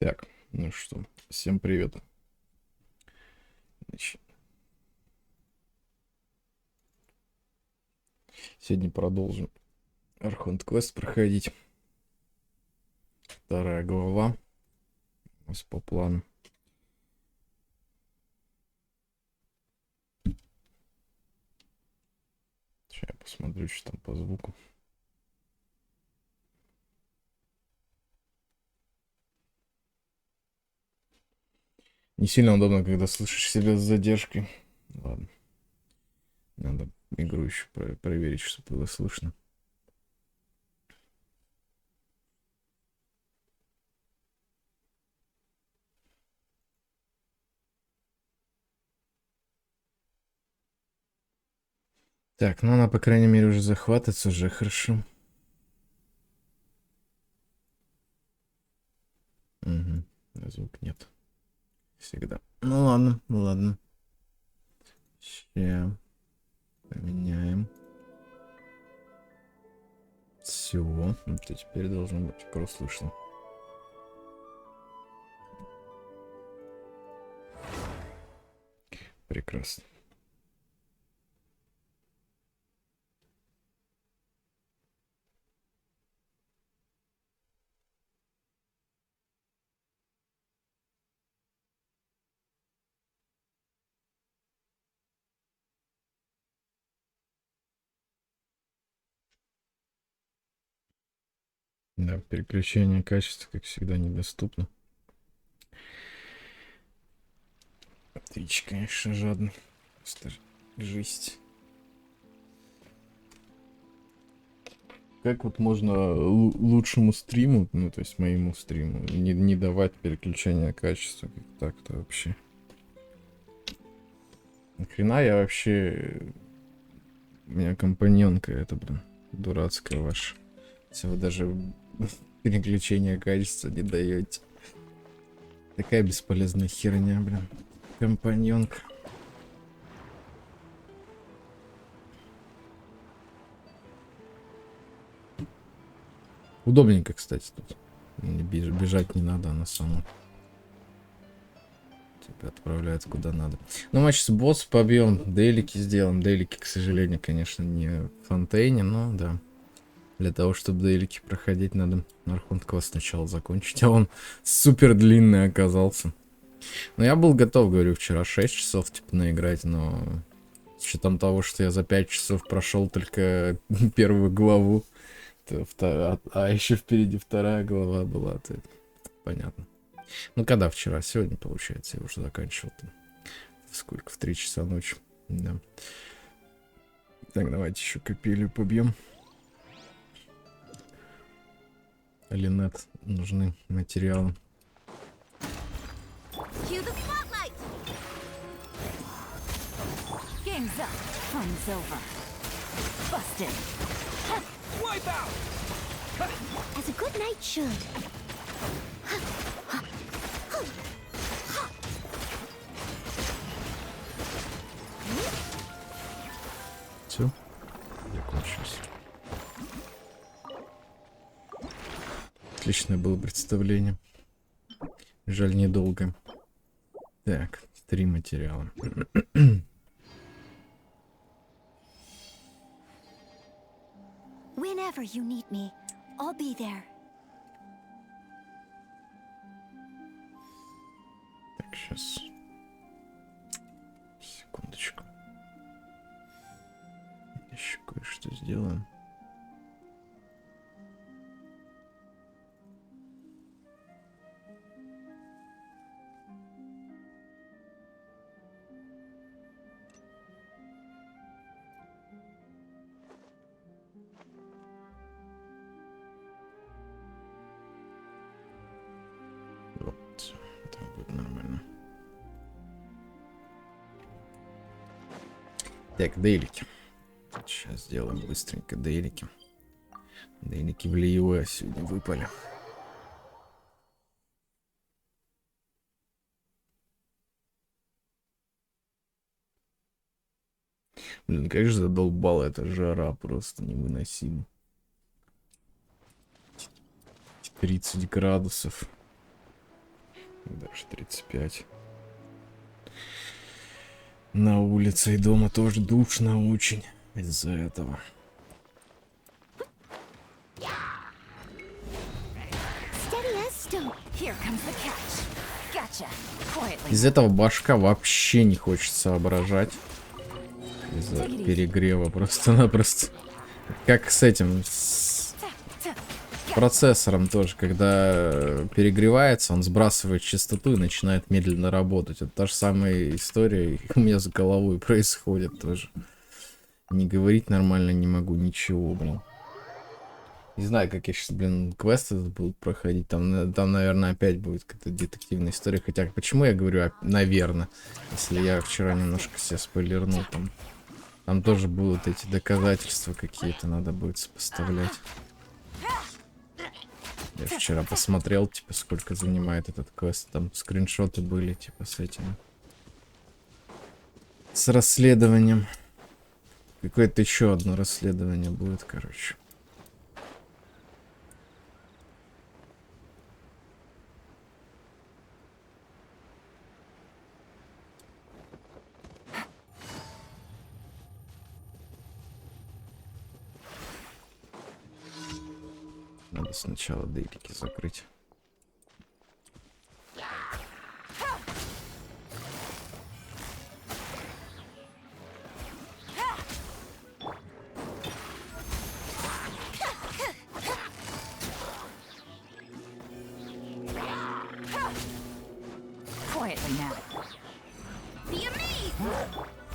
Так, ну что, всем привет. Значит, сегодня продолжим архонт квест проходить. Вторая глава у нас по плану. Сейчас я посмотрю, что там по звуку. Не сильно удобно, когда слышишь себя с задержкой. Ладно. Надо игру еще проверить, чтобы было слышно. Так, ну она, по крайней мере, уже захватывается, уже хорошо. Угу. Звук нет. Всегда. Ну ладно, ладно. Сейчас поменяем. Все, вот и теперь должно быть кросс слышно. Прекрасно. Да, переключение качества, как всегда, недоступно. Twitch, конечно, жадный. Просто жесть. Как вот можно лучшему стриму, ну, то есть моему стриму, не давать переключение качества? Как так-то вообще? Нахрена я вообще... У меня компаньонка это, блин, дурацкая ваша. Если вы даже переключение качества не даете. Такая бесполезная херня, блин. Компаньонка. Удобненько, кстати, тут. Бежать не надо, она сама тебя отправляет куда надо. Ну, матч с босс побьем, дейлики сделаем. Дейлики, к сожалению, конечно, не в Фонтейне, но да. Для того, чтобы дейлики проходить, надо архонт квест сначала закончить. А он супер длинный оказался. Но я был готов, говорю, вчера 6 часов, типа, наиграть, но... С учетом того, что я за 5 часов прошел только первую главу, а еще впереди вторая глава была, то это понятно. Ну, когда вчера? Сегодня, получается, я уже заканчивал. Сколько? В 3 часа ночи. Да. Так, давайте еще капелью побьем. Линет, нужны материалы. Все, закончилось. Отличное было представление. Жаль, недолго. Так, 3 материала. Whenever you need me, I'll be there. Так, сейчас. Секундочку. Еще кое-что сделаем. Вот, это будет нормально. Так, дейлики. Сейчас сделаем быстренько дейлики. Дейлики в Лиуэ сегодня выпали. Блин, как же задолбала эта жара, просто невыносимо. 30 градусов. Даже 35. На улице и дома тоже душно очень из-за этого. Из этого башка вообще не хочет соображать. Из-за перегрева просто-напросто. Как с этим, с процессором тоже. Когда перегревается, он сбрасывает частоту и начинает медленно работать. Это та же самая история и у меня с головой происходит тоже. Не говорить нормально не могу, ничего, блин. Не знаю, как я сейчас, блин, квесты будут проходить. Там, наверное, опять будет какая-то детективная история. Хотя, почему я говорю, наверное, если я вчера немножко себя спойлернул там. Там тоже будут эти доказательства какие-то, надо будет сопоставлять. Я вчера посмотрел, типа, сколько занимает этот квест. Там скриншоты были, типа, с этим. С расследованием. Какое-то еще одно расследование будет, короче. Надо сначала дейлики закрыть.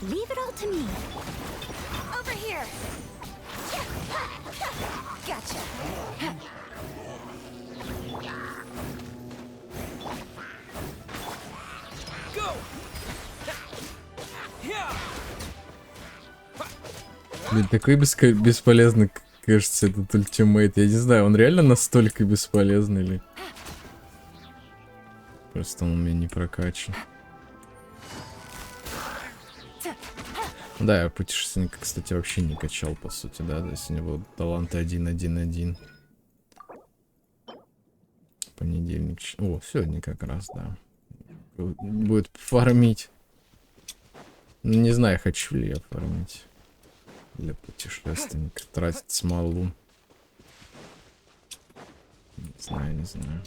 Leave it all to me. Over here. Gotcha. Блин, такой бесполезный, кажется, этот ультимейт. Я не знаю, он реально настолько бесполезный ли? Просто он у меня не прокачан. Да, я путешественника, кстати, вообще не качал, по сути, да. То есть у него таланты 1-1-1. Понедельник. О, сегодня как раз, да. Будет фармить. Не знаю, хочу ли я фармить. Для путешественника. Тратить смолу. Не знаю, не знаю.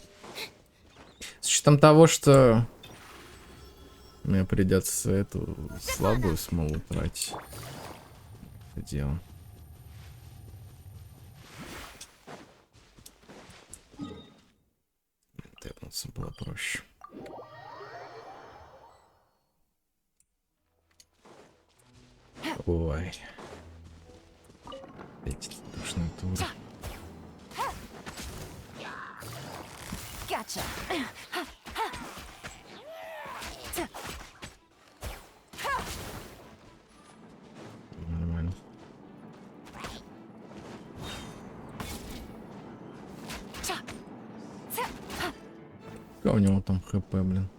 С учетом того, что мне придется эту слабую смолу тратить. Это дело. Тэпнуться было проще. Ой. Эти душные туры. Gotcha. Нормально. Какая у него там хп, блин?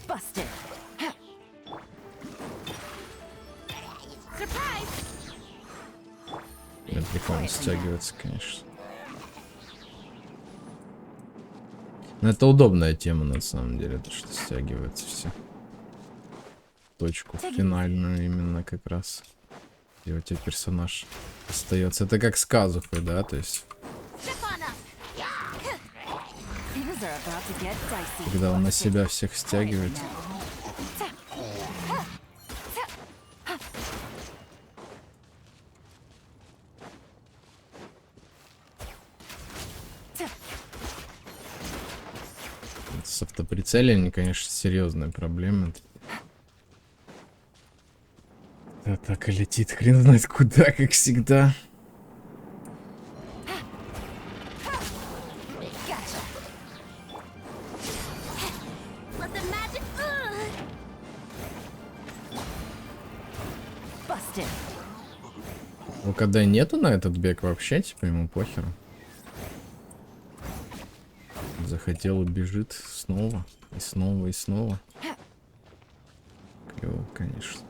Busted. Surprise. Блин, прикольно стягивается, конечно. Но это удобная тема, на самом деле, то, что стягивается все. Точку финальную именно как раз. Где у тебя персонаж остается. Это как с казухой, да, то есть. Когда он на себя всех стягивает. С автоприцелением, конечно, серьезная проблема. Так и летит, хрен знает куда, как всегда. Ну, когда нету на этот бег вообще, типа, ему похеру. Захотел и бежит снова, и снова, и снова. Клево, конечно.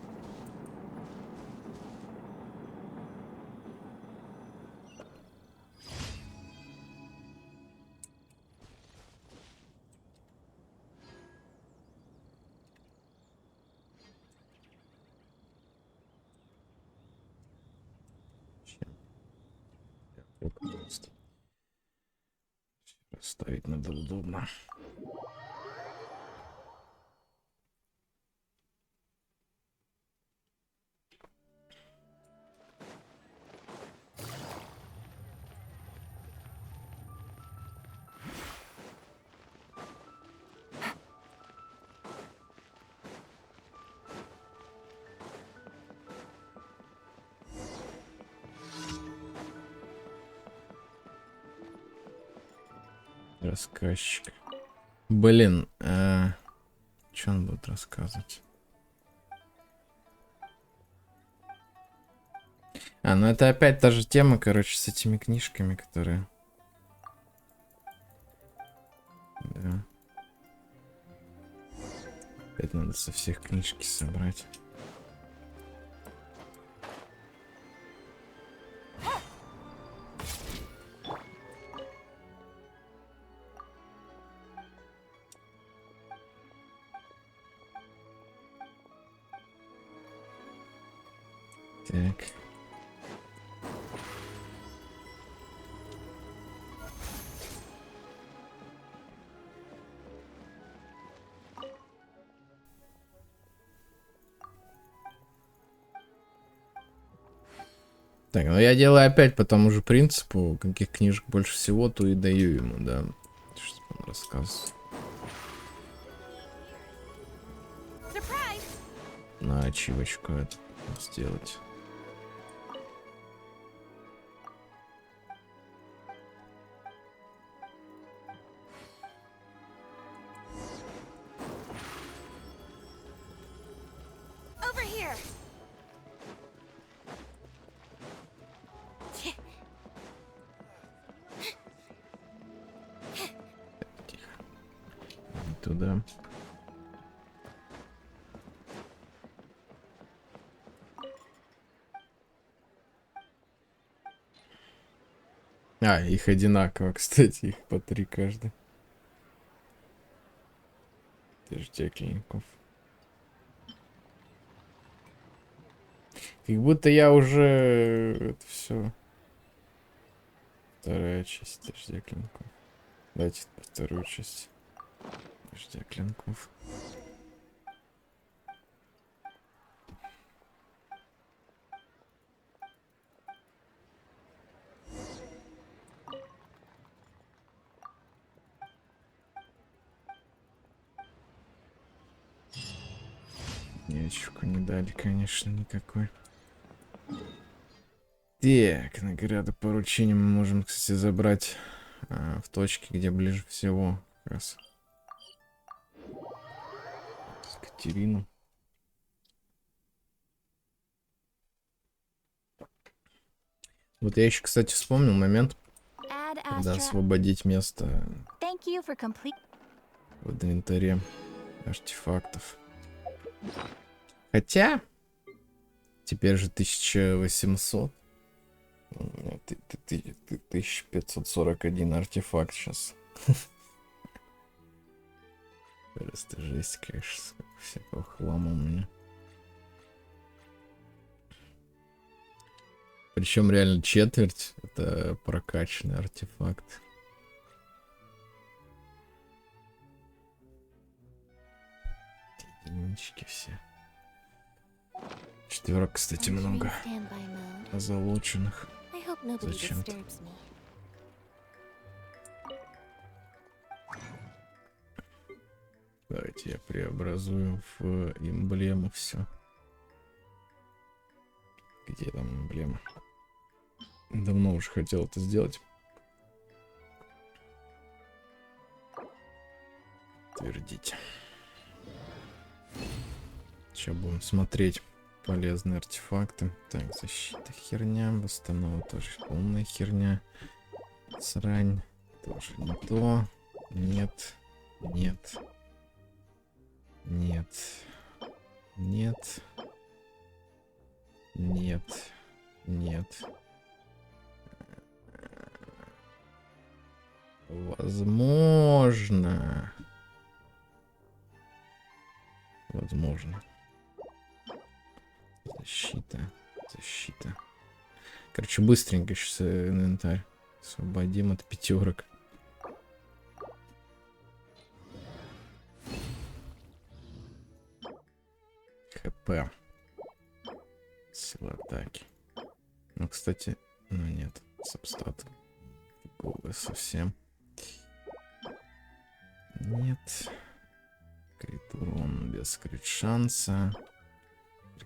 Ставить надо удобно. Рассказчик. Блин, что он будет рассказывать? Ну это опять та же тема, короче, с этими книжками, которые... Да. Опять надо со всех книжки собрать. Так. Так, ну я делаю опять по тому же принципу, каких книжек больше всего, то и даю ему, да. Чтобы он рассказывал. На ачивочку это сделать. Туда. Их одинаково, кстати, их по 3 каждый. Держдекленников. Как будто я уже это все. Вторая часть держдекленников. Давайте вторую часть. Подожди, клинков. Ячку не дали, конечно, никакой. Так, награды поручения мы можем, кстати, забрать в точке, где ближе всего. Как раз. Катерину. Вот я еще, кстати, вспомнил момент, когда освободить место в инвентаре артефактов. Хотя, теперь же 1800. 1541 артефакт сейчас. Просто жесть, конечно, всякого хлама у меня. Причем реально четверть это прокачанный артефакт. Единички все. Четверок, кстати, много озолоченных. Зачем-то. Давайте я преобразую в эмблему все. Где там эмблема? Давно уже хотел это сделать. Твердить. Сейчас будем смотреть полезные артефакты. Так, защита херня, восстанова тоже полная херня. Срань тоже не то. Нет, нет, нет, нет, нет, нет. Возможно. Возможно. Защита. Защита. Короче, быстренько сейчас инвентарь освободим от пятерок. ХП. Сила атаки. Ну, кстати, ну нет, сабстат. Фиговая совсем. Нет. Крит урон без крит шанса.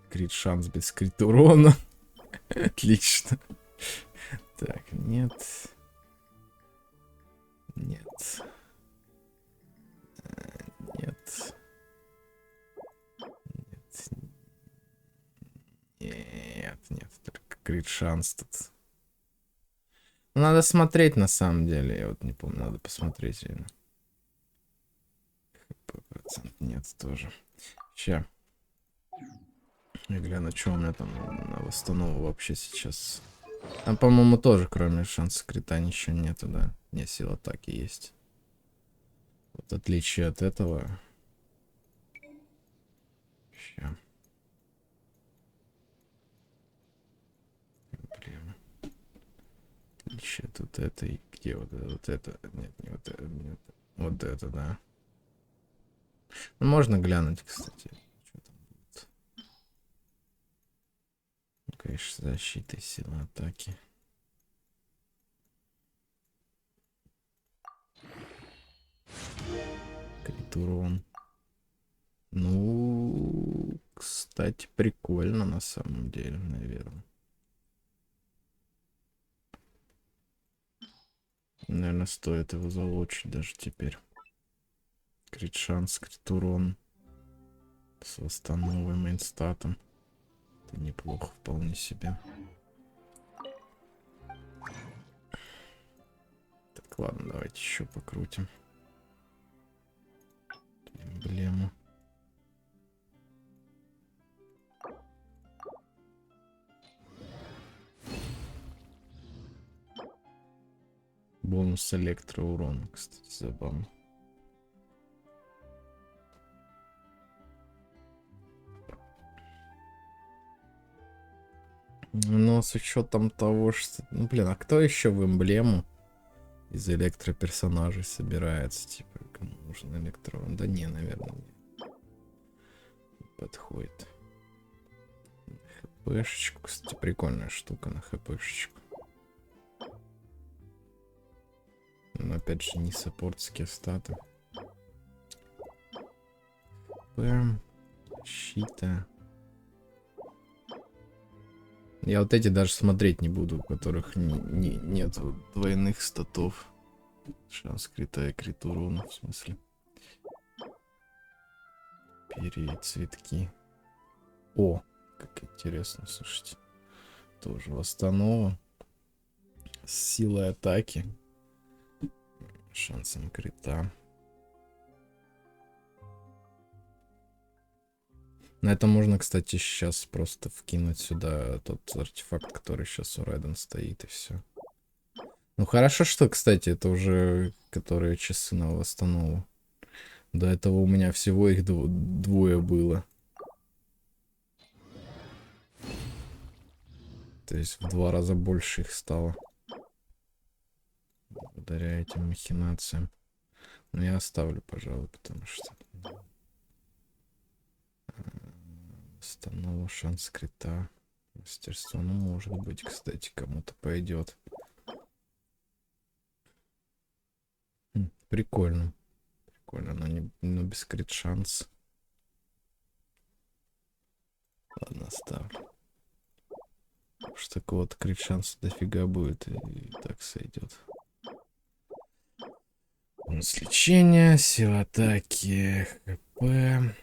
Крит шанс без крит урона. Отлично. Так, нет. Нет. Нет. Нет, только крит шанс тут. Ну, надо смотреть на самом деле. Я вот не помню, надо посмотреть реально. Процент нет тоже. Ща. Я гляну, что у меня там на восстанову вообще сейчас. Там, по-моему, тоже, кроме шанса крита, ничего нету, да. Не, сила атаки есть. Вот отличие от этого. Ща. Блин. Отличие тут это и где вот это? Вот это? Нет, не вот это. Нет. Вот это, да. Ну, можно глянуть, кстати. Что там будет? Ну, конечно, защита и сила атаки. Крит урон. Ну, кстати, прикольно на самом деле, наверное. Наверное, стоит его залочить даже теперь. Крит шанс, крит урон. С восстановой мейнстатом. Это неплохо вполне себе. Так, ладно, давайте еще покрутим. Эмблему. Бонус электроурона, кстати, забавно. Но с учетом того, что... Ну, блин, а кто еще в эмблему из электроперсонажей собирается? Типа, кому нужен электроурон? Да не, наверное, не подходит. ХПшечку, кстати, прикольная штука на ХПшечку. Но опять же не саппортские статы. ПМ, щита. Я вот эти даже смотреть не буду, у которых нет двойных статов. Шанс крита и крит урона, в смысле. Перья и цветки. О, как интересно, слушайте. Тоже восстанова. С силой атаки. Шансом крита. На это можно, кстати, сейчас просто вкинуть сюда тот артефакт, который сейчас у Райден стоит, и все. Ну хорошо, что, кстати, это уже которые часы на восстанову. До этого у меня всего их двое было. То есть в 2 раза больше их стало. Благодаря этим махинациям. Но я оставлю, пожалуй, потому что... Восстанова, шанс крита. Мастерство, ну, может быть, кстати, кому-то пойдет. Прикольно. Прикольно, но без крит шанс. Ладно, оставлю. Потому что такого крит шанса дофига будет, и так сойдет. Бонус лечения, сила атаки, ХП.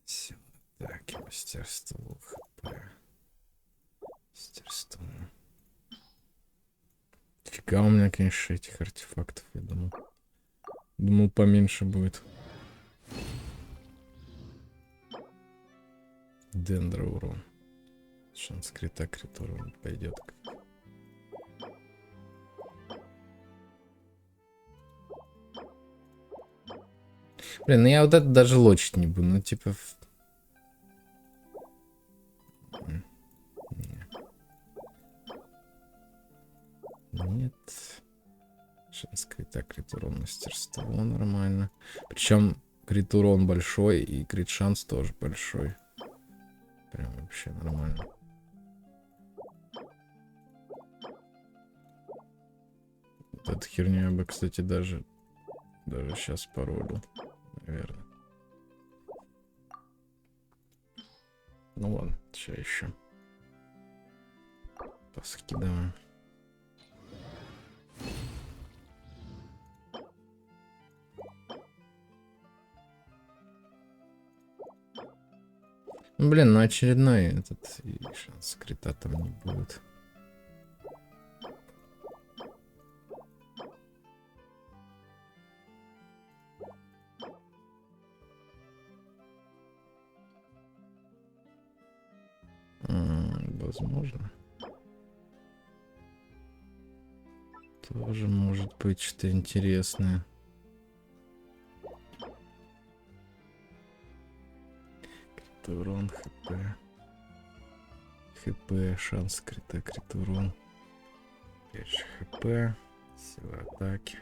Сила атаки, мастерство, ХП. Мастерство. Фига у меня, конечно, этих артефактов, я думал. Думал, поменьше будет. Дендроурон. Шанс крита, крит урон пойдет. Блин, ну я вот это даже лочить не буду. Ну, типа... Нет. Шанс крита, крит урон, мастерство нормально. Причем крит урон большой и крит шанс тоже большой. Прям вообще нормально. Вот эту херню я бы, кстати, даже сейчас поролил, наверное. Ну ладно, сейчас еще поскидываем. Ну, блин, ну очередной этот и шанс крита там не будет. Возможно. Тоже может быть что-то интересное. Урон, хп. ХП, шанс крита, крит урон. Опять же хп. Сила атаки.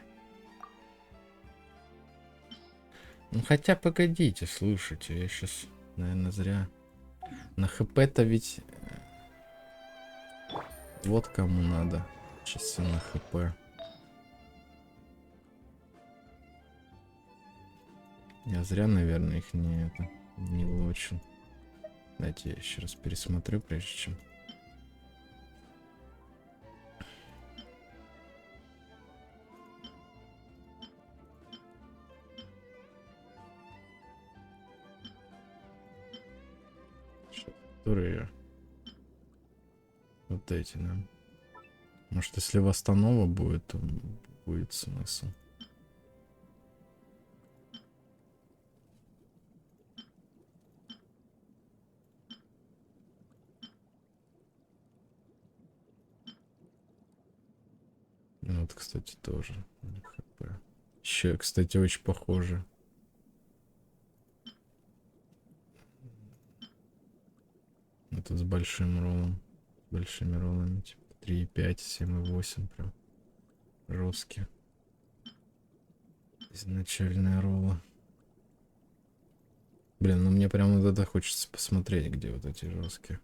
Ну хотя погодите, слушайте, я сейчас, наверное, зря. На хп-то ведь вот кому надо часы на хп. Я зря, наверное, их не улучшил. Дайте я еще раз пересмотрю, прежде чем. Которые вот эти, да. Может, если восстанова будет, то будет смысл. Вот, кстати, тоже хп. Еще, кстати, очень похоже. Это с большим роллом. Большими роллами. Типа 3,5, 7,8. Прям жесткие. Изначальная ролла. Блин, ну мне прям вот это хочется посмотреть, где вот эти жесткие.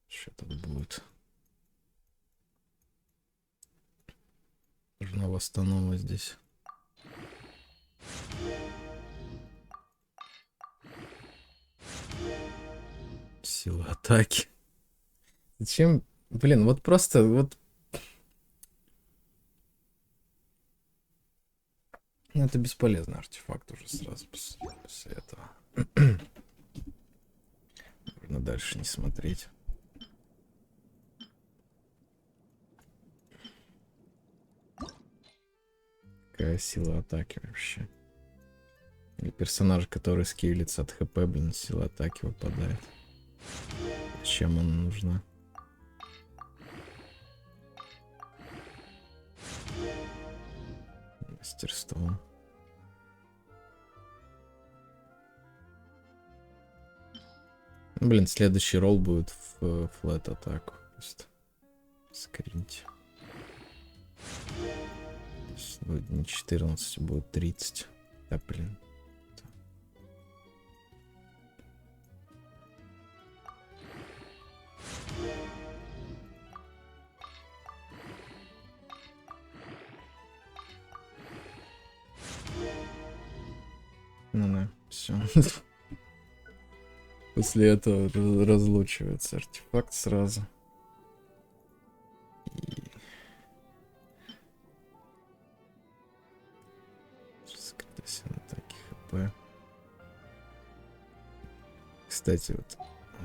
Что тут будет? Нужна восстанова здесь. Сила атаки. Зачем? Блин, вот просто вот. Ну, это бесполезный артефакт уже сразу после этого. Можно дальше не смотреть. Какая сила атаки вообще? Или персонаж, который скейлится от хп, блин, сила атаки выпадает. Чем она нужна? Мастерство. Блин, следующий ролл будет в флэт атаку. Просто скриньте. Будет не 14, будет 30. Да, блин. Ну да, все. После этого разлучивается артефакт сразу. И... атаки хп. Кстати, вот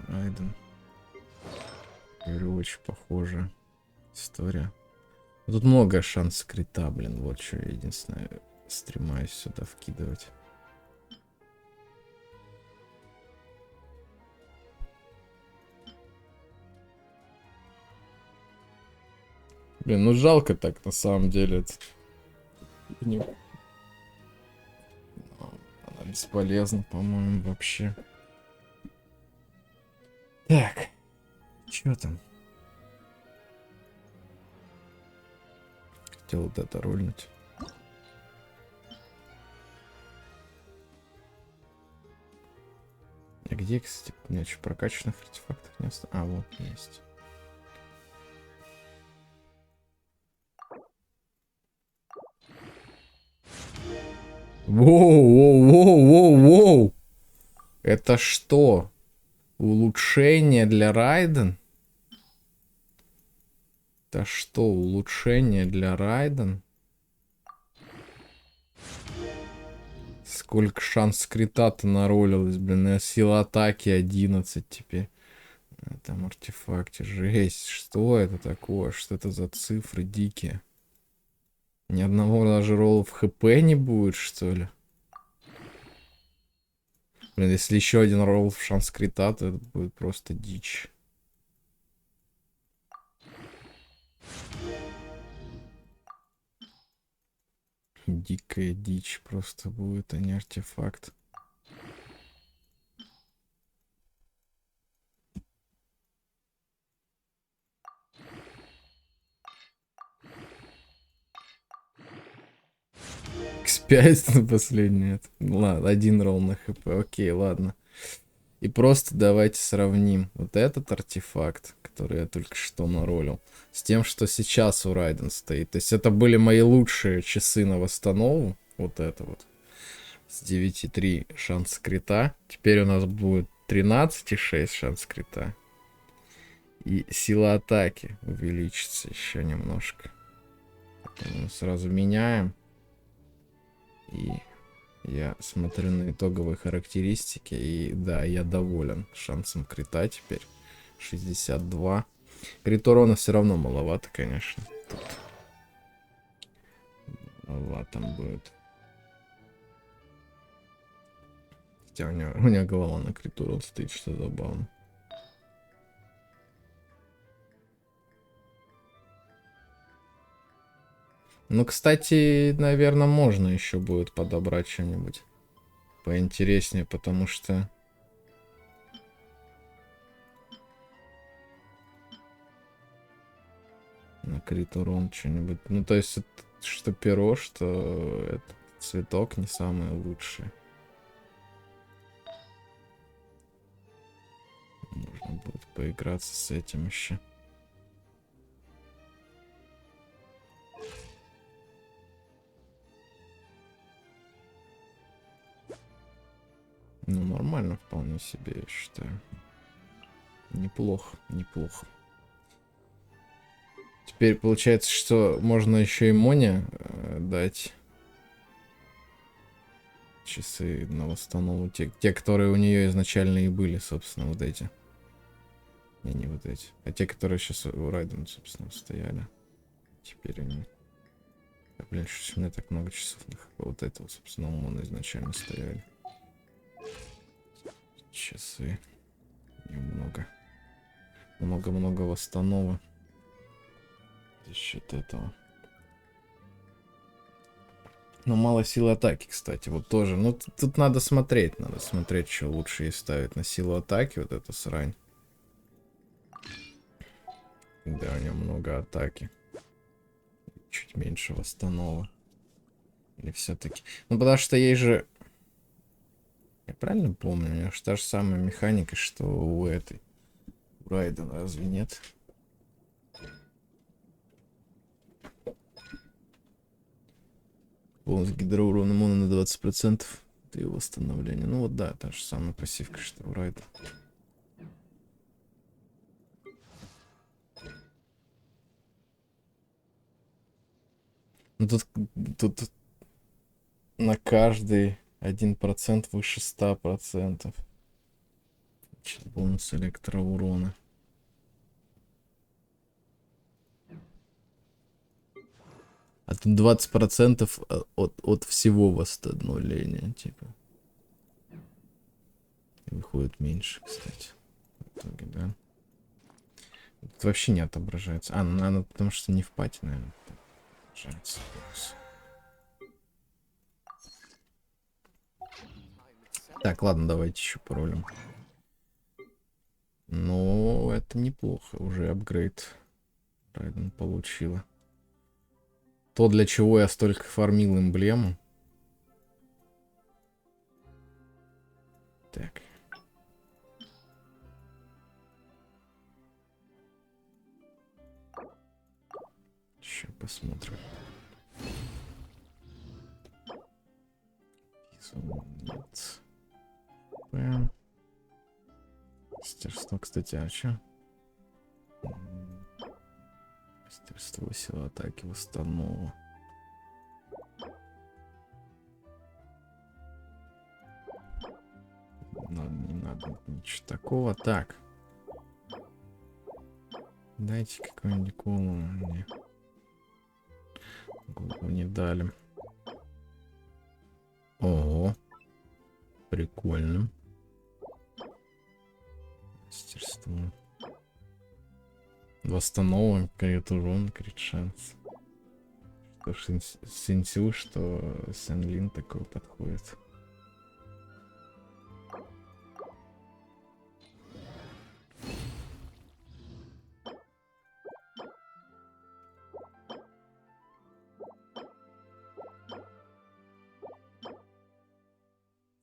Айден. Говорю, очень похожая история. Тут много шансов крита, блин. Вот что я единственное стремаюсь сюда вкидывать. Блин, ну жалко так на самом деле. Не... Она бесполезна, по-моему, вообще. Так, что там? Хотел вот это рольнуть. Я, где, кстати, у меня что, прокачанных артефактов не осталось? А, вот, есть. Воу. Это что? Улучшение для Райден? Это что, улучшение для Райден? Сколько шанс крита-то наролилось, блин. Сила атаки 11 теперь. Там артефакте. Жесть. Что это такое? Что это за цифры дикие? Ни одного даже ролла в хп не будет, что ли? Блин, если еще один ролл в шанс крита, то это будет просто дичь. Дикая дичь просто будет, а не артефакт. X5 на последний. Ладно, один ролл на хп. Окей, ладно. И просто давайте сравним вот этот артефакт, который я только что наролил, с тем, что сейчас у Райден стоит. То есть это были мои лучшие часы на восстанову. Вот это вот. С 9,3 шанс крита. Теперь у нас будет 13,6 шанс крита. И сила атаки увеличится еще немножко. Поэтому сразу меняем. И я смотрю на итоговые характеристики. И да, я доволен шансом крита теперь. 62. Крит урона все равно маловато, конечно. Тут маловато будет. Хотя у меня голова на крит урон стоит, что забавно. Ну, кстати, наверное, можно еще будет подобрать что-нибудь поинтереснее, потому что... На крит урон что-нибудь. Ну, то есть, это, что перо, что этот цветок не самое лучшее. Можно будет поиграться с этим еще. Ну, нормально вполне себе, я считаю. Неплохо, неплохо. Теперь получается, что можно еще и Моне дать часы на восстанову. Те, которые у нее изначально и были, собственно, вот эти. Не вот эти. А те, которые сейчас у Райден, собственно, стояли. Теперь они... Да, блин, что у меня так много часов на хп. Вот этого, собственно, у Мона изначально стояли. Часы. Немного. Много-много восстанова. За счет этого. Но мало силы атаки, кстати, вот тоже. Ну, тут надо смотреть, что лучше ей ставить на силу атаки, вот эта срань. Да, у нее много атаки. Чуть меньше восстанова. Или все-таки... Ну, потому что ей же... Я правильно помню? У нее же та же самая механика, что у этой. У Райден, разве нет? Бонус гидроурона Мона на 20%. Это его восстановление. Ну вот да, та же самая пассивка, что у Райден. Ну тут на каждый 1% выше 100%. Бонус электроурона. А тут 20% от всего восстановления, типа. И выходит меньше, кстати. В итоге, да. Тут вообще не отображается. А, ну, наверное, потому что не в пати, наверное. Отображается. Так, ладно, давайте еще паролем. Ну, это неплохо. Уже апгрейд Райден получила. То, для чего я столько фармил эмблему. Так. Сейчас посмотрим. Нет. Мастерство, кстати, а что? Мастерство, сила атаки, восстанова. Не надо ничего такого. Так. Дайте какой-нибудь голову мне. Голову не дали. Ого. Прикольно. Мастерство. Восстановим, крит урон, крит шанс. Что Синсю, что Сенлин такой подходит.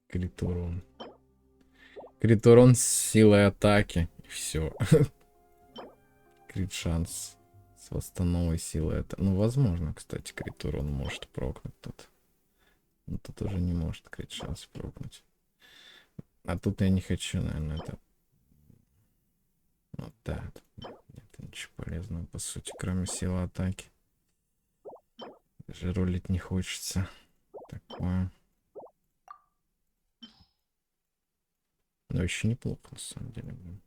Крит урон. Крит урон с силой атаки. И все. Крит шанс с восстановой силы. Это, ну, возможно, кстати, крит урон может прокнуть тут. Но тут уже не может крит шанс прокнуть. А тут я не хочу, наверное, это. Вот да. Нет ничего полезного, по сути, кроме силы атаки. Даже ролить не хочется. Такое. Но еще неплохо, на самом деле, блин.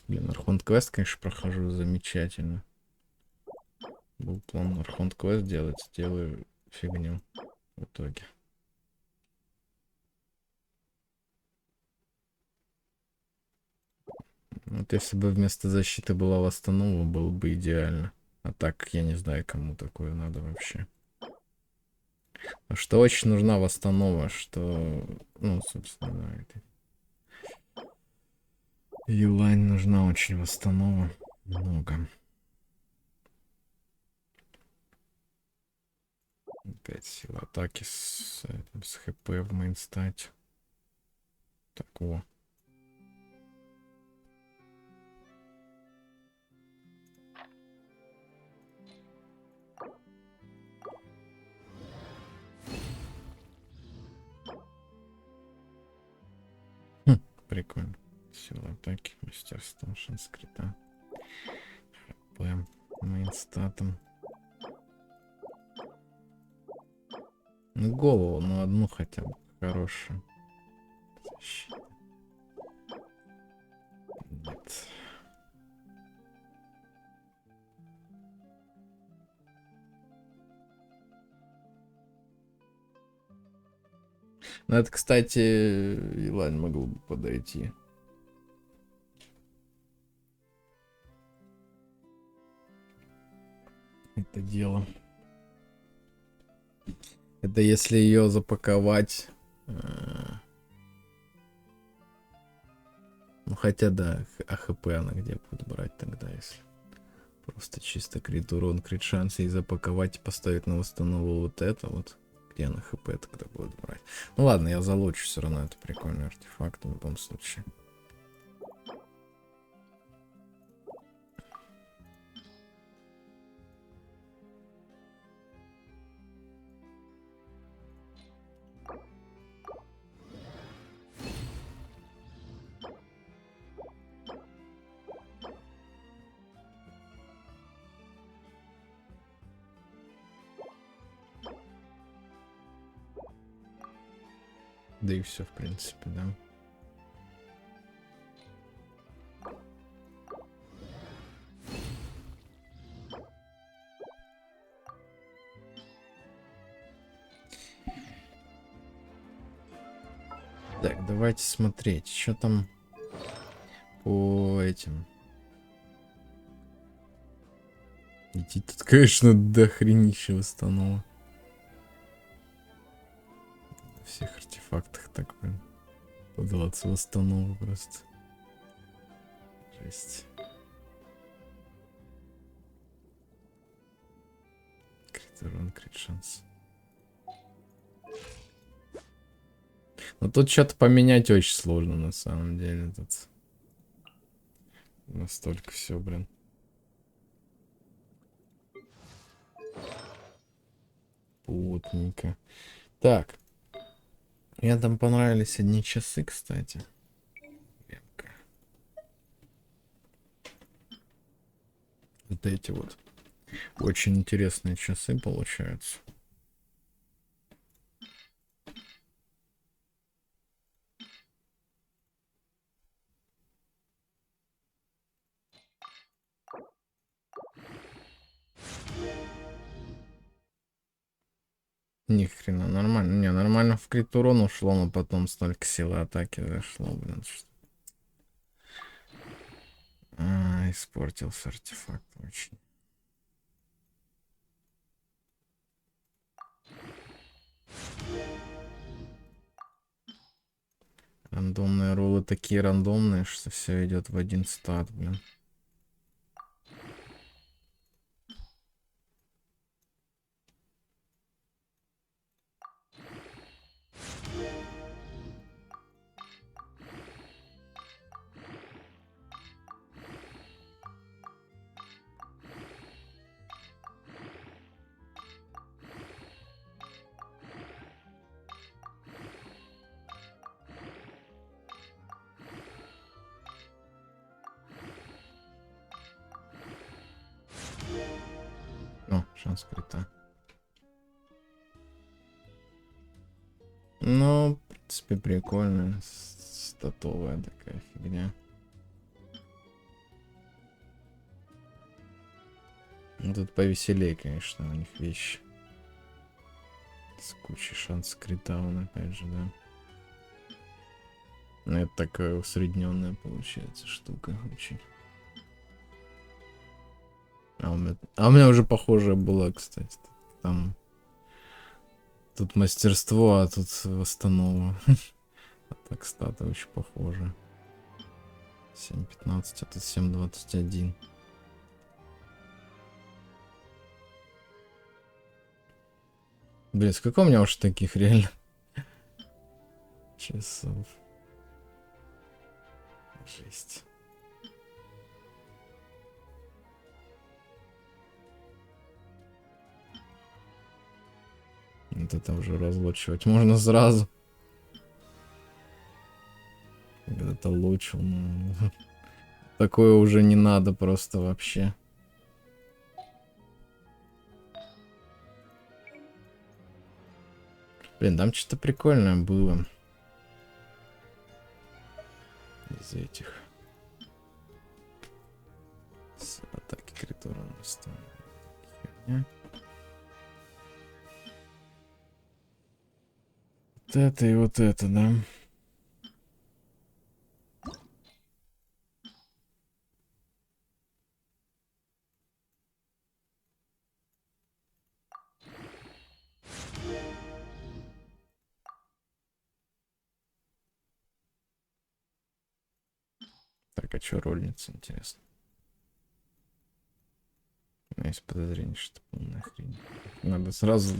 Блин, архонт квест, конечно, прохожу замечательно. Был план архонт квест делать, делаю фигню в итоге. Вот если бы вместо защиты была восстанова, было бы идеально. А так, я не знаю, кому такое надо вообще. А что очень нужна восстанова, что... Ну, собственно, да, это... Юлайн нужна очень восстанова. Много. Опять сила атаки с хп в мейнстате. Так, о. Прикольно. Сила атаки, мастерство, шанс крита. хп мейнстатом. Ну, голову, ну одну хотя бы. Хорошую. Защита. Нет. Ну, это, кстати, Илайн могло бы подойти. Это дело. Это если ее запаковать. Ну, хотя, да, АХП она где будет брать тогда, если просто чисто крит урон, крит шанс и запаковать и поставить на восстанову вот это вот. Где она ХП тогда будет брать? Ну ладно, я залучу, все равно это прикольный артефакт в любом случае. Да и все, в принципе, да. Так, давайте смотреть, что там по этим. Идти тут, конечно, до хренища восстанова. На всех артефактах так, блин. По 20 восстановы просто. Жесть. Крит урон, крит шанс. Но тут что-то поменять очень сложно на самом деле. Тут Настолько все, блин. Плотненько. Так. Мне там понравились одни часы, кстати. Вот эти вот. Очень интересные часы получаются. Ни хрена, нормально. Не, нормально в крит урон ушло, но потом столько силы атаки зашло, блин. Испортился артефакт очень. Рандомные роллы такие рандомные, что все идет в один стат, блин. О, шанс крита. Ну, в принципе, прикольно. Статовая такая фигня. Ну, тут повеселее, конечно, у них вещи. С кучей шансов крита, он опять же, да. Но это такая усредненная получается штука очень. А у меня уже похожая была, кстати. Там тут мастерство, а тут восстанова. А так статы очень похожи. 7.15, а тут 7.21. Блин, сколько у меня уж таких реально часов? Жесть. Вот это уже разлучивать можно сразу. Когда-то лучше, ну, такое уже не надо просто вообще. Блин, там что-то прикольное было. Из этих. С атаки критора херня. Вот это и вот это, да. Так, а что рольница, интересно? У меня есть подозрение, что полная хрень. Надо сразу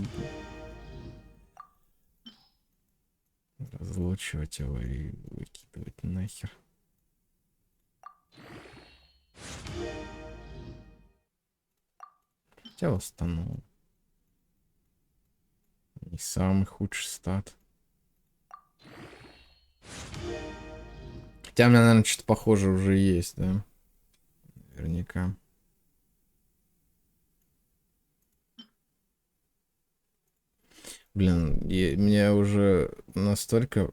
разлучивать его и выкидывать нахер. Хотя восстановил. Не самый худший стат. Хотя у меня, наверное, что-то похоже уже есть, да? Наверняка. Блин, мне уже настолько...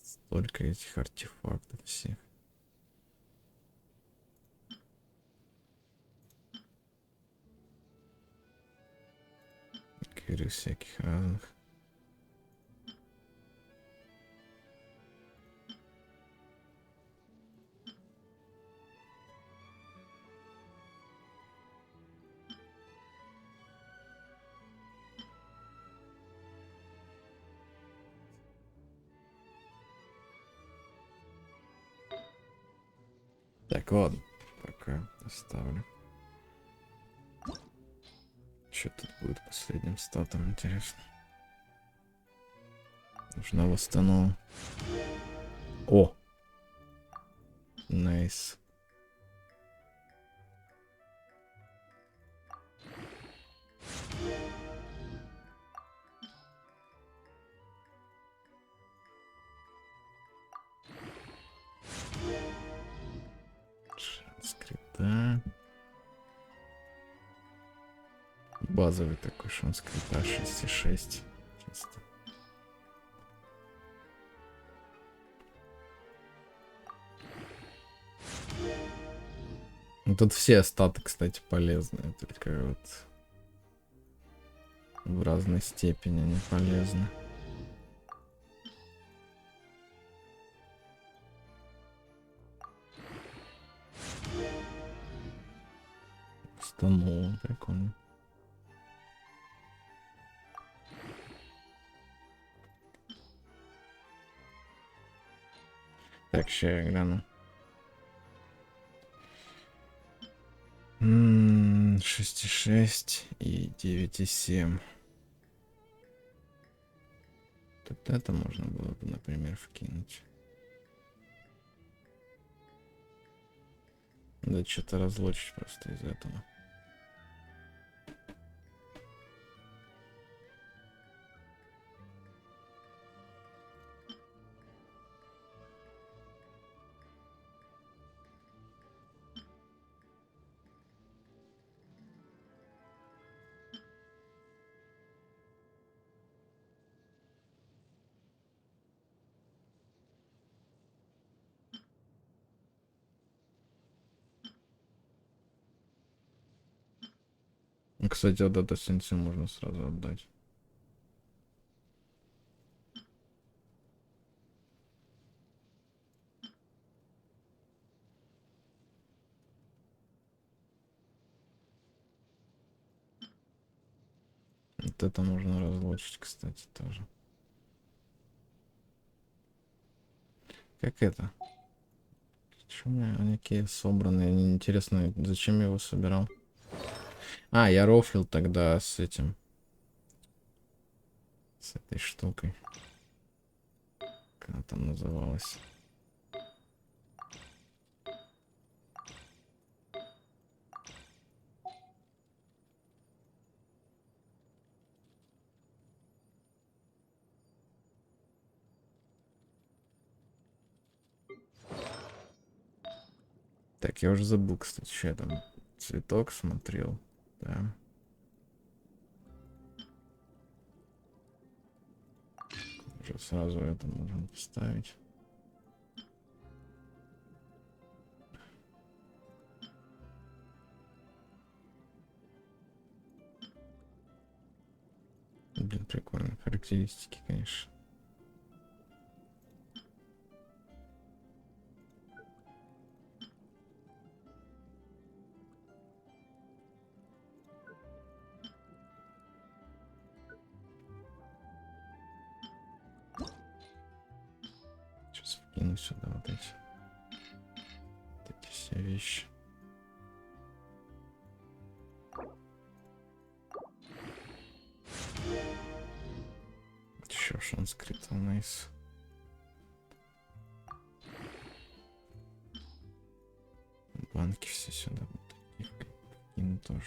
Столько этих артефактов всех. Кирю всяких разных. Так, ладно. Пока оставлю. Что тут будет последним статом, интересно? Нужна восстанова. О! Найс. Скрипта. Базовый такой шанс скрипта 6,6. Чисто. Ну, тут все статы, кстати, полезные, только вот в разной степени они полезны. Станул, прикольно. Так, сейчас я гляну. 6,6 и 9,7. Тут это можно было бы, например, вкинуть. Да что-то разлочить просто из этого. Кстати, вот это сенсу можно сразу отдать. Вот это можно разлочить, кстати, тоже. Как это? Почему у меня они такие собранные? Мне интересно, зачем я его собирал? А, я рофлил тогда с этим. С этой штукой. Как она там называлась? Так, я уже забыл, кстати, что я там цветок смотрел. Да. Уже сразу это можем поставить. Блин, прикольно. Характеристики, конечно. Сейчас вкину сюда вот эти все вещи. Еще шанс крита, найс. Банки все сюда. Вкину тоже.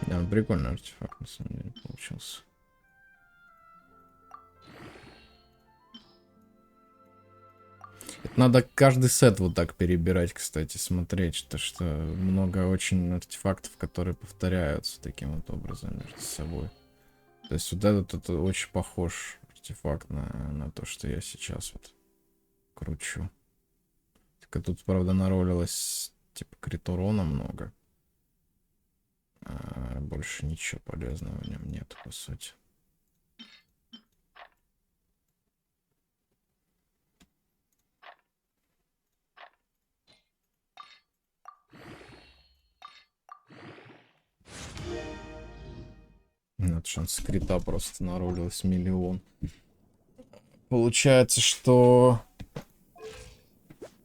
Да, прикольный артефакт, на самом деле, получился. Это надо каждый сет вот так перебирать, кстати, смотреть, что много очень артефактов, которые повторяются таким вот образом между собой. То есть вот этот очень похож артефакт на то, что я сейчас вот кручу. Только тут, правда, наролилось типа крит урона много. А больше ничего полезного в нем нет, по сути. Нет, шанс крита просто наролилось миллион. Получается, что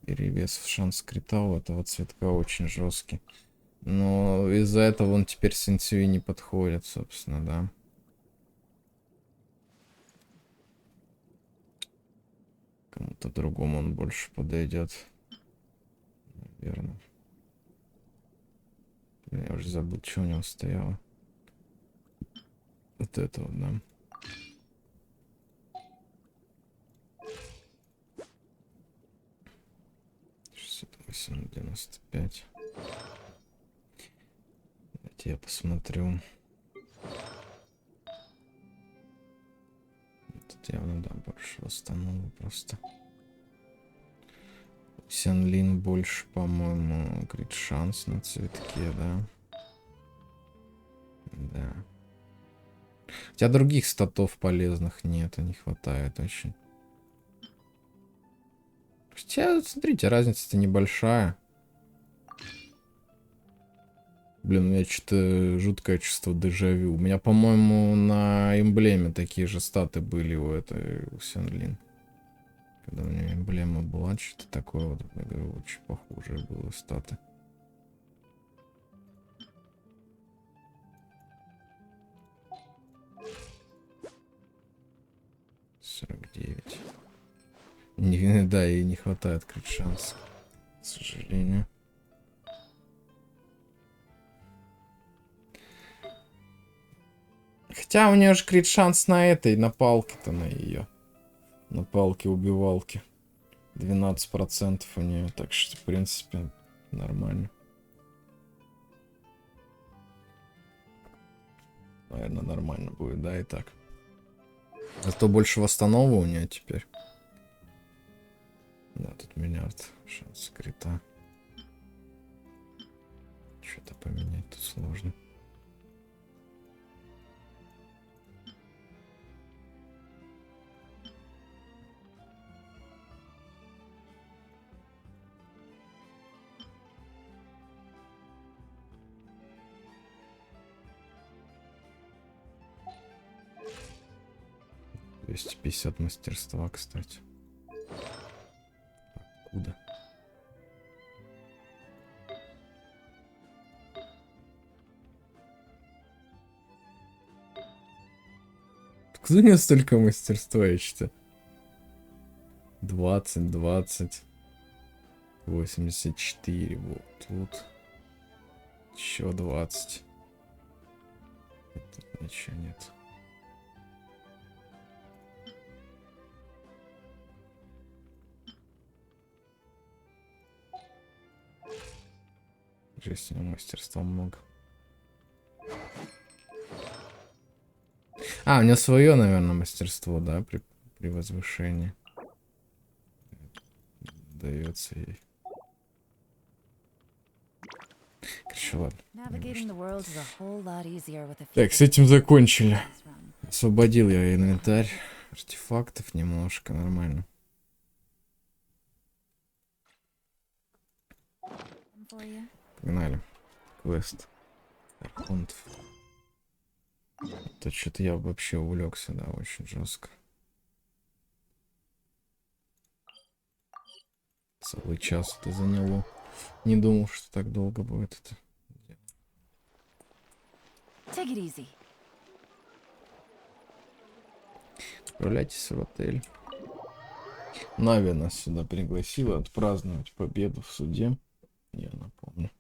Перевес в шанс крита у этого цветка очень жесткий. Но из-за этого он теперь сенсюи не подходит, собственно, да. Кому-то другому он больше подойдет. Наверное. Я уже забыл, что у него стояло. Вот это вот, да. 98,95. Давайте я посмотрю. Тут явно, да, больше восстановлю просто. Сянлин больше, по-моему, крит шанс на цветке, да. Да. Хотя других статов полезных нет, не хватает очень. Хотя, смотрите, разница-то небольшая. Блин, у меня что-то жуткое чувство дежавю. У меня, по-моему, на эмблеме такие же статы были у этой, у Сянлин. Когда у нее эмблема была, что-то такое вот, я говорю, очень похожее было статы. Не, да, ей не хватает крит шанс, к сожалению. Хотя у нее же крит шанс на этой, на палке-то, на ее. На палке-убивалке. 12% у нее, так что, в принципе, нормально. Наверное, нормально будет, да, и так. Зато больше восстанова у нее теперь. Да, тут миллиард шанс крита. Что-то поменять тут сложно. $250 мастерства, кстати. Откуда? Откуда у нее столько мастерства, я считаю? 20, 20, 84, вот тут. Еще 20. Тут ничего нет. Жесть, у него мастерства много. А, у него свое, наверное, мастерство, да, при возвышении. Дается ей. Короче, ладно. Так, с этим закончили. Освободил я инвентарь. Артефактов немножко, нормально. Погнали. Квест. Архонт. Это что-то я вообще увлекся, да, очень жестко. Целый час это заняло. Не думал, что так долго будет это. Отправляйтесь в отель. Нави нас сюда пригласила отпраздновать победу в суде. Я напомню.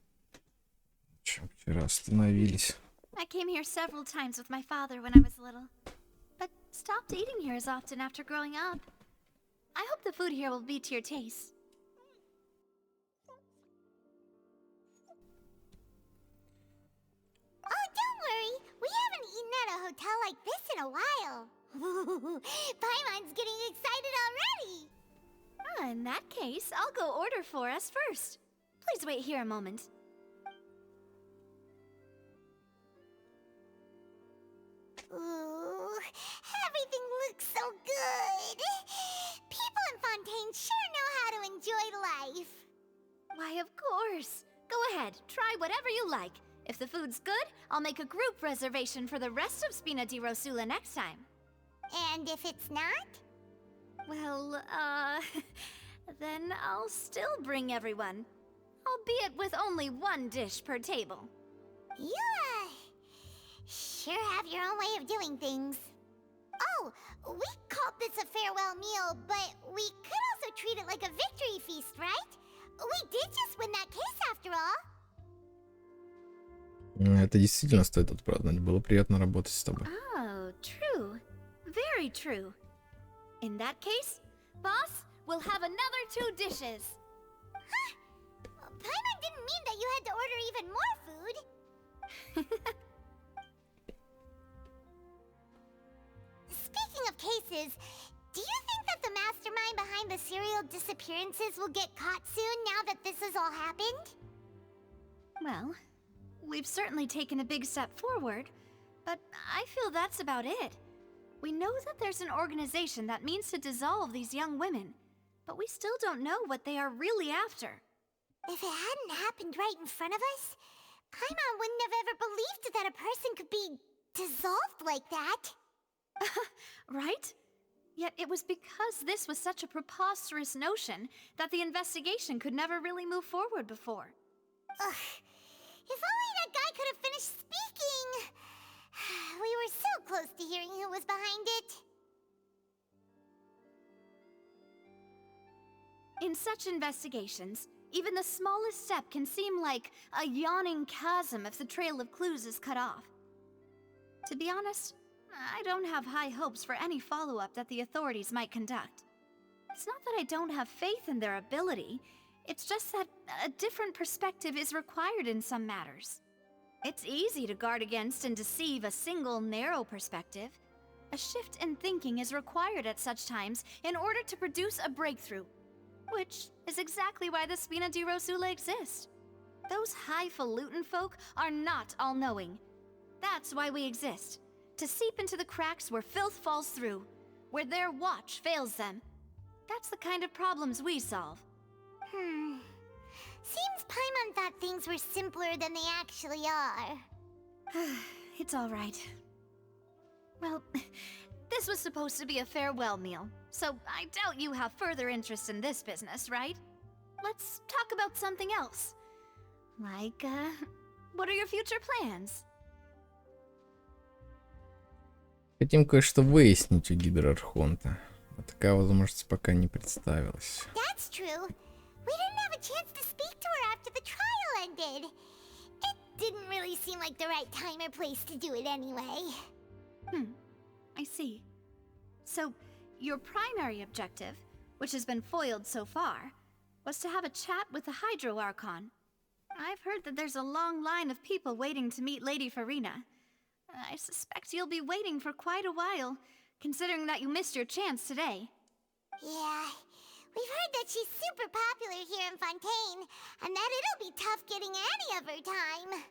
Чем вчера остановились. I came here several times with my father when I was little, but stopped eating here as often after growing up. I hope the food here will be to your taste. Oh, don't worry. We haven't eaten at a hotel like this in a while. Paimon's getting excited already. Oh, in that case, I'll go order for us first. Please wait here a moment. Ooh, everything looks so good. People in Fontaine sure know how to enjoy life. Why, of course. Go ahead, try whatever you like. If the food's good, I'll make a group reservation for the rest of Spina di Rosula next time. And if it's not? Well, then I'll still bring everyone, albeit with only one dish per table. You, sure have your own way of doing things. Oh, we called this a farewell meal, but we could also treat it like a victory feast, right? We did just win that case after all. Это действительно стоит отпраздновать. Было приятно работать с тобой. Oh, true. Very true. In that case, boss, we'll have another 2 dishes. Huh? Paimon didn't mean that you had to order even more food. Speaking of cases, do you think that the mastermind behind the serial disappearances will get caught soon now that this has all happened? Well, we've certainly taken a big step forward, but I feel that's about it. We know that there's an organization that means to dissolve these young women, but we still don't know what they are really after. If it hadn't happened right in front of us, Paimon wouldn't have ever believed that a person could be dissolved like that. Right? Yet it was because this was such a preposterous notion that the investigation could never really move forward before. Ugh. If only that guy could have finished speaking! We were so close to hearing who was behind it. In such investigations, even the smallest step can seem like a yawning chasm if the trail of clues is cut off. To be honest, I don't have high hopes for any follow-up that the authorities might conduct. It's not that I don't have faith in their ability, it's just that a different perspective is required in some matters. It's easy to guard against and deceive a single narrow perspective. A shift in thinking is required at such times in order to produce a breakthrough, which is exactly why the Spina di Rosula exist. Those highfalutin folk are not all-knowing. That's why we exist. To seep into the cracks where filth falls through, where their watch fails them. That's the kind of problems we solve. Seems Paimon thought things were simpler than they actually are. It's all right. Well, this was supposed to be a farewell meal, so I doubt you have further interest in this business, right? Let's talk about something else. Like, what are your future plans? Хотим кое-что выяснить у гидроархонта. А такая возможность пока не представилась. That's true. We didn't have a chance to speak to her after the trial ended. It didn't really seem like the right time or place to do it anyway. I see. So, your primary objective, which has been foiled so far, was to have a chat with the Hydro Archon. I've heard that there's a long line of people waiting to meet Lady Farina. I suspect you'll be waiting for quite a while, considering that you missed your chance today. Yeah, we've heard that she's super popular here in Fontaine, and that it'll be tough getting any of her time.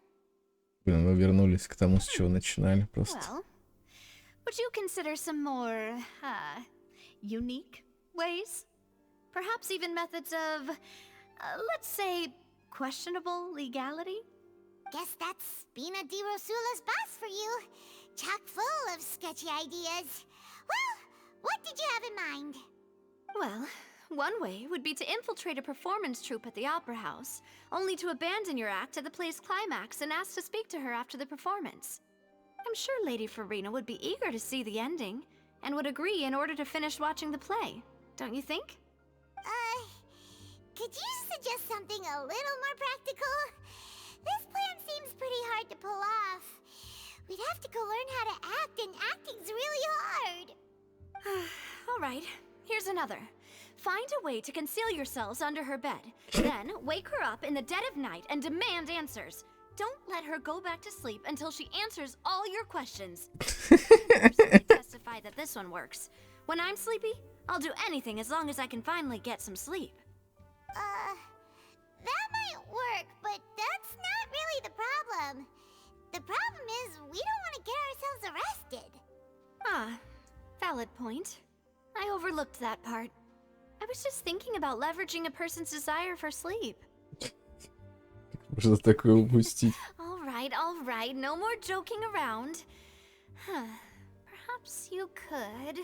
Блин, мы вернулись к тому, с чего начинали просто. Well, would you consider some more, unique ways? Perhaps even methods of, let's say, questionable legality? Guess that's Spina di Rosula's boss for you. Chock full of sketchy ideas. Well, what did you have in mind? Well, one way would be to infiltrate a performance troupe at the Opera House, only to abandon your act at the play's climax and ask to speak to her after the performance. I'm sure Lady Farina would be eager to see the ending, and would agree in order to finish watching the play, don't you think? Could you suggest something a little more practical? This plan seems pretty hard to pull off. We'd have to go learn how to act, and acting's really hard. All right, here's another. Find a way to conceal yourselves under her bed. Then wake her up in the dead of night and demand answers. Don't let her go back to sleep until she answers all your questions. I testify that this one works. When I'm sleepy, I'll do anything as long as I can finally get some sleep. That might work, but that's not really the problem. The problem is we don't want to get ourselves arrested. Ah, valid point. I overlooked that part. I was just thinking about leveraging a person's desire for sleep. Можно такое упустить. All right, no more joking around. Perhaps you could...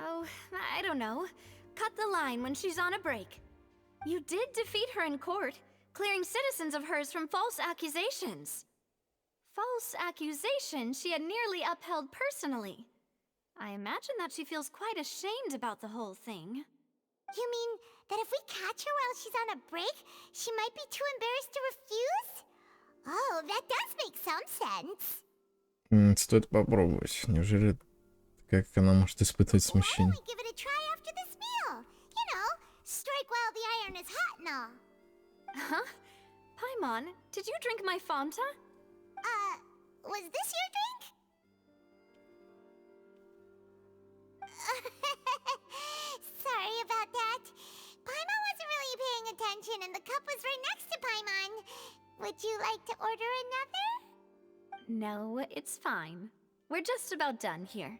Oh, I don't know. cut the line when she's on a break. You did defeat her in court, clearing citizens of hers from false accusations. False accusations she had nearly upheld personally. I imagine that she feels quite ashamed about the whole thing. You mean that if we catch her while she's on a break, she might be too embarrassed to refuse? Oh, that does make some sense. Стоит попробовать. Неужели как она может испытывать Why don't смущение? we give it a try after this meal? You know, strike while the iron is hot and all. Huh? Paimon, did you drink my Fanta? Was this your drink? Sorry about that. Paimon wasn't really paying attention and the cup was right next to Paimon. Would you like to order another? No, it's fine. We're just about done here.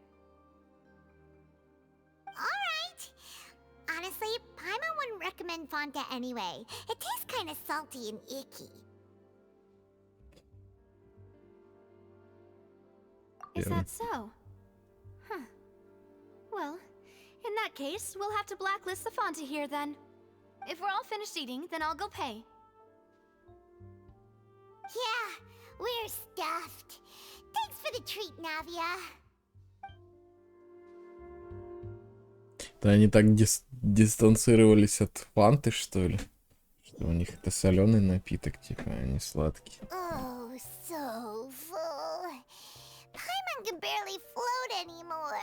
Alright. Honestly, Paimon wouldn't recommend Fanta anyway. It tastes kind of salty and icky. Is that so? Huh. Well, in that case, we'll have to blacklist the Fanta here then. If we're all finished eating, then I'll go pay. Yeah, we're stuffed. Thanks for the treat, Navia. Да они так дистанцировались от фанты, что ли? Что у них это соленый напиток, типа, а не сладкий. Oh, so full. Paimon can barely float anymore.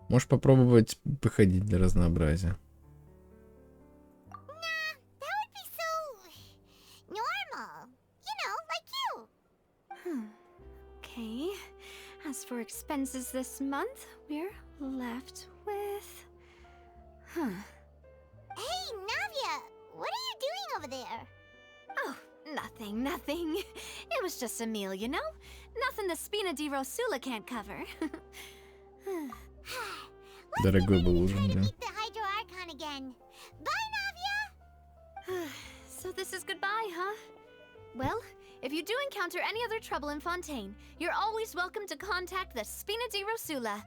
Можешь попробовать походить для разнообразия. Nah, that would be so normal. You know, like you. Okay. As for expenses this month, we're left with... Huh. Hey, Navia, what are you doing over there? Oh, nothing. It was just a meal, you know? Nothing the Spina di Rosula can't cover. Дорогой был ужин, да. Meet the Hydro Archon again. Bye, Navia. So this is goodbye, huh? Well, if you do encounter any other trouble in Fontaine, you're always welcome to contact the Spina di Rosula.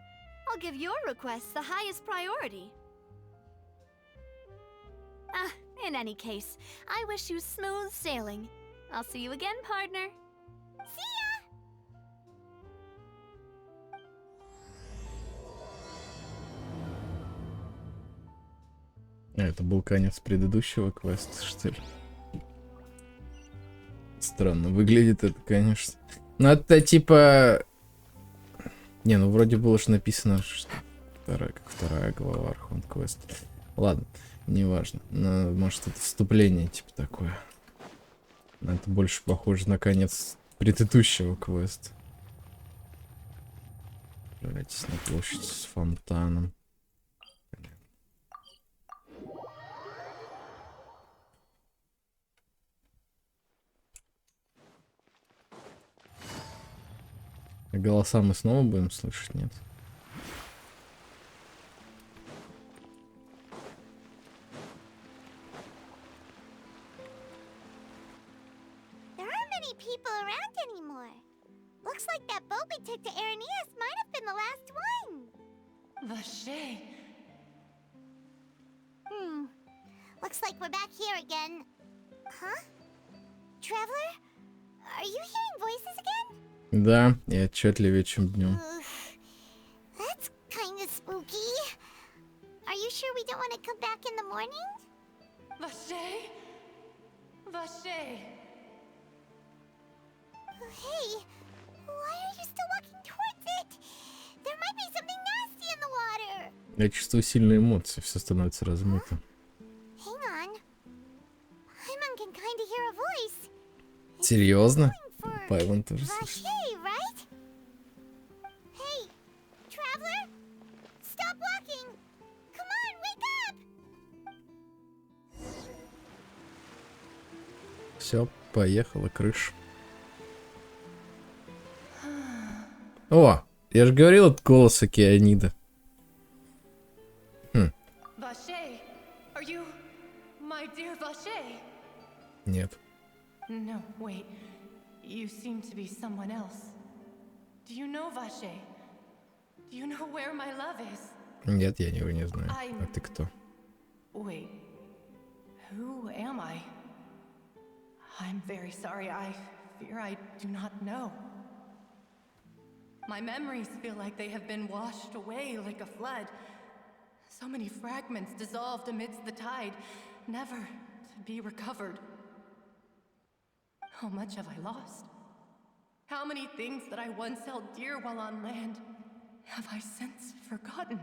I'll give your requests the highest priority. In any case, I wish you smooth sailing. I'll see you again, partner. See ya. Это был конец предыдущего квеста, что ли? Странно выглядит это, конечно. Но это типа... Не, ну вроде было же написано, что вторая глава архонт квест. Ладно, неважно. Но, может, это вступление типа такое. Но это больше похоже на конец предыдущего квеста. Отправляйтесь на площадь с фонтаном. Голоса мы снова будем слышать, нет? There aren't many people around anymore. Looks like that boat we took to Araneas might have been the last one. Vache. Looks like we're back here again. Huh? Traveler? Are you hearing voices again? Да, и отчетливее, чем днем. That's kind of spooky. Are you sure we don't want to come back in the morning? Vache. Vache. Hey, why are you still walking towards it? There might be something nasty in the water. Я чувствую сильные эмоции, все становится размыто. Hang on. Paimon can kind of hear a voice. Серьезно? For Паймон тоже слышит. Vache, right? Hey, traveler, stop walking. Come on, wake up. Все, поехала крыша. О, я же говорил, от голоса Кианида. Vache. Are you my dear Vache? Нет. No, wait. You seem to be someone else. Do you know Vache? Do you know where my love is? Нет, я его не знаю. А ты кто? Wait. Who am I? I'm very sorry. I fear I do not know. My memories feel like they have been washed away like a flood. So many fragments dissolved amidst the tide, never to be recovered. How much have I lost? How many things that I once held dear while on land have I since forgotten?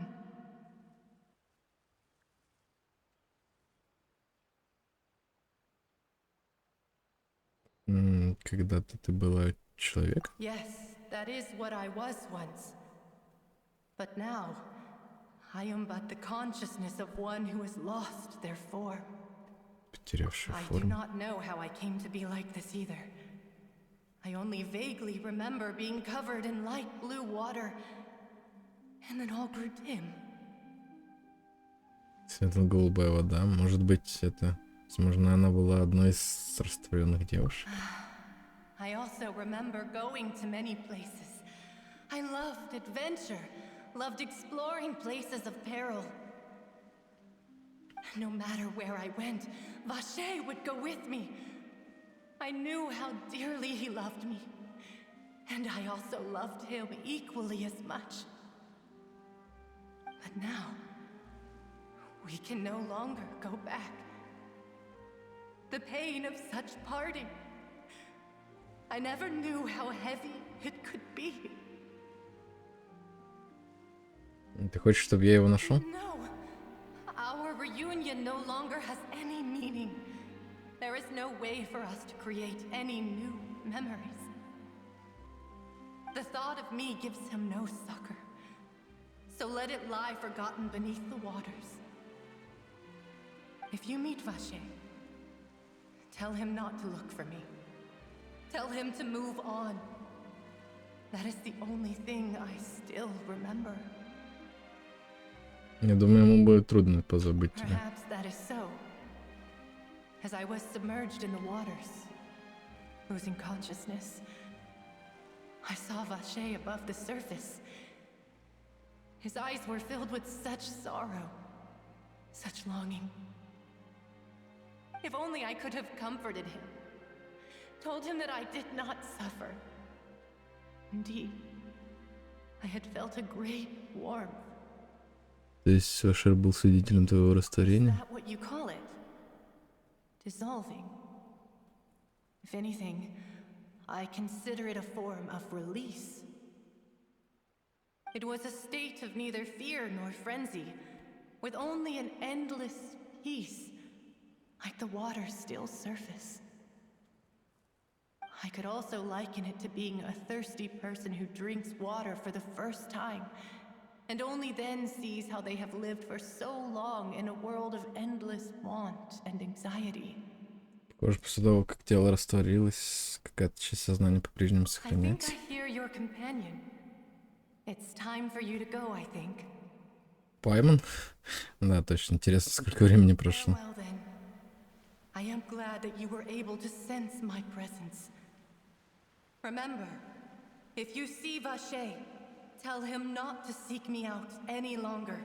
Когда-то ты была человек? Yes, that is what I was once. But now, I am but the consciousness of one who has lost their form. Потерявший I do форму. not know how I came to be like this either. I only vaguely remember being covered in light blue water, and then all grew dim. Светло-голубая вода. Может быть, это... Возможно, она была одной из растворенных девушек. I also remember going to many places. I loved adventure, loved exploring places of peril. No matter where I went, Vache would go with me. I knew how dearly he loved me, and I also loved him equally as much. But now, we can no longer go back. The pain of such parting, I never knew how heavy it could be. Ты хочешь, чтобы я его нашел? No, our reunion no longer has any meaning. There is no way for us to create any new memories. The thought of me gives him no succor, so let it lie forgotten beneath the waters. If you meet Vache, tell him not to look for me. Tell him to move on. That is the only thing I still remember. Я думаю, ему будет трудно позабыть тебя. Perhaps that is so. As I was submerged in the waters, losing consciousness, I saw Vache above the surface. His eyes were filled with such sorrow, such longing. If only I could have comforted him, told him that I did not suffer. Indeed, I had felt a great warmth. То есть Вашер был свидетелем твоего Is растворения? that what you call it? Dissolving. If anything, I consider it a form of release. It was a state of neither fear nor frenzy, with only an endless peace, like the water's still surface. I could also liken it to being a thirsty person who drinks water for the first time, and only then sees how they have lived for so long in a world of endless want and anxiety. Похоже, после того, как тело растворилось, какая-то часть сознания по-прежнему I think сохраняется. I hear your companion. It's time for you to go, I think. Пайман? Да, точно. Интересно, сколько времени прошло. Well then, I am glad that you were able to sense my presence. Remember, if you see Vache, tell him not to seek me out any longer.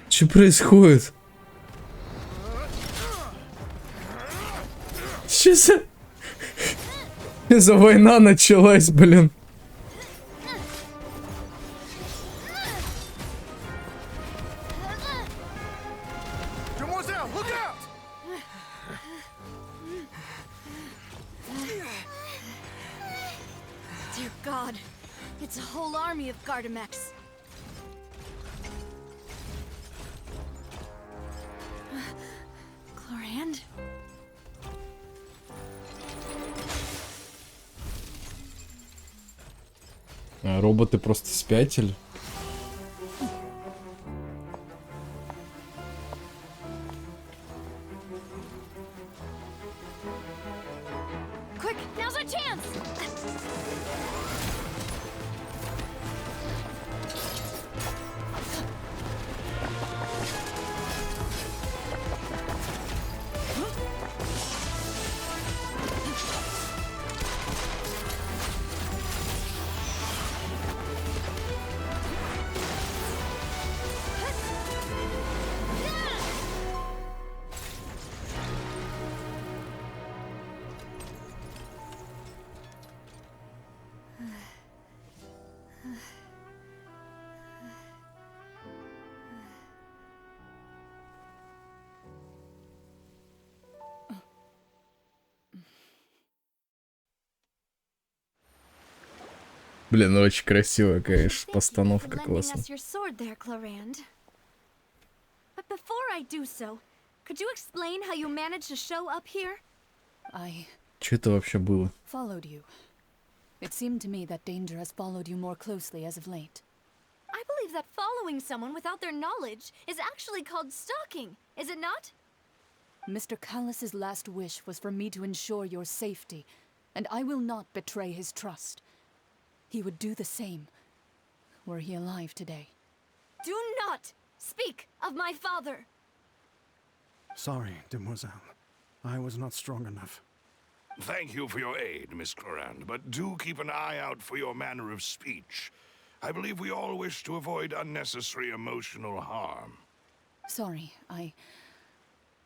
Что происходит? Что за война началась, блин? Dear God, it's a whole army of Gardamex. Chlorand? А, роботы просто спятили. Quick, now's our chance! Блин, ну очень красивая, конечно, Thank you for постановка lending классная. us your sword there, Clarand. But before I do so, could you explain how you managed to show up here? I Что это вообще было? followed you. It seemed to me that danger has followed you more closely as of late. I believe that following someone without their knowledge is actually called stalking, is it not? Mr. Callus's last wish was for me to ensure your safety, and I will not betray his trust. He would do the same, were he alive today. Do not speak of my father! Sorry, demoiselle. I was not strong enough. Thank you for your aid, Miss Clorand, but do keep an eye out for your manner of speech. I believe we all wish to avoid unnecessary emotional harm. Sorry, I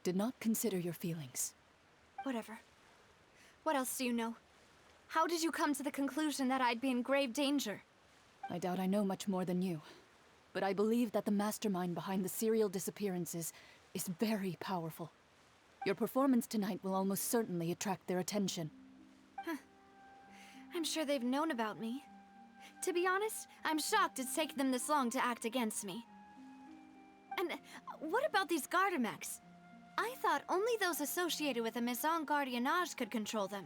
did not consider your feelings. Whatever. What else do you know? How did you come to the conclusion that I'd be in grave danger? I doubt I know much more than you, but I believe that the mastermind behind the serial disappearances is very powerful. Your performance tonight will almost certainly attract their attention. I'm sure they've known about me. To be honest, I'm shocked it's taken them this long to act against me. And what about these Gardamex? I thought only those associated with a Maison Gardiennage could control them.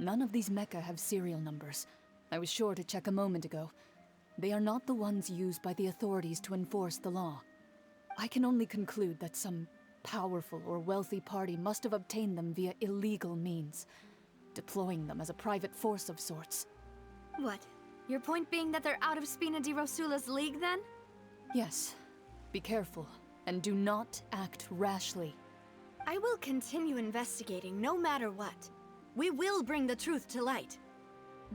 None of these mecha have serial numbers. I was sure to check a moment ago. They are not the ones used by the authorities to enforce the law. I can only conclude that some powerful or wealthy party must have obtained them via illegal means, deploying them as a private force of sorts. What? Your point being that they're out of Spina di Rosula's league, then? Yes. Be careful, and do not act rashly. I will continue investigating no matter what. We will bring the truth to light.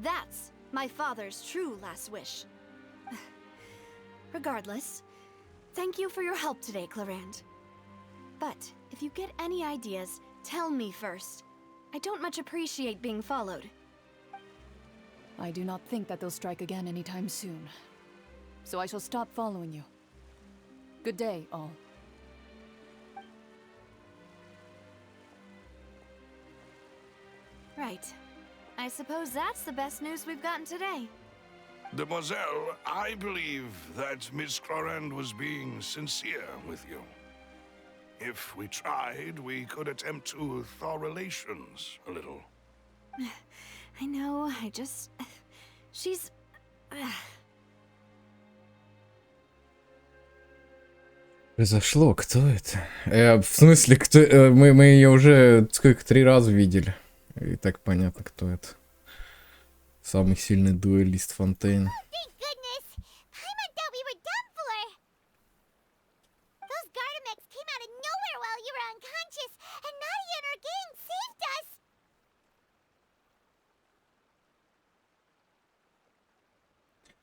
That's my father's true last wish. Regardless, thank you for your help today, Clarand. But if you get any ideas, tell me first. I don't much appreciate being followed. I do not think that they'll strike again anytime soon. So I shall stop following you. Good day, all. Right. I suppose that's the best news we've gotten today. Demoiselle, I believe that Miss Clorand was being sincere with you. If we tried, we could attempt to thaw relations a little. I know, I just... She's... Произошло, кто это? В смысле, кто? Мы ее уже сколько 3 раза видели. И так понятно, кто это. Самый сильный дуэлист Фонтейна. Thank goodness! Paimon thought we were done for! Those Gardamex came out of nowhere while you were unconscious, and Nadia and her gang saved us!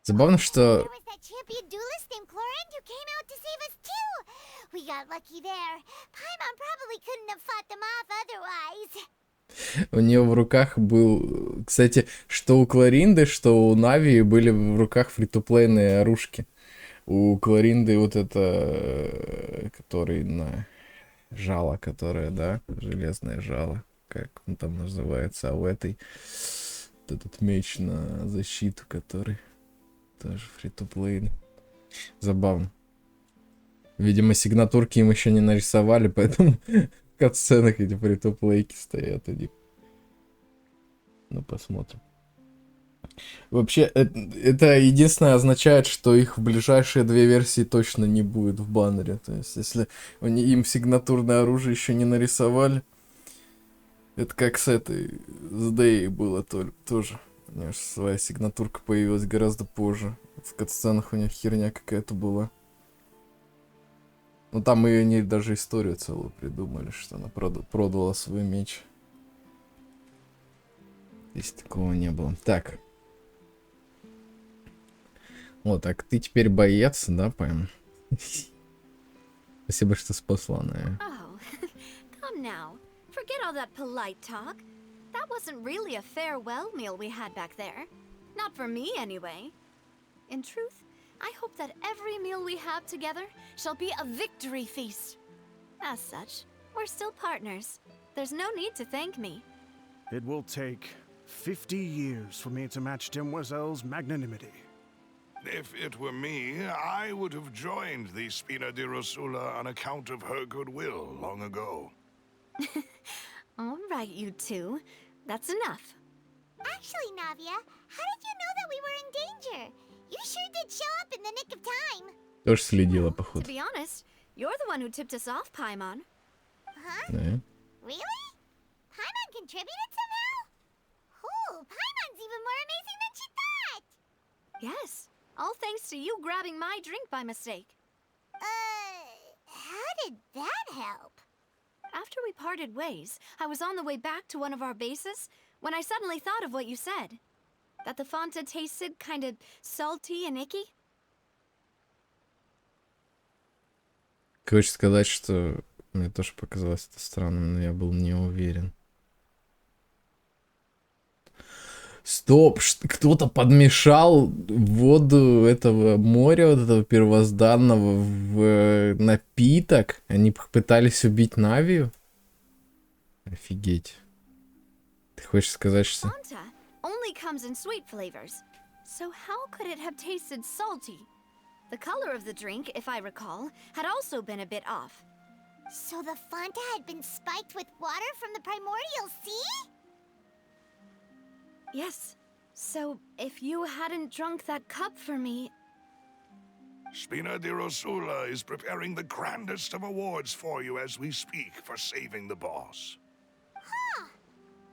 Забавно, что... There was that champion duelist named Clorand who came out to save us too! We got lucky there. Paimon probably couldn't have fought them off otherwise. У нее в руках был... Кстати, что у Кларинды, что у Нави были в руках фри-то-плейные оружки. У Кларинды вот это... Который на... Жало, которое, да? Железное жало. Как он там называется. А у этой... Вот этот меч на защиту, который... Тоже фри-то-плейный. Забавно. Видимо, сигнатурки им еще не нарисовали, поэтому... В катсценах эти фри-то-плейки стоят у них. Ну, посмотрим. Вообще, это единственное означает, что их в ближайшие 2 версии точно не будет в баннере. То есть, если им сигнатурное оружие еще не нарисовали, это как с этой, с Дэй было тоже. У нее своя сигнатурка появилась гораздо позже. В катсценах у них херня какая-то была. Ну там мы не даже историю целую придумали, что она продала свой меч. Здесь такого не было. Так. Вот, так ты теперь боец, да, Пэм? Спасибо, что спасла, наверное. Oh, come now. Forget all that polite talk. That wasn't really a farewell meal we had back there. Not for me, anyway. In truth, I hope that every meal we have together shall be a victory feast. As such, we're still partners. There's no need to thank me. It will take 50 years for me to match Demoiselle's magnanimity. If it were me, I would have joined the Spina di Rosula on account of her goodwill long ago. All right, you two. That's enough. Actually, Navia, how did you know that we were in danger? You sure did show up in the nick of time. Тоже следила, To походу. be honest, you're the one who tipped us off, Paimon. Huh? Да. Really? Paimon contributed somehow? Ooh, Paimon's even more amazing than she thought! Yes, all thanks to you grabbing my drink by mistake. How did that help? After we parted ways, I was on the way back to one of our bases when I suddenly thought of what you said. That the Fanta tasted kind of salty and icky. Хочешь сказать, что мне тоже показалось это странным, но я был не уверен. Стоп, кто-то подмешал воду этого моря, вот этого первозданного, в напиток. Они пытались убить Навию? Офигеть. Ты хочешь сказать, что... Fanta only comes in sweet flavors. So how could it have tasted salty? The color of the drink, if I recall, had also been a bit off. So the Fanta had been spiked with water from the primordial sea? Yes. So if you hadn't drunk that cup for me... Spina di Rosula is preparing the grandest of awards for you as we speak for saving the boss. Huh.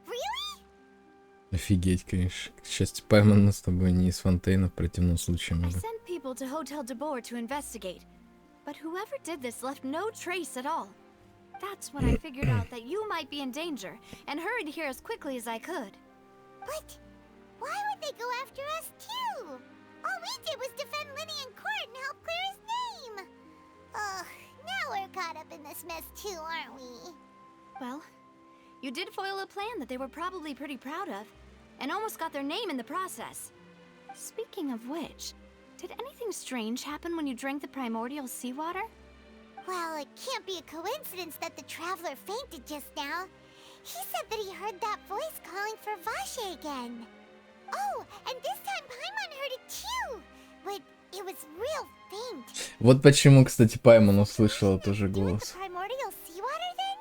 Really? Офигеть, конечно. К счастью, Пайман с тобой не из Фонтейна, в противном случае I мы бы... sent people to Hotel de Boer to investigate, but whoever did this left no trace at all. That's when I figured out that you might be in danger and hurried here as quickly as I could. But why would they go after us too? All we did was defend Linny in court and help clear his name. Ugh, now we're caught up in this mess too, aren't we? Well, you did foil a plan that they were probably pretty proud of, and almost got their name in the process. Speaking of which, did anything strange happen when you drank the primordial seawater? Well, it can't be a coincidence that the traveler fainted just now. He said that he heard that voice calling for Vache again. Oh, and this time Paimon heard it too, but it was real faint. Вот почему, кстати, Пайман услышала тоже голос. Primordial seawater then?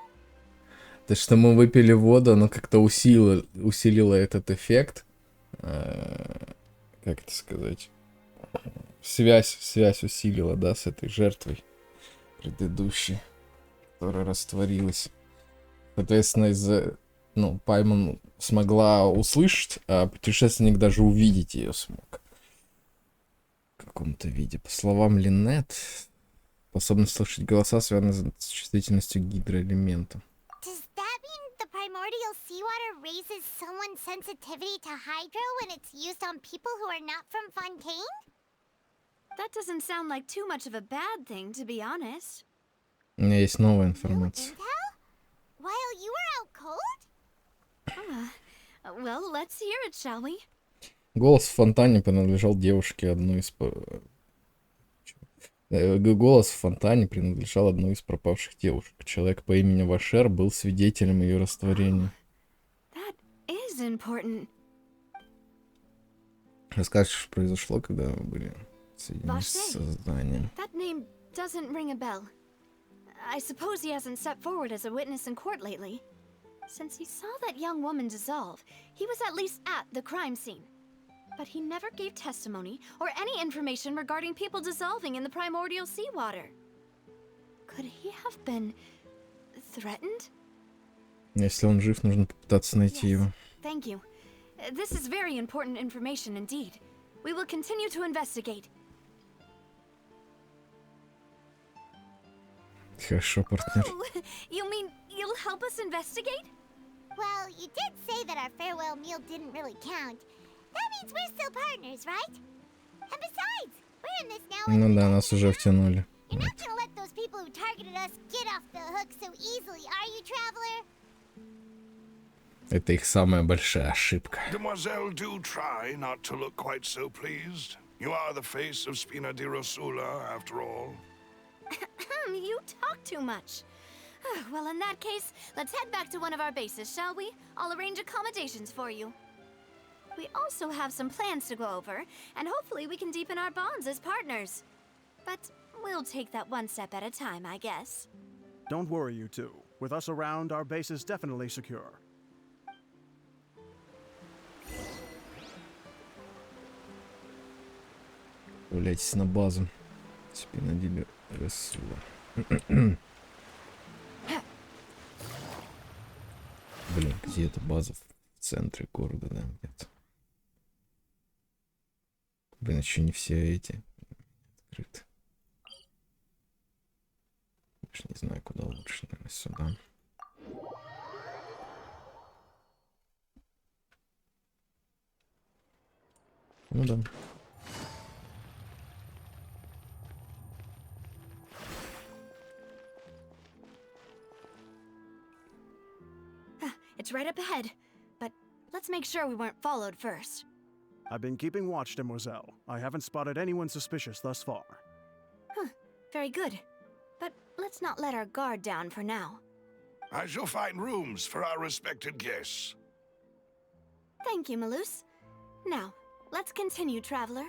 То, что мы выпили воду, оно как-то усилило этот эффект. Как это сказать? Связь усилила, да, с этой жертвой предыдущей, которая растворилась. Соответственно, из-за... Ну, Пайман смогла услышать, а путешественник даже увидеть ее смог. В каком-то виде. По словам Линнет, способность слышать голоса связана с чувствительностью к гидроэлементу. Does that mean the primordial seawater raises someone's sensitivity to hydro when it's used on people who are not from Fontaine? That doesn't sound like too much of a bad thing, to be honest. У меня есть новая New информация. intel? While you were out cold? Well, let's hear it, shall we? Голос в фонтане принадлежал девушке одной из... Голос в фонтане принадлежал одной из пропавших девушек. Человек по имени Вашер был свидетелем ее растворения. That is important. Расскажешь, что произошло, когда вы были соединены с Ваше? созданием. That name doesn't ring a bell. I suppose he hasn't stepped forward as a witness in court lately. Since he saw that young woman dissolve, he was at least at the crime scene. But he never gave testimony or any information regarding people dissolving in the primordial seawater. Could he have been threatened? Если он жив, нужно попытаться найти его. Thank you. This is very important information indeed. We will continue to investigate. Хорошо, партнер. Oh, you mean you'll help us investigate? Well, you did say that our farewell meal didn't really count. That means we're still partners, right? And besides, we're in this now. Ну да, нас уже втянули. You're not gonna let those people who targeted us get off the hook so easily, are you, traveler? Это их самая большая ошибка. Demoiselle, do try not to look quite so pleased. You are the face of Spina di Rosula, after all. You talk too much. Well, in that case, let's head back to one of our bases, shall we? I'll arrange accommodations for you. we also have some plans to go over, and hopefully we can deepen our bonds as partners. But we'll take that one step at a time, I guess. Don't worry, you two. With us around, our base is definitely secure. Гуляйтесь на базу. Спинодили Ресула. Блин, где эта база? В центре города, да, где-то. Блин, еще не все эти открыты. Уж не знаю, куда лучше, наверное, сюда. Ну да. It's right up ahead, but let's make sure we weren't followed first. I've been keeping watch, Demoiselle. I haven't spotted anyone suspicious thus far. Huh, very good. But let's not let our guard down for now. I shall find rooms for our respected guests. Thank you, Malus. Now, let's continue, traveler.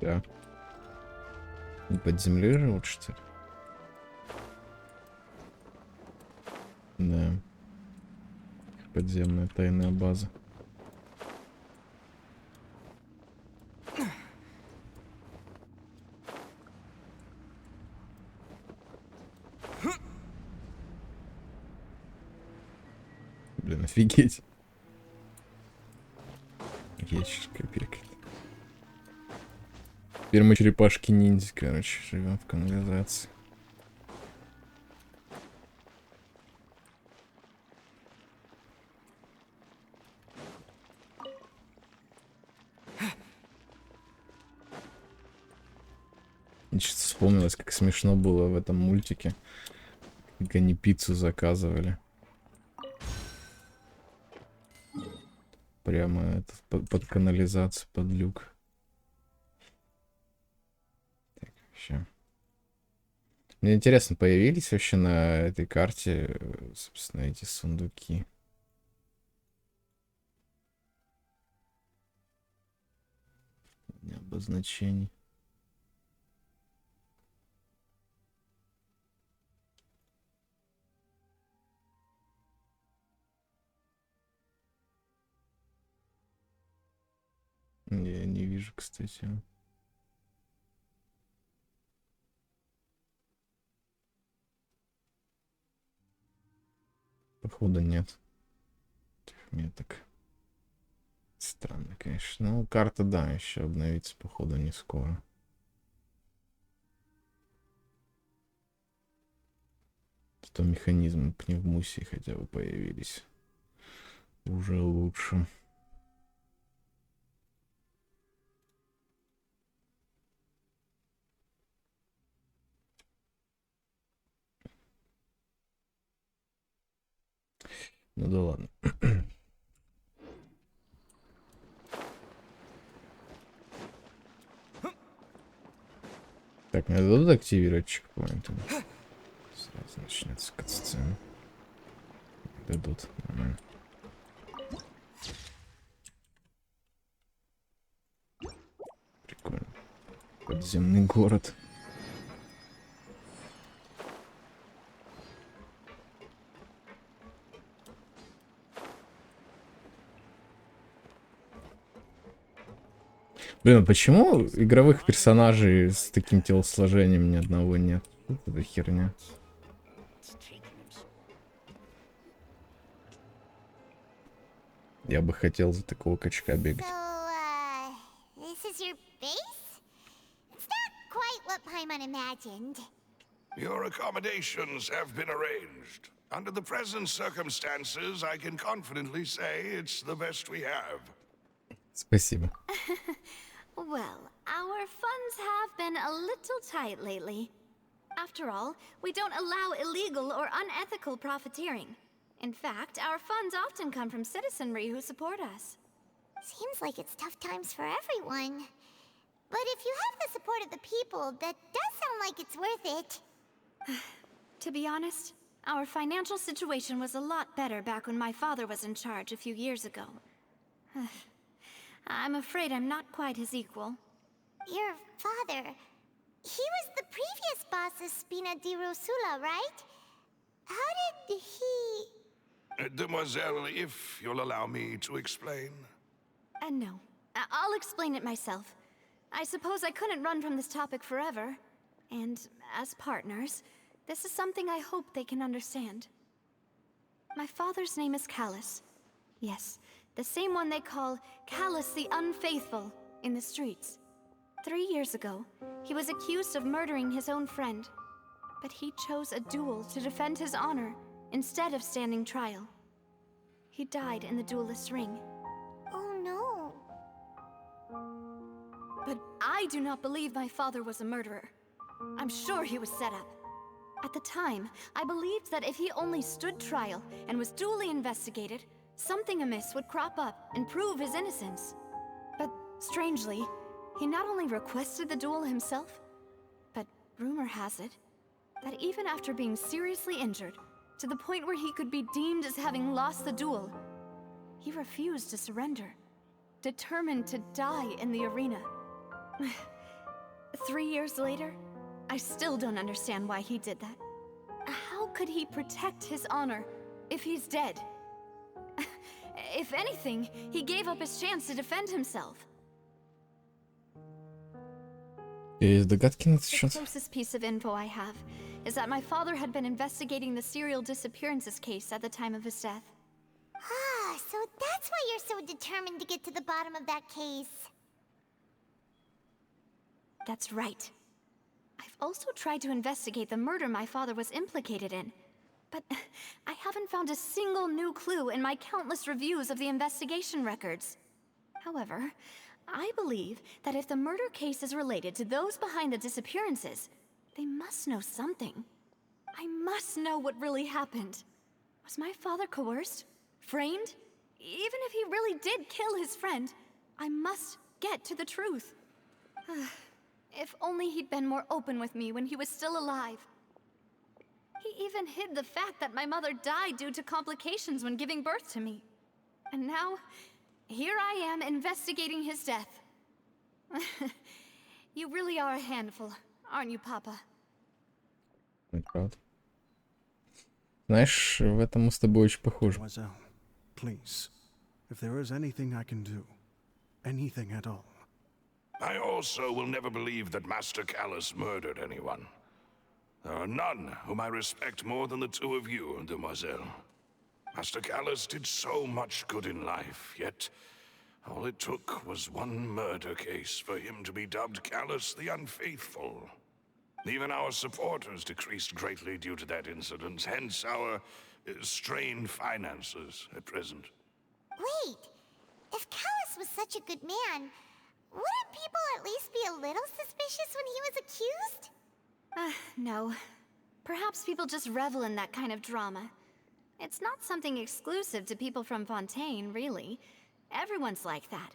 Да. Под землей живут, что ли? Да. Подземная тайная база. Блин, офигеть. Есть копейка. Теперь мы черепашки-ниндзя, короче, живем в канализации. Мне сейчас вспомнилось, как смешно было в этом мультике, как они пиццу заказывали. Прямо это, под канализацию, под люк. Так, вообще. Мне интересно, появились вообще на этой карте, собственно, эти сундуки? Обозначений. Я не вижу, кстати. Походу нет. Меток. Странно, конечно. Ну, карта, да, еще обновится, походу, не скоро. Зато механизмы пневмусии хотя бы появились. Уже лучше. Ну да ладно. Так, мне дадут активировать чекпоинты. Сразу начнется катсцена. Дадут. Нормально. Прикольно. Подземный город. Блин, а почему игровых персонажей с таким телосложением ни одного нет? Вот это херня. Я бы хотел за такого качка бегать. This is your base? It's not quite what Paimon imagined. Your accommodations have been arranged. Under the present circumstances, I can confidently say it's the best we have. Спасибо. Well, our funds have been a little tight lately. After all, we don't allow illegal or unethical profiteering. In fact, our funds often come from citizenry who support us. Seems like it's tough times for everyone. But if you have the support of the people, that does sound like it's worth it. To be honest, our financial situation was a lot better back when my father was in charge a few years ago. I'm afraid I'm not quite his equal. Your father... he was the previous boss of Spina di Rosula, right? How did he... Demoiselle, if you'll allow me to explain. No. I'll explain it myself. I suppose I couldn't run from this topic forever. And as partners, this is something I hope they can understand. My father's name is Callus. Yes, the same one they call Callus the Unfaithful in the streets. 3 years ago, he was accused of murdering his own friend. But he chose a duel to defend his honor instead of standing trial. He died in the duelist's ring. Oh no. But I do not believe my father was a murderer. I'm sure he was set up. At the time, I believed that if he only stood trial and was duly investigated, something amiss would crop up and prove his innocence. But strangely, he not only requested the duel himself, but rumor has it that even after being seriously injured, to the point where he could be deemed as having lost the duel, he refused to surrender, determined to die in the arena. 3 years later, I still don't understand why he did that. How could he protect his honor if he's dead? If anything, he gave up his chance to defend himself. Есть догадки на этот The счет? closest piece of info I have is that my father had been investigating the serial disappearances case at the time of his death. Ah, so that's why you're so determined to get to the bottom of that case. That's right. I've also tried to investigate the murder my father was implicated in, but I haven't found a single new clue in my countless reviews of the investigation records. However, I believe that if the murder case is related to those behind the disappearances, they must know something. I must know what really happened. Was my father coerced? Framed? Even if he really did kill his friend, I must get to the truth. If only he'd been more open with me when he was still alive. He even hid the fact that my mother died due to complications when giving birth to me. And now, here I am investigating his death. You really are a handful, aren't you, Papa? Это правда. Знаешь, в этом мы с тобой очень похожи. Mademoiselle, please, if there is anything I can do, anything at all. I also will never believe that Master Callus murdered anyone. There are none whom I respect more than the two of you, Demoiselle. Master Callus did so much good in life, yet all it took was one murder case for him to be dubbed Callus the Unfaithful. Even our supporters decreased greatly due to that incident, hence our strained finances at present. Wait, if Callus was such a good man, wouldn't people at least be a little suspicious when he was accused? No. Perhaps people just revel in that kind of drama. It's not something exclusive to people from Fontaine, really. Everyone's like that.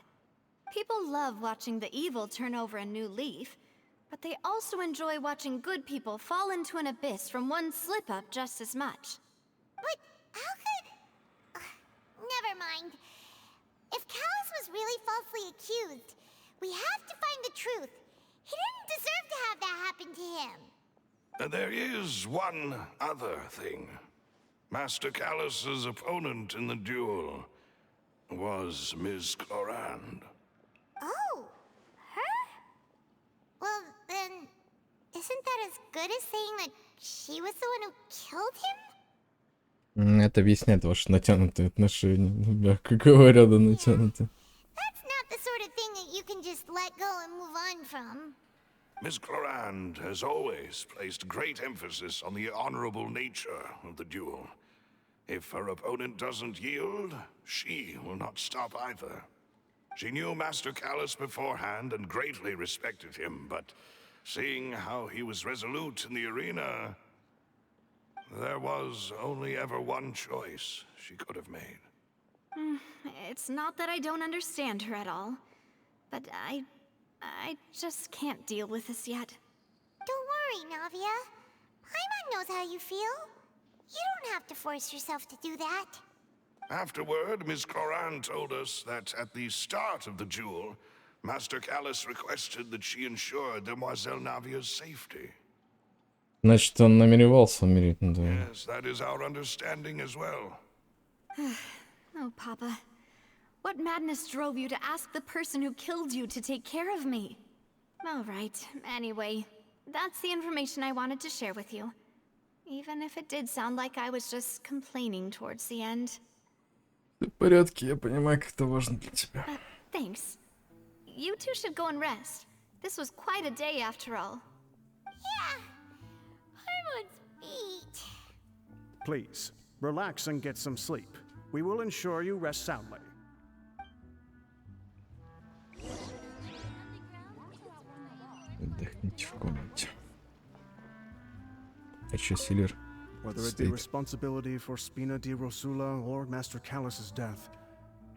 People love watching the evil turn over a new leaf, but they also enjoy watching good people fall into an abyss from one slip-up just as much. But how could... never mind. If Callus was really falsely accused, we have to find the truth. He didn't deserve to have that happen to him. There is one other thing. Master Callus's opponent in the duel was Ms. Clorand. Oh, her? Well, then, isn't that as good as saying that she was the one who killed him? Это объясняет ваши натянутые отношения. Мягко говоря, да, натянутые. That's not the sort of thing that you can just let go and move on from. Ms. Clorand has always placed great emphasis on the honorable nature of the duel. If her opponent doesn't yield, she will not stop either. She knew Master Callus beforehand and greatly respected him, but seeing how he was resolute in the arena, there was only ever one choice she could have made. It's not that I don't understand her at all, but I I just can't deal with this yet. Don't worry, Navia. Paimon knows how you feel. You don't have to force yourself to do that. Afterward, Miss Cloran told us that at the start of the duel, Master Callus requested that she ensure Demoiselle Navia's safety. Значит, он намеревался умереть на дуэли. Yes, that is our understanding as well. Oh, Papa. What madness drove you to ask the person who killed you to take care of me? All right, anyway, that's the information I wanted to share with you. Even if it did sound like I was just complaining towards the end. В порядке, я понимаю, как это важно для тебя. Thanks. You two should go and rest. This was quite a day after all. Yeah. Paimon's feet. Please, relax and get some sleep. We will ensure you rest soundly. Отдохните в комнате. А чё, Силер? Whether it be responsibility for Spina di Rosula or Master Callus's death,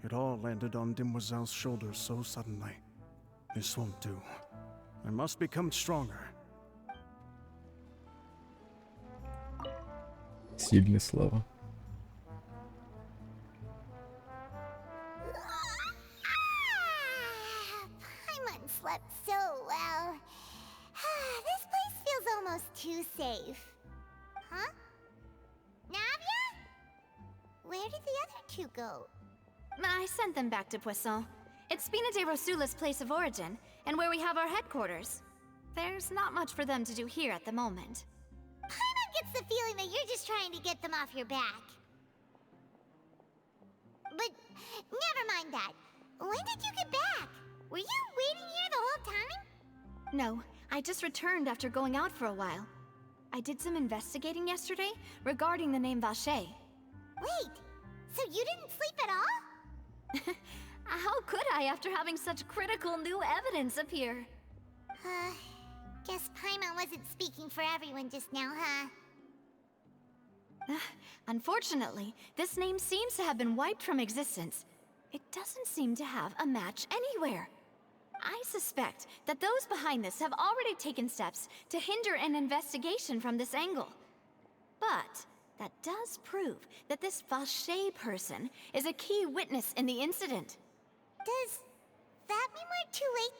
it all landed on Demoiselle's shoulders so suddenly. This won't do. I must become stronger. Сильные слова. Paimon slept so well. This place feels almost too safe. Huh? Navia? Where did the other two go? I sent them back to Poisson. It's Spina de Rosula's place of origin, and where we have our headquarters. There's not much for them to do here at the moment. Paimon gets the feeling that you're just trying to get them off your back. But never mind that. When did you get back? Were you waiting here the whole time? No, I just returned after going out for a while. I did some investigating yesterday regarding the name Vache. Wait, so you didn't sleep at all? How could I after having such critical new evidence appear? Guess Paimon wasn't speaking for everyone just now, huh? Unfortunately, this name seems to have been wiped from existence. It doesn't seem to have a match anywhere. I suspect that those behind this have already taken steps to hinder an investigation from this angle. But that does prove that this Vache person is a key witness in the incident. Does that mean we're too late,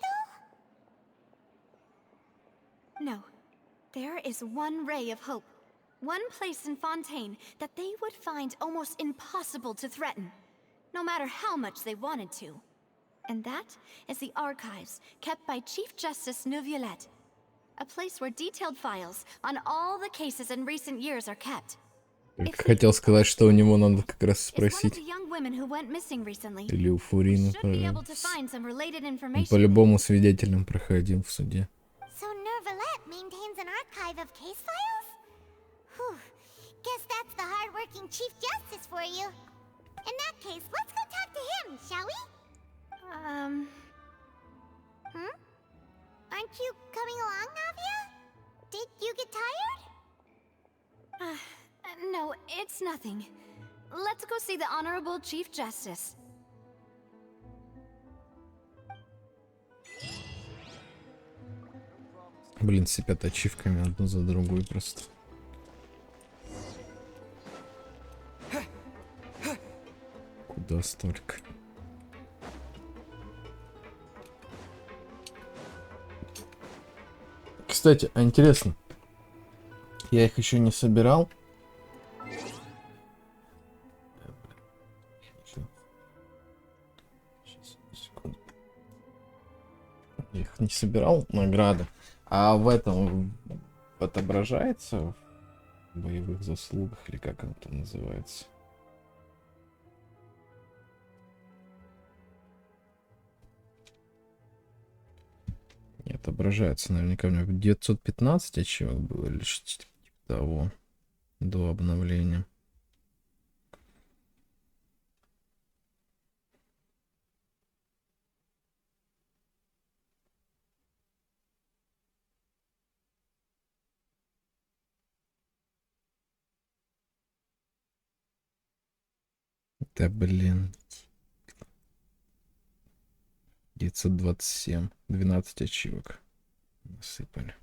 though? No. There is one ray of hope. One place in Fontaine that they would find almost impossible to threaten, no matter how much they wanted to. And that is the archives kept by Chief Justice Neuvillette. A place where detailed files on all the cases in recent years are kept. Хотел сказать, что у него надо как раз If one of спросить. the young women who went missing recently, Или у we Фурина. should be able to find some related Он information. по-любому свидетелем проходил в суде. So Neuvillette maintains an archive of case files? Whew. Guess that's the hard-working Chief Justice for you. In that case, let's go talk to him, shall we? Aren't you coming along, Navia? Did you get tired? No, it's nothing. Let's go see the Honorable Chief Justice. Блин, сыпят ачивками одну за другой просто. Куда столько? Кстати, а интересно, я их еще не собирал. Сейчас, секунду. Я их не собирал, награды. А в этом отображается в боевых заслугах, или как оно там называется? Не отображается, наверняка у меня 915 ачивок было, или что-то типа того, до обновления. Да блин. 927. 12 ачивок. Насыпали.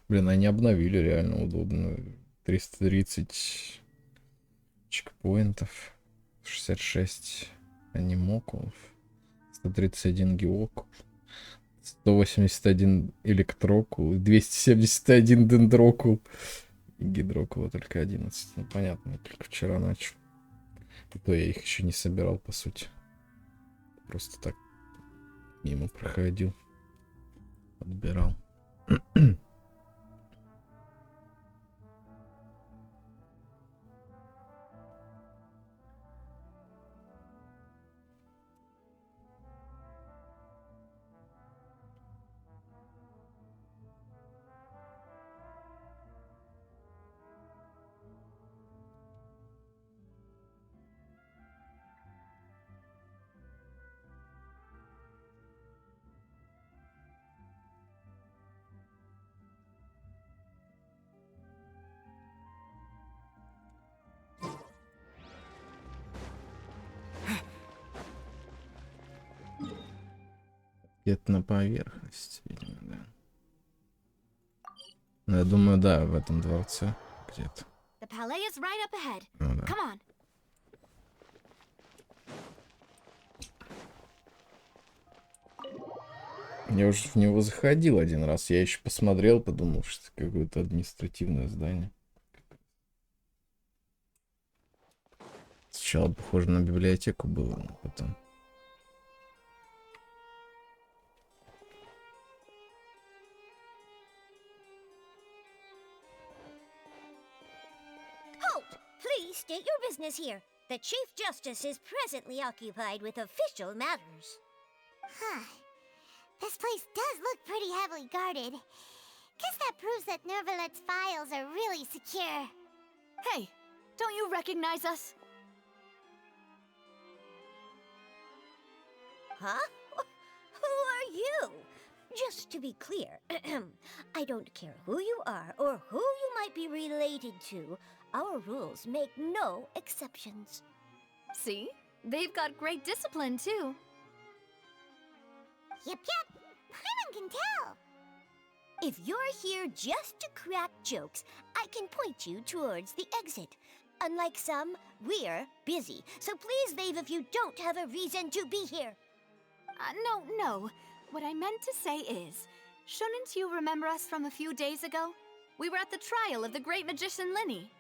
Блин, они обновили, реально удобно. 330 чекпоинтов. 66 анимокулов. 131 геокул. 181 электрокул. 271 дендрокул. И гидрокула только 11. Ну, понятно, я только вчера начал. И то я их еще не собирал, по сути. Просто так мимо проходил. Отбирал. Где-то на поверхности, видимо, да. Ну, я думаю, да, в этом дворце где-то. The palais is right up ahead. Ну, да. Come on. Я уже в него заходил один раз. Я еще посмотрел, подумал, что это какое-то административное здание. Сначала похоже на библиотеку было, но потом... Halt! Please state your business here. The Chief Justice is presently occupied with official matters. Huh. This place does look pretty heavily guarded. Guess that proves that Nervalet's files are really secure. Hey, don't you recognize us? Huh? Who are you? Just to be clear, I don't care who you are or who you might be related to. Our rules make no exceptions. See? They've got great discipline, too. Yep. Paimon can tell. If you're here just to crack jokes, I can point you towards the exit. Unlike some, we're busy, so please leave if you don't have a reason to be here. No. What I meant to say is, shouldn't you remember us from a few days ago? We were at the trial of the great magician Linny.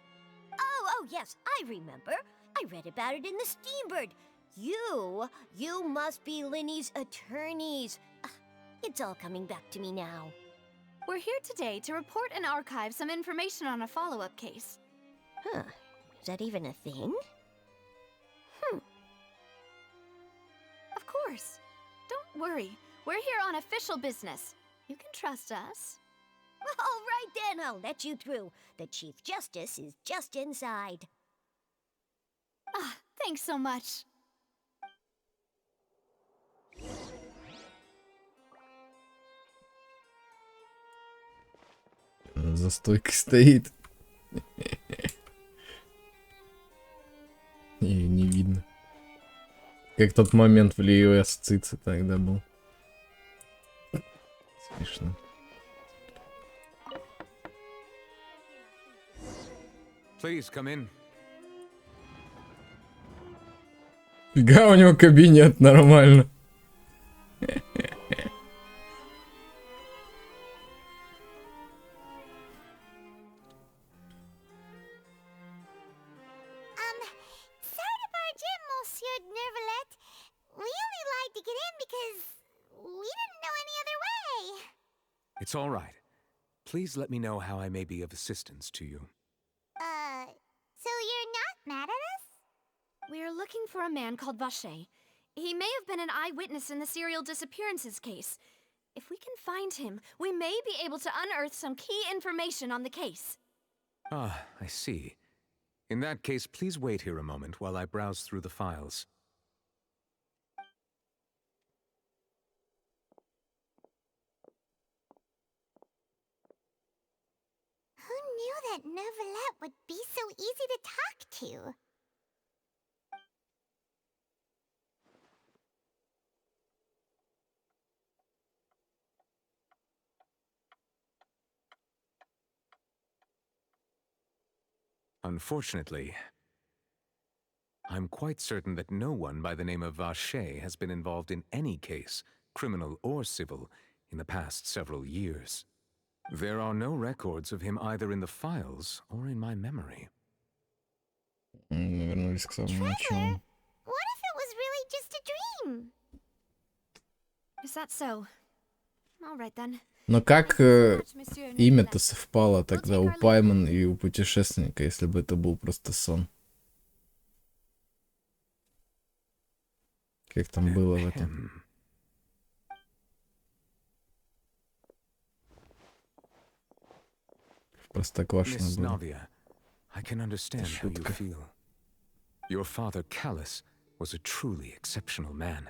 Oh, yes, I remember. I read about it in the Steambird. You must be Linny's attorneys. It's all coming back to me now. We're here today to report and archive some information on a follow-up case. Huh, is that even a thing? Of course. Don't worry. We're here on official business. You can trust us. All right then, I'll let you through. The Chief Justice is just inside. Thanks so much. За стойкой стоит. Ее не видно. Как тот момент в Лио Асцице тогда был. Смешно. Please come in. Фига, у него кабинет нормально. Sorry to barge in, Monsieur Nervalet. We only lied to get in because we didn't know any other way. It's all right. Please let me know how I may be of assistance to you. So you're not mad at us? We're looking for a man called Vache. He may have been an eyewitness in the serial disappearances case. If we can find him, we may be able to unearth some key information on the case. Ah, I see. In that case, please wait here a moment while I browse through the files. Who knew that Nervalet would be so easy to talk to? Unfortunately, I'm quite certain that no one by the name of Vache has been involved in any case, criminal or civil, in the past several years. There are no records of him either in the files or in my memory. Вернулись к самому Traveler, началу. what if it was really just a dream? Is that so? All right then. Но как Much, Monsieur имя-то Neuvillette. совпало тогда у Пайман и у путешественника, если бы это был просто сон? Как там было в этом? В Простоквашино Miss было. Navia, I can understand how you шутка. feel. Your father, Callus, was a truly exceptional man.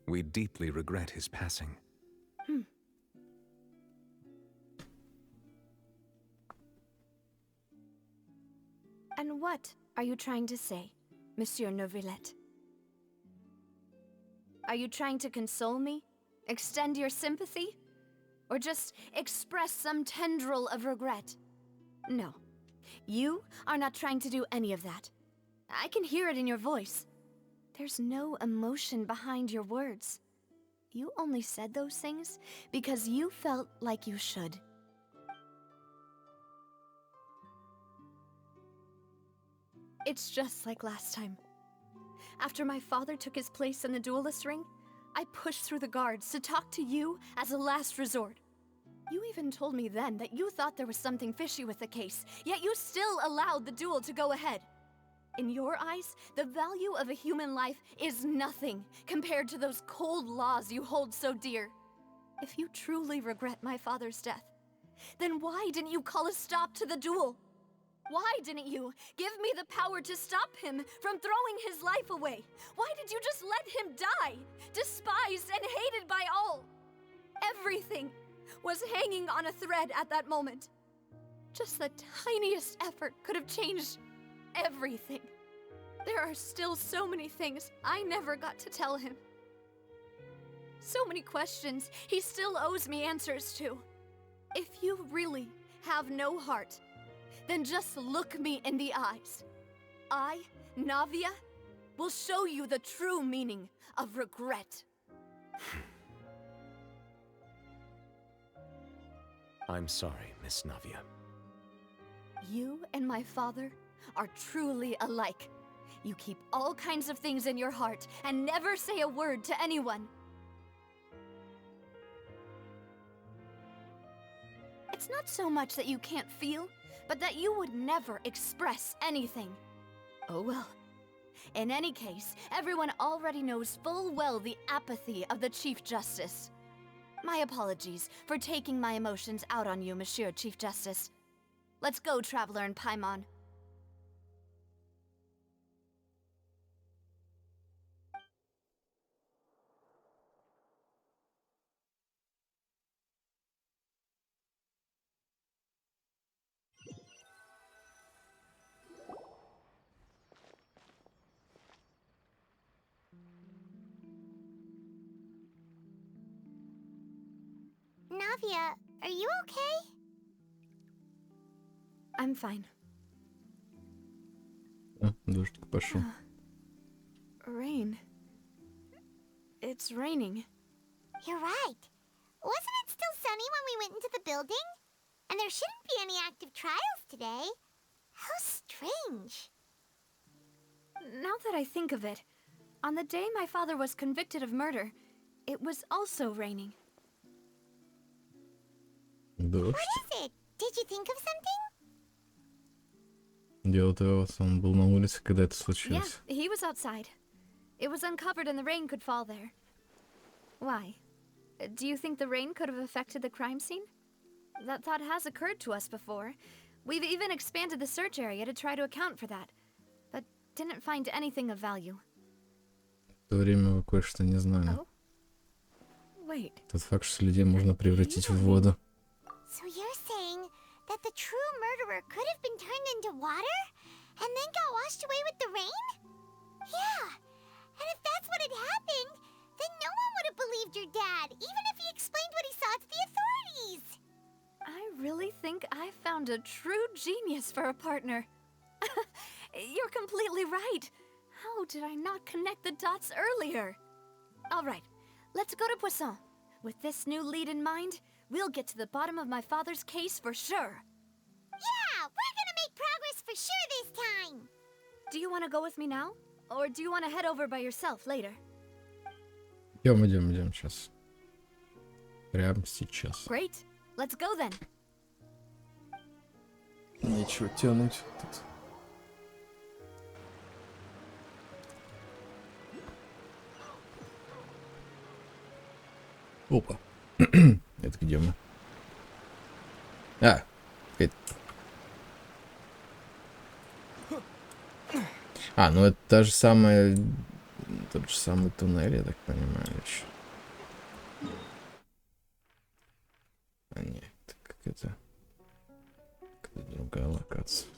We deeply regret his passing. And what are you trying to say, Monsieur Neuvillette? Are you trying to console me? Extend your sympathy? Or just express some tendril of regret? No. You are not trying to do any of that. I can hear it in your voice. There's no emotion behind your words. You only said those things because you felt like you should. It's just like last time. After my father took his place in the duelist ring, I pushed through the guards to talk to you as a last resort. You even told me then that you thought there was something fishy with the case, yet you still allowed the duel to go ahead. In your eyes, the value of a human life is nothing compared to those cold laws you hold so dear. If you truly regret my father's death, then why didn't you call a stop to the duel? Why didn't you give me the power to stop him from throwing his life away? Why did you just let him die, despised and hated by all? Everything was hanging on a thread at that moment. Just the tiniest effort could have changed everything. There are still so many things I never got to tell him. So many questions he still owes me answers to. If you really have no heart, then just look me in the eyes. I, Navia, will show you the true meaning of regret. I'm sorry, Miss Navia. You and my father are truly alike. You keep all kinds of things in your heart and never say a word to anyone. It's not so much that you can't feel, but that you would never express anything. Oh well. In any case, everyone already knows full well the apathy of the Chief Justice. My apologies for taking my emotions out on you, Monsieur Chief Justice. Let's go, Traveler and Paimon. Navia, are you okay? I'm fine. Дождик пошел. Rain. It's raining. You're right. Wasn't it still sunny when we went into the building? And there shouldn't be any active trials today. How strange. Now that I think of it, on the day my father was convicted of murder, it was also raining. Дождь. What is it? Did you think of something? Дело-то он был на улице, когда это Yeah, случилось. he was outside. It was uncovered and the rain could fall there. Why? Do you think the rain could have affected the crime scene? That thought has occurred to us before. We've even expanded the search area to try to account for that, but didn't find anything of value. В то время вы кое-что не знали. Oh? Wait. Тот факт, что людей можно превратить в воду. So you're saying that the true murderer could have been turned into water and then got washed away with the rain? Yeah. And if that's what had happened, then no one would have believed your dad, even if he explained what he saw to the authorities. I really think I found a true genius for a partner. You're completely right. How did I not connect the dots earlier? All right, let's go to Poisson. With this new lead in mind, we'll get to the bottom of my father's case for sure. Yeah, we're gonna make progress for sure this time. Do you want to go with me now? Or do you want to head over by yourself later? Идем сейчас. Прямо сейчас. Great. Let's go then. Нечего тянуть тут. Опа. Это где мы? Ну это та же самая... Тот же самый туннель, я так понимаю, еще. Нет, как это... Какая-то другая локация.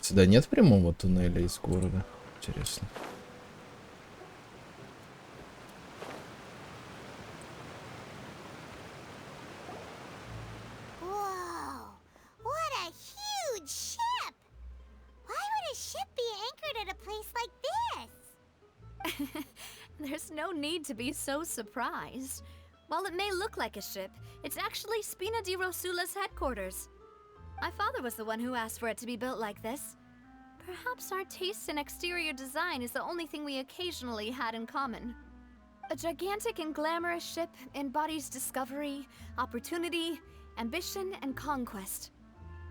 Сюда нет прямого туннеля из города? Интересно. Whoa, what a huge ship! Why would a ship be anchored at a place like this? There's no need to be so surprised. While it may look like a ship, it's actually Spina di Rosula's headquarters. My father was the one who asked for it to be built like this. Perhaps our taste in exterior design is the only thing we occasionally had in common. A gigantic and glamorous ship embodies discovery, opportunity, ambition, and conquest.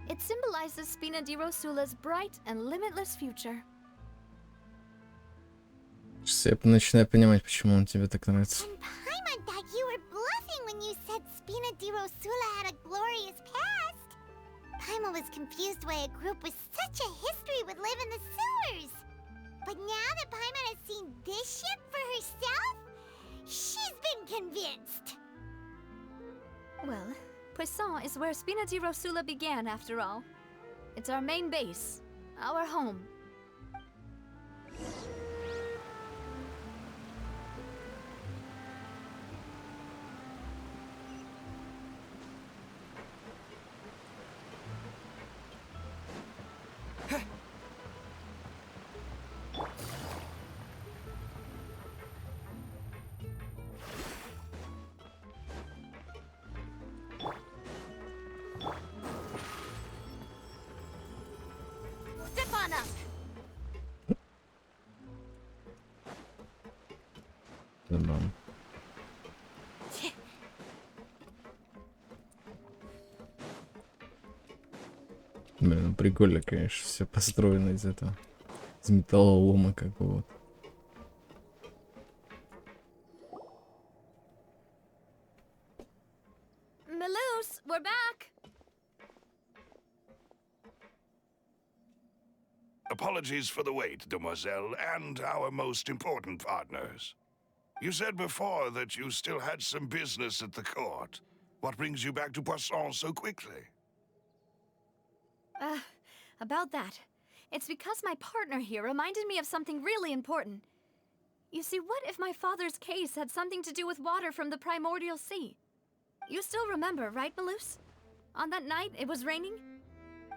It symbolizes Spina di Rosula's bright and limitless future. Я начинаю понимать, почему он тебе так нравится. And Paimon thought you were bluffing when you said Spina di Rosula had a glorious past. Paimon was confused why a group with such a history would live in the sewers. But now that Paimon has seen this ship for herself, she's been convinced. Well, Poisson is where Spina di Rosula began, after all. It's our main base, our home. Step on up. Забавно. Блин, ну прикольно, конечно, все построено из этого. Из металлолома какого-то. Melus, we're back. Apologies for the wait, demoiselle, and our most important partners. You said before that you still had some business at the court. What brings you back to Poisson so quickly? About that. It's because my partner here reminded me of something really important. You see, what if my father's case had something to do with water from the primordial sea? You still remember, right, Melus? On that night, it was raining?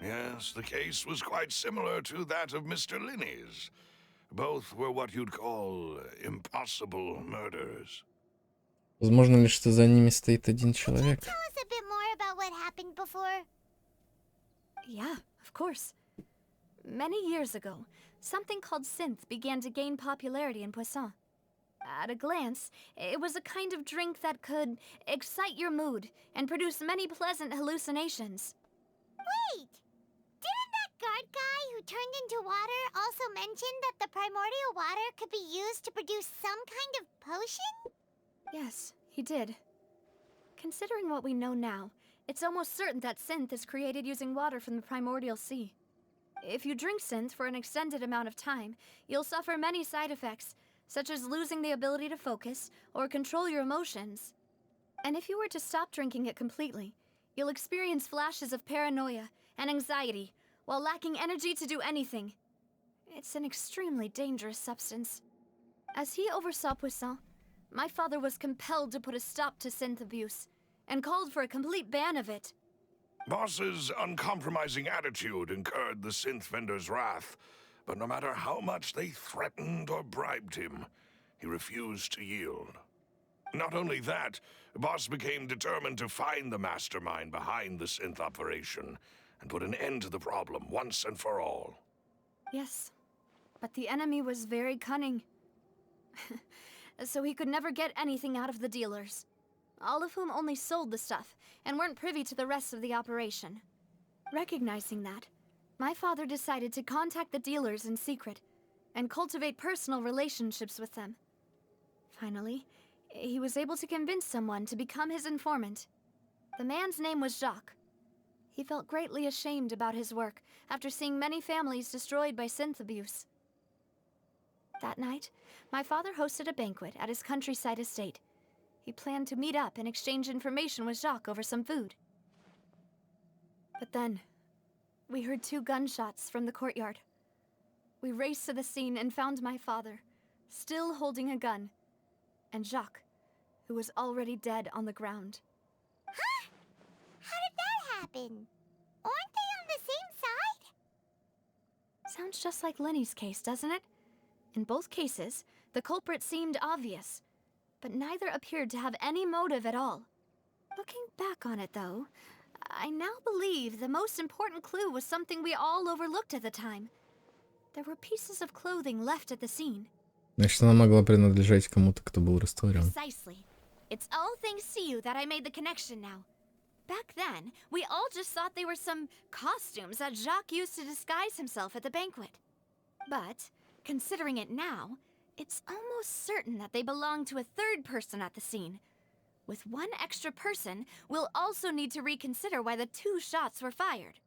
Yes, the case was quite similar to that of Mr. Linney's. Both were what you'd call impossible murders. Возможно ли, что за ними стоит один человек? Tell us a bit more about what happened before. Yeah, of course. Many years ago, something called synth began to gain popularity in Poisson. At a glance, it was a kind of drink that could excite your mood and produce many pleasant hallucinations. Wait! Didn't that guard guy who turned into water also mention that the primordial water could be used to produce some kind of potion? Yes, he did. Considering what we know now, it's almost certain that synth is created using water from the primordial sea. If you drink synth for an extended amount of time, you'll suffer many side effects, such as losing the ability to focus or control your emotions. And if you were to stop drinking it completely, you'll experience flashes of paranoia and anxiety while lacking energy to do anything. It's an extremely dangerous substance. As he oversaw Poisson, my father was compelled to put a stop to synth abuse and called for a complete ban of it. Boss's uncompromising attitude incurred the synth vendor's wrath, but no matter how much they threatened or bribed him, he refused to yield. Not only that, Boss became determined to find the mastermind behind the synth operation and put an end to the problem once and for all. Yes, but the enemy was very cunning. So he could never get anything out of the dealers, all of whom only sold the stuff and weren't privy to the rest of the operation. Recognizing that, my father decided to contact the dealers in secret and cultivate personal relationships with them. Finally, he was able to convince someone to become his informant. The man's name was Jacques. He felt greatly ashamed about his work after seeing many families destroyed by synth abuse. That night, my father hosted a banquet at his countryside estate. He planned to meet up and exchange information with Jacques over some food. But then, we heard 2 gunshots from the courtyard. We raced to the scene and found my father, still holding a gun, and Jacques, who was already dead on the ground. Huh? How did that happen? Aren't they on the same side? Sounds just like Lenny's case, doesn't it? In both cases, the culprit seemed obvious, but neither appeared to have any motive at all. Looking back on it, though, I now believe the most important clue was something we all overlooked at the time. There were pieces of clothing left at the scene. Значит, она могла принадлежать кому-то, кто был растворен. Precisely. It's all thanks to you that I made the connection now. Back then, we all just thought they were some costumes that Jacques used to disguise himself at the banquet. But, considering it now, it's almost certain that they belong to a third person at the scene. With one extra person, we'll also need to reconsider why the 2 shots were fired.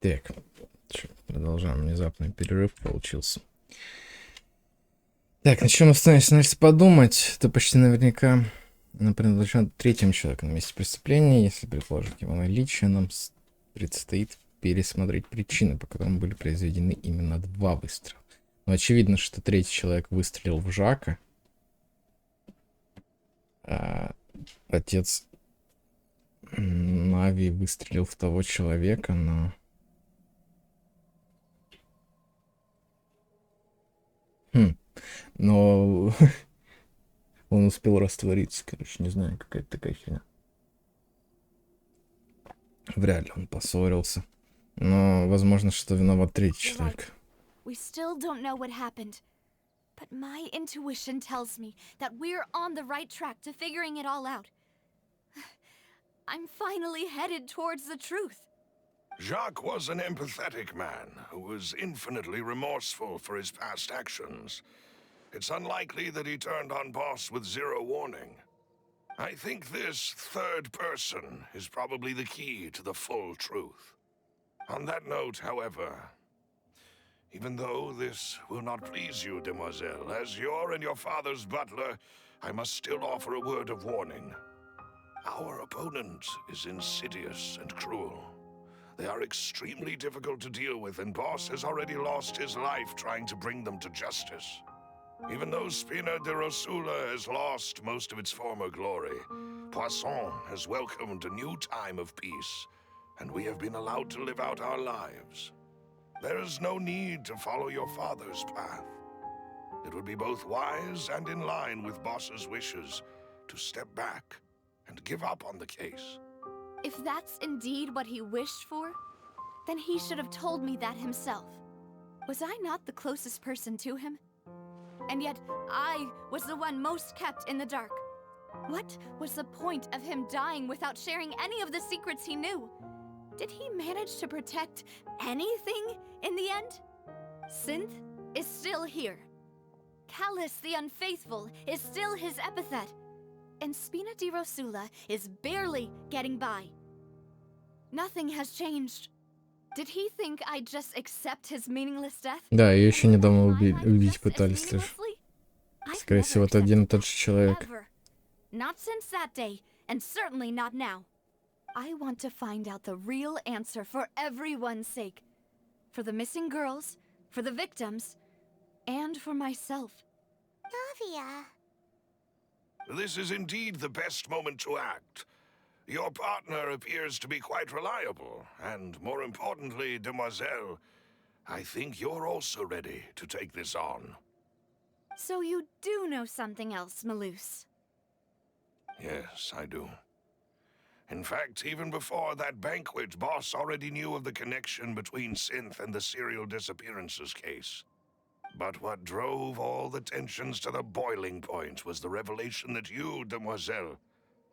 Так, чё, продолжаем. Внезапный перерыв получился. Так, на чем остановиться подумать? Это почти наверняка принадлежит третьему человеку на месте преступления. Если предположить его наличие, нам предстоит пересмотреть причины, по которым были произведены именно 2 выстрела. Но очевидно, что третий человек выстрелил в Жака. А отец Нави выстрелил в того человека, но... Но он успел раствориться, короче, не знаю, какая-то такая херня. Вряд ли он поссорился. Но, возможно, что виноват третий You're right. человек. We still don't know what happened. But my intuition tells me that we're on the right track to figuring it all out. I'm finally headed towards the truth. Jacques was an empathetic man who was infinitely remorseful for his past actions. It's unlikely that he turned on Boss with 0 warning. I think this third person is probably the key to the full truth. On that note, however, even though this will not please you, demoiselle, as your and your father's butler, I must still offer a word of warning. Our opponent is insidious and cruel. They are extremely difficult to deal with, and Boss has already lost his life trying to bring them to justice. Even though Spina de Rosula has lost most of its former glory, Poisson has welcomed a new time of peace, and we have been allowed to live out our lives. There is no need to follow your father's path. It would be both wise and in line with Boss's wishes to step back and give up on the case. If that's indeed what he wished for, then he should have told me that himself. Was I not the closest person to him? And yet, I was the one most kept in the dark. What was the point of him dying without sharing any of the secrets he knew? Did he manage to protect anything in the end? Synth is still here. Callus the Unfaithful is still his epithet. And Spina di Rosula is barely getting by. Nothing has changed. Did he think I'd just accept his meaningless death? Да, ее еще And недавно live my life убить just as пытались тоже. meaninglessly? I've Скорее never всего, это один и accepted тот же that, человек. ever. Not since that day, and certainly not now. I want to find out the real answer for everyone's sake. For the missing girls, for the victims, and for myself. Navia. This is indeed the best moment to act. Your partner appears to be quite reliable, and more importantly, demoiselle, I think you're also ready to take this on. So you do know something else, Maloose. Yes, I do. In fact, even before that banquet, Boss already knew of the connection between Synth and the serial disappearances case. But what drove all the tensions to the boiling point was the revelation that you, demoiselle,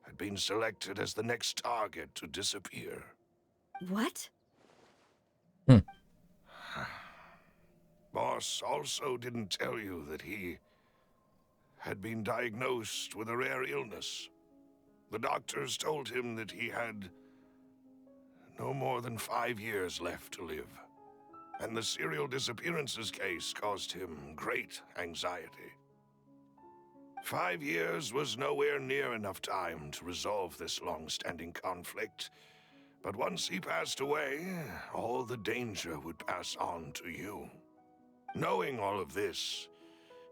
had been selected as the next target to disappear. What? Boss also didn't tell you that he had been diagnosed with a rare illness. The doctors told him that he had no more than 5 years left to live. And the serial disappearances case caused him great anxiety. 5 years was nowhere near enough time to resolve this long-standing conflict. But once he passed away, all the danger would pass on to you. Knowing all of this,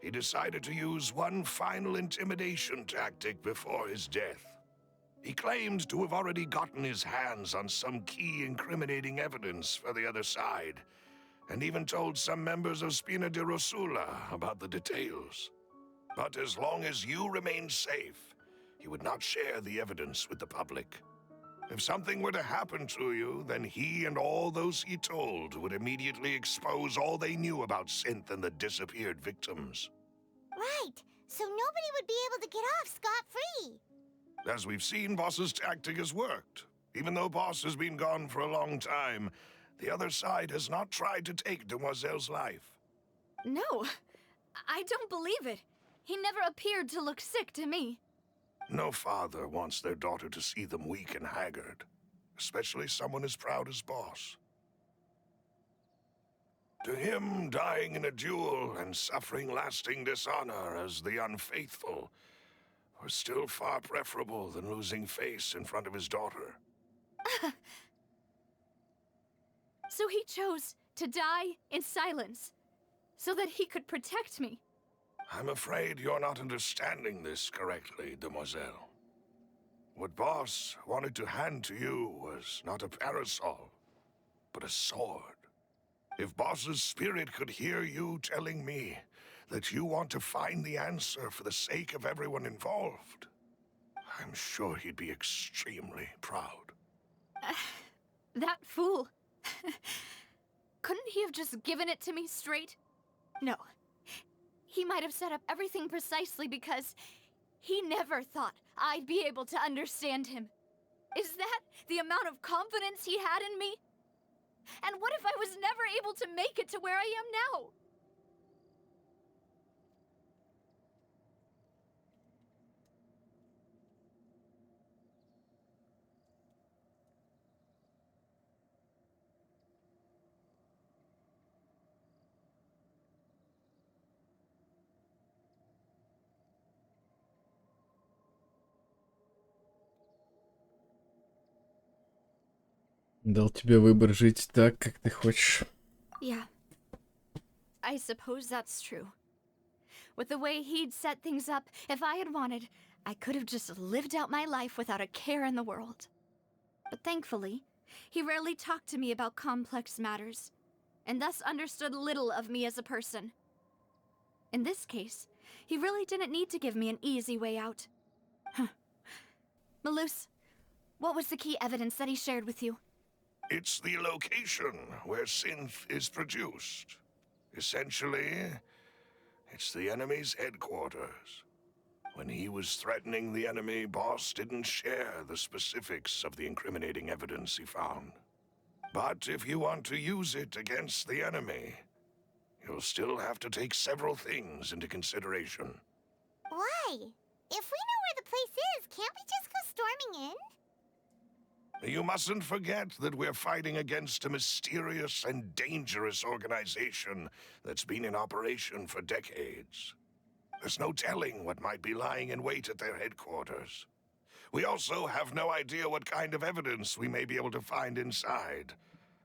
he decided to use one final intimidation tactic before his death. He claimed to have already gotten his hands on some key incriminating evidence for the other side, and even told some members of Spina de Rosula about the details. But as long as you remained safe, he would not share the evidence with the public. If something were to happen to you, then he and all those he told would immediately expose all they knew about Synth and the disappeared victims. Right. So nobody would be able to get off scot-free. As we've seen, Boss's tactic has worked. Even though Boss has been gone for a long time, the other side has not tried to take Demoiselle's life. No, I don't believe it. He never appeared to look sick to me. No father wants their daughter to see them weak and haggard, especially someone as proud as Boss. To him, dying in a duel and suffering lasting dishonor as the unfaithful was still far preferable than losing face in front of his daughter. So he chose to die in silence, so that he could protect me. I'm afraid you're not understanding this correctly, demoiselle. What Boss wanted to hand to you was not a parasol, but a sword. If Boss's spirit could hear you telling me that you want to find the answer for the sake of everyone involved, I'm sure he'd be extremely proud. That fool. Couldn't he have just given it to me straight? No. He might have set up everything precisely because he never thought I'd be able to understand him. Is that the amount of confidence he had in me? And what if I was never able to make it to where I am now? Дал тебе выбор жить так, как ты хочешь. Yeah. I suppose that's true. With the way he'd set things up, if I had wanted, I could have just lived out my life without a care in the world. But thankfully, he rarely talked to me about complex matters, and thus understood little of me as a person. In this case, he really didn't need to give me an easy way out. Malus, what was the key evidence that he shared with you? It's the location where synth is produced. Essentially, it's the enemy's headquarters. When he was threatening the enemy, Boss didn't share the specifics of the incriminating evidence he found. But if you want to use it against the enemy, you'll still have to take several things into consideration. Why? If we know where the place is, can't we just go storming in? You mustn't forget that we're fighting against a mysterious and dangerous organization that's been in operation for decades. There's no telling what might be lying in wait at their headquarters. We also have no idea what kind of evidence we may be able to find inside,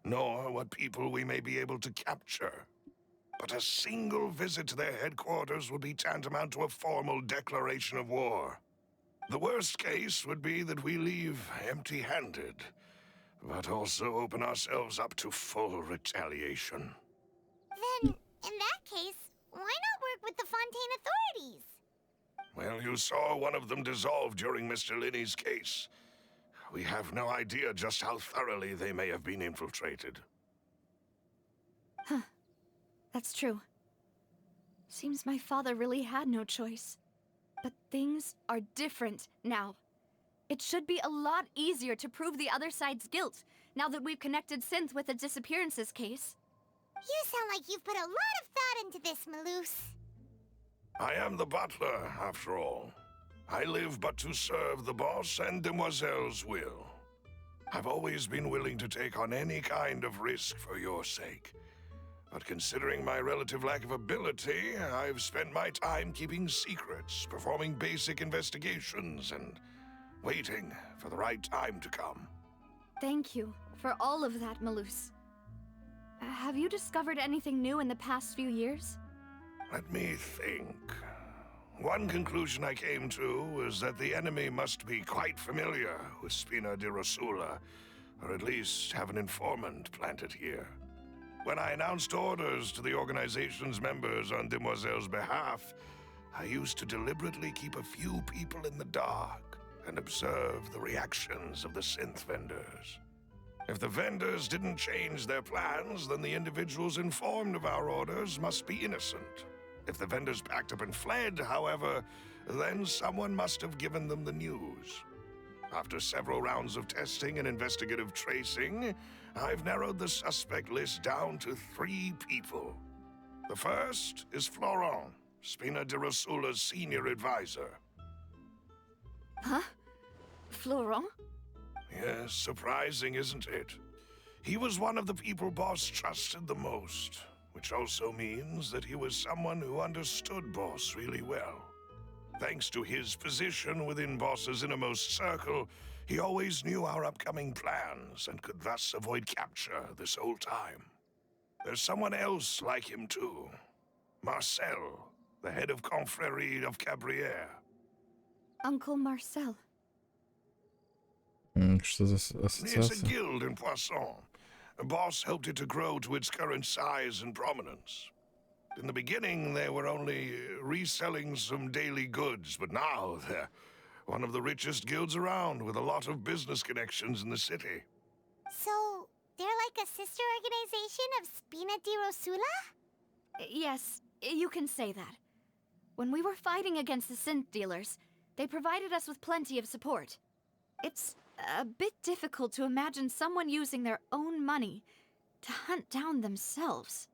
nor what people we may be able to capture. But a single visit to their headquarters would be tantamount to a formal declaration of war. The worst case would be that we leave empty-handed, but also open ourselves up to full retaliation. Then, in that case, why not work with the Fontaine authorities? Well, you saw one of them dissolve during Mr. Linney's case. We have no idea just how thoroughly they may have been infiltrated. Huh. That's true. Seems my father really had no choice. But things are different now. It should be a lot easier to prove the other side's guilt, now that we've connected Synth with the disappearances case. You sound like you've put a lot of thought into this, Malus. I am the butler, after all. I live but to serve the boss and Demoiselle's will. I've always been willing to take on any kind of risk for your sake. But considering my relative lack of ability, I've spent my time keeping secrets, performing basic investigations, and waiting for the right time to come. Thank you for all of that, Malus. Have you discovered anything new in the past few years? Let me think. One conclusion I came to was that the enemy must be quite familiar with Spina di Rosula, or at least have an informant planted here. When I announced orders to the organization's members on Demoiselle's behalf, I used to deliberately keep a few people in the dark and observe the reactions of the synth vendors. If the vendors didn't change their plans, then the individuals informed of our orders must be innocent. If the vendors packed up and fled, however, then someone must have given them the news. After several rounds of testing and investigative tracing, I've narrowed the suspect list down to 3 people. The first is Florent, Spina di Rosula's senior advisor. Huh? Florent? Yes, surprising, isn't it? He was one of the people Boss trusted the most. which also means that he was someone who understood Boss really well. Thanks to his position within Boss's innermost circle, he always knew our upcoming plans and could thus avoid capture this whole time. There's someone else like him too. Marcel, the head of Confrérie of Cabrières. Uncle Marcel. Что за It's a ассоциация? guild in Poisson. Boss helped it to grow to its current size and prominence. In the beginning, they were only reselling some daily goods, but now they're one of the richest guilds around with a lot of business connections in the city. So, they're like a sister organization of Spina di Rosula? Yes, you can say that. When we were fighting against the synth dealers, they provided us with plenty of support. It's a bit difficult to imagine someone using their own money to hunt down themselves.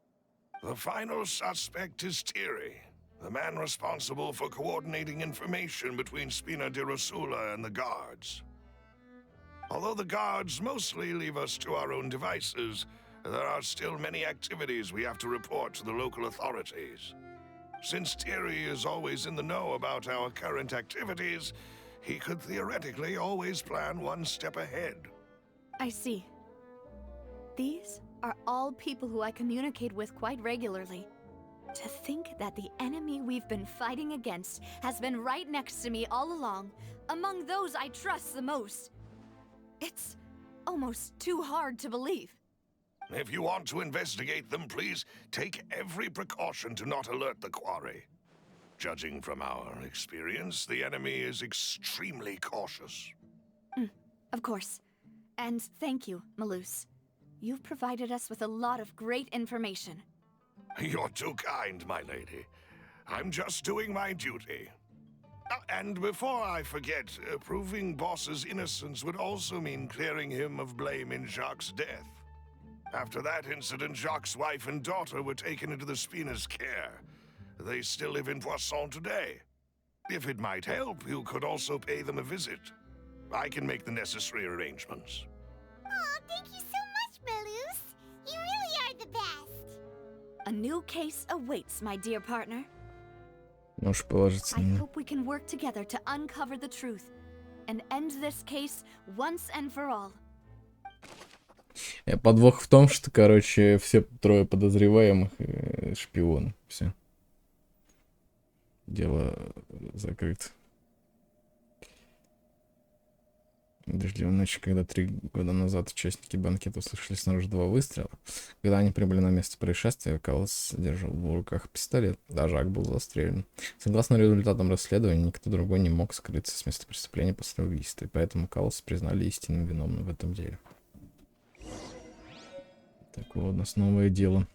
The final suspect is Thierry, the man responsible for coordinating information between Spina di Rosula and the guards. Although the guards mostly leave us to our own devices, there are still many activities we have to report to the local authorities. Since Thierry is always in the know about our current activities, he could theoretically always plan one step ahead. I see. These are all people who I communicate with quite regularly. To think that the enemy we've been fighting against has been right next to me all along, among those I trust the most. It's almost too hard to believe. If you want to investigate them, please take every precaution to not alert the quarry. Judging from our experience, the enemy is extremely cautious. Of course. And thank you, Malus. You've provided us with a lot of great information. You're too kind, my lady. I'm just doing my duty. And before I forget, proving Boss's innocence would also mean clearing him of blame in Jacques' death. After that incident, Jacques' wife and daughter were taken into the Spina's care. They still live in Poisson today. If it might help, you could also pay them a visit. I can make the necessary arrangements. Oh, thank you so much, Malus. You really are the best. A new case awaits, my dear partner. Можешь положиться I на меня. hope we can work together to uncover the truth and end this case once and for all. Подвох в том, что, короче, все трое подозреваемых шпионы. Все. Дело закрыто. Дождливой ночи, когда 3 года назад участники банкета услышали снаружи 2 выстрела. Когда они прибыли на место происшествия, Каллас держал в руках пистолет, а Жак был застрелен. Согласно результатам расследования, никто другой не мог скрыться с места преступления после убийства, и поэтому Калласа признали истинным виновным в этом деле. Такое у нас новое дело.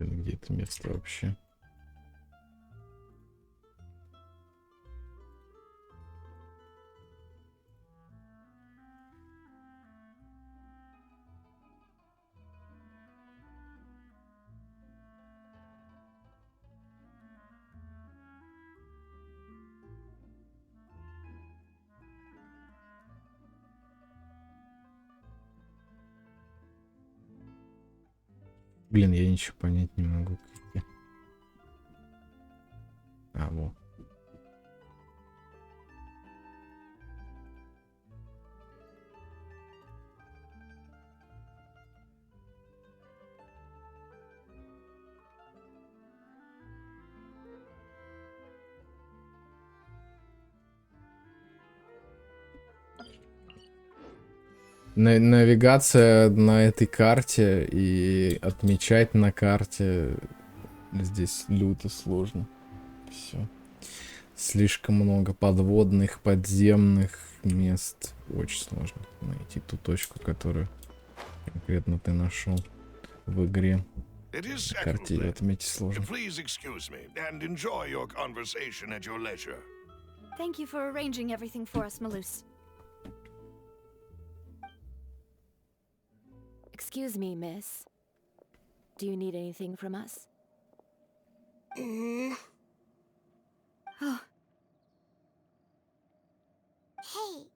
Где это место вообще? Блин, я ничего понять не могу. А, во. Навигация на этой карте и отмечать на карте здесь люто сложно. Все. Слишком много подводных, подземных мест. Очень сложно найти ту точку, которую конкретно ты нашел в игре. It is Карте settled. отметить сложно. Please excuse me and enjoy your conversation at your leisure. Thank you for arranging everything for us, Malus. Excuse me, miss. Do you need anything from us? Oh, Hey,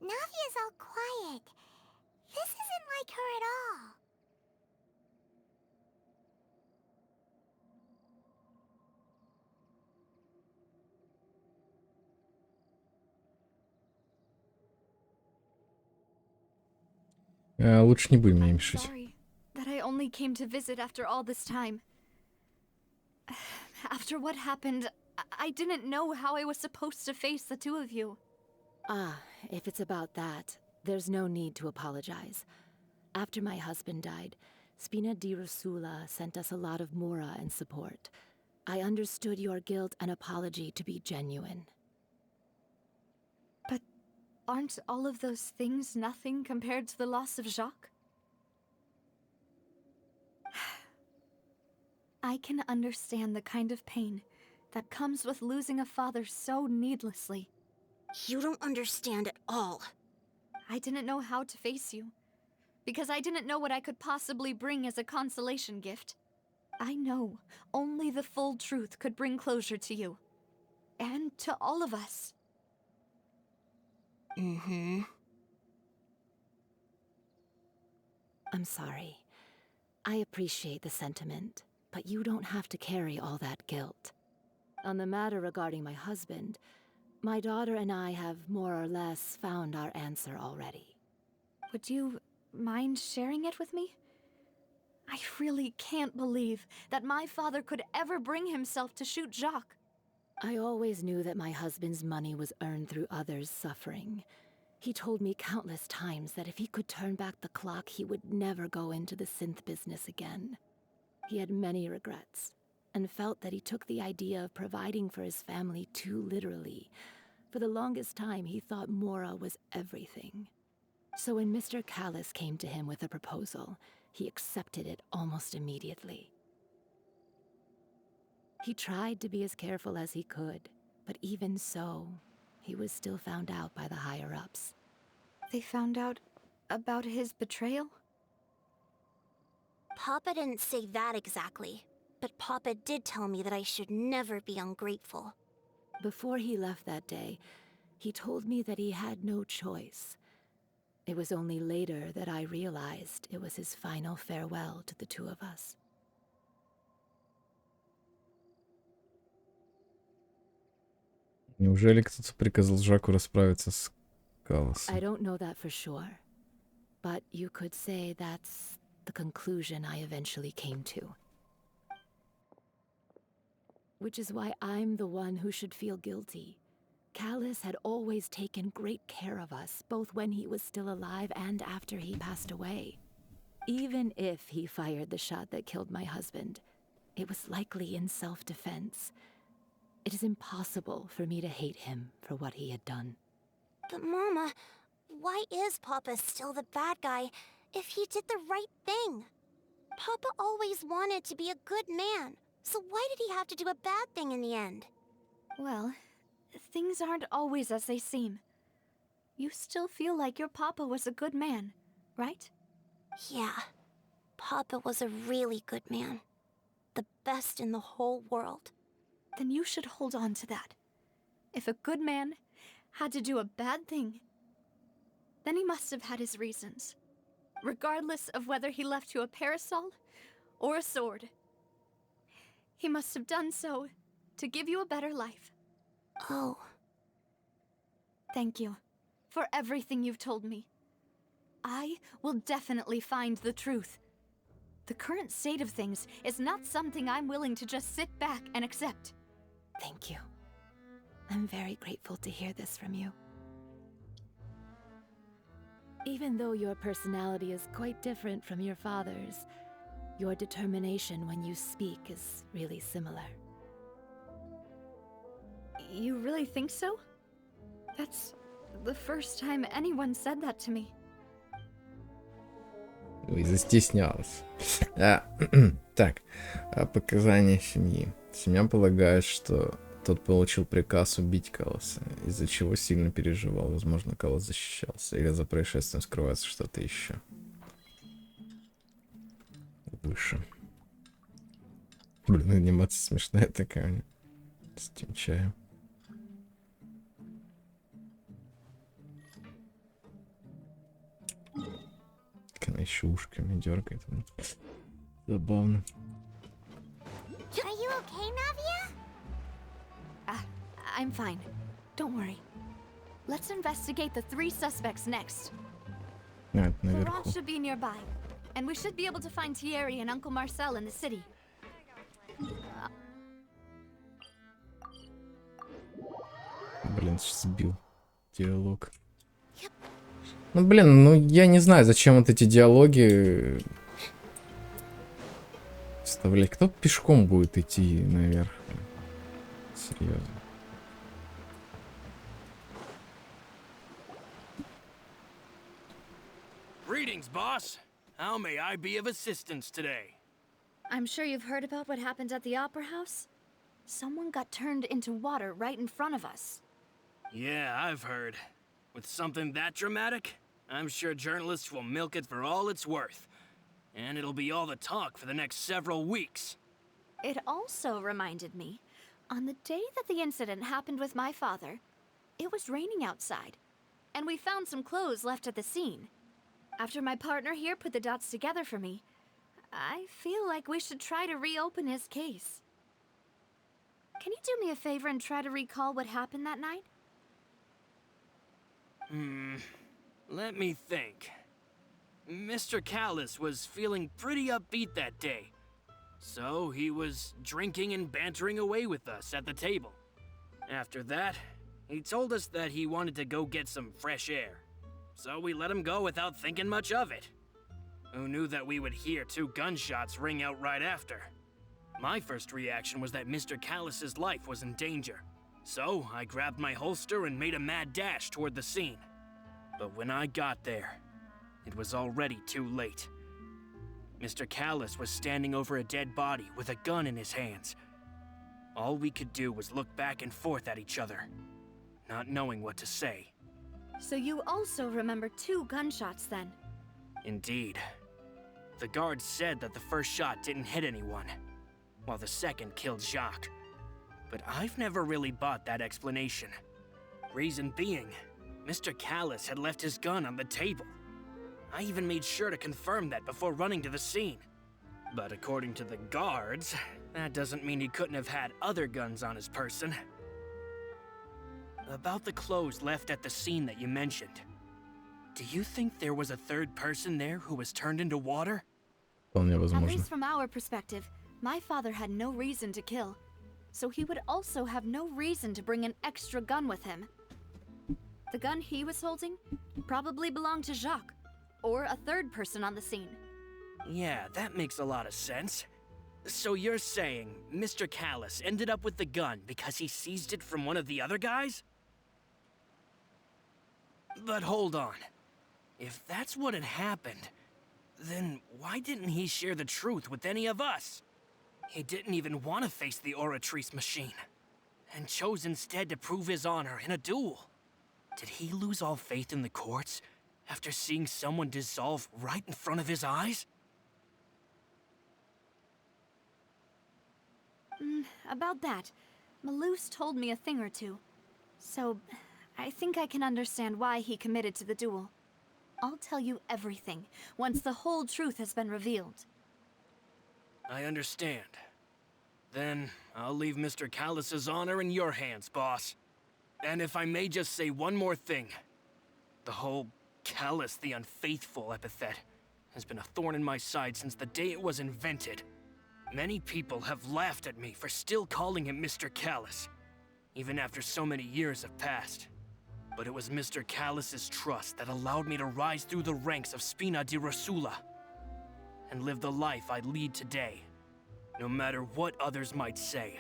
Navia's all quiet. This isn't like her at all. Лучше не будем ей I'm мешать. sorry that I only came to visit after all this time. After what happened, I didn't know how I was supposed to face the two of you. Ah, if it's about that, there's no need to apologize. After my husband died, Spina di Rosula sent us a lot of mora and support. I understood your guilt and apology to be genuine. But aren't all of those things nothing compared to the loss of Jacques? I can understand the kind of pain that comes with losing a father so needlessly. You don't understand at all. I didn't know how to face you, because I didn't know what I could possibly bring as a consolation gift. I know only the full truth could bring closure to you, and to all of us. Mm-hmm. I'm sorry. I appreciate the sentiment, but you don't have to carry all that guilt. On the matter regarding my husband, my daughter and I have more or less found our answer already. Would you mind sharing it with me? I really can't believe that my father could ever bring himself to shoot Jacques. I always knew that my husband's money was earned through others' suffering. He told me countless times that if he could turn back the clock, he would never go into the synth business again. He had many regrets, and felt that he took the idea of providing for his family too literally. For the longest time, he thought Mora was everything. So when Mr. Callis came to him with a proposal, he accepted it almost immediately. He tried to be as careful as he could, but even so, he was still found out by the higher-ups. They found out about his betrayal? Papa didn't say that exactly, but Papa did tell me that I should never be ungrateful. Before he left that day, he told me that he had no choice. It was only later that I realized it was his final farewell to the two of us. Неужели кто-то приказал Жаку расправиться с Калласом? I don't know that for sure, but you could say that's the conclusion I eventually came to. Which is why I'm the one who should feel guilty. Callis had always taken great care of us, both when he was still alive and after he passed away. Even if he fired the shot that killed my husband, it was likely in self-defense. It is impossible for me to hate him for what he had done. But Mama, why is Papa still the bad guy if he did the right thing? Papa always wanted to be a good man, so why did he have to do a bad thing in the end? Well, things aren't always as they seem. You still feel like your papa was a good man, right? Yeah, Papa was a really good man. The best in the whole world. Then you should hold on to that. If a good man had to do a bad thing, then he must have had his reasons. Regardless of whether he left you a parasol or a sword. He must have done so to give you a better life. Oh. Thank you for everything you've told me. I will definitely find the truth. The current state of things is not something I'm willing to just sit back and accept. Thank you. I'm very grateful to hear this from you. Even though your personality is quite different from your father's, your determination when you speak is really similar. You really think so? That's the first time anyone said that to me. Ой, застеснялась. Так, показания семьи. Семья полагает, что тот получил приказ убить Калласа, из-за чего сильно переживал. Возможно, Каллас защищался, или за происшествием скрывается что-то еще. Выше. Блин, анимация смешная такая у меня. С этим чаем. Как она еще ушками дергает. Забавно. Are you okay, Navia? I'm fine. Don't worry. Let's investigate the 3 suspects next. Это The наверху. Roth should be nearby, and we should be able to find Thierry and Uncle Marcel in the city. Блин, сбил диалог. Ну, блин, ну я не знаю, зачем вот эти диалоги вставлять. Кто пешком будет идти наверх? Серьезно. Greetings, boss. How may I be of assistance today? I'm sure you've heard about what happened at the Opera House. Someone got turned into water right in front of us. Yeah, I've heard. With something that dramatic, I'm sure journalists will milk it for all it's worth. And it'll be all the talk for the next several weeks. It also reminded me, on the day that the incident happened with my father, it was raining outside, and we found some clothes left at the scene. After my partner here put the dots together for me, I feel like we should try to reopen his case. Can you do me a favor and try to recall what happened that night? Let me think. Mr. Callis was feeling pretty upbeat that day. So he was drinking and bantering away with us at the table. After that, he told us that he wanted to go get some fresh air. So we let him go without thinking much of it. Who knew that we would hear 2 gunshots ring out right after? My first reaction was that Mr. Callis's life was in danger. So I grabbed my holster and made a mad dash toward the scene. But when I got there, it was already too late. Mr. Callis was standing over a dead body with a gun in his hands. All we could do was look back and forth at each other, not knowing what to say. So you also remember 2 gunshots then? Indeed. The guard said that the first shot didn't hit anyone, while the second killed Jacques. But I've never really bought that explanation. Reason being, Mr. Callis had left his gun on the table. I even made sure to confirm that before running to the scene. But according to the guards, that doesn't mean he couldn't have had other guns on his person. About the clothes left at the scene that you mentioned. Do you think there was a 3rd person there who was turned into water? Вполне At возможно. least from our perspective, my father had no reason to kill. So he would also have no reason to bring an extra gun with him. The gun he was holding probably belonged to Jacques, or a 3rd person on the scene. Yeah, that makes a lot of sense. So you're saying Mr. Callis ended up with the gun because he seized it from one of the other guys? But hold on. If that's what had happened, then why didn't he share the truth with any of us? He didn't even want to face the Oratrice machine, and chose instead to prove his honor in a duel. Did he lose all faith in the courts after seeing someone dissolve right in front of his eyes? About that, Malouse told me a thing or two. So, I think I can understand why he committed to the duel. I'll tell you everything, once the whole truth has been revealed. I understand. Then, I'll leave Mr. Callis's honor in your hands, boss. And if I may just say one more thing. The whole Callis the Unfaithful epithet has been a thorn in my side since the day it was invented. Many people have laughed at me for still calling him Mr. Callis, even after so many years have passed. But it was Mr. Callis's trust that allowed me to rise through the ranks of Spina di Rosula and live the life I lead today. No matter what others might say,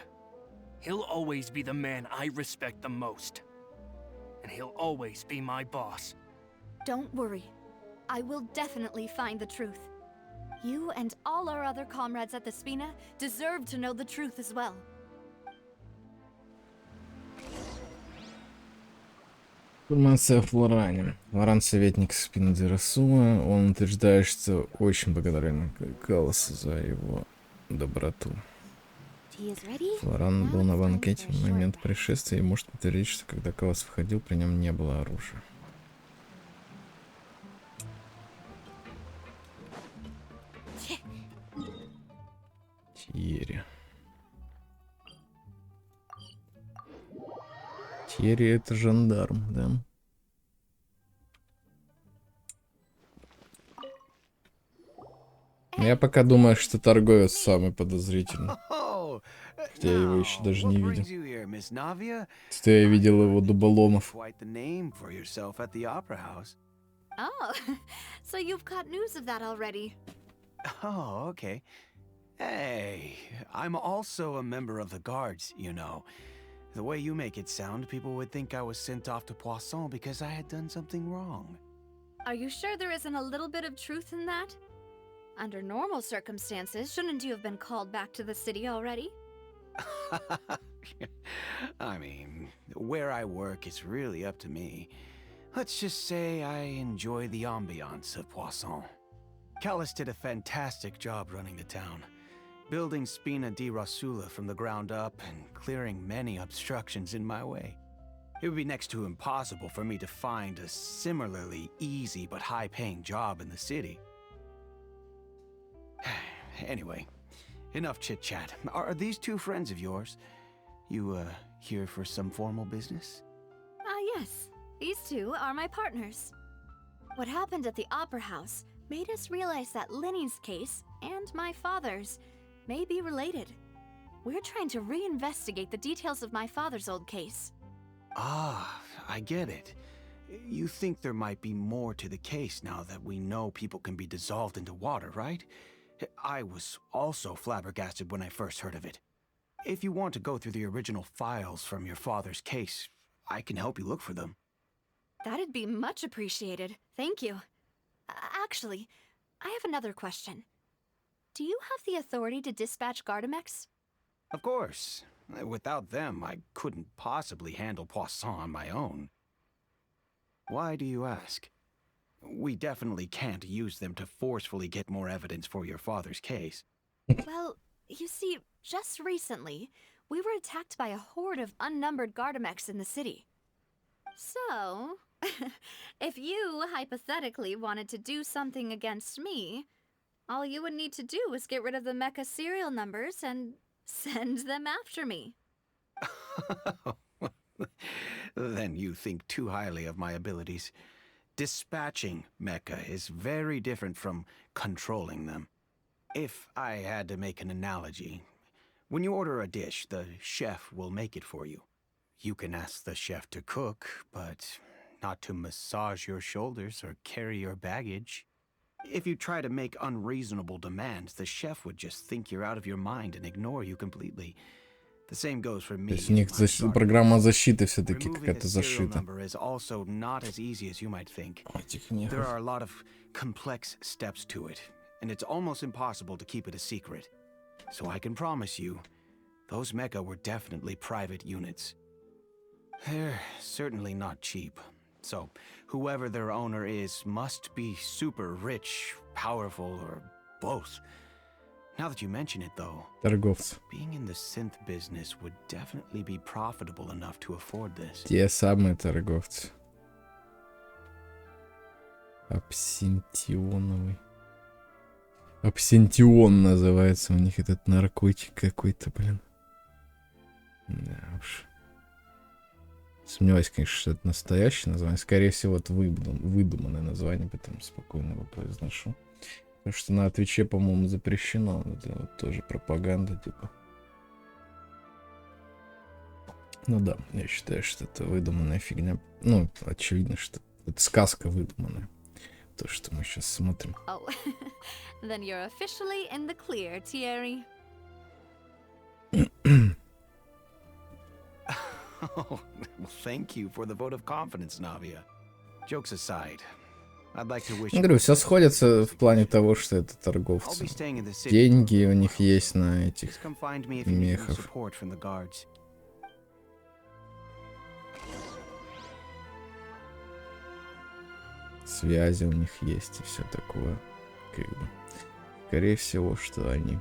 he'll always be the man I respect the most. And he'll always be my boss. Don't worry. I will definitely find the truth. You and all our other comrades at the Spina deserve to know the truth as well. Информация о Флоране. Флоран — советник Спина де Расула. Он утверждает, что очень благодарен Калласу за его доброту. Флоран был на банкете в момент происшествия и может подтвердить, что когда Каллас входил, при нем не было оружия. Тьерри. Тьерри — это жандарм, да? Я пока думаю, что торговец самый подозрительный. Хотя я его еще даже не видел. Что я видел его дуболомов. Oh, so you've got news of that already. Oh, okay. Hey, I'm also a member of the guards, you know. The way you make it sound, people would think I was sent off to Poisson because I had done something wrong. Are you sure there isn't a little bit of truth in that? Under normal circumstances, shouldn't you have been called back to the city already? I mean, where I work is really up to me. Let's just say I enjoy the ambiance of Poisson. Callas did a fantastic job running the town, building Spina di Rasula from the ground up and clearing many obstructions in my way. It would be next to impossible for me to find a similarly easy but high-paying job in the city. Anyway, enough chit-chat. Are these two friends of yours? You, here for some formal business? Yes. These two are my partners. What happened at the Opera House made us realize that Linny's case and my father's may be related. We're trying to reinvestigate the details of my father's old case. Ah, I get it. You think there might be more to the case now that we know people can be dissolved into water, right? I was also flabbergasted when I first heard of it. If you want to go through the original files from your father's case, I can help you look for them. That'd be much appreciated. Thank you. Actually, I have another question. Do you have the authority to dispatch Gardamex? Of course. Without them, I couldn't possibly handle Poisson on my own. Why do you ask? We definitely can't use them to forcefully get more evidence for your father's case. Well, you see, just recently, we were attacked by a horde of unnumbered Gardamex in the city. So, if you hypothetically wanted to do something against me, all you would need to do is get rid of the mecha serial numbers and send them after me. Then you think too highly of my abilities. Dispatching mecha is very different from controlling them. If I had to make an analogy, when you order a dish, the chef will make it for you. You can ask the chef to cook, but not to massage your shoulders or carry your baggage. If you try to make unreasonable demands, the chef would just think you're out of your mind and ignore you completely. The same goes for me. То есть у них программа защиты все-таки какая-то зашита. Is also not as easy as you might think. There are a lot of complex steps to it, and it's almost impossible to keep it a secret. So I can promise you, those mecha were definitely private units. They're certainly not cheap. So whoever their owner is must be super rich, powerful, or both. Now that you mention it, though, Торговцы. being in the synth business would definitely be profitable enough to afford this. Те самые торговцы. Абсентионовый. Абсентион называется у них этот наркотик какой-то, блин. Да уж. Сомневаюсь, конечно, что это настоящее название. Скорее всего, это выдуманное название, поэтому спокойно его произношу. Потому что на Твиче, по-моему, запрещено. Это вот тоже пропаганда, типа. Ну да, я считаю, что это выдуманная фигня. Ну, очевидно, что это сказка выдуманная. То, что мы сейчас смотрим. Oh, then you're officially in the clear, Thierry. Oh, well, thank you for the vote of confidence, Navia. Jokes aside, I'd like to wish Я you говорю, все сходится в плане того, что это I'll торговцы. be staying in the city. Деньги у них есть на этих Just come find me if you need any мехов. support from the guards. Связи у них есть и все такое. Как бы. Скорее всего, что они...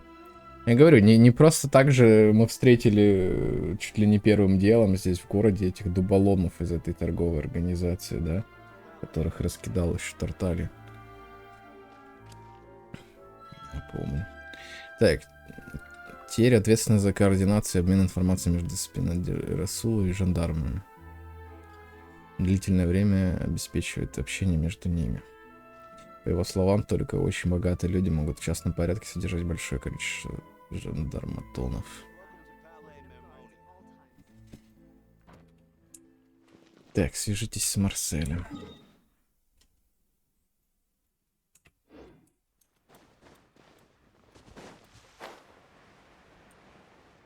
Я говорю, не просто так же мы встретили чуть ли не первым делом здесь в городе этих дуболомов из этой торговой организации, да? Которых раскидал еще Тартали. Не помню. Так. Теперь ответственность за координацию и обмен информацией между Расулой и жандармами. Длительное время обеспечивает общение между ними. По его словам, только очень богатые люди могут в частном порядке содержать большое количество жандарматонов. Так, свяжитесь с Марселем.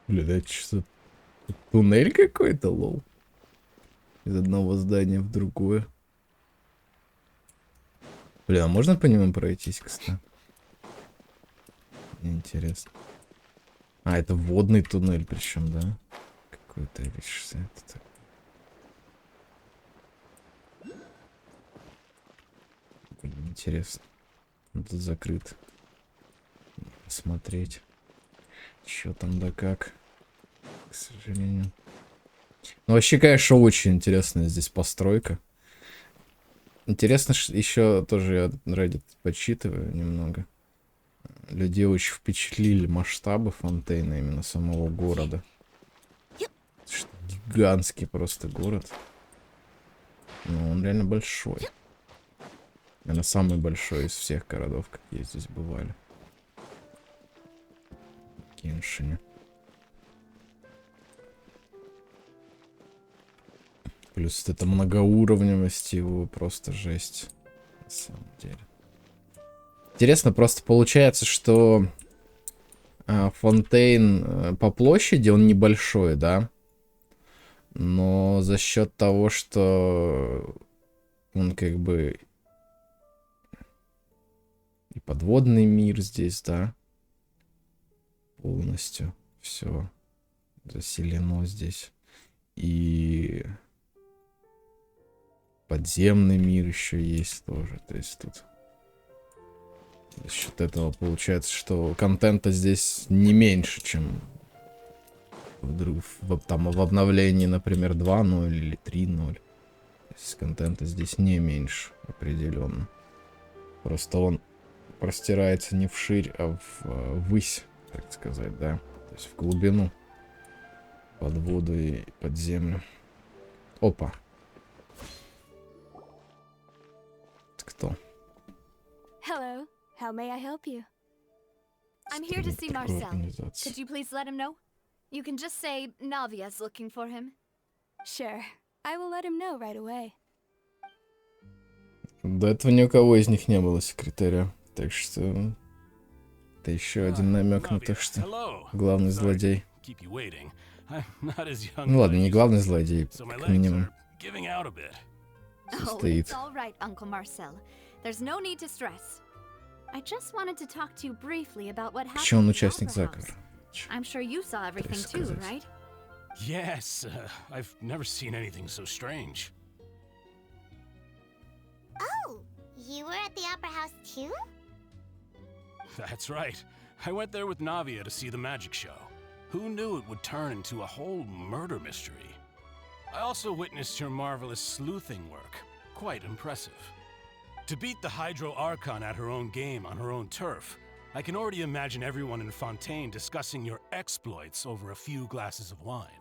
Бля, да это что? Туннель какой-то, лол? Из одного здания в другое. Бля, а можно по нему пройтись, кстати? Интересно. А, это водный туннель, причем, да? Какой-то или что это такое? Блин, интересно. Он тут закрыт. Посмотреть. Чё там да как. К сожалению. Ну, вообще, конечно, очень интересная здесь постройка. Интересно, еще тоже я Reddit почитываю немного. Людей очень впечатлили масштабы Фонтейна, именно самого города. Что гигантский просто город. Ну, он реально большой. Наверное, самый большой из всех городов, какие здесь бывали. В Геншине. Плюс это многоуровневость его, просто жесть. На самом деле. Интересно, просто получается, что Фонтейн по площади он небольшой, да? Но за счет того, что он как бы и подводный мир здесь, да? Полностью все заселено здесь. И подземный мир еще есть тоже. То есть тут за счет этого получается, что контента здесь не меньше, чем там в обновлении, например, 2.0 или 3.0. То есть контента здесь не меньше, определенно. Просто он простирается не вширь, а ввысь, так сказать, да. То есть в глубину. Под воду и под землю. Опа. Кто? Hello. How may I help you? I'm here to see Marcel. Could you please let him know? You can just say Navia's looking for him. Sure. I will let him know right away. До этого ни у кого из них не было секретаря. Так что это еще один намек на то, что главный злодей. Ну ладно, не главный злодей, как минимум. Состоит. All right, Uncle Marcel. There's no need to stress. I just wanted to talk to you briefly about what happened. Почему он in the участник Opera заговора? House. I'm sure you saw everything too, right? Yes, I've never seen anything so strange. Oh, you were at the Opera House too? That's right. I went there with Navia to see the magic show. Who knew it would turn into a whole murder mystery? I also witnessed your marvelous sleuthing work. Quite impressive. To beat the Hydro Archon at her own game on her own turf, I can already imagine everyone in Fontaine discussing your exploits over a few glasses of wine.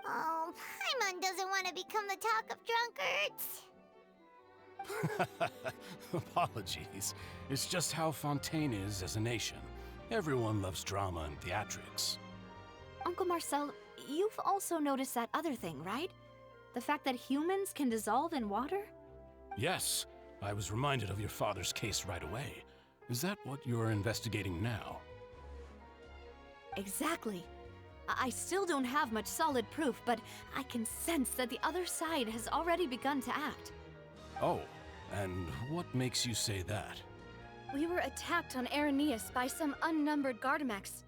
Oh, Paimon doesn't want to become the talk of drunkards. Apologies. It's just how Fontaine is as a nation. Everyone loves drama and theatrics. Uncle Marcel, you've also noticed that other thing, right? The fact that humans can dissolve in water? Yes, I was reminded of your father's case right away. Is that what you're investigating now? Exactly. I still don't have much solid proof, but I can sense that the other side has already begun to act. Oh, And what makes you say that? We were attacked on Araneus by some unnumbered Gardamex.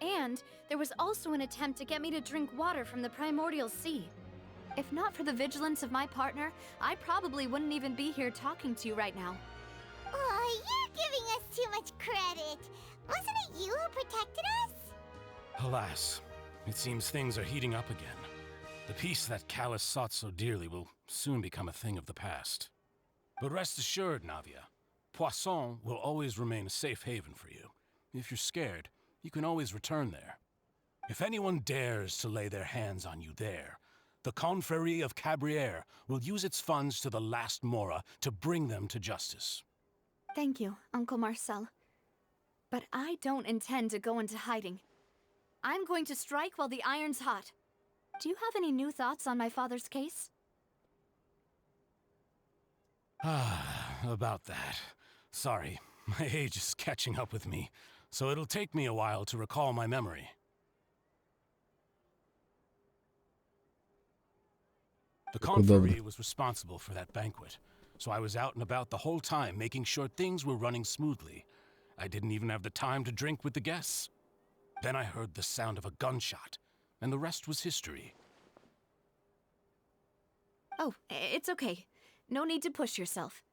And there was also an attempt to get me to drink water from the primordial sea. If not for the vigilance of my partner, I probably wouldn't even be here talking to you right now. Oh, you're giving us too much credit. Wasn't it you who protected us? Alas, it seems things are heating up again. The peace that Callus sought so dearly will soon become a thing of the past. But rest assured, Navia, Poisson will always remain a safe haven for you. If you're scared, you can always return there. If anyone dares to lay their hands on you there, the Confrérie of Cabrières will use its funds to the last Mora to bring them to justice. Thank you, Uncle Marcel. But I don't intend to go into hiding. I'm going to strike while the iron's hot. Do you have any new thoughts on my father's case? About that. Sorry, my age is catching up with me, so it'll take me a while to recall my memory. The Confrérie was responsible for that banquet, so I was out and about the whole time making sure things were running smoothly. I didn't even have the time to drink with the guests. Then I heard the sound of a gunshot, and the rest was history. Oh, it's okay. No need to push yourself.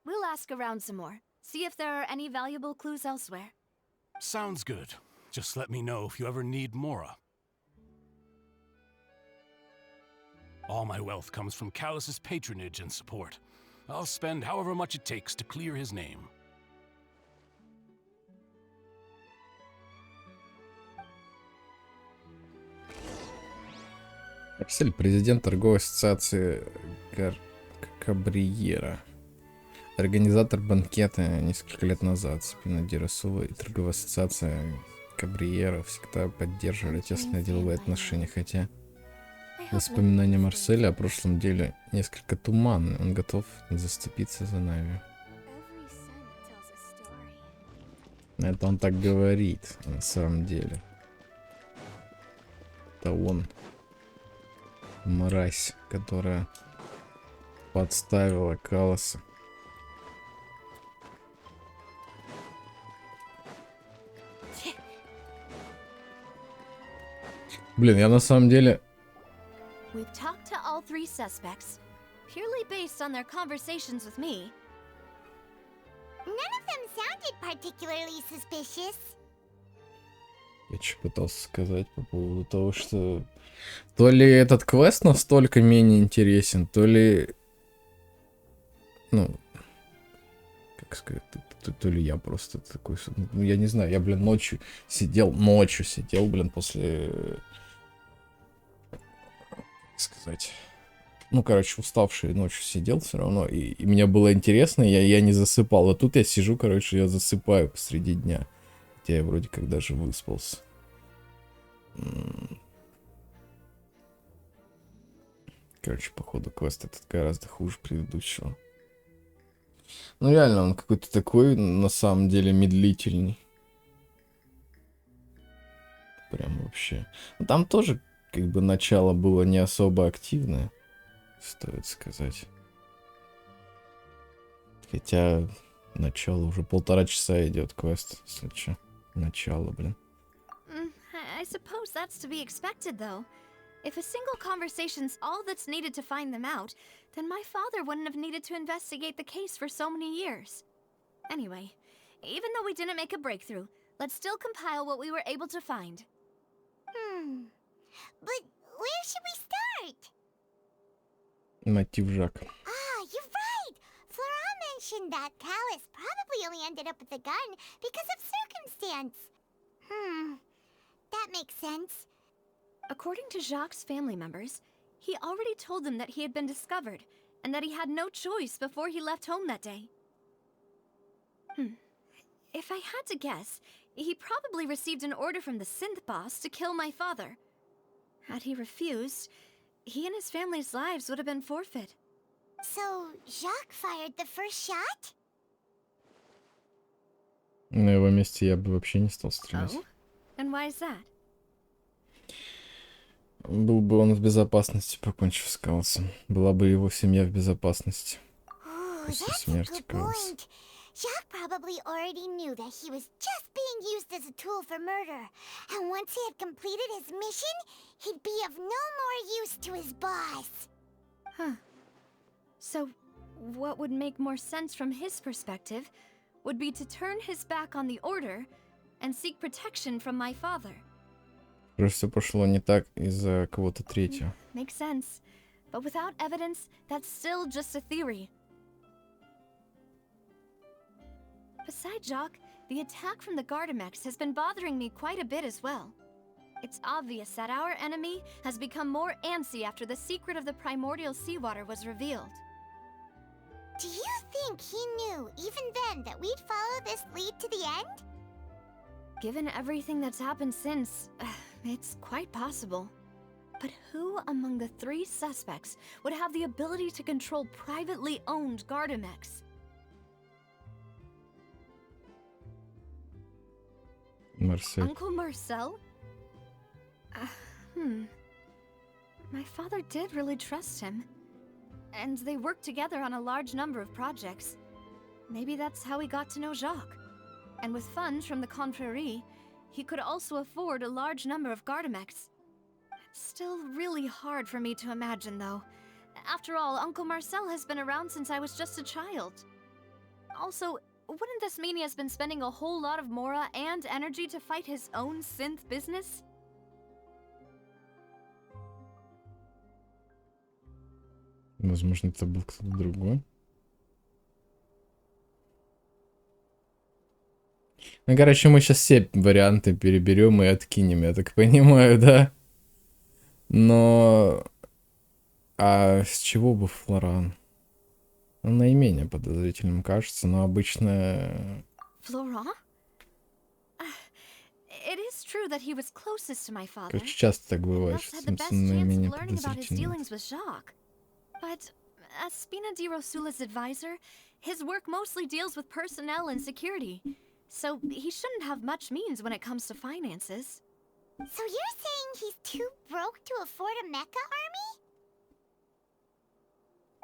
We'll ask around some more, see if there are any valuable clues elsewhere. Sounds good. Just let me know if you ever need Mora. All my wealth comes from Callus's patronage and support. I'll spend however much it takes to clear his name. Марсель, президент торговой ассоциации Кабриера. Организатор банкета несколько лет назад. Спина Ди Расула и торговая ассоциация Кабриера всегда поддерживали тесные деловые отношения, хотя воспоминания Марселя о прошлом деле несколько туманны. Он готов заступиться за Нави. Это он так говорит, на самом деле. Это он. Мразь, которая подставила Калласа. Блин, я на самом деле... We've talked to all three suspects, purely based on their conversations with me. None of them sounded particularly suspicious. Я что пытался сказать по поводу того, что... То ли этот квест настолько менее интересен, то ли... Ну... Как сказать... То ли я просто такой... Ну, я не знаю, я, блин, ночью сидел, блин, после... Как сказать... Ну, короче, уставший ночью сидел все равно, и мне было интересно, я не засыпал. А тут я сижу, короче, я засыпаю посреди дня. Хотя я вроде как даже выспался. Короче, походу, квест этот гораздо хуже предыдущего. Ну, реально, он какой-то такой, на самом деле, медлительный. Прям вообще. Ну, там тоже, как бы, начало было не особо активное, стоит сказать. Хотя, начало уже 1,5 часа идет квест, если что. Начало, блин. I suppose that's to be expected, though. If a single conversation's all that's needed to find them out, then my father wouldn't have needed to investigate the case for so many years. Anyway, even though we didn't make a breakthrough, let's still compile what we were able to find. But where should we start? Мотив Жак. Ah, you're right. Flora mentioned that Callus probably only ended up with the gun because of circumstance. That makes sense. According to Jacques' family members, he already told them that he had been discovered, and that he had no choice before he left home that day. If I had to guess, he probably received an order from the synth boss to kill my father. Had he refused, he and his family's lives would have been forfeit. So, Jacques fired the first shot? На его месте я бы вообще не стал стрелять. Oh? And why is that? Был бы он в безопасности, покончив с Калласом. Была бы его семья в безопасности. Ooh, после that's a смерти good Калласа. point. Jacques probably already knew that he was just being used as a tool for murder. And once he had completed his mission, he'd be of no more use to his boss. Huh. So, what would make more sense from his perspective would be to turn his back on the Order and seek protection from my father. Просто пошло не так из-за кого-то третьего. Makes sense. But without evidence, that's still just a theory. Besides Jacques, the attack from the Gardamex has been bothering me quite a bit as well. It's obvious that our enemy has become more antsy after the secret of the primordial seawater was revealed. Do you think he knew, even then, that we'd follow this lead to the end? Given everything that's happened since, it's quite possible. But who among the three suspects would have the ability to control privately owned Gardamex? Марсель. Uncle Marcel? My father did really trust him. And they worked together on a large number of projects. Maybe that's how he got to know Jacques. And with funds from the Confrérie, he could also afford a large number of Gardamex. It's still really hard for me to imagine, though. After all, Uncle Marcel has been around since I was just a child. Also, wouldn't this mean he has been spending a whole lot of mora and energy to fight his own synth business? Возможно, это был кто-то другой. Ну, короче, мы сейчас все варианты переберем и откинем, я так понимаю, да? Но... А с чего бы Флоран? Он наименее подозрительным кажется, но обычно... Florent? It is true that he was closest to my father. Короче, часто так бывает, Thus что had the best становится chance наименее of learning about his подозрительным. dealings with Jacques. But as Spina di Rosula's advisor, his work mostly deals with personnel and security, so he shouldn't have much means when it comes to finances. So you're saying he's too broke to afford a mecha army?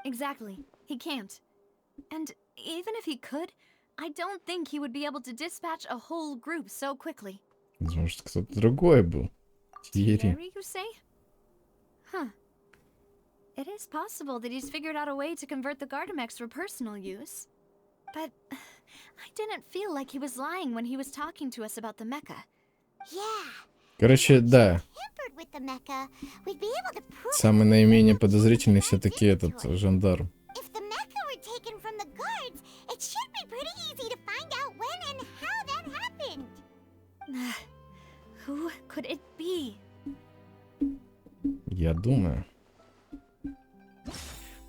Exactly. He can't. And even if he could, I don't think he would be able to dispatch a whole group so quickly. Может, кто-то другой был. Тьерри. Thierry, you say? Huh. It is possible that he's figured out a way to convert the Gardamex for personal use. But I didn't feel like he was lying when he was talking to us about the mecha. Yeah. Короче, да. Tampered with the mecha, we'd be able to prove Самый наименее подозрительный все-таки этот жандарм. if the mecha were taken from the guards, it should be pretty easy to find out when and how that happened. Who could it be? Я думаю.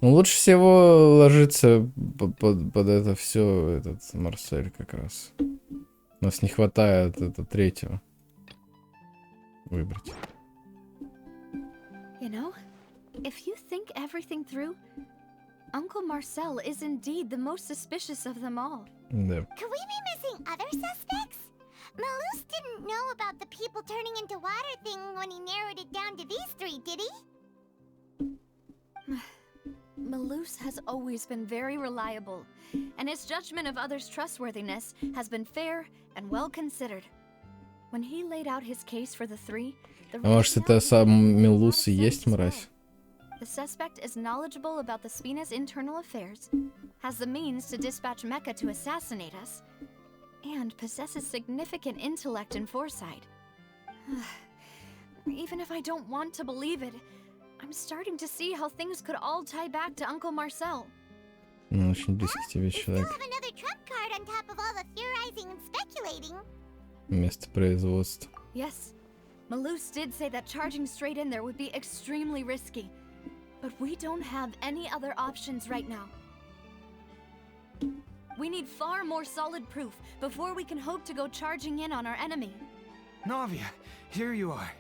Ну, лучше всего ложится под это все этот Марсель как раз. У нас не хватает третьего выбрать. You know, if you think everything through, Uncle Marcel is indeed the most suspicious of them all. Да. Could we be missing other suspects? Malus didn't know about the people turning into water thing when he narrowed it down to these three, did he? Malus has always been very reliable, and his judgment of others' trustworthiness has been fair and well considered. When he laid out his case for the three, the А может, это сам Мелус и есть мразь? The suspect is knowledgeable about the Spina's internal affairs, has the means to dispatch Mecha to assassinate us, and possesses significant intellect and foresight. Even if I don't want to believe it, I'm starting to see how things could all tie back to Uncle Marcel. Ну, очень близкий к тебе We still человек. have another trump card on top of all the theorizing and speculating. Место производства. Yes, Malus did say that charging straight in there would be extremely risky, but we don't have any other options right now. We need far more solid proof before we can hope to go charging in on our enemy. Navia, here you are.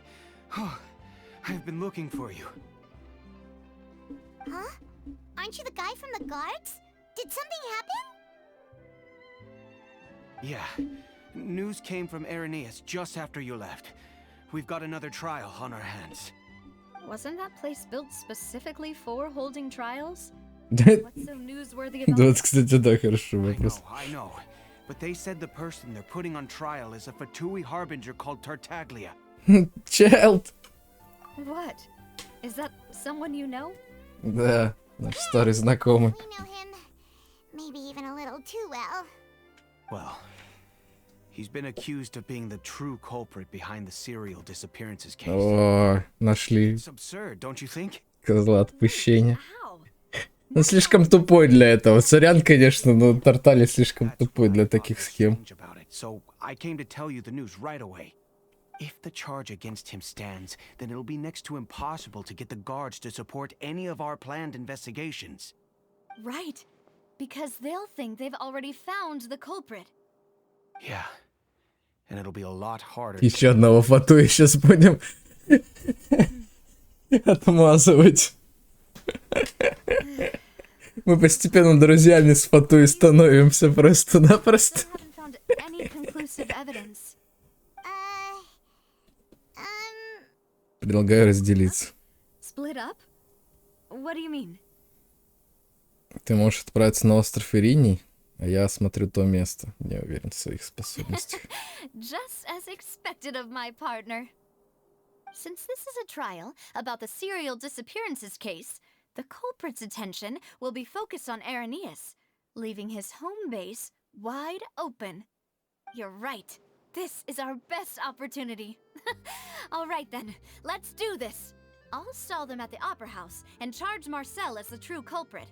Oh, I've been looking for you. Huh? Aren't you the guy from the guards? Did something happen? Yeah. News came from Irenaeus just after you left. We've got another trial on our hands. Wasn't that place built specifically for holding trials? What's so newsworthy about Вот, it? кстати, да, хороший вопрос. I know. But they said the person they're putting on trial is a Fatui harbinger called Tartaglia. Child! What? Is that someone you know? Да, наш старый знакомый. We know him. Maybe even a little too well. Well, he's been accused of being the true culprit behind the serial disappearances case. О, нашли It's absurd, don't you think? козла отпущения. How? Он слишком тупой для этого. Сорян, конечно, но Тартали слишком тупой для таких схем. So I came to tell you the news right away. If the charge against him stands, then it'll be next to impossible to get the guards to support any of our planned investigations. Right. Because they'll think they've already found the culprit. Yeah. And it'll be a lot harder. Еще одного фату сейчас будем отмазывать. Мы постепенно друзьями с фату становимся просто-напросто. Still haven't found any conclusive evidence. Предлагаю разделиться. Split up? What do you mean? Ты можешь отправиться на остров Ириний, а я осмотрю то место. Не уверен в своих способностях. Just as expected of my partner. Since this is a trial about the serial disappearances case, the culprit's attention will be focused on Irenaeus, leaving his home base wide open. You're right. This is our best opportunity. All right then, let's do this. I'll stall them at the Opera House and charge Marcel as the true culprit.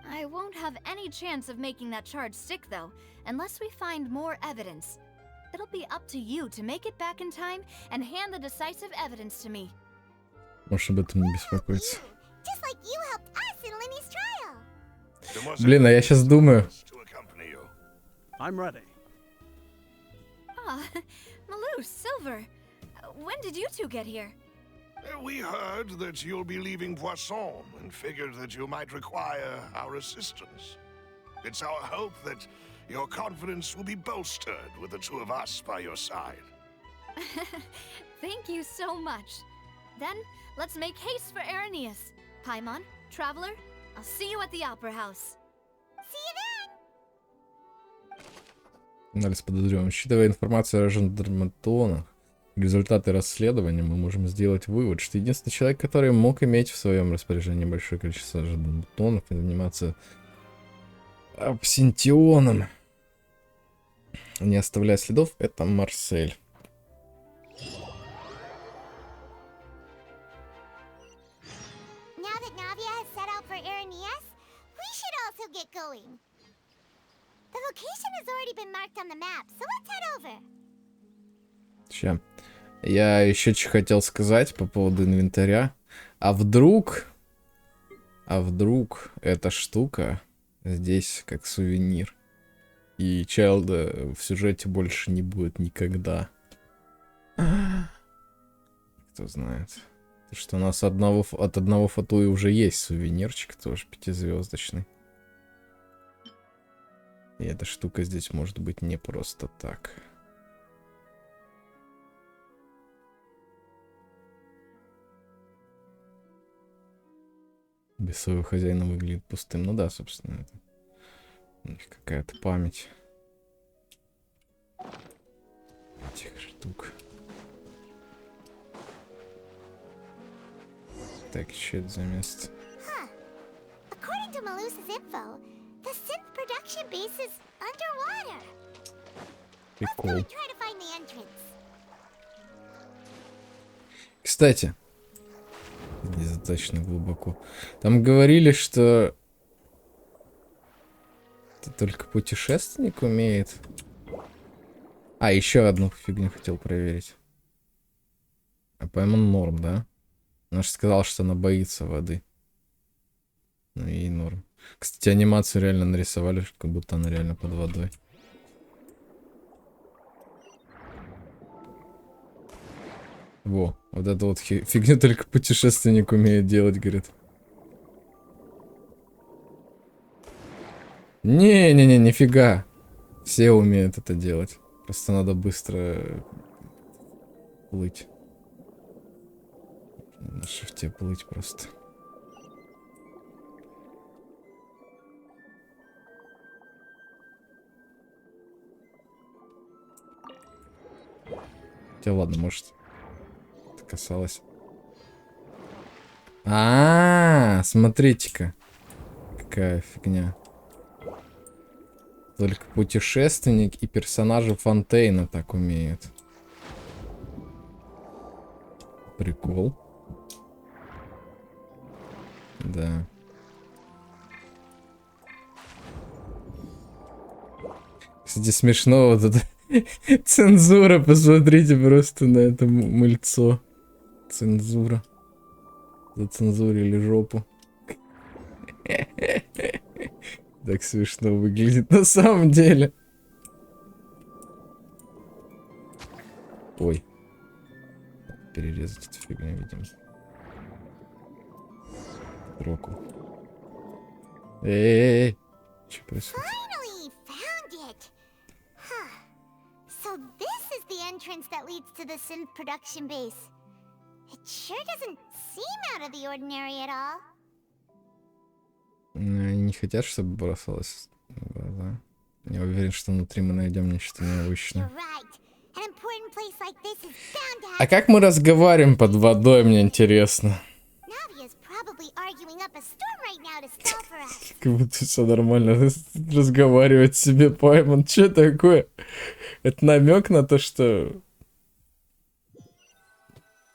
I won't have any chance of making that charge stick, though, unless we find more evidence. It'll be up to you to make it back in time and hand the decisive evidence to me. Можешь об этом не беспокоиться. Just like you helped us in Lenny's trial. Блин, а я сейчас думаю. I'm ready. Ah, Malou, Silver. When did you two get here? We heard that you'll be leaving Poisson and figured that you might require our assistance. It's our hope that your confidence will be bolstered with the two of us by your side. Thank you so much. Then, let's make haste for Irenaeus. Paimon, Traveler, I'll see you at the Opera House. See you then. Анализ подозреваем. Учитывая информацию о жандарматонах, результаты расследования, мы можем сделать вывод, что единственный человек, который мог иметь в своем распоряжении большое количество жандарматонов и заниматься абсентионом, не оставляя следов, это Марсель. Now that Navia has set out for Irenaeus, we should also get going. The location has already been marked on the map, so let's head over. Ща. Я еще что хотел сказать по поводу инвентаря. А вдруг эта штука здесь как сувенир. И Чайлда в сюжете больше не будет никогда. Кто знает. Что у нас от одного фатуи уже есть сувенирчик, тоже 5-звездочный. И эта штука здесь может быть не просто так. Без своего хозяина выглядит пустым. Ну да, собственно, это у них какая-то память этих штук. Так, что это за место? According to Malusa's info, the synth production base is underwater. Let's go Прикол. and try to find the entrance. Кстати, недостаточно глубоко. Там говорили, что это только путешественник умеет. А, еще одну фигню хотел проверить. А Паймон норм, да? Она же сказала, что она боится воды. Ну и норм. Кстати, анимацию реально нарисовали, как будто она реально под водой. Во, вот это вот фигню только путешественник умеет делать, говорит. Не-не-не, нифига. Все умеют это делать. Просто надо быстро плыть. На шифте плыть просто. Хотя ладно, может, это касалось... Смотрите-ка. Какая фигня. Только путешественник и персонажи Фонтейна так умеют. Прикол. Да. Кстати, смешно вот это. Цензура, посмотрите просто на это мыльцо. Цензура. Зацензурили жопу. Так смешно выглядит на самом деле. Ой. Перерезать эту фигню, видимо. Року. Эй, что происходит? Finally found it. Huh. So this is the entrance that leads to the synth production base. It sure doesn't seem out of the ordinary at all. Они не хотят, чтобы бросалось в глаза. Я уверен, что внутри мы найдем нечто необычное. You're right. An important place like this is bound to have... А как мы разговариваем под водой, мне интересно. Navia's probably arguing up a storm right now to stall for us. Как будто все нормально разговаривать себе, Паймон. Что такое? Это намек на то, что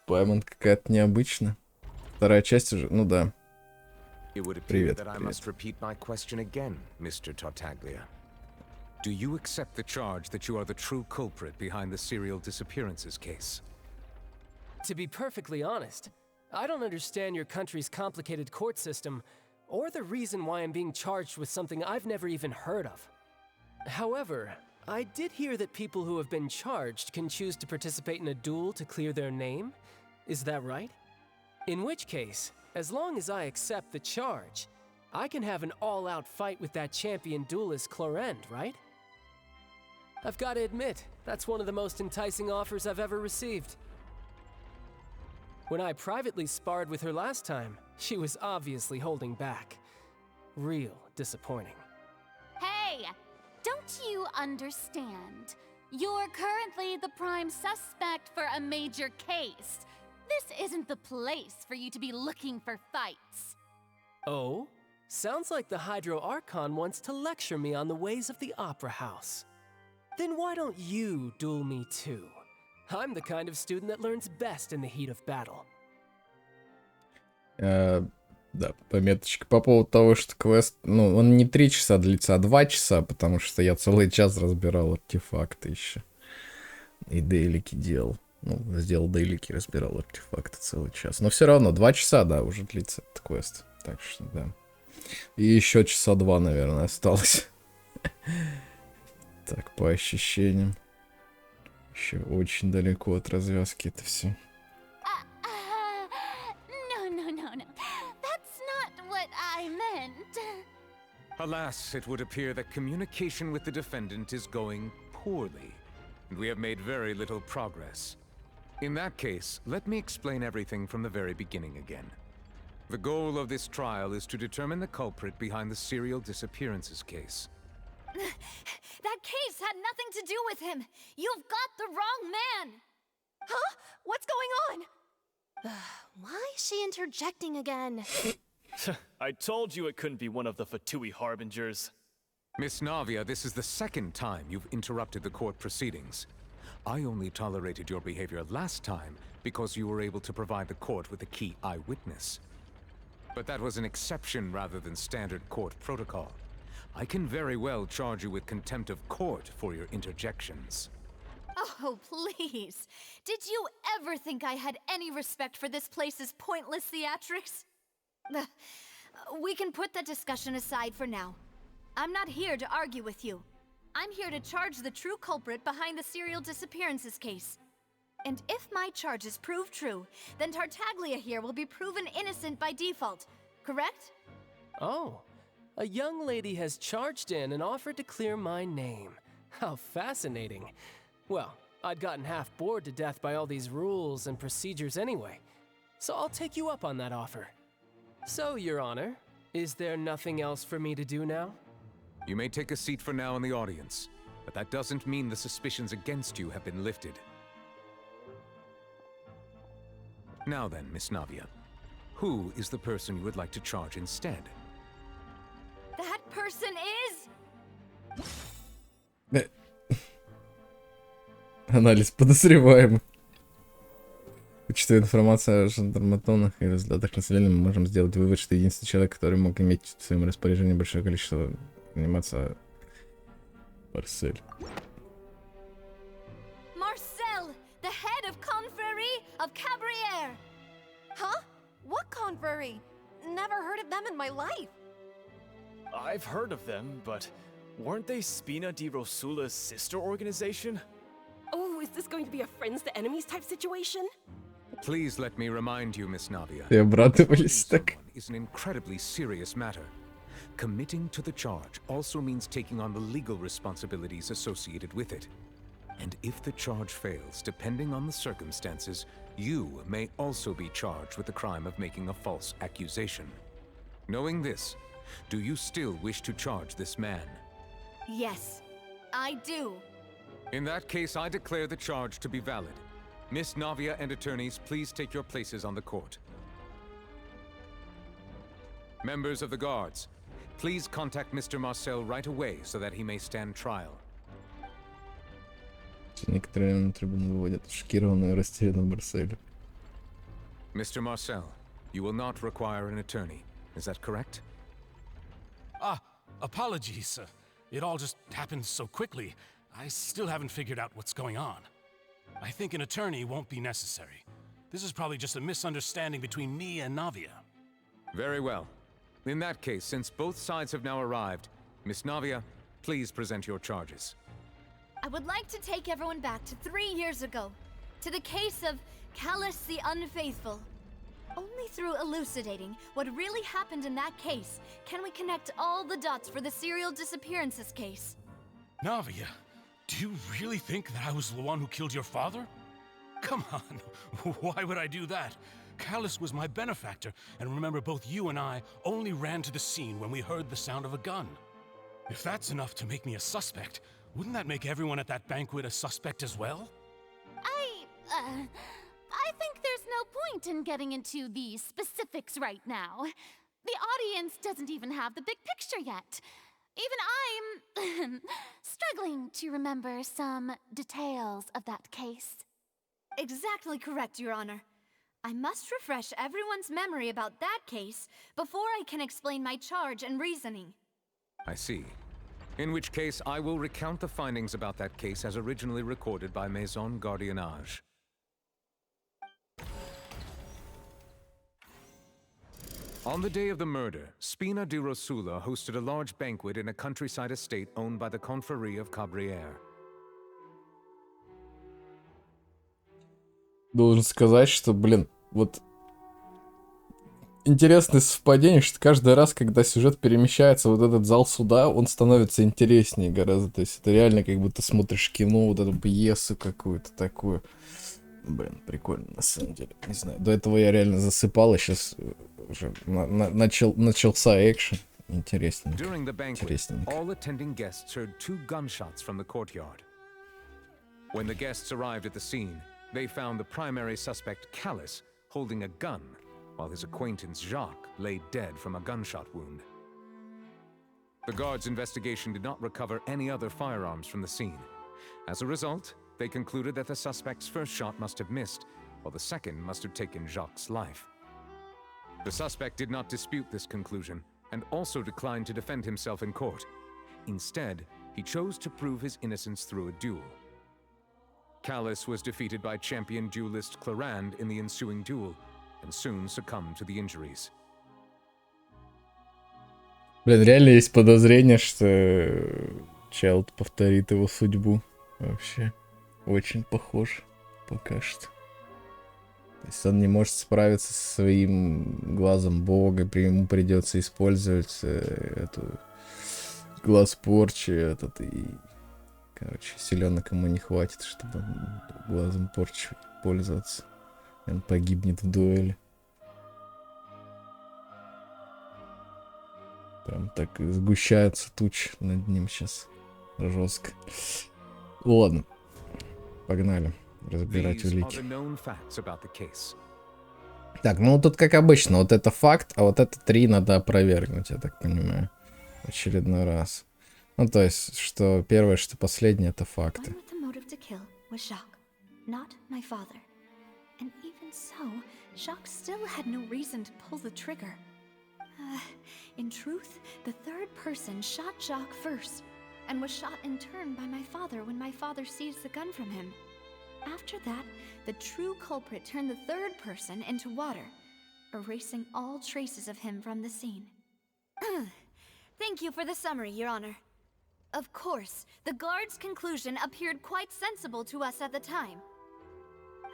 Паймон какая-то необычная. Вторая часть уже, ну да. Привет, привет. Do you accept the charge that you are the true culprit behind the serial disappearances case? To be perfectly honest, I don't understand your country's complicated court system, or the reason why I'm being charged with something I've never even heard of. However, I did hear that people who have been charged can choose to participate in a duel to clear their name. Is that right? In which case, as long as I accept the charge, I can have an all-out fight with that champion duelist Clorend, right? I've got to admit, that's one of the most enticing offers I've ever received. When I privately sparred with her last time, she was obviously holding back. Real disappointing. Hey! Don't you understand? You're currently the prime suspect for a major case. This isn't the place for you to be looking for fights. Oh? Sounds like the Hydro Archon wants to lecture me on the ways of the Opera House. Then why don't you duel me too? I'm the kind of student that learns best in the heat of battle. Да, пометочка по поводу того, что квест, ну, он не 3 часа длится, а 2 часа, потому что я целый час разбирал артефакты еще. И дейлики делал. Ну, сделал дейлики, разбирал артефакты целый час. Но все равно 2 часа, да, уже длится этот квест. Так что, да. И еще часа 2, наверное, осталось. Так, по ощущениям. Еще очень далеко от развязки это все. No. That's not what I meant. Alas, it would appear that communication with the defendant is going poorly, and we have made very little progress. In that case, let me explain everything from the very beginning again. The goal of this trial is to determine the culprit behind the serial disappearances case. That case had nothing to do with him. You've got the wrong man. Huh? What's going on? Why is she interjecting again? I told you it couldn't be one of the Fatui harbingers. Miss Navia, this is the second time you've interrupted the court proceedings. I only tolerated your behavior last time because you were able to provide the court with a key eyewitness. But that was an exception rather than standard court protocol. I can very well charge you with contempt of court for your interjections. Oh, please. Did you ever think I had any respect for this place's pointless theatrics? We can put that discussion aside for now. I'm not here to argue with you. I'm here to charge the true culprit behind the serial disappearances case. And if my charges prove true, then Tartaglia here will be proven innocent by default, correct? Oh, a young lady has charged in and offered to clear my name. How fascinating. Well, I'd gotten half bored to death by all these rules and procedures anyway, so I'll take you up on that offer. So, Your Honor, is there nothing else for me to do now? You may take a seat for now in the audience, but that doesn't mean the suspicions against you have been lifted. Now then, Miss Navia, who is the person you would like to charge instead? That person is... Анализ подозреваемых. Учитывая информацию о жандарматонах и результатах населения, мы можем сделать вывод, что единственный человек, который мог иметь в своем распоряжении большое количество анимации, Марсель. Marcel, the head of confrérie of Cabrières. Huh? What confrérie? Never heard of them in my life. I've heard of them, but weren't they Spina di Rosula's sister organization? Oh, is this going to be a friends to enemies type situation? Please let me remind you, Miss Navia, Ты обрадовались так. is an incredibly serious matter. Committing to the charge also means taking on the legal responsibilities associated with it. And if the charge fails, depending on the circumstances, you may also be charged with the crime of making a false accusation. Knowing this, do you still wish to charge this man? Yes, I do. In that case, I declare the charge to be valid. Miss Navia and attorneys, please take your places on the court. Members of the guards, please contact Mr. Marcel right away so that he may stand trial. Некоторые на трибуну выводят шокированную и растерянную Марселя. Mr. Marcel, you will not require an attorney. Is that correct? Apologies. It all just happened so quickly. I still haven't figured out what's going on. I think an attorney won't be necessary. This is probably just a misunderstanding between me and Navia. Very well. In that case, since both sides have now arrived, Miss Navia, please present your charges. I would like to take everyone back to 3 years ago, to the case of Callus the Unfaithful. Only through elucidating what really happened in that case can we connect all the dots for the serial disappearances case. Navia, do you really think that I was the one who killed your father? Come on, why would I do that? Callus was my benefactor, and remember, both you and I only ran to the scene when we heard the sound of a gun. If that's enough to make me a suspect, wouldn't that make everyone at that banquet a suspect as well? I think there's no point in getting into the specifics right now. The audience doesn't even have the big picture yet. Even I'm struggling to remember some details of that case. Exactly correct, Your Honor. I must refresh everyone's memory about that case before I can explain my charge and reasoning. I see. In which case, I will recount the findings about that case as originally recorded by Maison Gardiennage. On the day of the murder, Spina di Rosula hosted a large banquet in a countryside estate owned by the confrérie of Cabrières. Должен сказать, что, блин, вот интересное совпадение, что каждый раз, когда сюжет перемещается в вот этот зал суда, он становится интереснее гораздо. То есть это реально как будто смотришь кино, вот эту пьесу какую-то такую. Блин, прикольно на самом деле. Не знаю, до этого я реально засыпал, а сейчас уже начался экшен. Интересненько. During the banquet, all attending guests heard 2 gunshots from the courtyard. When the guests arrived at the scene, they found the primary suspect, Callus, holding a gun, while his acquaintance, Jacques, lay dead from a gunshot wound. The guards' investigation did not recover any other firearms from the scene. As a result, they concluded that the suspect's first shot must have missed, while the second must have taken Jacques' life. The suspect did not dispute this conclusion, and also declined to defend himself in court. Instead, he chose to prove his innocence through a duel. Callus was defeated by champion duelist Clarand in the ensuing duel, and soon succumbed to the injuries. Блин, реально есть подозрение, что Чайлд повторит его судьбу. Вообще, очень похож пока что. То есть он не может справиться со своим глазом бога, ему придется использовать эту глаз порчи, этот, и, короче, селенок ему не хватит, чтобы глазом порчи пользоваться. Он погибнет в дуэли. Прям так сгущаются тучи над ним сейчас. Жестко. Ладно. Погнали разбирать улики. Так, ну тут как обычно, вот это факт, а вот это 3 надо опровергнуть, я так понимаю. В очередной раз. Ну то есть, что первое, что последнее, это факты. And even so, Jacques still had no reason to pull the trigger. In truth, the third person shot Jacques first, and was shot in turn by my father when my father seized the gun from him. After that, the true culprit turned the third person into water, erasing all traces of him from the scene. Thank you for the summary, Your Honor. Of course, the guard's conclusion appeared quite sensible to us at the time.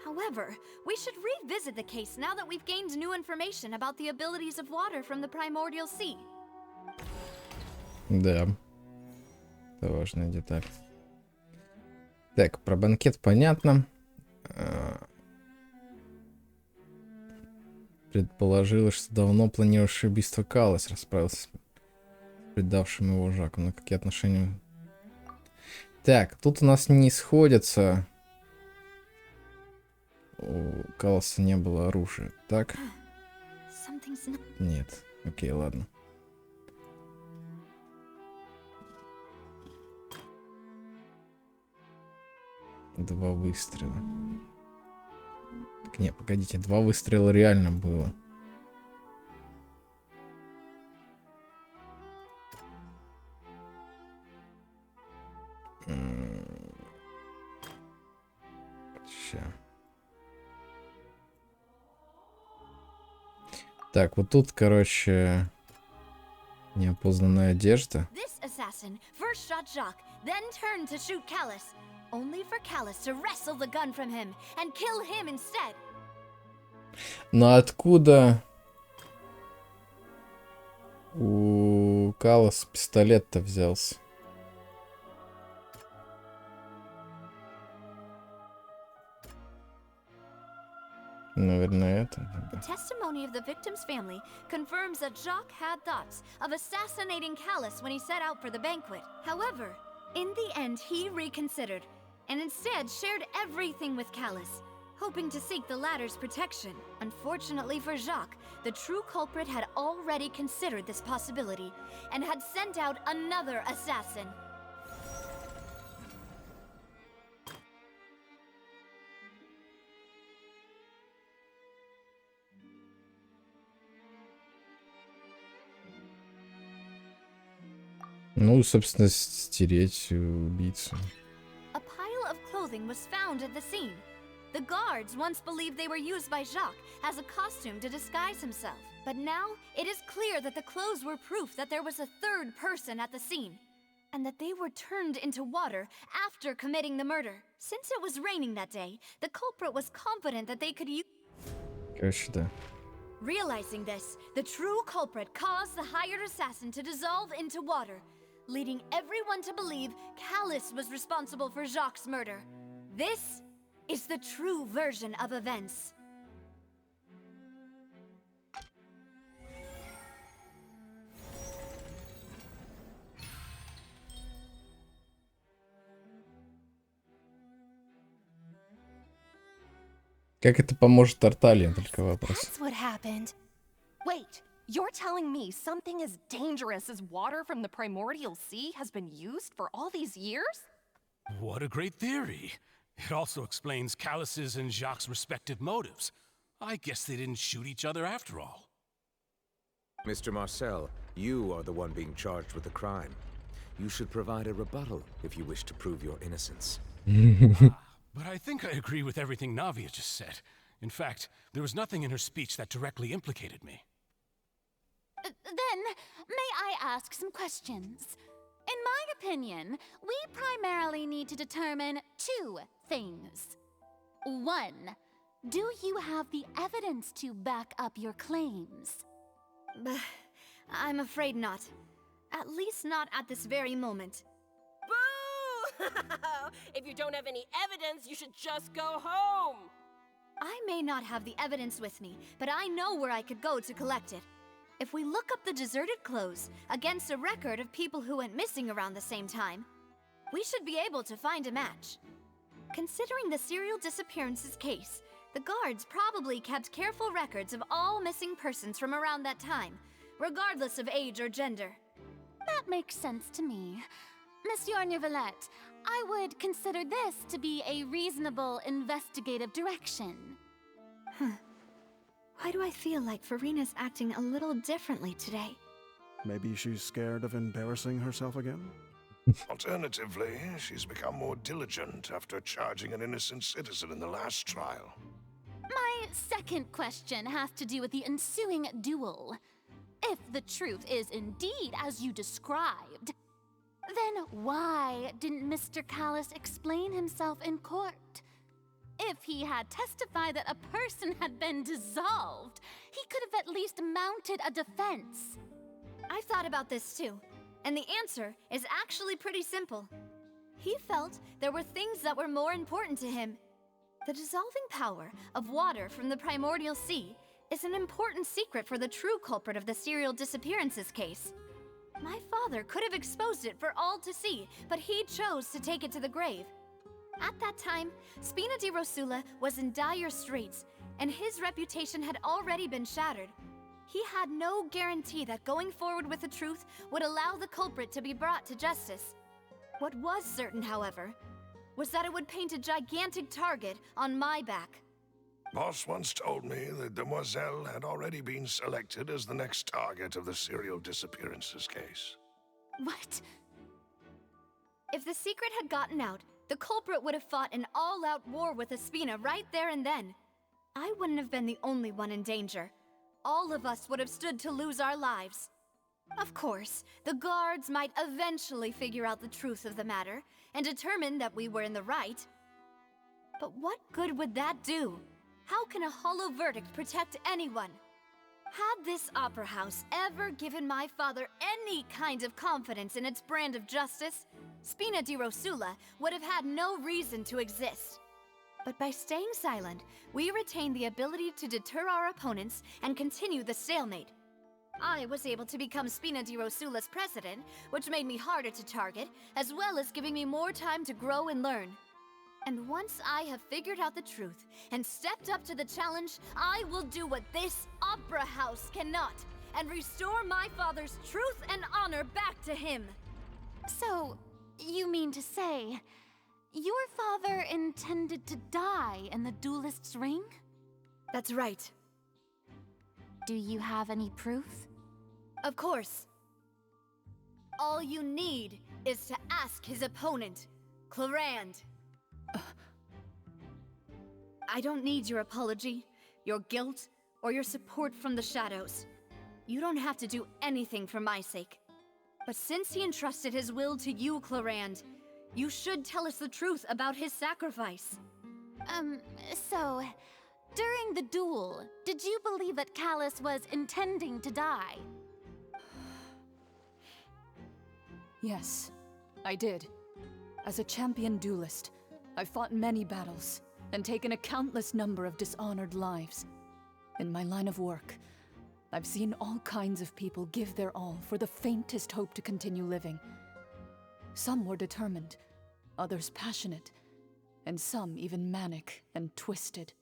However, we should revisit the case now that we've gained new information about the abilities of water from the primordial sea. Да. Это важная деталь. Так, про банкет понятно. Предположила, что давно планировавший убийство Каллас расправился с предавшим его Жаку. На какие отношения? Так, тут у нас не сходятся. У Калласа не было оружия, так? Нет. Окей, ладно. Два выстрела. Так, не, погодите, 2 выстрела реально было. Ща. Так, вот тут, короче, неопознанная одежда. This assassin first shot Jacques, then turned to shoot Callus, only for Callus to wrestle the gun from him and kill him instead. Но откуда у Калласа пистолет-то взялся? Наверное, это. The testimony of the victim's family confirms that Jacques had thoughts of assassinating Callus when he set out for the banquet. However, in the end, he reconsidered and instead shared everything with Callus, hoping to seek the latter's protection. Unfortunately for Jacques, the true culprit had already considered this possibility and had sent out another assassin. Ну, собственно, стереть убийцу. A pile of clothing was found at the scene. The guards once believed they were used by Jacques as a costume to disguise himself. But now, it is clear that the clothes were proof that there was a third person at the scene, and that they were turned into water after committing the murder. Since it was raining that day, the culprit was confident that they could use... Короче, да. Realizing this, the true culprit caused the hired assassin to dissolve into water, leading everyone to believe Callus was responsible for Jacques' murder. This is the true version of events. Как это поможет Тарталье, только вопрос. That's what happened. Wait, you're telling me something as dangerous as water from the primordial sea has been used for all these years? What a great theory. It also explains Callus's and Jacques' respective motives. I guess they didn't shoot each other after all. Mr. Marcel, you are the one being charged with the crime. You should provide a rebuttal if you wish to prove your innocence. But I think I agree with everything Navia just said. In fact, there was nothing in her speech that directly implicated me. Then, may I ask some questions? In my opinion, we primarily need to determine 2 things. 1, do you have the evidence to back up your claims? I'm afraid not. At least not at this very moment. Boo! If you don't have any evidence, you should just go home! I may not have the evidence with me, but I know where I could go to collect it. If we look up the deserted clothes against a record of people who went missing around the same time, we should be able to find a match. Considering the serial disappearances case, The guards probably kept careful records of all missing persons from around that time, regardless of age or gender. That makes sense to me. Monsieur Neuvillette, I would consider this to be a reasonable investigative direction. Why do I feel like Farina's acting a little differently today? Maybe she's scared of embarrassing herself again? Alternatively, she's become more diligent after charging an innocent citizen in the last trial. My second question has to do with the ensuing duel. If the truth is indeed as you described, then why didn't Mr. Callis explain himself in court? If he had testified that a person had been dissolved, he could have at least mounted a defense. I've thought about this too, and the answer is actually pretty simple. He felt there were things that were more important to him. The dissolving power of water from the primordial sea is an important secret for the true culprit of the serial disappearances case. My father could have exposed it for all to see, but he chose to take it to the grave. At that time, Spina di Rosula was in dire straits, and his reputation had already been shattered. He had no guarantee that going forward with the truth would allow the culprit to be brought to justice. What was certain, however, was that it would paint a gigantic target on my back. Boss once told me that Demoiselle had already been selected as the next target of the serial disappearances case. What? If the secret had gotten out, the culprit would have fought an all-out war with Espina right there and then. I wouldn't have been the only one in danger. All of us would have stood to lose our lives. Of course, the guards might eventually figure out the truth of the matter and determine that we were in the right. But what good would that do? How can a hollow verdict protect anyone? Had this opera house ever given my father any kind of confidence in its brand of justice, Spina di Rosula would have had no reason to exist. But by staying silent, we retained the ability to deter our opponents and continue the stalemate. I was able to become Spina di Rosula's president, which made me harder to target, as well as giving me more time to grow and learn. And once I have figured out the truth and stepped up to the challenge, I will do what this opera house cannot, and restore my father's truth and honor back to him. So, you mean to say, your father intended to die in the duelist's ring? That's right. Do you have any proof? Of course. All you need is to ask his opponent, Clarand. I don't need your apology, your guilt, or your support from the shadows. You don't have to do anything for my sake. But since he entrusted his will to you, Clarand, you should tell us the truth about his sacrifice. So, during the duel, did you believe that Callis was intending to die? Yes, I did. As a champion duelist, I've fought many battles and taken a countless number of dishonored lives. In my line of work, I've seen all kinds of people give their all for the faintest hope to continue living. Some were determined, others passionate, and some even manic and twisted.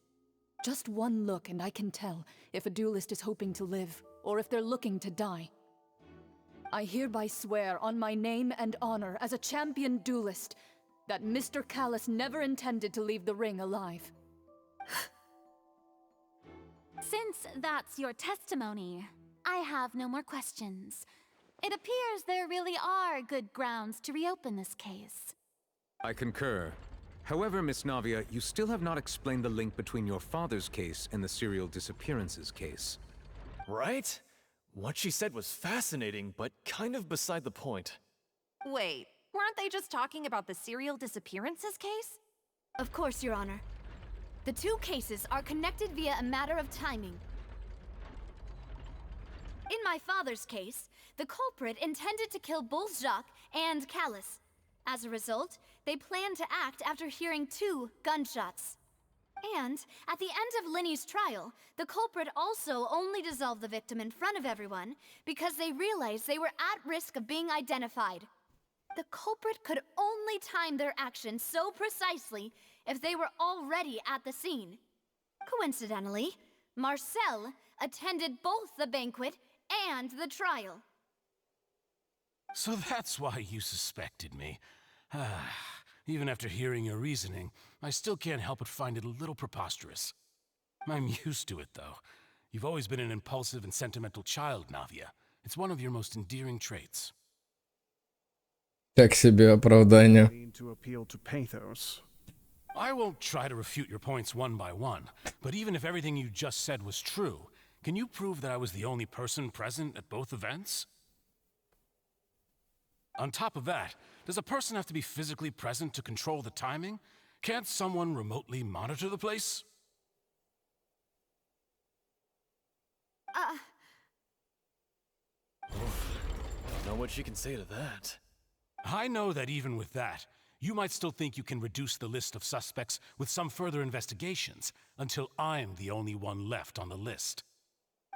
Just one look and I can tell if a duelist is hoping to live or if they're looking to die. I hereby swear on my name and honor as a champion duelist that Mr. Callis never intended to leave the ring alive. Since that's your testimony, I have no more questions. It appears there really are good grounds to reopen this case. I concur. However, Miss Navia, you still have not explained the link between your father's case and the serial disappearances case. Right? What she said was fascinating, but kind of beside the point. Wait, weren't they just talking about the serial disappearances case? Of course, Your Honor. The two cases are connected via a matter of timing. In my father's case, the culprit intended to kill both Jacques and Callis. As a result, they planned to act after hearing 2 gunshots. And at the end of Linny's trial, the culprit also only dissolved the victim in front of everyone because they realized they were at risk of being identified. The culprit could only time their actions so precisely if they were already at the scene. Coincidentally, Marcel attended both the banquet and the trial. So that's why you suspected me. Even after hearing your reasoning, I still can't help but find it a little preposterous. I'm used to it, though. You've always been an impulsive and sentimental child, Navia. It's one of your most endearing traits. Так себе оправдание. To appeal to pathos. I won't try to refute your points one by one, but even if everything you just said was true, can you prove that I was the only person present at both events? On top of that, does a person have to be physically present to control the timing? Can't someone remotely monitor the place? Don't know what she can say to that. I know that even with that, you might still think you can reduce the list of suspects with some further investigations until I'm the only one left on the list.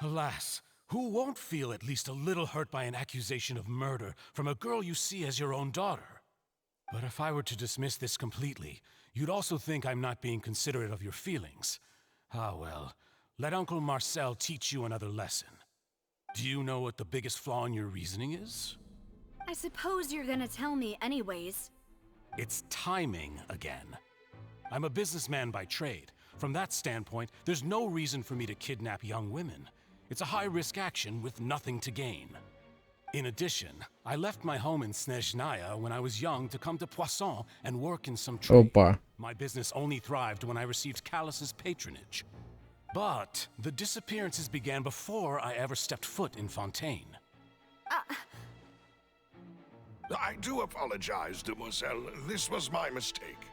Alas, who won't feel at least a little hurt by an accusation of murder from a girl you see as your own daughter? But if I were to dismiss this completely, you'd also think I'm not being considerate of your feelings. Ah well, let Uncle Marcel teach you another lesson. Do you know what the biggest flaw in your reasoning is? I suppose you're gonna tell me anyways. It's timing again. I'm a businessman by trade. From that standpoint, there's no reason for me to kidnap young women. It's a high-risk action with nothing to gain. In addition, I left my home in Snezhnaya when I was young to come to Poisson and work in some trade. Опа. My business only thrived when I received Callus's patronage. But the disappearances began before I ever stepped foot in Fontaine. I do apologize, demoiselle. This was my mistake.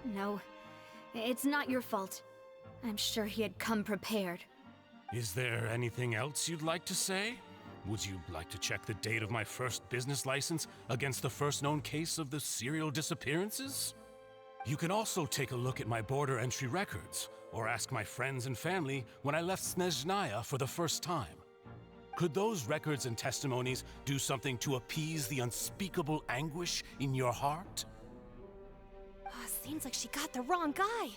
No, it's not your fault. I'm sure he had come prepared. Is there anything else you'd like to say? Would you like to check the date of my first business license against the first known case of the serial disappearances? You can also take a look at my border entry records, or ask my friends and family when I left Snezhnaya for the first time. Could those records and testimonies do something to appease the unspeakable anguish in your heart? Seems like she got the wrong guy.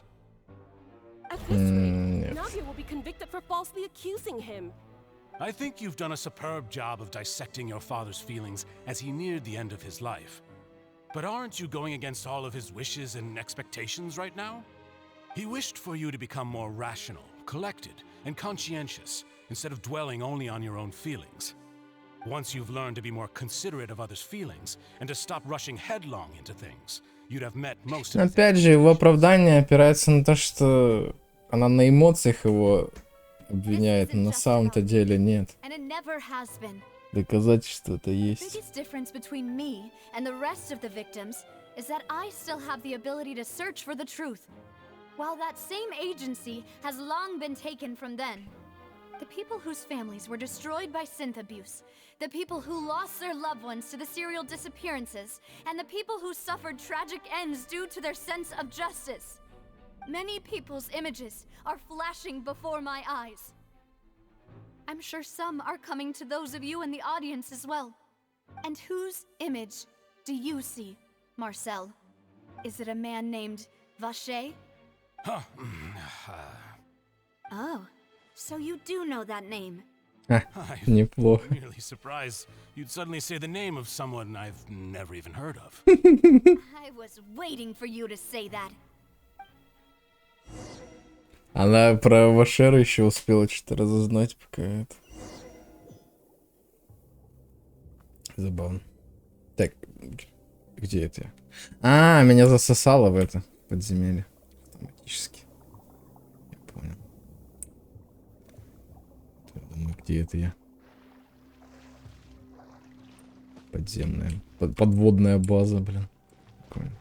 At this rate, Navia will be convicted for falsely accusing him. I think you've done a superb job of dissecting your father's feelings as he neared the end of his life. But aren't you going against all of his wishes and expectations right now? He wished for you to become more rational, collected, and conscientious, instead of dwelling only on your own feelings. Once you've learned to be more considerate of others' feelings, and to stop rushing headlong into things, you'd have met most of his... Опять же, его оправдание опирается на то, что она на эмоциях его обвиняет, но на самом-то деле нет. Доказательства-то есть. The biggest difference between me and the rest of the victims is that I still have the ability to search for the truth, while that same agency has long been taken from them. The people whose families were destroyed by synth abuse, the people who lost their loved ones to the serial disappearances, and the people who suffered tragic ends due to their sense of justice. Many people's images are flashing before my eyes. I'm sure some are coming to those of you in the audience as well. And whose image do you see, Marcel? Is it a man named Vacher? Oh, so you do know that name. Неплохо. I'm really surprised you'd suddenly say the name of someone I've never even heard of. I was waiting for you to say that. Она про Вашера еще успела что-то разузнать, пока это. Забавно. Так, где это? А, меня засосало в это подземелье. Автоматически. Я понял. Я думаю, где это я? Подземная. Подводная база, блин. Прикольно.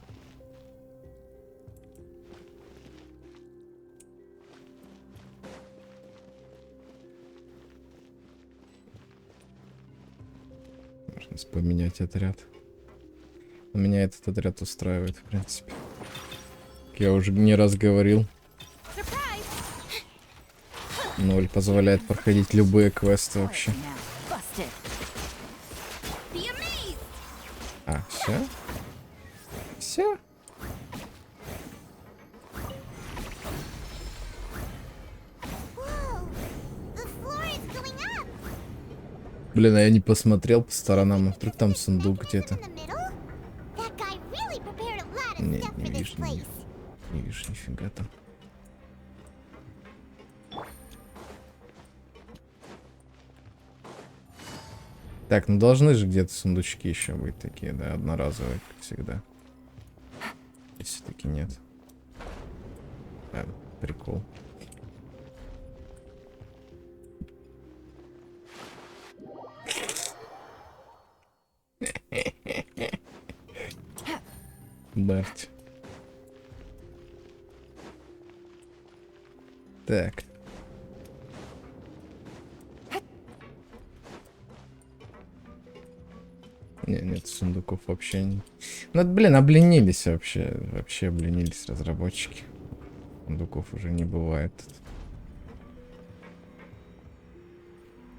Поменять отряд. Но меня этот отряд устраивает, в принципе. Как я уже не раз говорил. 0 позволяет проходить любые квесты вообще. А, все? Все? Блин, а я не посмотрел по сторонам, а вдруг там сундук где-то. Не, не вижу, не вижу нифига там. Так, ну должны же где-то сундучки еще быть такие, да, одноразовые, как всегда. Если таки нет. Да, прикол. Барт. Так. Нет сундуков вообще не. Ну, блин, обленились вообще. Вообще обленились разработчики. Сундуков уже не бывает тут.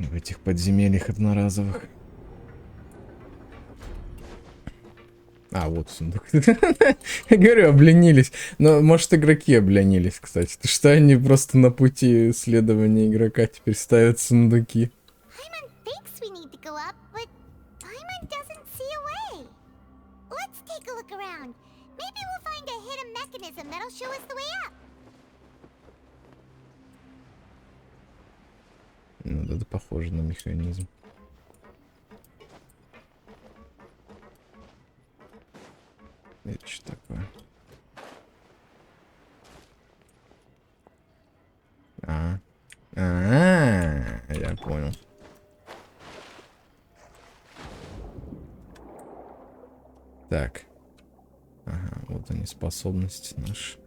В этих подземельях одноразовых. А, вот сундук. Я говорю, обленились. Но, может, игроки обленились, кстати. Потому что они просто на пути следования игрока теперь ставят сундуки. Ну, это похоже на механизм. Это что такое? Я понял. Так. Ага, вот они, способности наши.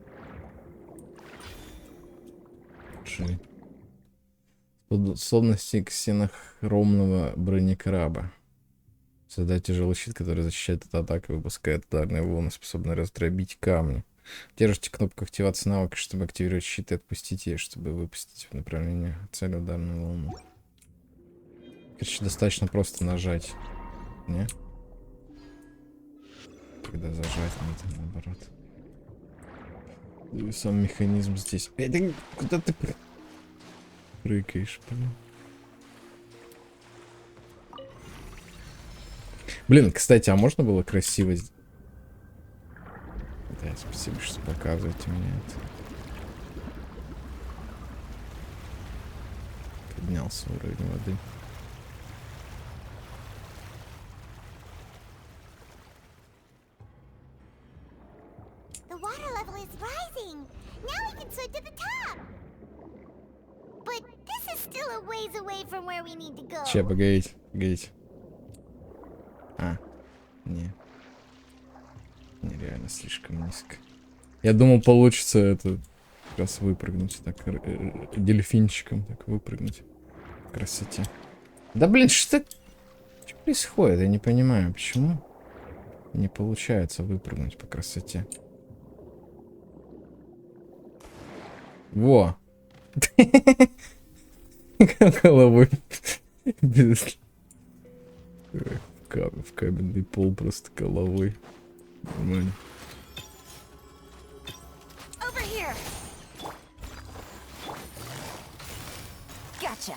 Способности ксенохромного бронекраба. Создать тяжелый щит, который защищает от атак и выпускает ударные волны, способные раздробить камни. Держите кнопку активации навыка, чтобы активировать щит, и отпустить ее, чтобы выпустить в направлении цели ударную волну. Короче, достаточно просто нажать. Не? Когда зажать, надо наоборот. И сам механизм здесь. Куда ты прыгаешь, блин? Блин, кстати, а можно было красиво... Да, спасибо, что показываете мне это. Поднялся уровень воды. Че, погодите, погодите. А, не. Нереально слишком низко. Я думал, получится это как раз выпрыгнуть. Так, дельфинчиком так выпрыгнуть. В красоте. Да блин, что происходит? Я не понимаю, почему не получается выпрыгнуть по красоте. Во! Головой. В каменный пол просто головой. Нормально. Gotcha.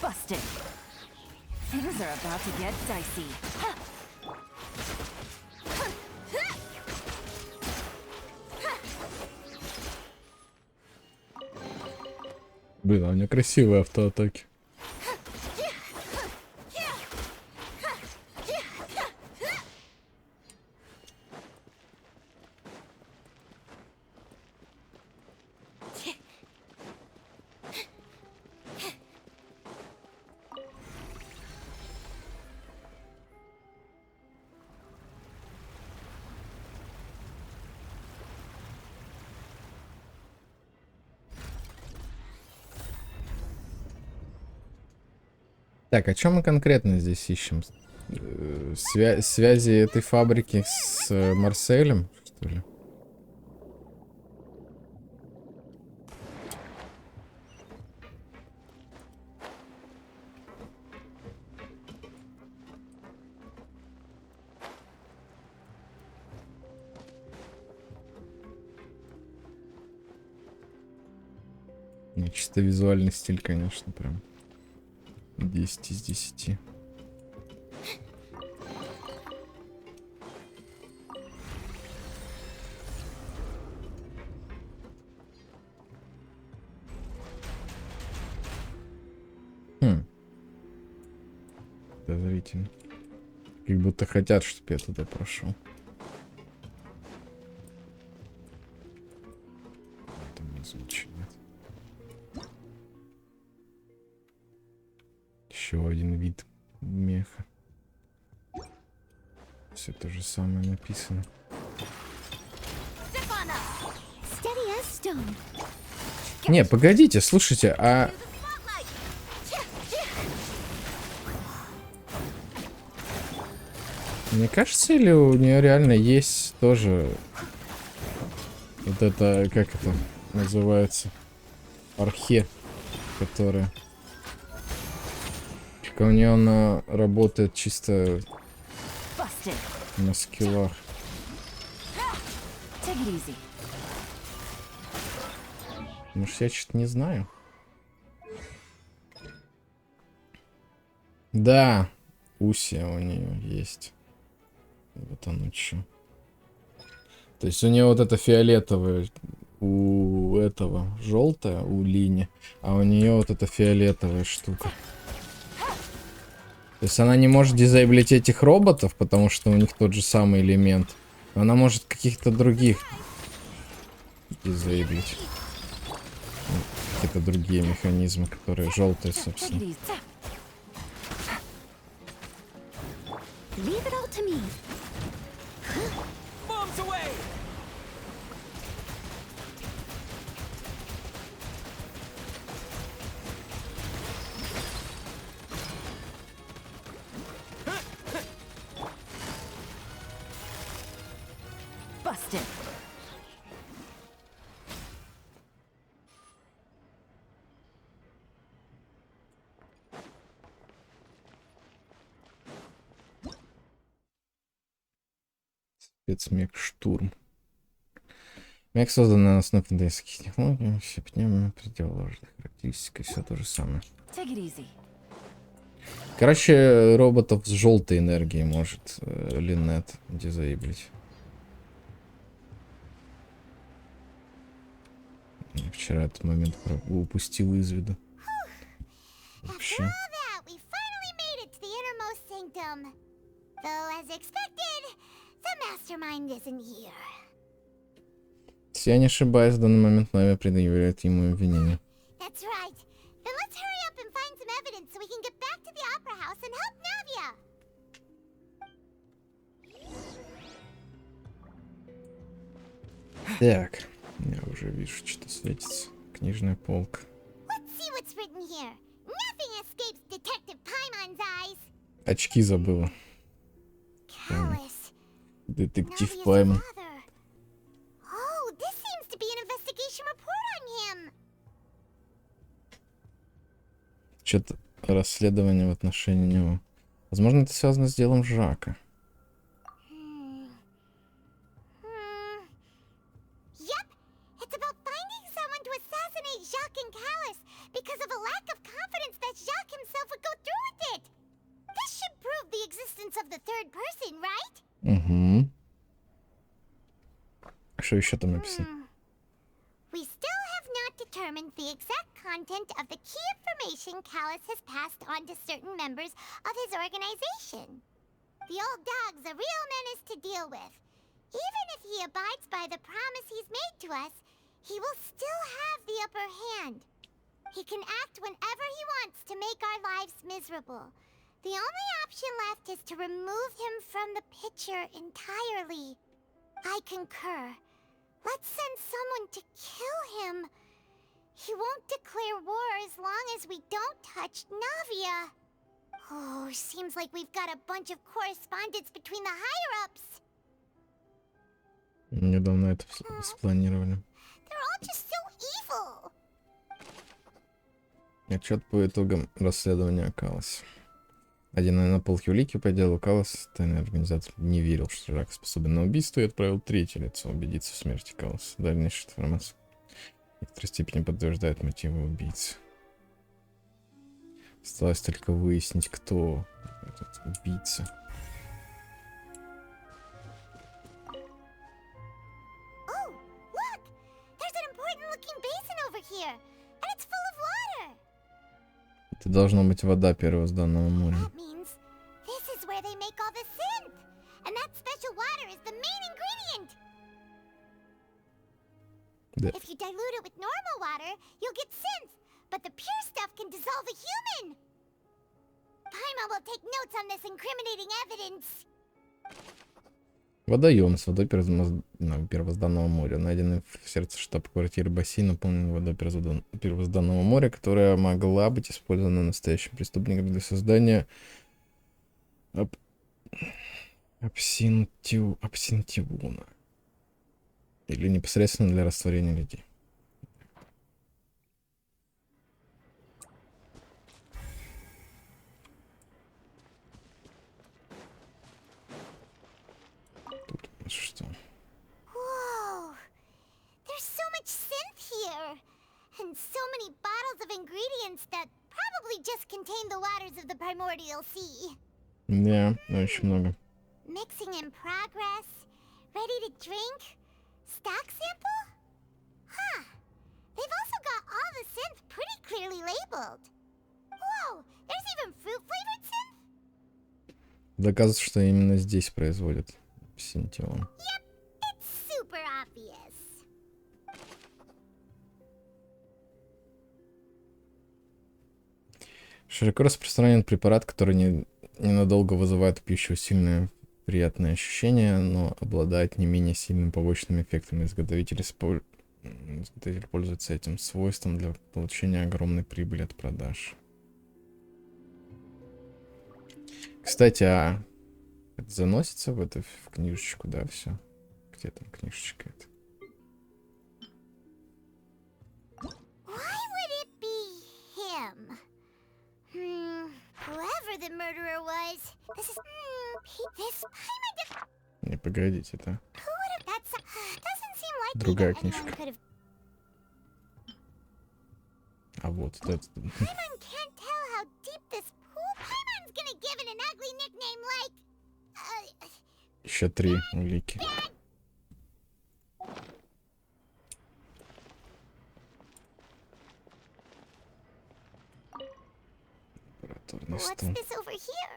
Busted. Things are about to get dicey. Блин, а у меня красивые автоатаки. Так, а чем мы конкретно здесь ищем? Связи этой фабрики с Марселем? что ли. Ну, чисто визуальный стиль, конечно, прям 10 из 10. Подозрительно. Как будто хотят, чтобы я туда прошел. Там не звучит. Еще один вид меха. Все то же самое написано. Не, погодите, слушайте, а... Мне кажется, или у нее реально есть тоже вот это, как это называется, архе, которая... Только у нее она работает чисто на скиллах. Может, я что-то не знаю? Да, Усия у нее есть. Вот оно что. То есть у нее вот это фиолетовое, у этого желтое, у Лини, а у нее вот эта фиолетовая штука. То есть она не может дизейблить этих роботов, потому что у них тот же самый элемент. Но она может каких-то других дизейблить. Какие-то другие механизмы, которые желтые, собственно. Спецмех штурм. Мех создан на основе фантастических технологий, щепнем, предел ложных характеристик, все то же самое. Короче, роботов с желтой энергией может Линнет дизейблить. Вчера этот момент упустил из виду. Вообще. Если я не ошибаюсь, в данный момент Нави предъявляет ему обвинение. Так, я уже вижу, что светится. Книжная полка. Очки забыла. Детектив Пайман. Что-то расследование в отношении него. Возможно, это связано с делом Жака. Угу. Что еще там написано? We still have not determined the exact content of the key information Callus has passed on to certain members of his organization. The old dog's a real menace to deal with. Even if he abides by the promise he's made to us, he will still have the upper hand. He can act whenever he wants to make our lives miserable. The only option left is to remove him from the picture entirely. I concur. Let's send someone to kill him. He won't declare war as long as we don't touch Navia. Oh, seems like we've got a bunch of correspondence between the higher-ups. Недавно это спланировали. They're all just so evil. Отчет по итогам расследования Калласа. Один на полхюлики по делу Калласа, тайная организация, не верил, что Жак способен на убийство, и отправил третье лицо убедиться в смерти Калласа. Дальнейшая информация в некоторой степени подтверждает мотивы убийцы. Осталось только выяснить, кто этот убийца. Oh, look! There's an important-looking basin over here, and it's full of water. Это должна быть вода первозданного моря. That means this is where they make all the synth, and that special water is the main ingredient. Да. If you dilute it with normal water, you'll get synth, but the pure stuff can dissolve a human. Paimon will take notes on this incriminating evidence. Водоем с водой первозданного моря, найденный в сердце штаб-квартиры бассейн, наполненный водой первозданного моря, которая могла быть использована настоящим преступником для создания абсинтиона. Или непосредственно для растворения людей. Тут у нас что? Whoa! There's so much synth here, and so many bottles of ingredients that probably just contain the waters of the primordial sea. Да, очень много. Mixing in progress, ready to drink, stock sample? Huh. They've also got all the synth pretty clearly labeled. Whoa, there's even fruit-flavored synth? Доказывает, что именно здесь производят абсинтион. Yep, it's super obvious. Широко распространен препарат, который ненадолго вызывает у пищи сильное приятное ощущение, но обладает не менее сильными побочными эффектами. Изготовитель пользуется этим свойством для получения огромной прибыли от продаж. Кстати, а это заносится в эту в книжечку, да, все? Где там книжечка эта? Why would it be him? Whoever the murderer was, this is this Paimon. Не, погодите, это Who would have? Doesn't seem likely другая that anyone книжка. could have. А вот это. Paimon can't tell how deep this pool. Paimon's gonna give it an ugly nickname like. Еще 3 улики. What's this over here?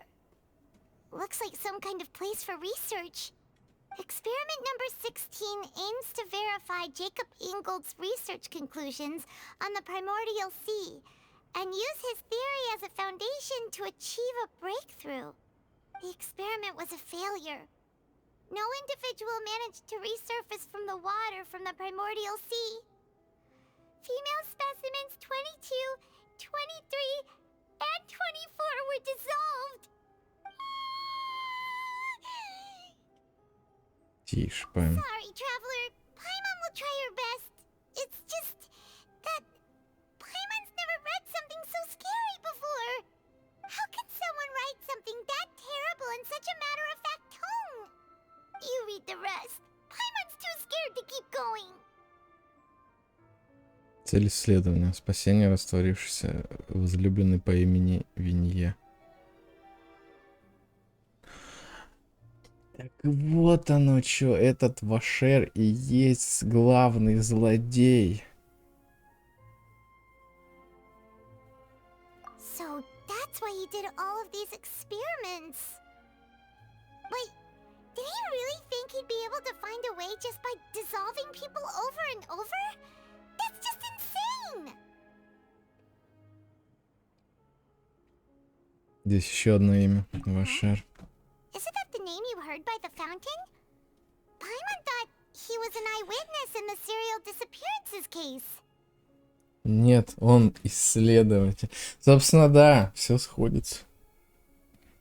Looks like some kind of place for research. Experiment number 16 aims to verify Jacob Ingold's research conclusions on the primordial sea and use his theory as a foundation to achieve a breakthrough. The experiment was a failure. No individual managed to resurface from the water from the primordial sea. Female specimens 22, 23, and 24 were dissolved. Тише, Пэм. Sorry, traveler. Paimon will try her best. It's just that Paimon's never read something so scary before. How can someone write something that terrible in such a matter-of-fact tone? You read the rest. Paimon's too scared to keep going. Цель исследования. Спасение растворившейся возлюбленной по имени Винье. Так вот оно что, этот Вашер и есть главный злодей. So that's why he did all of these experiments. Wait, did he really think he'd be able to find a way just by dissolving people over and over? That's just insane! Здесь еще одно имя. Вашер. Isn't that the name you heard by the fountain? Paimon thought he was an eyewitness in the serial disappearances case. Нет, он исследователь. Собственно, да, все сходится.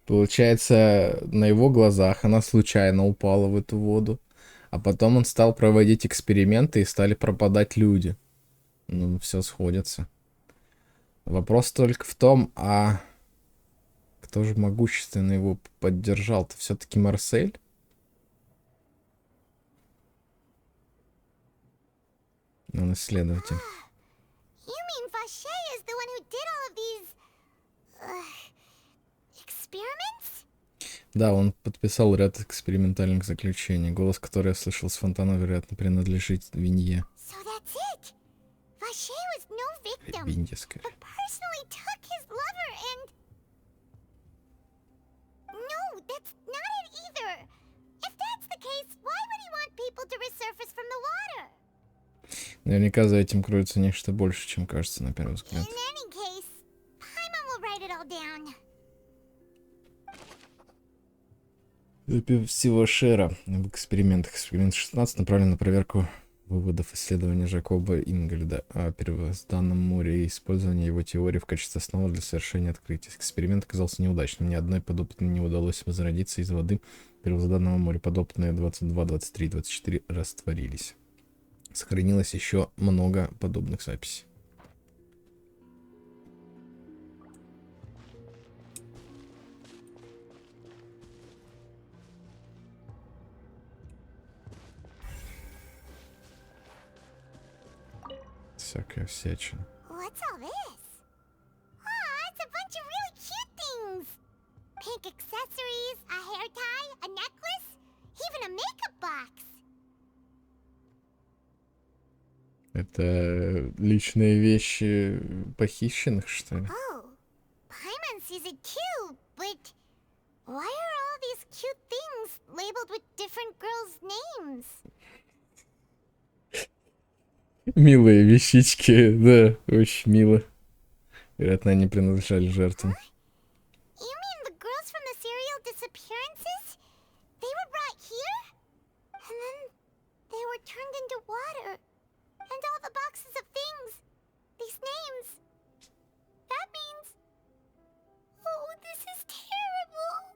Получается, на его глазах она случайно упала в эту воду. А потом он стал проводить эксперименты и стали пропадать люди. Ну, все сходится. Вопрос только в том, а кто же могущественно его поддержал-то? Все-таки Марсель? Он исследователь. You mean Vache is the one who did all of these experiments? Да, он подписал ряд экспериментальных заключений. Голос, который я слышал с фонтана, вероятно, принадлежит Винье. So that's it. Vache was no victim, Винье, скорее. but personally took his lover and... No, that's not it either. If that's the case, why would he want people to resurface from the water? Наверняка за этим кроется нечто больше, чем кажется на первый взгляд. In any case, Paimon will write it all down. Всего Шера в экспериментах. Эксперимент 16 направлен на проверку выводов исследования Жакоба Ингольда о первозданном море и использование его теории в качестве основы для совершения открытий. Эксперимент оказался неудачным. Ни одной подопытной не удалось возродиться из воды первозданного моря. Подопытные 22, 23, 24 растворились. Сохранилось еще много подобных записей. Всякая всячина. What's all this? Aw, it's a bunch of really cute things. Pink accessories, a hair tie, a necklace, even a makeup box. Это личные вещи похищенных, что ли? Oh, Paimon sees it too, but why are all these cute things labeled with different girls' names? Милые вещички, да, очень мило. Вероятно, они принадлежали жертвам. You mean the girls from the serial disappearances? They were brought here? And then they were turned into water. And all the boxes of things. These names. That means... Oh, this is terrible.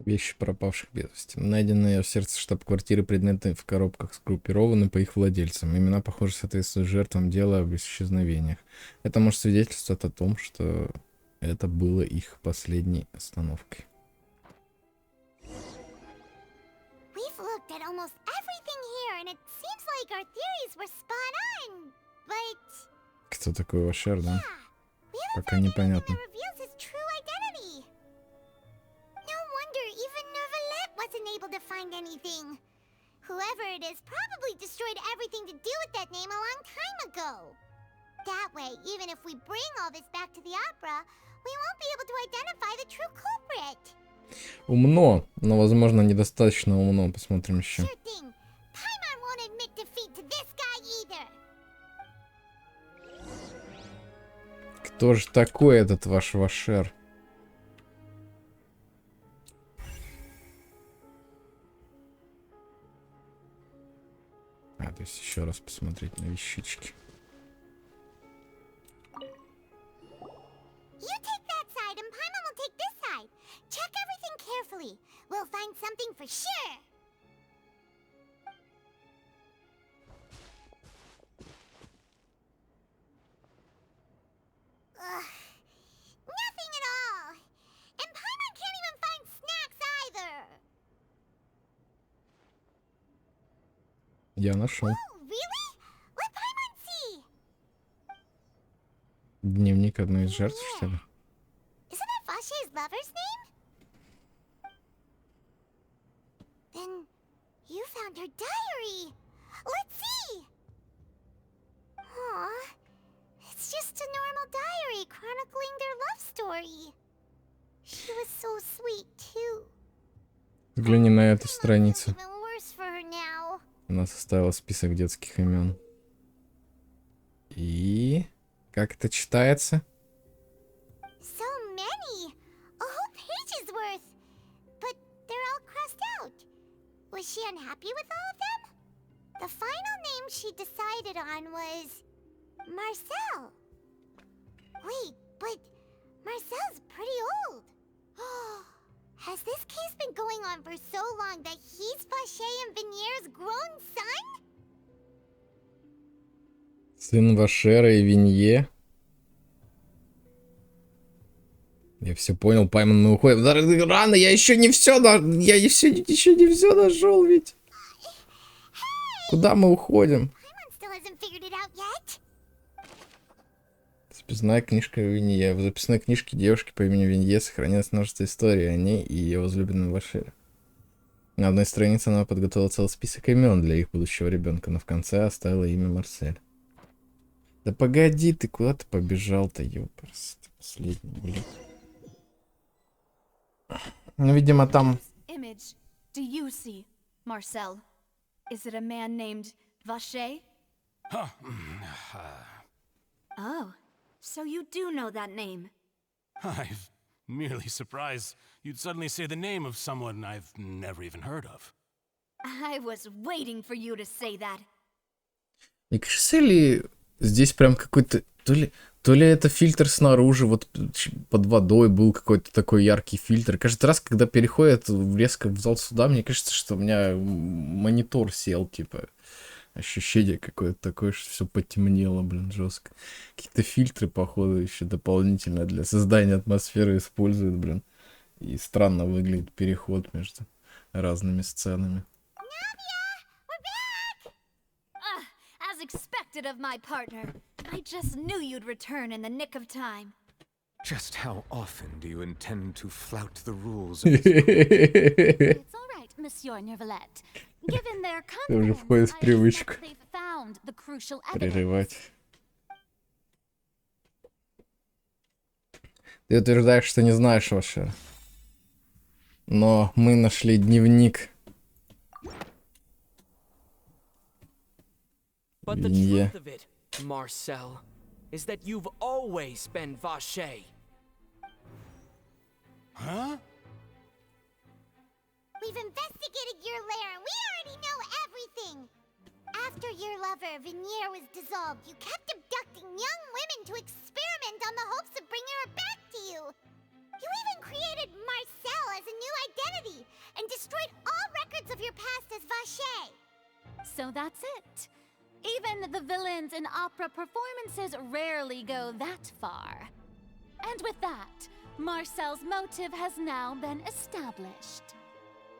Вещи пропавших без вести. Найденные в сердце штаб-квартиры предметы в коробках сгруппированы по их владельцам. Имена, похоже, соответствуют жертвам дела об исчезновениях. Это может свидетельствовать о том, что это было их последней остановкой. We've looked at almost everything here, and it seems like our theories were spot on. But... Кто такой Вашер, да? We haven't Пока found anything непонятно. that reveals his true identity. No wonder even Nervalette wasn't able to find anything. Whoever it is probably destroyed everything to do with that name a long time ago. That way, even if we bring all this back to the opera, we won't be able to identify the true culprit. Умно, но, возможно, недостаточно умно. Посмотрим еще. Sure thing. Paimon won't admit defeat to this guy either. Кто же такой этот ваш Вашер? То есть еще раз посмотреть на вещички. You take that side and Paimon will take this side. Check everything carefully. We'll find something for sure. Ugh. Nothing at all. And Paimon can't even find snacks either. Я нашел. Oh, really? Let Paimon see. Дневник одной из жертв, что ли? Isn't that Vache's lover's name? Then you found her diary. Let's see. Aw, it's just a normal diary chronicling their love story. She was so sweet too. Взгляни на эту страницу. Even worse for her now. Она составила список детских имен. И как это читается? So many, a whole page's worth. But they're all crossed out. Was she unhappy with all of them? The final name she decided on was Marcel. Wait, but Marcel's pretty old. Has this case been going on for so long that he's Vache and Venier's grown son? Сын Вашера и Винье. Я все понял, Паймон, мы уходим. Рано, я еще не все, я еще не все нашел ведь. Куда мы уходим? Записная книжка Винье. В записной книжке девушки по имени Винье сохранилось множество историй о ней и ее возлюбленном Вашере. На одной странице она подготовила целый список имен для их будущего ребенка, но в конце оставила имя Марсель. Да погоди, ты куда ты побежал-то, ёпрст. Последний, блин. Ну, видимо, там... Image do you see, Marcel? Is it a man named Vache? Oh, so you do know that name. I'm merely surprised you'd suddenly say the name of someone I've never even heard of. I was waiting for you to say that. Не кажется ли здесь прям какой-то... То ли это фильтр снаружи, вот под водой был какой-то такой яркий фильтр. Каждый раз, когда переходит резко в зал суда, мне кажется, что у меня монитор сел, типа. Ощущение какое-то такое, что все потемнело, блин, жестко. Какие-то фильтры, походу, еще дополнительно для создания атмосферы используют, блин. И странно выглядит переход между разными сценами. As expected of my partner, I just knew you'd return in the nick of time. Just how often do you intend to flout the rules? It's all right, Monsieur Nervalette. Given their Это уже confidence, входит в I привычку. expect they've found the crucial evidence. Прерывать. Ты утверждаешь, что не знаешь Вашера. Но мы нашли дневник. But the Винье. truth of it, Marcel, is that you've always been Vache. Huh? We've investigated your lair and we already know everything. After your lover, Vinier, was dissolved, you kept abducting young women to experiment on the hopes of bringing her back to you. You even created Marcel as a new identity and destroyed all records of your past as Vache. So that's it. Even the villains in opera performances rarely go that far. And with that, Marcel's motive has now been established.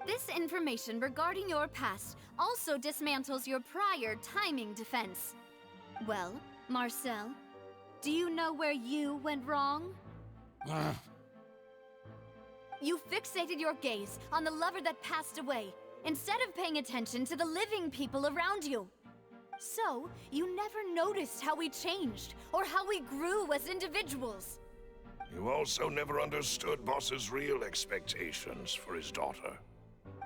This information regarding your past also dismantles your prior timing defense. Well, Marcel, do you know where you went wrong? You fixated your gaze on the lover that passed away, instead of paying attention to the living people around you. So, you never noticed how we changed, or how we grew as individuals. You also never understood Boss's real expectations for his daughter.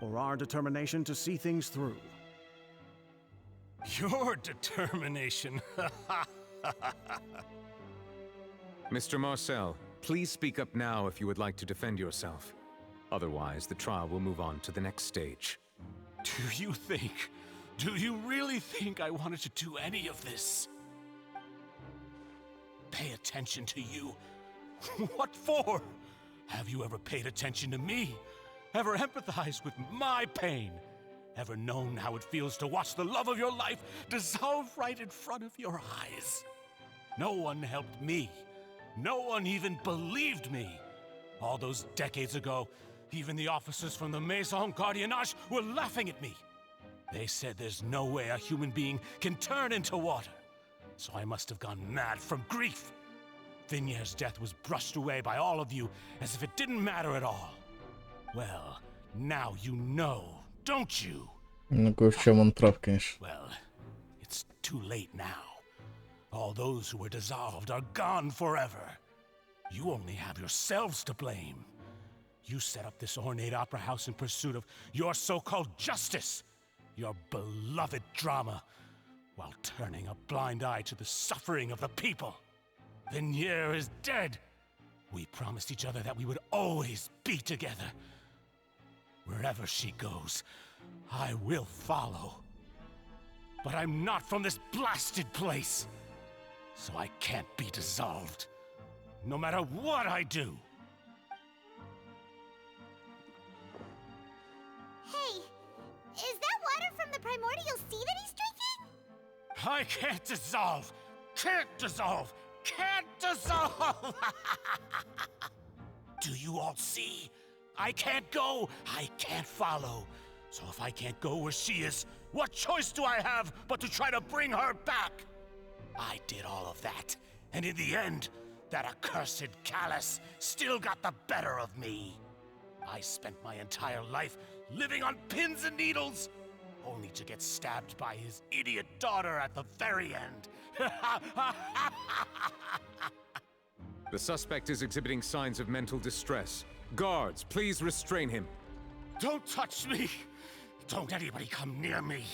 Or our determination to see things through. Your determination. Mr. Marcel, please speak up now if you would like to defend yourself. Otherwise, the trial will move on to the next stage. Do you really think I wanted to do any of this? Pay attention to you? What for? Have you ever paid attention to me? Ever empathized with my pain? Ever known how it feels to watch the love of your life dissolve right in front of your eyes? No one helped me. No one even believed me. All those decades ago, even the officers from the Maison Gardiennage were laughing at me. They said there's no way a human being can turn into water. So I must have gone mad from grief. Vinier's death was brushed away by all of you as if it didn't matter at all. Well, now you know, don't you? Ну, кое в чем он прав, конечно. Well, it's too late now. All those who were dissolved are gone forever. You only have yourselves to blame. You set up this ornate opera house in pursuit of your so-called justice, your beloved drama, while turning a blind eye to the suffering of the people. Vinier is dead. We promised each other that we would always be together. Wherever she goes, I will follow. But I'm not from this blasted place, so I can't be dissolved, no matter what I do. Hey, is I can't dissolve! Can't dissolve! Can't dissolve! Do you all see? I can't go, I can't follow. So if I can't go where she is, what choice do I have but to try to bring her back? I did all of that, and in the end, that accursed Callus still got the better of me. I spent my entire life living on pins and needles, only to get stabbed by his idiot daughter at the very end. The suspect is exhibiting signs of mental distress. Guards, please restrain him. Don't touch me! Don't anybody come near me!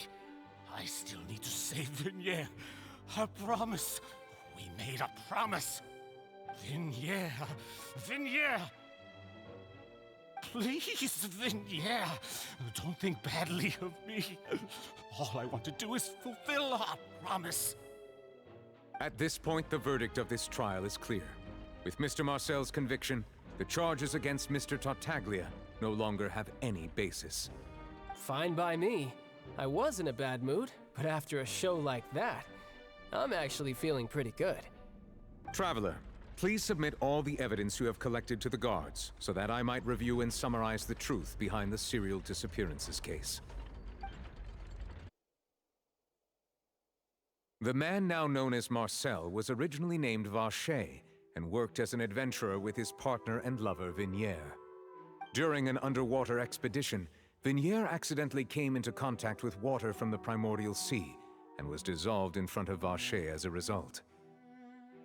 I still need to save Vignere. I promise. We made a promise. Vignere. Vignere! Please, Vignere. Don't think badly of me. All I want to do is fulfill our promise. At this point, the verdict of this trial is clear. With Mr. Marcel's conviction, the charges against Mr. Tartaglia no longer have any basis. Fine by me. I was in a bad mood, but after a show like that, I'm actually feeling pretty good. Traveler, please submit all the evidence you have collected to the guards, so that I might review and summarize the truth behind the serial disappearances case. The man now known as Marcel was originally named Vacher and worked as an adventurer with his partner and lover Vignere. During an underwater expedition, Vignere accidentally came into contact with water from the primordial sea and was dissolved in front of Vacher as a result.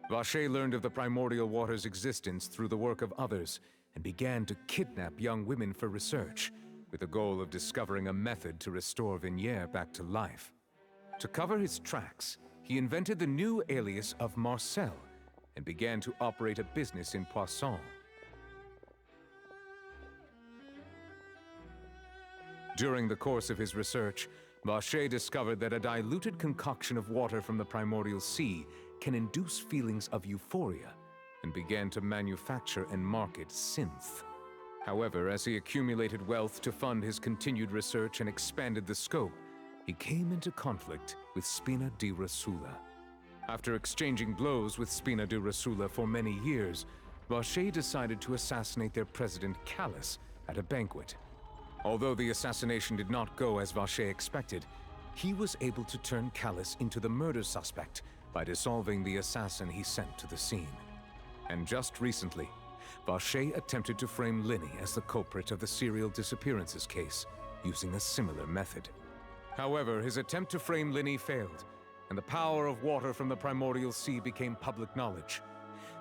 Vacher learned of the primordial water's existence through the work of others and began to kidnap young women for research, with the goal of discovering a method to restore Vignere back to life. To cover his tracks, he invented the new alias of Marcel and began to operate a business in Poisson. During the course of his research, Vacher discovered that a diluted concoction of water from the primordial sea can induce feelings of euphoria, and began to manufacture and market synth. However, as he accumulated wealth to fund his continued research and expanded the scope, he came into conflict with Spina di Rosula. After exchanging blows with Spina di Rosula for many years, Vacher decided to assassinate their president Callus at a banquet. Although the assassination did not go as Vacher expected, he was able to turn Callus into the murder suspect by dissolving the assassin he sent to the scene. And just recently, Vacher attempted to frame Linny as the culprit of the serial disappearances case, using a similar method. However, his attempt to frame Linny failed, and the power of water from the primordial sea became public knowledge.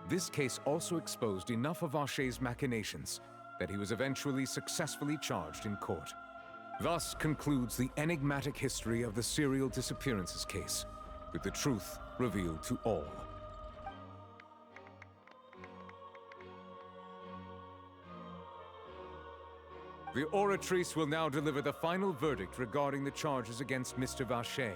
This case also exposed enough of Vacher's machinations that he was eventually successfully charged in court. Thus concludes the enigmatic history of the serial disappearances case, with the truth revealed to all. The oratrice will now deliver the final verdict regarding the charges against Mr. Vacher.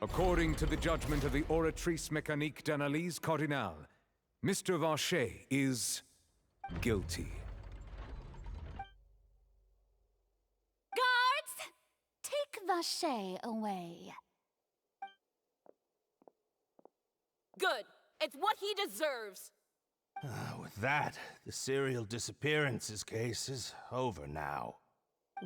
According to the judgment of the Oratrice Mécanique d'Analyse Cardinale, Mr. Vacher is guilty. Guards! Take Vacher away. Good. It's what he deserves. With that, the serial disappearances case is over now.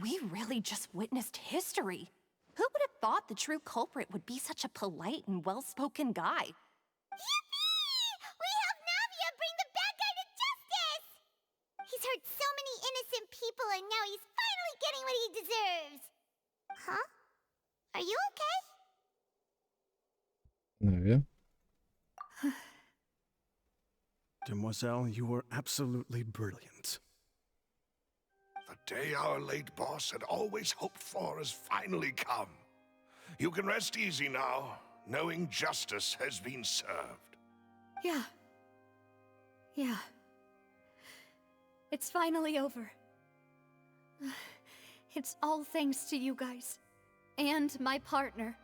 We really just witnessed history. Who would have thought the true culprit would be such a polite and well-spoken guy? Yippee! We helped Navia bring the bad guy to justice! He's hurt so many innocent people and now he's finally getting what he deserves. Huh? Are you okay? Навia. Demoiselle, you were absolutely brilliant. The day our late boss had always hoped for has finally come. You can rest easy now, knowing justice has been served. Yeah. Yeah. It's finally over. It's all thanks to you guys. And my partner.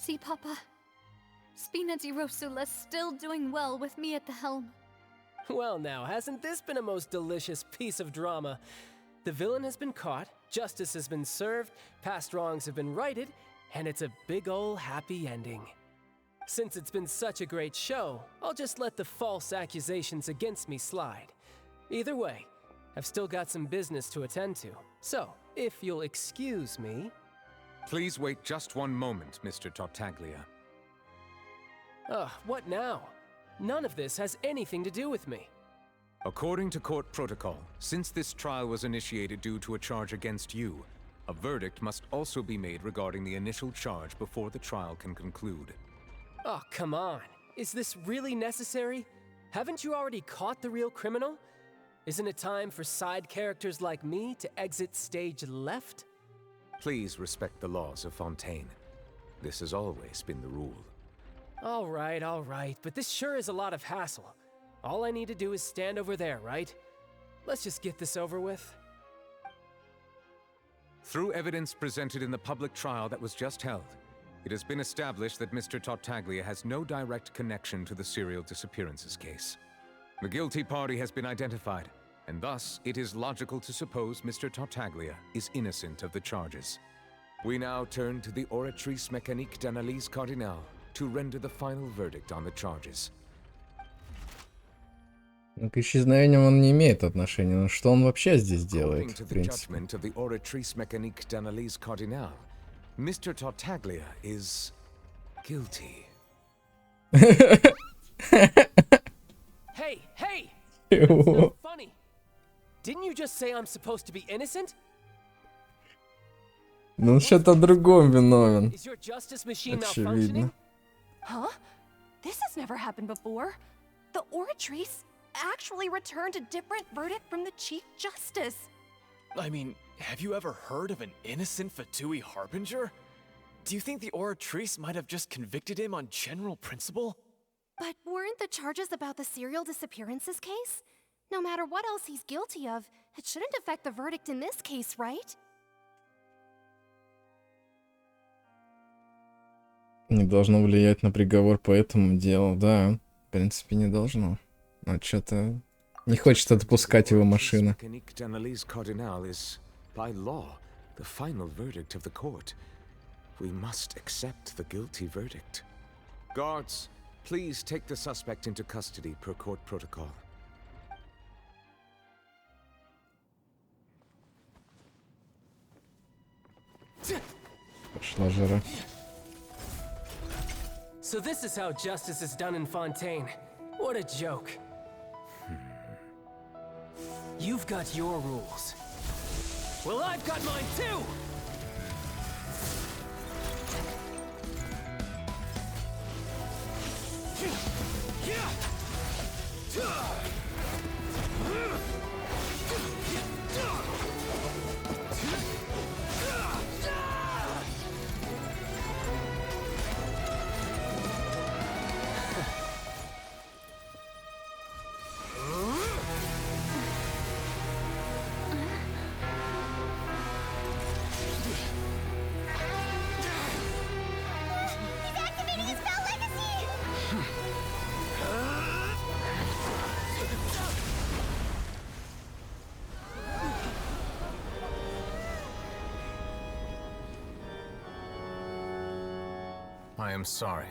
See, Papa? Spina di Rosula's still doing well with me at the helm. Well now, hasn't this been a most delicious piece of drama? The villain has been caught, justice has been served, past wrongs have been righted, and it's a big ol' happy ending. Since it's been such a great show, I'll just let the false accusations against me slide. Either way, I've still got some business to attend to, so if you'll excuse me... Please wait just one moment, Mr. Tartaglia. Ugh, what now? None of this has anything to do with me. According to court protocol, since this trial was initiated due to a charge against you, a verdict must also be made regarding the initial charge before the trial can conclude. Oh, come on. Is this really necessary? Haven't you already caught the real criminal? Isn't it time for side characters like me to exit stage left? Please respect the laws of Fontaine. This has always been the rule. All right, but this sure is a lot of hassle. All I need to do is stand over there, right? Let's just get this over with. Through evidence presented in the public trial that was just held, it has been established that Mr. Tartaglia has no direct connection to the serial disappearances case. The guilty party has been identified, and thus it is logical to suppose Mr. Tartaglia is innocent of the charges. We now turn to the Oratrice Mécanique d'Analyse Cardinale to render the final verdict on the charges. Ну, к исчезновениям он не имеет отношения, но что он вообще здесь делает, в принципе? According to the Oratrice Mécanique d'Analyse Cardinale, Mr. Tartaglia is guilty. Hey! That's not funny. Didn't you just say I'm supposed to be innocent? Ну, он что-то другом виновен. Is your justice machine Очевидно. malfunctioning? Huh? This has never happened before. The Oratrice actually returned a different verdict from the Chief Justice. I mean, have you ever heard of an innocent Fatui Harbinger? Do you think the Oratrice might have just convicted him on general principle? But weren't the charges about the serial disappearances case? No matter what else he's guilty of, it shouldn't affect the verdict in this case, right? Не должно влиять на приговор по этому делу, да. В принципе, не должно. Но что-то не хочет отпускать его машина. Mécanique d'Analyse Cardinale is, by law, the final verdict of the court. We must accept the guilty verdict. Guards, please take the suspect into custody per court protocol. Пошла жара. So this is how justice is done in Fontaine. What a joke. You've got your rules. Well, I've got mine too! I am sorry.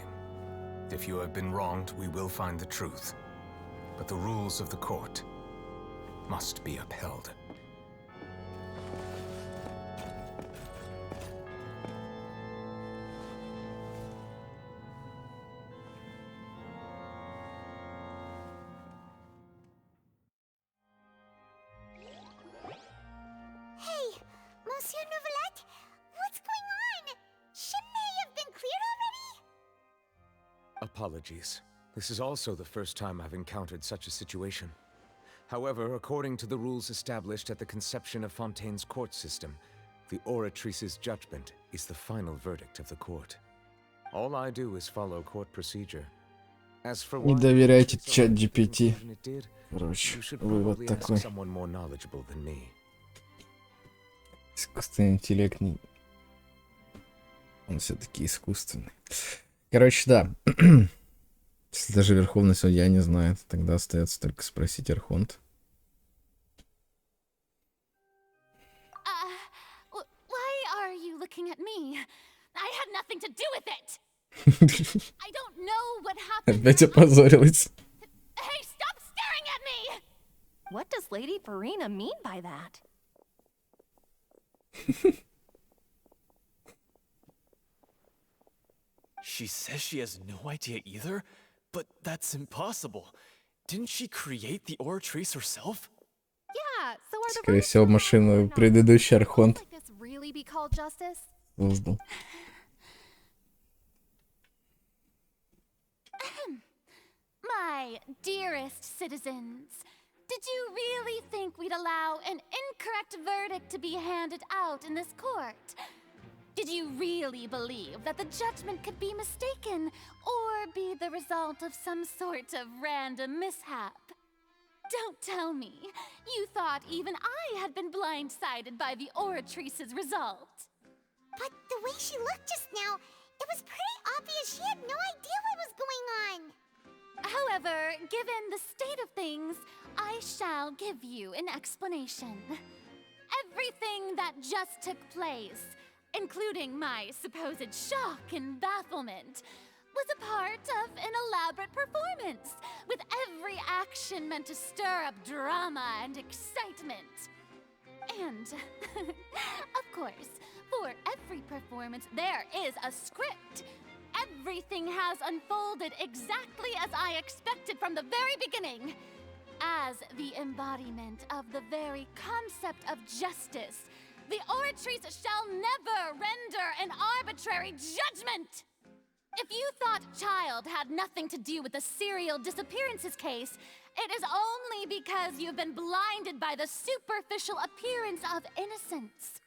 If you have been wronged, we will find the truth. But the rules of the court must be upheld. Hey, Monsieur Nouvelette, what's going on? Shouldn't they have been cleared already? Apologies. This is also the first time I've encountered such a situation. However, according to the rules established at the conception of Fontaine's court system, the Oratrice's judgment is the final verdict of the court. All I do is follow court procedure. As for Не доверяйте чат-GPT. Короче, вывод такой. someone more knowledgeable than me. Искусственный интеллект не... Он все-таки искусственный. Короче, да. Если даже Верховный Судья не знает, тогда остается только спросить архонт. Why are you looking at me? I had nothing to do with it. I don't know what happened. Опять опозорилась. Hey, stop staring at me! What does Lady Farina mean by that? She says she has no idea either, but that's impossible. Didn't she create the Oratrice herself? Yeah, so are the Скорее всего, машину предыдущий архонт like this really be called justice? создал. My dearest citizens, did you really think we'd allow an incorrect verdict to be handed out in this court? Did you really believe that the judgment could be mistaken or be the result of some sort of random mishap? Don't tell me you thought even I had been blindsided by the Oratrice's result. But the way she looked just now, it was pretty obvious she had no idea what was going on. However, given the state of things, I shall give you an explanation. Everything that just took place, including my supposed shock and bafflement, was a part of an elaborate performance, with every action meant to stir up drama and excitement. And, of course, for every performance, there is a script. Everything has unfolded exactly as I expected from the very beginning. As the embodiment of the very concept of justice, the Oratrice shall never render an arbitrary judgment! If you thought Child had nothing to do with the serial disappearances case, it is only because you've been blinded by the superficial appearance of innocence.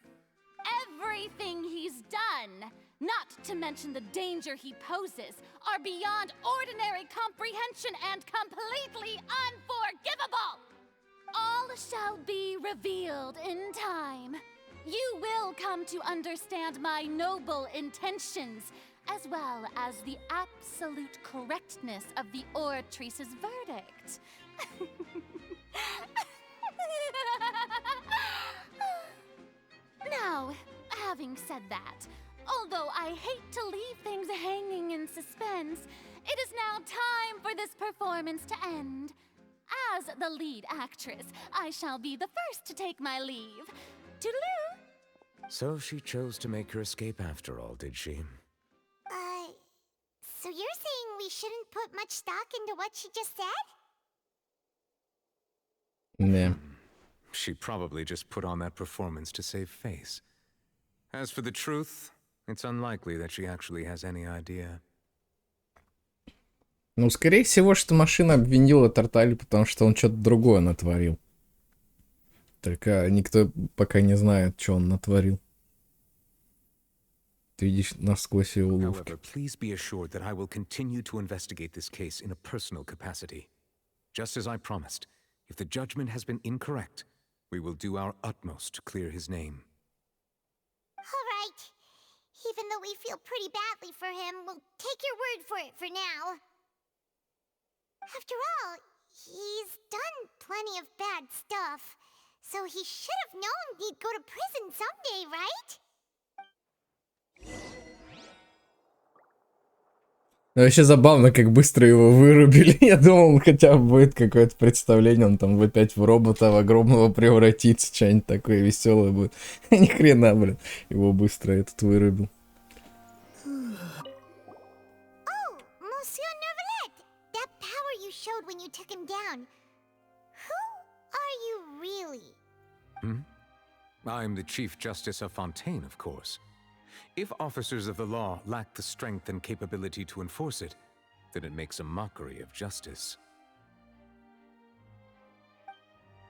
Everything he's done, not to mention the danger he poses, are beyond ordinary comprehension and completely unforgivable! All shall be revealed in time. You will come to understand my noble intentions, as well as the absolute correctness of the Oratrice's verdict. Now, having said that, although I hate to leave things hanging in suspense, it is now time for this performance to end. As the lead actress, I shall be the first to take my leave. Toodaloo! So she chose to make her escape after all, did she? So you're saying we shouldn't put much stock into what she just said? Yeah. She probably just put on that performance to save face. As for the truth, it's unlikely that she actually has any idea. Ну, скорее всего, что машина обвинила Тартали, потому что он что-то другое натворил. Только никто пока не знает, что он натворил. Ты видишь насквозь его уловки. However, please be assured that I will continue to investigate this case in a personal capacity. Just as I promised, if the judgment has been incorrect, we will do our utmost to clear his name. All right. Even though we feel pretty badly for him, we'll take your word for it for now. After all, he's done plenty of bad stuff, so he should have known he'd go to prison someday, right? Вообще забавно, как быстро его вырубили. Я думал, хотя бы будет какое-то представление, он там опять в робота в огромного превратится, что-нибудь такое веселое будет. Ни хрена, блин. Его быстро этот вырубил. When you took him down. Who are you really? I'm the Chief Justice of Fonteinom, of course. If officers of the law lack the strength and capability to enforce it, then it makes a mockery of justice.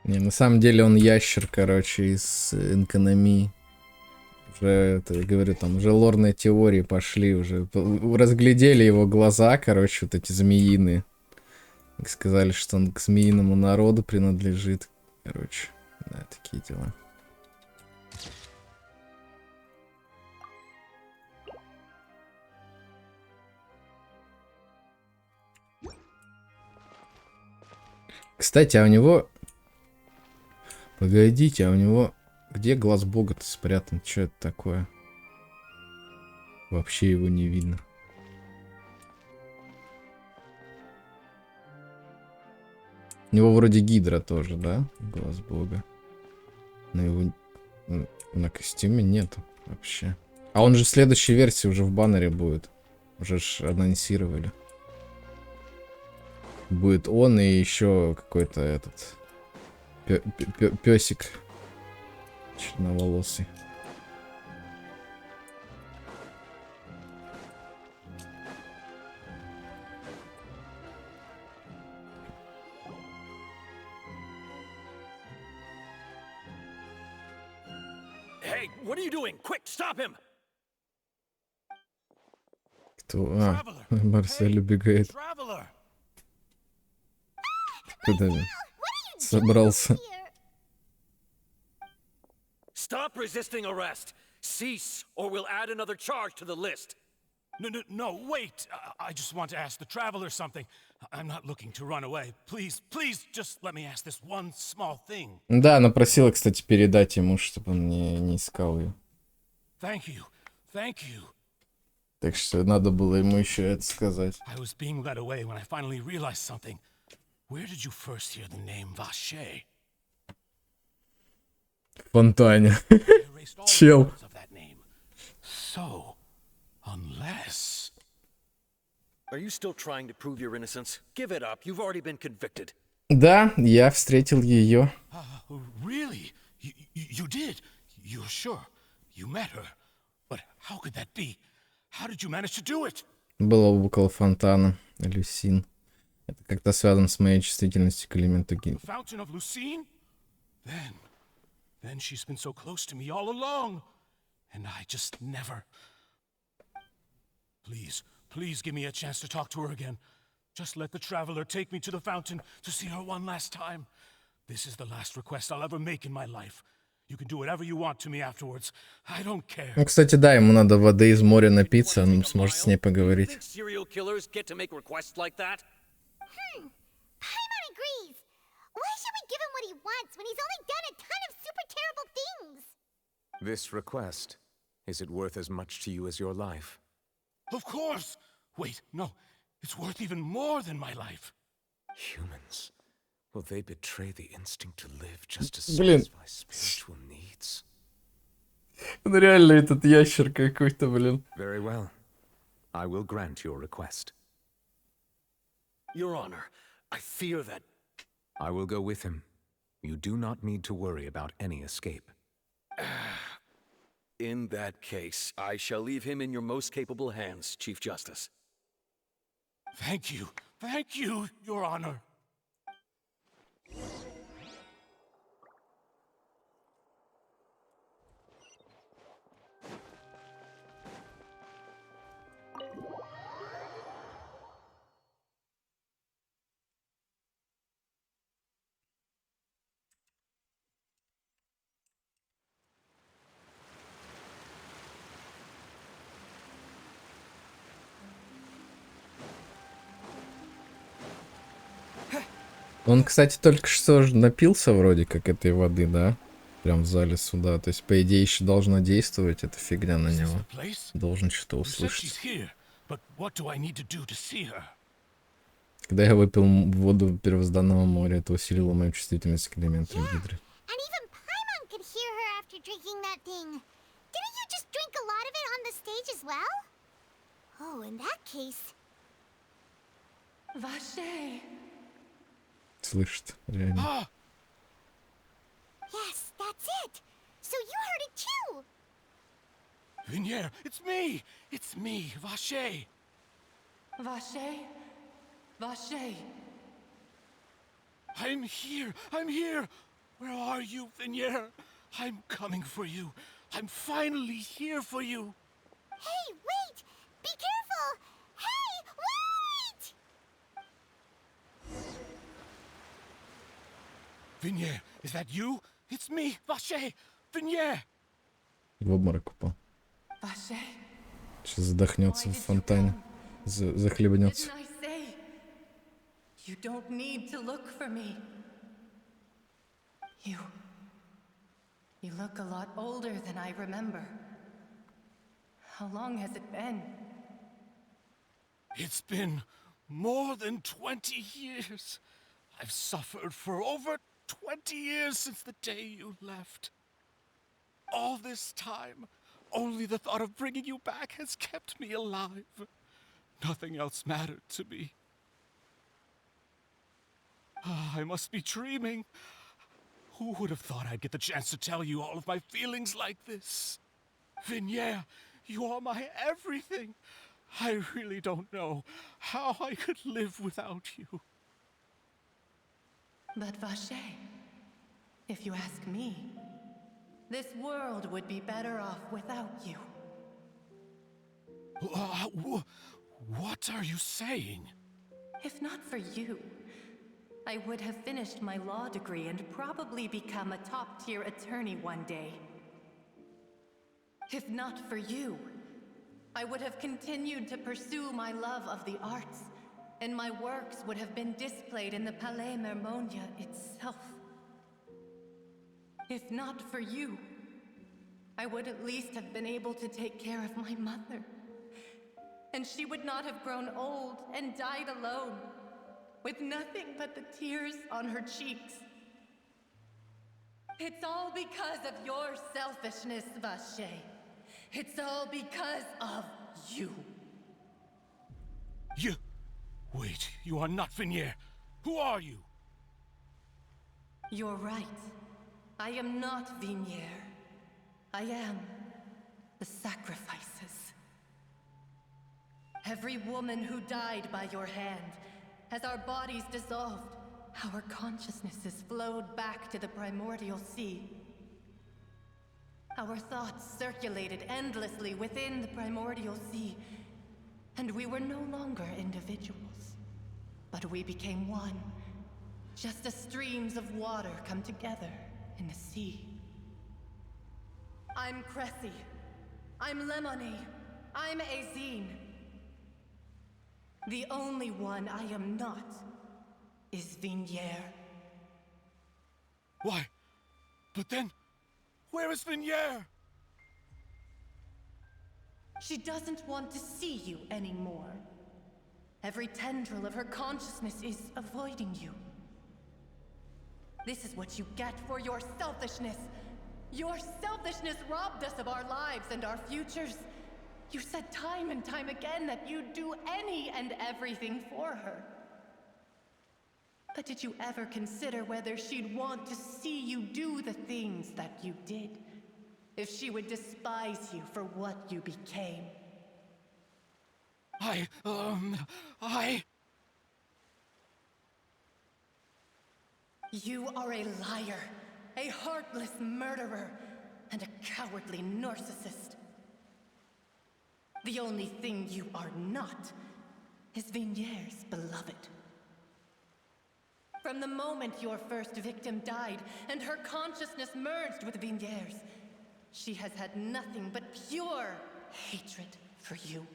Не, на самом деле он ящер, короче, из экономии. Уже, это, я говорю, там уже лорные теории пошли, уже разглядели его глаза, короче, вот эти змеиные. Сказали, что он к змеиному народу принадлежит. Короче, да, такие дела. Кстати, а у него... Погодите, а у него... Где глаз бога-то спрятан? Что это такое? Вообще его не видно. У него вроде гидра тоже, да? Глаз бога. Но его на костюме нету вообще. А он же в следующей версии уже в баннере будет. Уже ж анонсировали. Будет он и еще какой-то этот... Песик. Черноволосый. Hey, what are you doing? Quick, stop him! Кто? А, Марсель убегает. Куда он собрался? Stop resisting arrest. Cease, or we'll add another charge to the list. No, wait. I just want to ask the traveler something. I'm not looking to run away. Please, just let me ask this one small thing. Да, она просила, кстати, передать ему, чтобы он не искал ее. Thank you. Так что надо было ему еще это сказать. I was being led away when I finally realized something. Where did you first hear the name Vache? В фонтане. Чел. So, unless... Are you still trying to prove your innocence? Give it up. You've already been convicted. Да, я встретил ее. Really? You did? You're sure? You met her? But how could that be? How did you manage to do it? Было около фонтана. Люсин. Это как-то связано с моей чувствительностью к элементу гейм. Fountain of Lucine? Then she's been so close to me all along. And I just never... Please give me a chance to talk to her again. Just let the traveler take me to the fountain to see her one last time. This is the last request I'll ever make in my life. You can do whatever you want to me afterwards. I don't care. Ну, кстати, да, ему надо воды из моря напиться, он сможет с ней поговорить. Serial killers get to make requests like that? Paimon agrees. Why should we give him what he wants when he's only done a ton of super terrible things? This request, is it worth as much to you as your life? Of course! Wait, no. It's worth even more than my life. Humans. Will they betray the instinct to live just to Блин. satisfy spiritual needs? Ну реально этот ящер какой-то, блин. Very well. I will grant your request. Your Honor, I fear that... I will go with him. You do not need to worry about any escape. In that case, I shall leave him in your most capable hands, Chief Justice. Thank you, Your Honor. Он, кстати, только что напился вроде как этой воды, да? Прям в зале суда. То есть, по идее, еще должно действовать эта фигня на него. Должен что-то услышать. Когда я выпил воду первозданного моря, это усилило мою чувствительность к элементу гидры. And even Paimon could hear her after drinking that thing. Didn't you just drink a lot of it on the stage as well? Oh, in that case... Vache. Слышит, реально. Yes, that's it. So you heard it too. Vignere, it's me, Vache. Vache? Vache. I'm here. Where are you, Vignere? I'm coming for you. I'm finally here for you. Hey, wait! Be careful! Hey, wait! Vignere, is that you? It's me, Vache. Vignere. В обморок упал. Vache. Сейчас задохнется в фонтане. Захлебнется. You don't need to look for me. You look a lot older than I remember. How long has it been? It's been more than 20 years. I've suffered for over 20 years since the day you left. All this time, only the thought of bringing you back has kept me alive. Nothing else mattered to me. I must be dreaming. Who would have thought I'd get the chance to tell you all of my feelings like this? Vignere, you are my everything. I really don't know how I could live without you. But Vache, if you ask me, this world would be better off without you. What are you saying? If not for you, I would have finished my law degree and probably become a top-tier attorney one day. If not for you, I would have continued to pursue my love of the arts, and my works would have been displayed in the Palais Mermonia itself. If not for you, I would at least have been able to take care of my mother. And she would not have grown old and died alone, with nothing but the tears on her cheeks. It's all because of your selfishness, Vache. It's all because of you. You... Wait, you are not Vignere. Who are you? You're right. I am not Vignere. I am the sacrifices. Every woman who died by your hand, as our bodies dissolved, our consciousnesses flowed back to the primordial sea. Our thoughts circulated endlessly within the primordial sea, and we were no longer individuals, but we became one, just as streams of water come together in the sea. I'm Cressy. I'm Lemony. I'm Azine. The only one I am not is Vignere. Why? But then, where is Vignere? She doesn't want to see you anymore. Every tendril of her consciousness is avoiding you. This is what you get for your selfishness. Your selfishness robbed us of our lives and our futures. You said time and time again that you'd do any and everything for her. But did you ever consider whether she'd want to see you do the things that you did? If she would despise you for what you became? You are a liar, a heartless murderer, and a cowardly narcissist. The only thing you are not is Vignere's beloved. From the moment your first victim died and her consciousness merged with Vignere's, she has had nothing but pure hatred for you.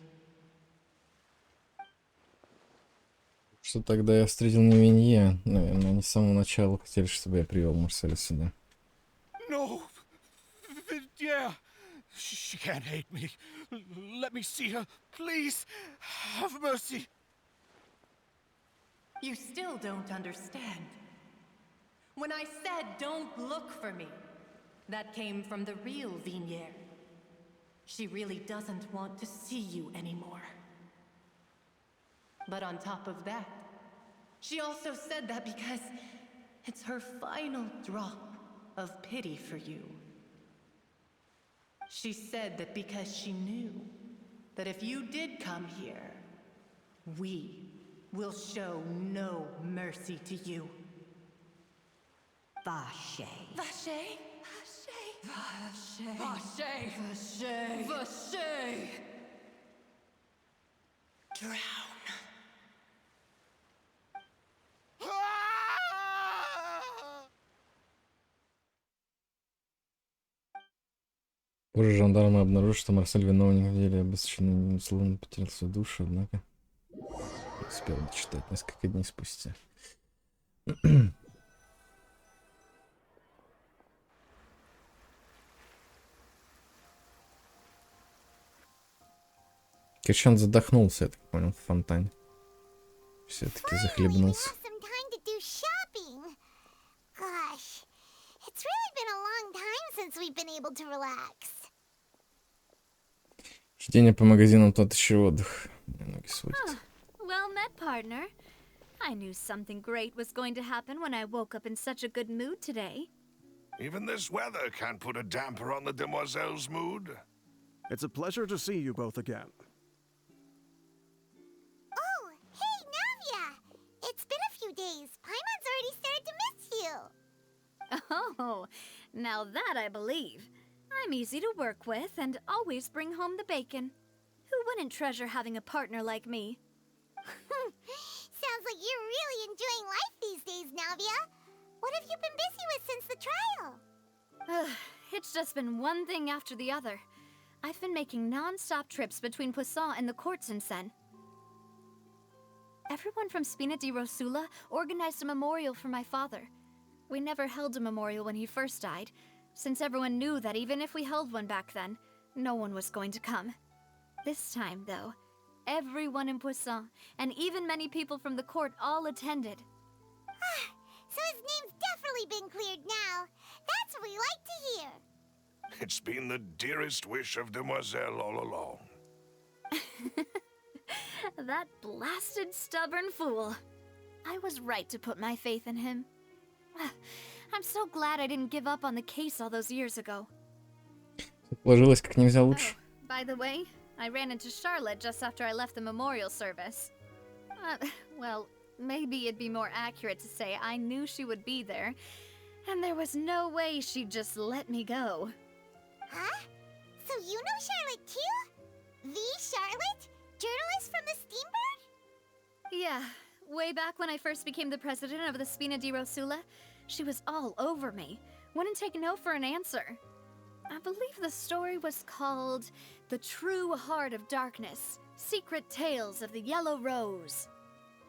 Что тогда я встретил не Винье, наверное, они с самого начала хотели, чтобы я привел Марселя сюда. No, Vignere, she can't hate me. Let me see her, please. Have mercy. You still don't understand. When I said don't look for me, that came from the real Vignere. She really doesn't want to see you anymore. But on top of that, she also said that because it's her final drop of pity for you. She said that because she knew that if you did come here, we will show no mercy to you. Vache. Vache? Vache. Vache. Vache. Vache. Drown. Позже жандармы обнаружили, что Марсель виновник в деле обесчещенный, словно потерял свою душу, однако успел дочитать несколько дней спустя. Короче, он задохнулся, я так понял, в фонтане. Все-таки захлебнулся. Чтение по магазинам тот еще отдых. Ноги сводят. Well met, partner. I knew something great was going to happen when I woke up in such a good mood today. Even this weather can't put a damper on the demoiselle's mood. It's a pleasure to see you both again. Oh, hey, Navia! It's been a few days. Paimon's already started to miss you. Oh, now that I believe. I'm easy to work with and always bring home the bacon. Who wouldn't treasure having a partner like me? Sounds like you're really enjoying life these days, Navia. What have you been busy with since the trial? It's just been one thing after the other. I've been making non-stop trips between Poisson and the courts in Sen. Everyone from Spina di Rosula organized a memorial for my father. We never held a memorial when he first died, since everyone knew that even if we held one back then, no one was going to come. This time, though, everyone in Poisson, and even many people from the court, all attended. So his name's definitely been cleared now. That's what we like to hear. It's been the dearest wish of Demoiselle all along. That blasted stubborn fool. I was right to put my faith in him. I'm so glad I didn't give up on the case all those years ago. Сложилось как нельзя лучше. By the way, I ran into Charlotte just after I left the memorial service. Well, maybe it'd be more accurate to say I knew she would be there, and there was no way she'd just let me go. Huh? So you know Charlotte too? The Charlotte? Journalist from the Steambird? Yeah, way back when I first became the president of the Spina di Rosula, she was all over me. Wouldn't take no for an answer. I believe the story was called The True Heart of Darkness, Secret Tales of the Yellow Rose.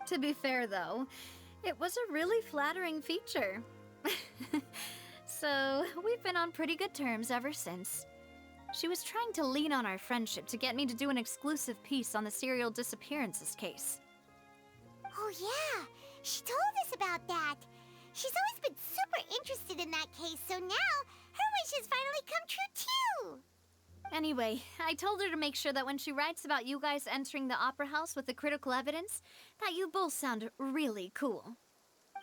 To be fair, though, it was a really flattering feature. So, we've been on pretty good terms ever since. She was trying to lean on our friendship to get me to do an exclusive piece on the serial disappearances case. Oh yeah, she told us about that. She's always been super interested in that case, so now her wish has finally come true too. Anyway, I told her to make sure that when she writes about you guys entering the opera house with the critical evidence, that you both sound really cool.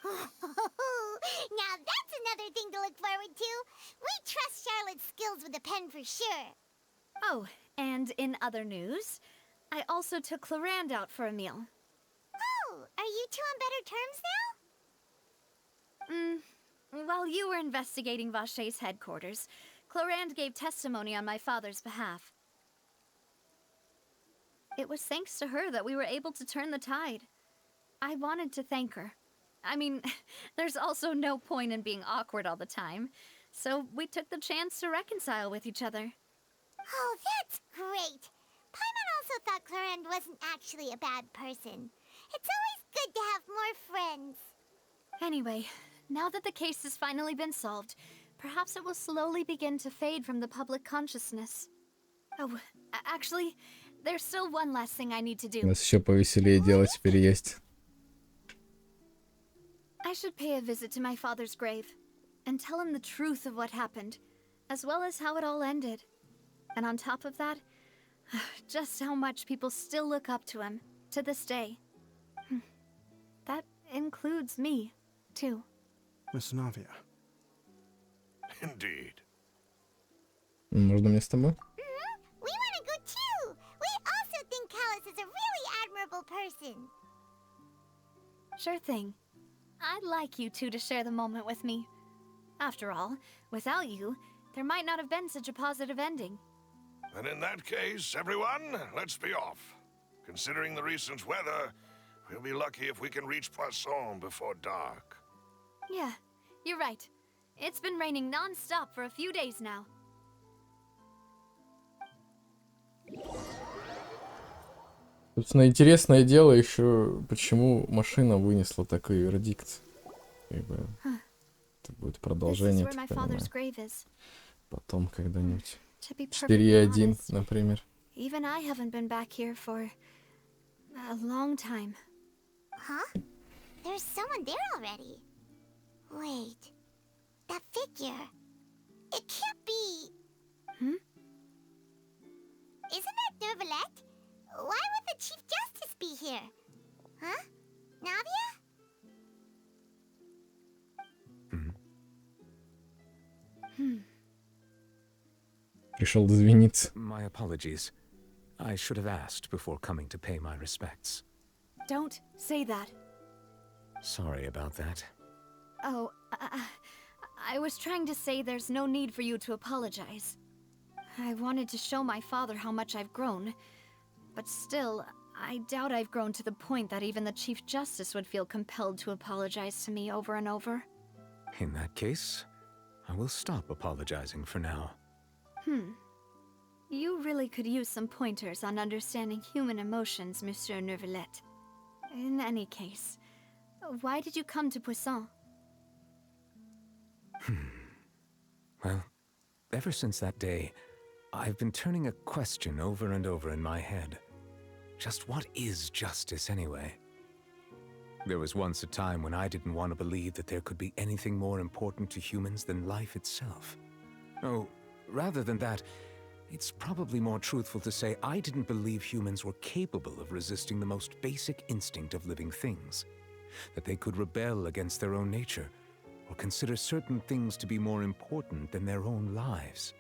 Now that's another thing to look forward to. We trust Charlotte's skills with a pen for sure. Oh, and in other news, I also took Clarand out for a meal. Oh, are you two on better terms now? While you were investigating Vaché's headquarters, Clarand gave testimony on my father's behalf. It was thanks to her that we were able to turn the tide. I wanted to thank her. I mean, there's also no point in being awkward all the time, so we took the chance to reconcile with each other. Oh, that's great. Paimon also thought Clarand wasn't actually a bad person. It's always good to have more friends. Anyway, now that the case has finally been solved, perhaps it will slowly begin to fade from the public consciousness. Oh, actually, there's still one last thing I need to do. У нас еще повеселее дело теперь есть. I should pay a visit to my father's grave and tell him the truth of what happened, as well as how it all ended. And on top of that, just how much people still look up to him to this day. That includes me, too. Miss Navia. Indeed. Можно мне с тобой? We want to go too. We also think Callus is a really admirable person. Sure thing. I'd like you two to share the moment with me. After all, without you, there might not have been such a positive ending. And in that case, everyone, let's be off. Considering the recent weather, we'll be lucky if we can reach Poisson before dark. Yeah, you're right. It's been raining non-stop for a few days now. Собственно, интересное дело еще, почему машина вынесла такой вердикт. Как бы, это будет продолжение, так понимаю. Потом когда-нибудь. 4.1, например. Even I haven't been back here for a long time. Huh? There's someone there already. Wait. That figure. It can't be. Hmm? Isn't that Nervalette? Why would the Chief Justice be here? Huh? Navia? Пришел извиниться. My apologies. I should have asked before coming to pay my respects. Don't say that. Sorry about that. Oh, I was trying to say there's no need for you to apologize. I wanted to show my father how much I've grown, but still, I doubt I've grown to the point that even the Chief Justice would feel compelled to apologize to me over and over. In that case, I will stop apologizing for now. You really could use some pointers on understanding human emotions, Monsieur Nervalette. In any case, why did you come to Poisson? Well, ever since that day, I've been turning a question over and over in my head. Just what is justice anyway? There was once a time when I didn't want to believe that there could be anything more important to humans than life itself. Oh, rather than that, it's probably more truthful to say I didn't believe humans were capable of resisting the most basic instinct of living things. That they could rebel against their own nature, or consider certain things to be more important than their own lives.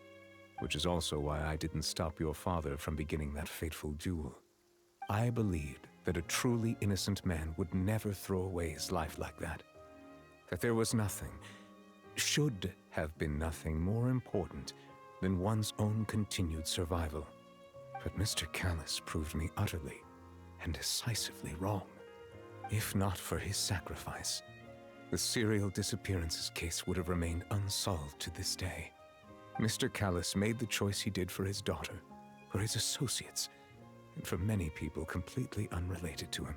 Which is also why I didn't stop your father from beginning that fateful duel. I believed that a truly innocent man would never throw away his life like that. That there was nothing, should have been nothing more important than one's own continued survival. But Mr. Callus proved me utterly and decisively wrong. If not for his sacrifice, the serial disappearances case would have remained unsolved to this day. Mr. Callus made the choice he did for his daughter, for his associates, and for many people completely unrelated to him.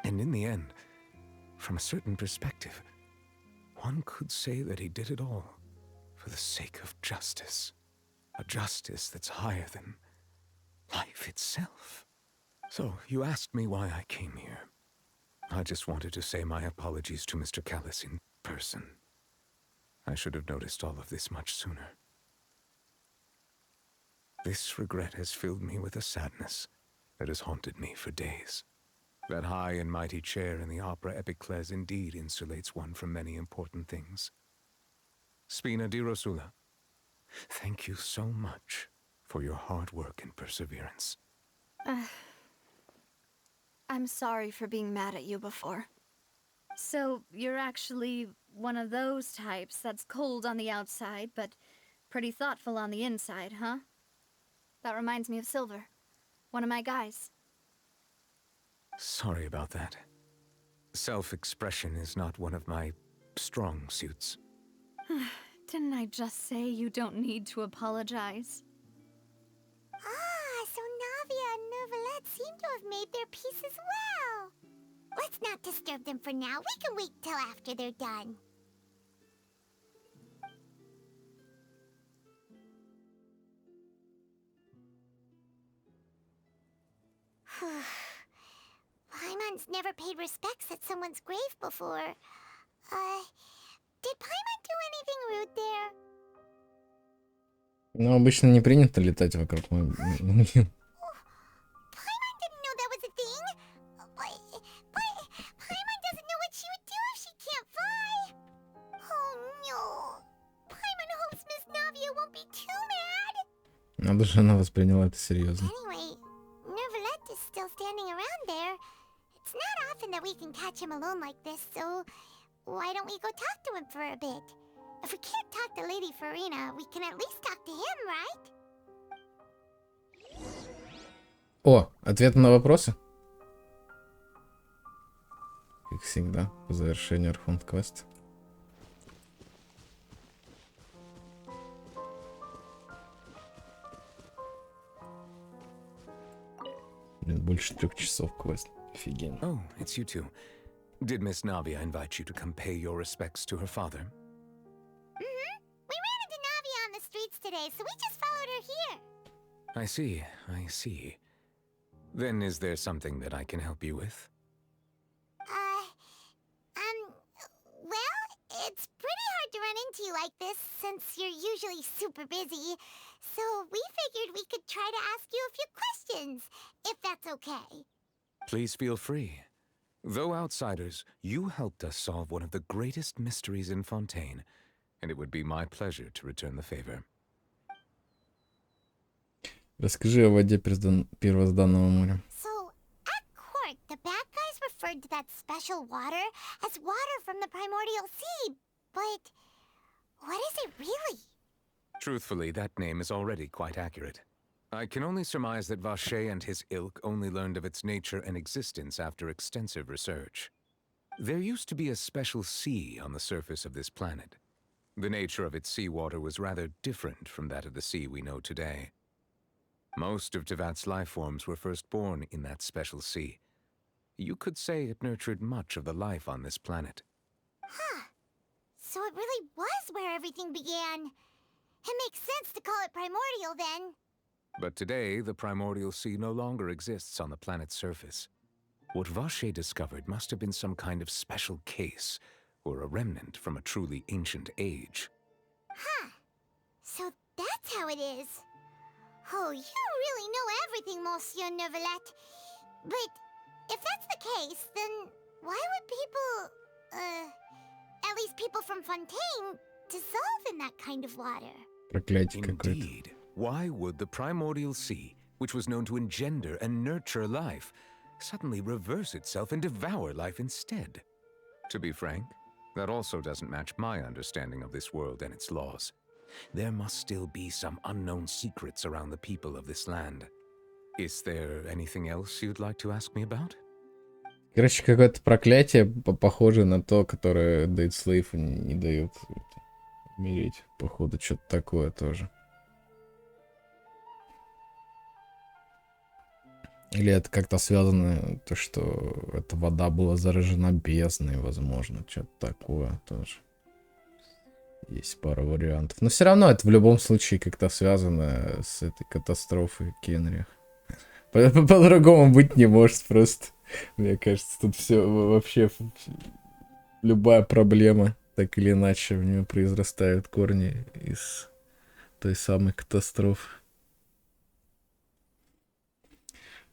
And in the end, from a certain perspective, one could say that he did it all for the sake of justice. A justice that's higher than life itself. So, you asked me why I came here. I just wanted to say my apologies to Mr. Callus in person. I should have noticed all of this much sooner. This regret has filled me with a sadness that has haunted me for days. That high and mighty chair in the opera Epiclese indeed insulates one from many important things. Spina di Rosula, thank you so much for your hard work and perseverance. I'm sorry for being mad at you before. So, you're actually one of those types that's cold on the outside, but pretty thoughtful on the inside, huh? That reminds me of Silver, one of my guys. Sorry about that. Self-expression is not one of my strong suits. Didn't I just say you don't need to apologize? Ah, so Navia and Nervalette seem to have made their peace as well. Let's not disturb them for now. We can wait till after they're done. Paimon's never paid respects at someone's grave before. Did Paimon do anything rude there? Ну, обычно не принято летать вокруг могил. Paimon didn't know that was a thing. But Paimon doesn't know what she would do if she can't fly. Oh no. Paimon hopes Miss Navia won't be too mad. Надо же, она восприняла это серьезно. Anyway, Nervalette is still standing around there. It's not often that we can catch him alone like this, so why don't we go talk to him for a bit? If we can't talk to Lady Farina, we can at least talk to him, right? О, ответы на вопросы? Как всегда, по завершению архонт квеста. Блин, больше 3 часов квест. Офигенно. Oh, it's you two. Did Miss Navia invite you to come pay your respects to her father? Mm-hmm. We ran into Navia on the streets today, so we just followed her here. I see, I see. Then is there something that I can help you with? Well, it's pretty hard to run into you like this since you're usually super busy. So we figured we could try to ask you a few questions, if that's okay. Please feel free. Though outsiders, you helped us solve one of the greatest mysteries in Fontaine, and it would be my pleasure to return the favor. Расскажи о воде первозданного моря. So, at court, the bad guys referred to that special water as water from the primordial sea, but what is it really? Truthfully, that name is already quite accurate. I can only surmise that Vacher and his ilk only learned of its nature and existence after extensive research. There used to be a special sea on the surface of this planet. The nature of its seawater was rather different from that of the sea we know today. Most of Tevat's life forms were first born in that special sea. You could say it nurtured much of the life on this planet. Huh. So it really was where everything began. It makes sense to call it primordial then. But today, the primordial sea no longer exists on the planet's surface. What Vacher discovered must have been some kind of special case, or a remnant from a truly ancient age. Huh. So that's how it is. Oh, you really know everything, Monsieur Neuvillette. But if that's the case, then why would people, at least people from Fontaine, dissolve in that kind of water? Проклятие какое-то. Indeed. Why would the primordial sea, which was known to engender and nurture life, suddenly reverse itself and devour life instead? To be frank, that also doesn't match my understanding of this world and its laws. There must still be some unknown secrets around the people of this land. Is there anything else you'd like to ask me about? Короче, какое-то проклятие, похожее на то, которое Dead Slave не дает умереть. Походу, что-то такое тоже. Или это как-то связано, то, что эта вода была заражена бездной, возможно, что-то такое тоже. Есть пара вариантов. Но все равно это в любом случае как-то связано с этой катастрофой Кенрих. По-другому быть не может просто. Мне кажется, тут все вообще... Любая проблема, так или иначе, в нее произрастают корни из той самой катастрофы.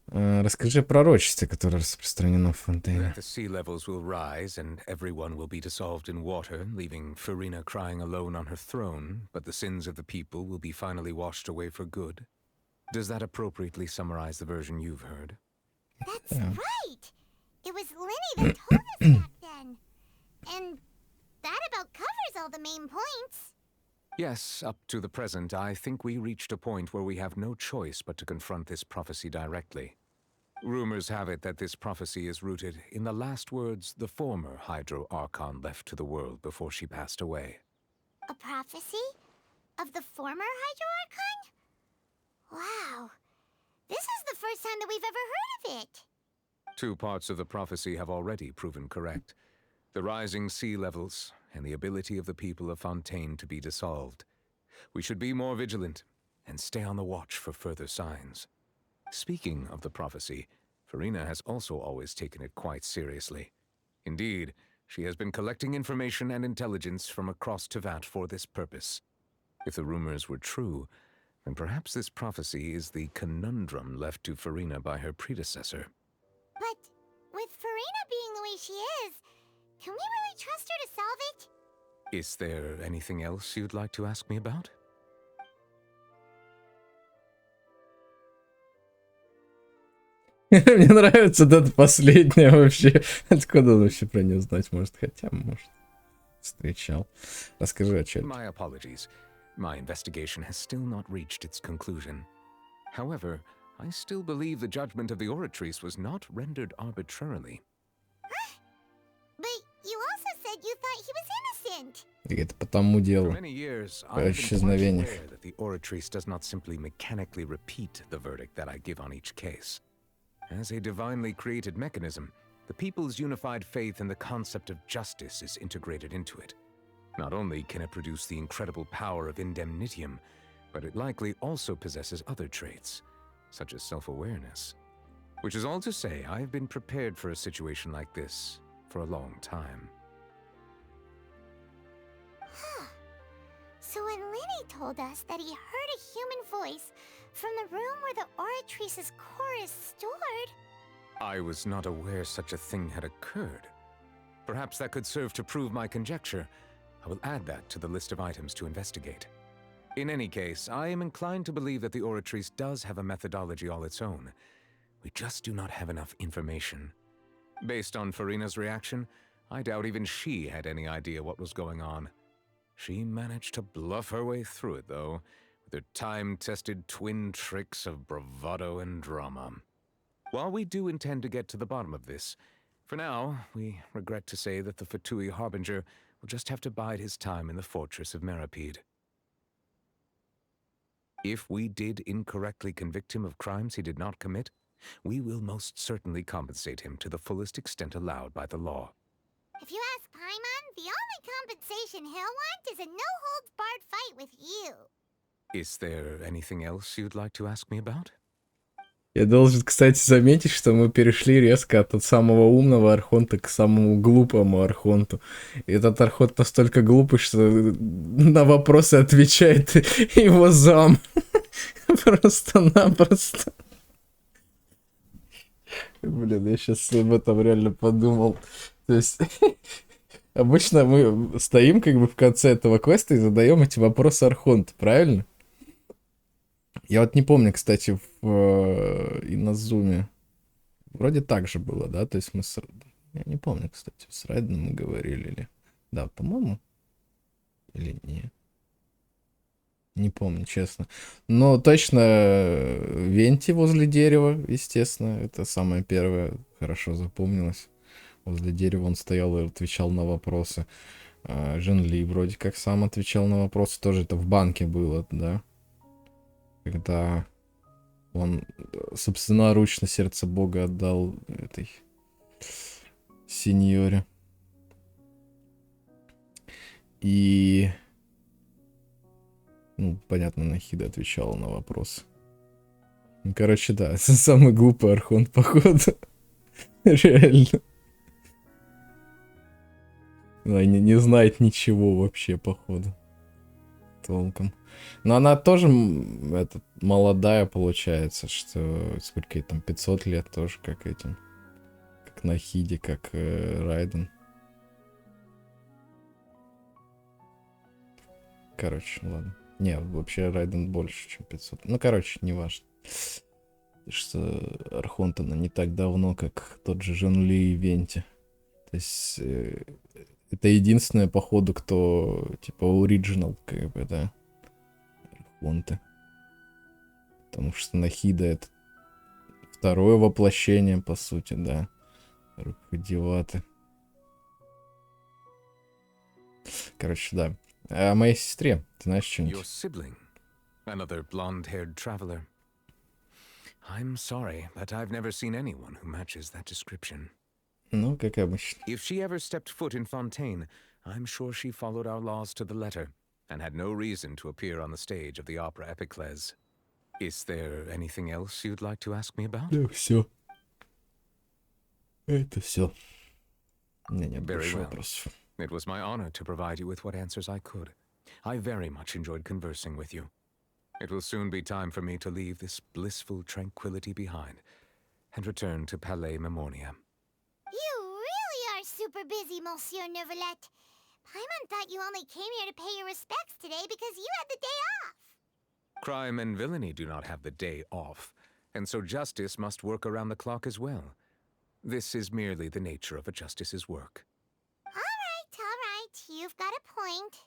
Расскажи о пророчестве, которое распространено в Фонтейне. The sea levels will rise and everyone will be dissolved in water, leaving Farina crying alone on her throne, but the sins of the people will be finally washed away for good. Does that appropriately summarize the version you've heard? That's right! It was Lenny that told us back then. And that about covers all the main points. Yes, up to the present, I think we reached a point where we have no choice but to confront this prophecy directly. Rumors have it that this prophecy is rooted in the last words the former Hydro Archon left to the world before she passed away. A prophecy? Of the former Hydro Archon? Wow. This is the first time that we've ever heard of it. 2 parts of the prophecy have already proven correct. The rising sea levels, and the ability of the people of Fontaine to be dissolved. We should be more vigilant, and stay on the watch for further signs. Speaking of the prophecy, Farina has also always taken it quite seriously. Indeed, she has been collecting information and intelligence from across Tevat for this purpose. If the rumors were true, then perhaps this prophecy is the conundrum left to Farina by her predecessor. But with Farina being the way she is, can we really trust her to solve it? Is there anything else you'd like to ask me about? Мне нравится это последнее вообще. Откуда он вообще про нее знать может? Хотя, может, встречал. Расскажи, о чем. My apologies. My investigation has still not reached its conclusion. However, I still believe the judgment of the Oratrice was not rendered arbitrarily. But you also said you thought he was innocent. Это по тому делу. For many years, По I've been quite исчезновениях. aware that the Oratrice does not simply mechanically repeat the verdict that I give on each case. As a divinely created mechanism, the people's unified faith in the concept of justice is integrated into it. Not only can it produce the incredible power of indemnitium, but it likely also possesses other traits, such as self-awareness. Which is all to say, I've been prepared for a situation like this for a long time. So when Lenny told us that he heard a human voice from the room where the Oratrice's core is stored... I was not aware such a thing had occurred. Perhaps that could serve to prove my conjecture. I will add that to the list of items to investigate. In any case, I am inclined to believe that the Oratrice does have a methodology all its own. We just do not have enough information. Based on Farina's reaction, I doubt even she had any idea what was going on. She managed to bluff her way through it, though, with her time-tested twin tricks of bravado and drama. While we do intend to get to the bottom of this, for now, we regret to say that the Fatui Harbinger will just have to bide his time in the fortress of Meripede. If we did incorrectly convict him of crimes he did not commit, we will most certainly compensate him to the fullest extent allowed by the law. If you ask Paimon, the only compensation he'll want is a no-holds-barred fight with you. Is there anything else you'd like to ask me about? Я должен, кстати, заметить, что мы перешли резко от самого умного архонта к самому глупому архонту. И этот архонт настолько глупый, что на вопросы отвечает его зам. Просто-напросто. Блин, я сейчас об этом реально подумал. То есть, обычно мы стоим как бы в конце этого квеста и задаем эти вопросы архонту, правильно? Я вот не помню, кстати, в Иназуме. Вроде так же было, да? То есть мы с... Я не помню, кстати, с Райденом мы говорили или... Да, по-моему. Или нет. Не помню, честно. Но точно Венти возле дерева, естественно. Это самое первое. Хорошо запомнилось. Возле дерева он стоял и отвечал на вопросы. Жен Ли вроде как сам отвечал на вопросы. Тоже это в банке было, да? Когда он собственноручно сердце Бога отдал этой сеньоре. И... Ну, понятно, Нахида отвечала на вопросы. Ну, короче, да, это самый глупый архонт, походу. Реально. Она не знает ничего вообще, походу. Толком. Но она тоже молодая, получается, что сколько ей там, 500 лет тоже, как этим. Как Нахиде, как Райден. Короче, ладно. Не, вообще Райден больше, чем 500. Ну, короче, не важно. Что архонт она не так давно, как тот же Жен Ли и Венти. То есть это единственное, походу, кто типа оригинал, как бы, да. Архонты. Потому что Нахида это второе воплощение, по сути, да. Рукодеваты. Короче, да. А о моей сестре, ты знаешь что-нибудь? Your sibling, another blonde-haired traveler. I'm sorry, but I've never seen anyone who matches that description. Ну, как обычно. If she ever stepped foot in Fontaine, I'm sure she followed our laws to the letter and had no reason to appear on the stage of the opera Epicles. Is there anything else you'd like to ask me about? Да, все. Это все. У меня нет Very больше well. вопросов. It was my honor to provide you with what answers I could. I very much enjoyed conversing with you. It will soon be time for me to leave this blissful tranquility behind and return to Palais Memoria. You really are super busy, Monsieur Neuvillette. Paimon thought you only came here to pay your respects today because you had the day off. Crime and villainy do not have the day off, and so justice must work around the clock as well. This is merely the nature of a justice's work. All right, you've got a point.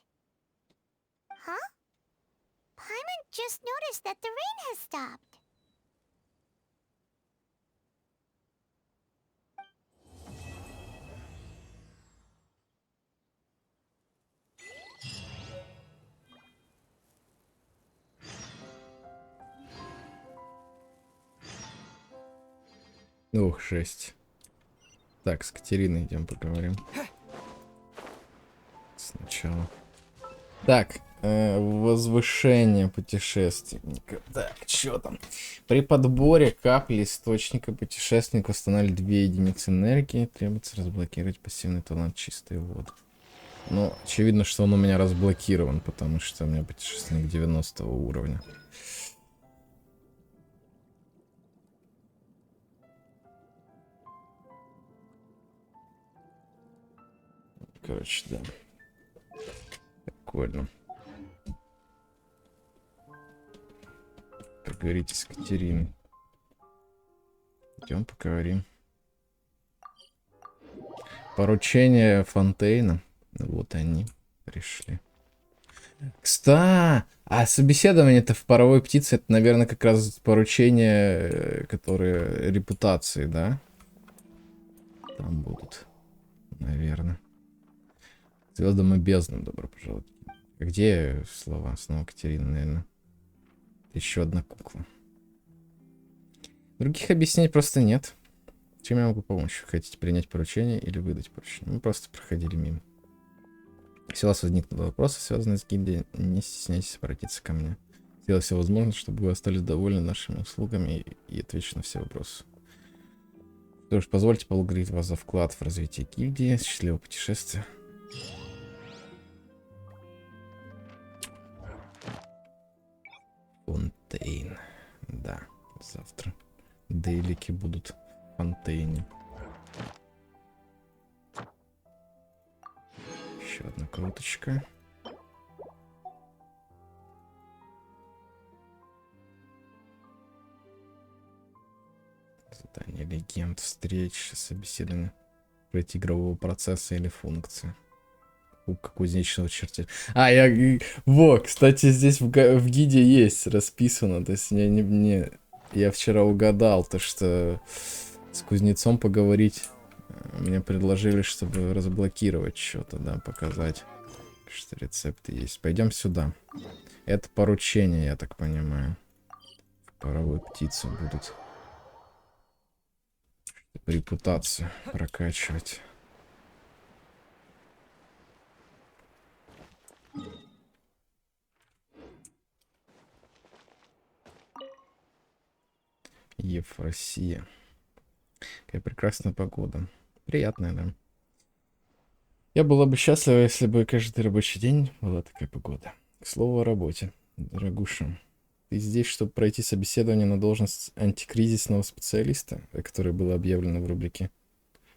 Huh? Paimon just noticed that the rain has stopped. Ох, 6. Так, с Катериной идем поговорим. Сначала. Так, возвышение путешественника. Так, что там? При подборе капли источника путешественник восстанавливает 2 единицы энергии. Требуется разблокировать пассивный талант чистой воды. Ну, очевидно, что он у меня разблокирован, потому что у меня путешественник 90 уровня. Короче, да. Прикольно. Поговорите с Катериной. Идем поговорим. Поручение Фонтейна. Вот они пришли. Кстати, а собеседование-то в паровой птице, это, наверное, как раз поручения, которые репутации, да? Там будут, наверное. Звездам и безднам, добро пожаловать. А где слова? Снова Катерина, наверное. Еще одна кукла. Других объяснений просто нет. Чем я могу помочь? Хотите принять поручение или выдать поручение? Мы просто проходили мимо. Если у вас возникнут вопросы, связанные с гильдией, не стесняйтесь обратиться ко мне. Сделаю все возможное, чтобы вы остались довольны нашими услугами и отвечу на все вопросы. Что ж, позвольте поблагодарить вас за вклад в развитие гильдии. Счастливого путешествия. Фонтейн. Да, завтра дейлики будут в Фонтейне. Еще одна круточка. Задание легенд, встреч, собеседование, пройти игрового процесса или функции. Кубка кузнечного чертежа. А, во, кстати, здесь в гиде есть расписано. То есть я вчера угадал, то что с кузнецом поговорить. Мне предложили, чтобы разблокировать что-то, да, показать, что рецепты есть. Пойдем сюда. Это поручение, я так понимаю. Паровую птицу будут репутацию прокачивать. Россия. Какая прекрасная погода. Приятная, да. Я была бы счастлива, если бы каждый рабочий день была такая погода. К слову о работе. Дорогуша, ты здесь, чтобы пройти собеседование на должность антикризисного специалиста, которое было объявлено в рубрике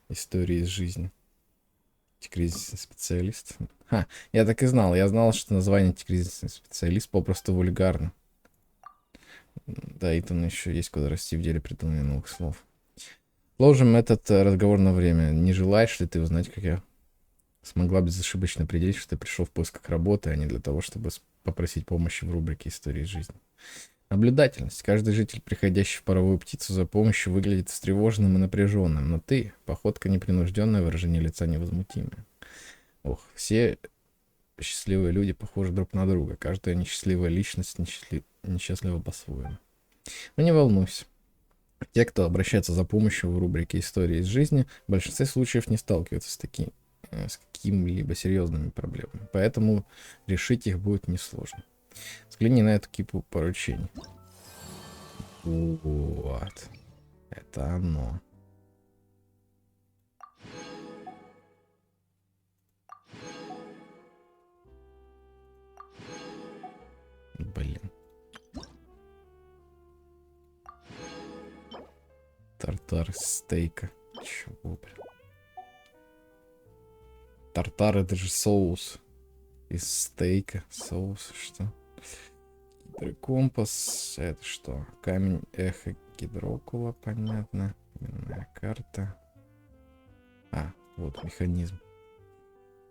«Истории из жизни». Антикризисный специалист. Ха, я так и знал. Я знал, что название антикризисный специалист попросту вульгарно. Да, Итан еще есть куда расти в деле придумывания новых слов. Сложим этот разговор на время. Не желаешь ли ты узнать, как я смогла безошибочно определить, что ты пришел в поисках работы, а не для того, чтобы попросить помощи в рубрике «Истории жизни»? Наблюдательность. Каждый житель, приходящий в паровую птицу за помощью, выглядит встревоженным и напряженным, но ты, походка непринужденная, выражение лица невозмутимое. Ох, все счастливые люди похожи друг на друга. Каждая несчастливая личность несчастлива по-своему. Но не волнуйся. Те, кто обращается за помощью в рубрике «Истории из жизни», в большинстве случаев не сталкиваются с какими-либо серьезными проблемами. Поэтому решить их будет несложно. Взгляни на эту кипу поручений. Вот. Это оно. Блин. Тартар из стейка. Чего, блин? Тартар — это же соус. Из стейка. Соус, что? Гидрокомпас. Это что? Камень эхо гидрокула, понятно. Именная карта. А, вот механизм.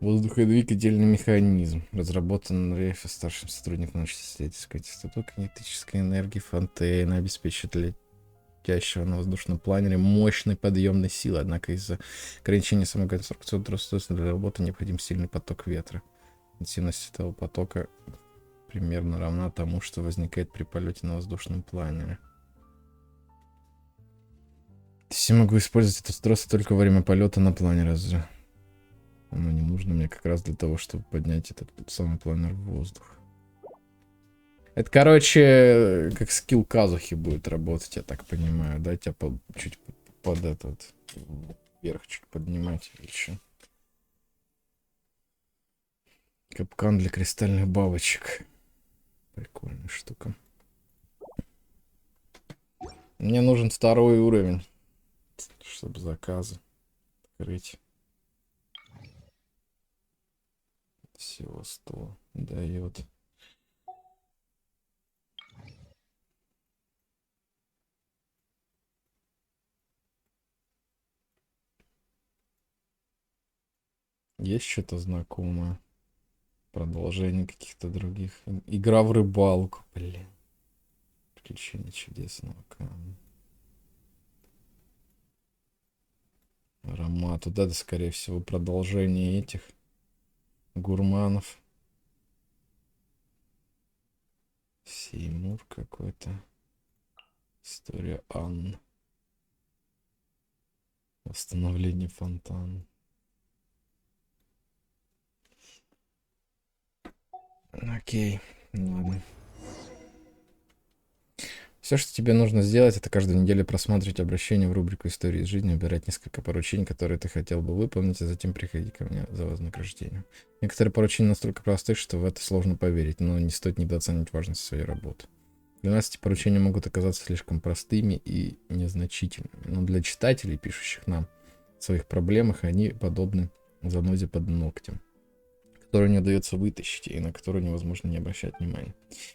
Воздуходвиг — отдельный механизм. Разработан на рейфе старшим сотрудником научно-исследовательского института кинетической энергии Фонтейна, обеспечивает летящего на воздушном планере мощной подъемной силы. Однако из-за ограничения самой конструкции устройства для работы необходим сильный поток ветра. Интенсивность этого потока примерно равна тому, что возникает при полете на воздушном планере. Все могу использовать это устройство только во время полета на плане, разве? Оно не нужно мне как раз для того, чтобы поднять этот самый планер в воздух. Это, короче, как скилл казухи будет работать, я так понимаю, да? Тебя чуть под этот вверх чуть поднимать или что? Капкан для кристальных бабочек. Прикольная штука. Мне нужен 2-й уровень, чтобы заказы открыть. Всего 100 дает. Есть что-то знакомое? Продолжение каких-то других. Игра в рыбалку, блин. Приключения чудесного камня. Аромат. Вот это, скорее всего, продолжение этих гурманов. Сеймур какой-то. История Анны. Восстановление фонтана. Окей, ладно. Все, что тебе нужно сделать, это каждую неделю просматривать обращение в рубрику «Истории из жизни», выбирать несколько поручений, которые ты хотел бы выполнить, а затем приходить ко мне за вознаграждением. Некоторые поручения настолько просты, что в это сложно поверить, но не стоит недооценивать важность своей работы. Для нас эти поручения могут оказаться слишком простыми и незначительными, но для читателей, пишущих нам о своих проблемах, они подобны занозе под ногтем, которую не удается вытащить и на которую невозможно не обращать внимания.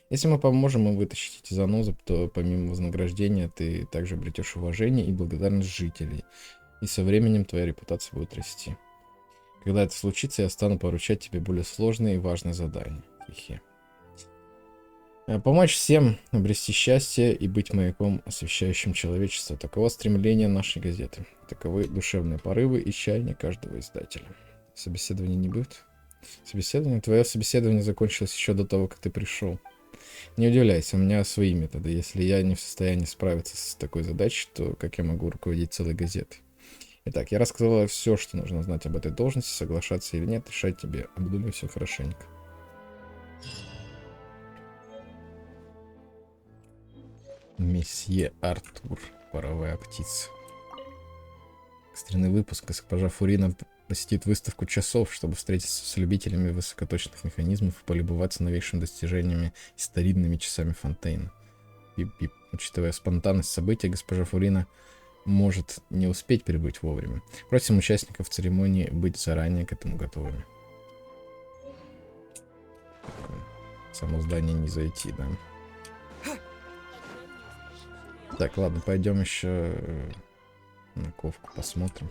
Если мы поможем им вытащить эти занозы, то помимо вознаграждения ты также обретешь уважение и благодарность жителей, и со временем твоя репутация будет расти. Когда это случится, я стану поручать тебе более сложные и важные задания. Хе-хе. Помочь всем обрести счастье и быть маяком, освещающим человечество. Таково стремление нашей газеты. Таковы душевные порывы и чаяния каждого издателя. Собеседования не будет? Собеседование? Твое собеседование закончилось еще до того, как ты пришел. Не удивляйся, у меня свои методы. Если я не в состоянии справиться с такой задачей, то как я могу руководить целой газетой? Итак, я рассказал все, что нужно знать об этой должности, соглашаться или нет, решать тебе. Обдумай все хорошенько. Месье Артур, паровая птица. Экстренный выпуск. Госпожа Фурина посетит выставку часов, чтобы встретиться с любителями высокоточных механизмов и полюбоваться новейшими достижениями и старинными часами Фонтейна. Пип-пип. Учитывая спонтанность событий, госпожа Фурина может не успеть прибыть вовремя. Просим участников церемонии быть заранее к этому готовыми. В само здание не зайти, да? Так, ладно, пойдем еще на ковку посмотрим.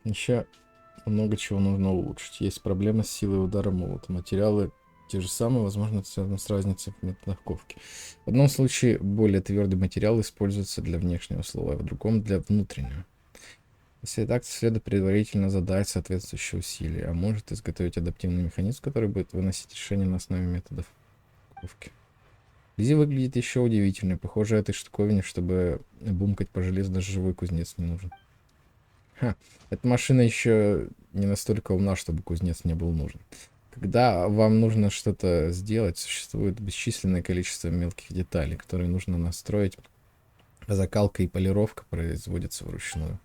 Еще много чего нужно улучшить. Есть проблема с силой удара молота. Материалы те же самые, возможно, это связано с разницей в методах ковки. В одном случае более твердый материал используется для внешнего слоя, в другом для внутреннего. Если так, то следует предварительно задать соответствующие усилия, а может изготовить адаптивный механизм, который будет выносить решения на основе методов ковки. Лизи выглядит еще удивительнее. Похоже, этой штуковине, чтобы бумкать по железу, даже живой кузнец не нужен. Ха, эта машина еще не настолько умна, чтобы кузнец не был нужен. Когда вам нужно что-то сделать, существует бесчисленное количество мелких деталей, которые нужно настроить. Закалка и полировка производятся вручную.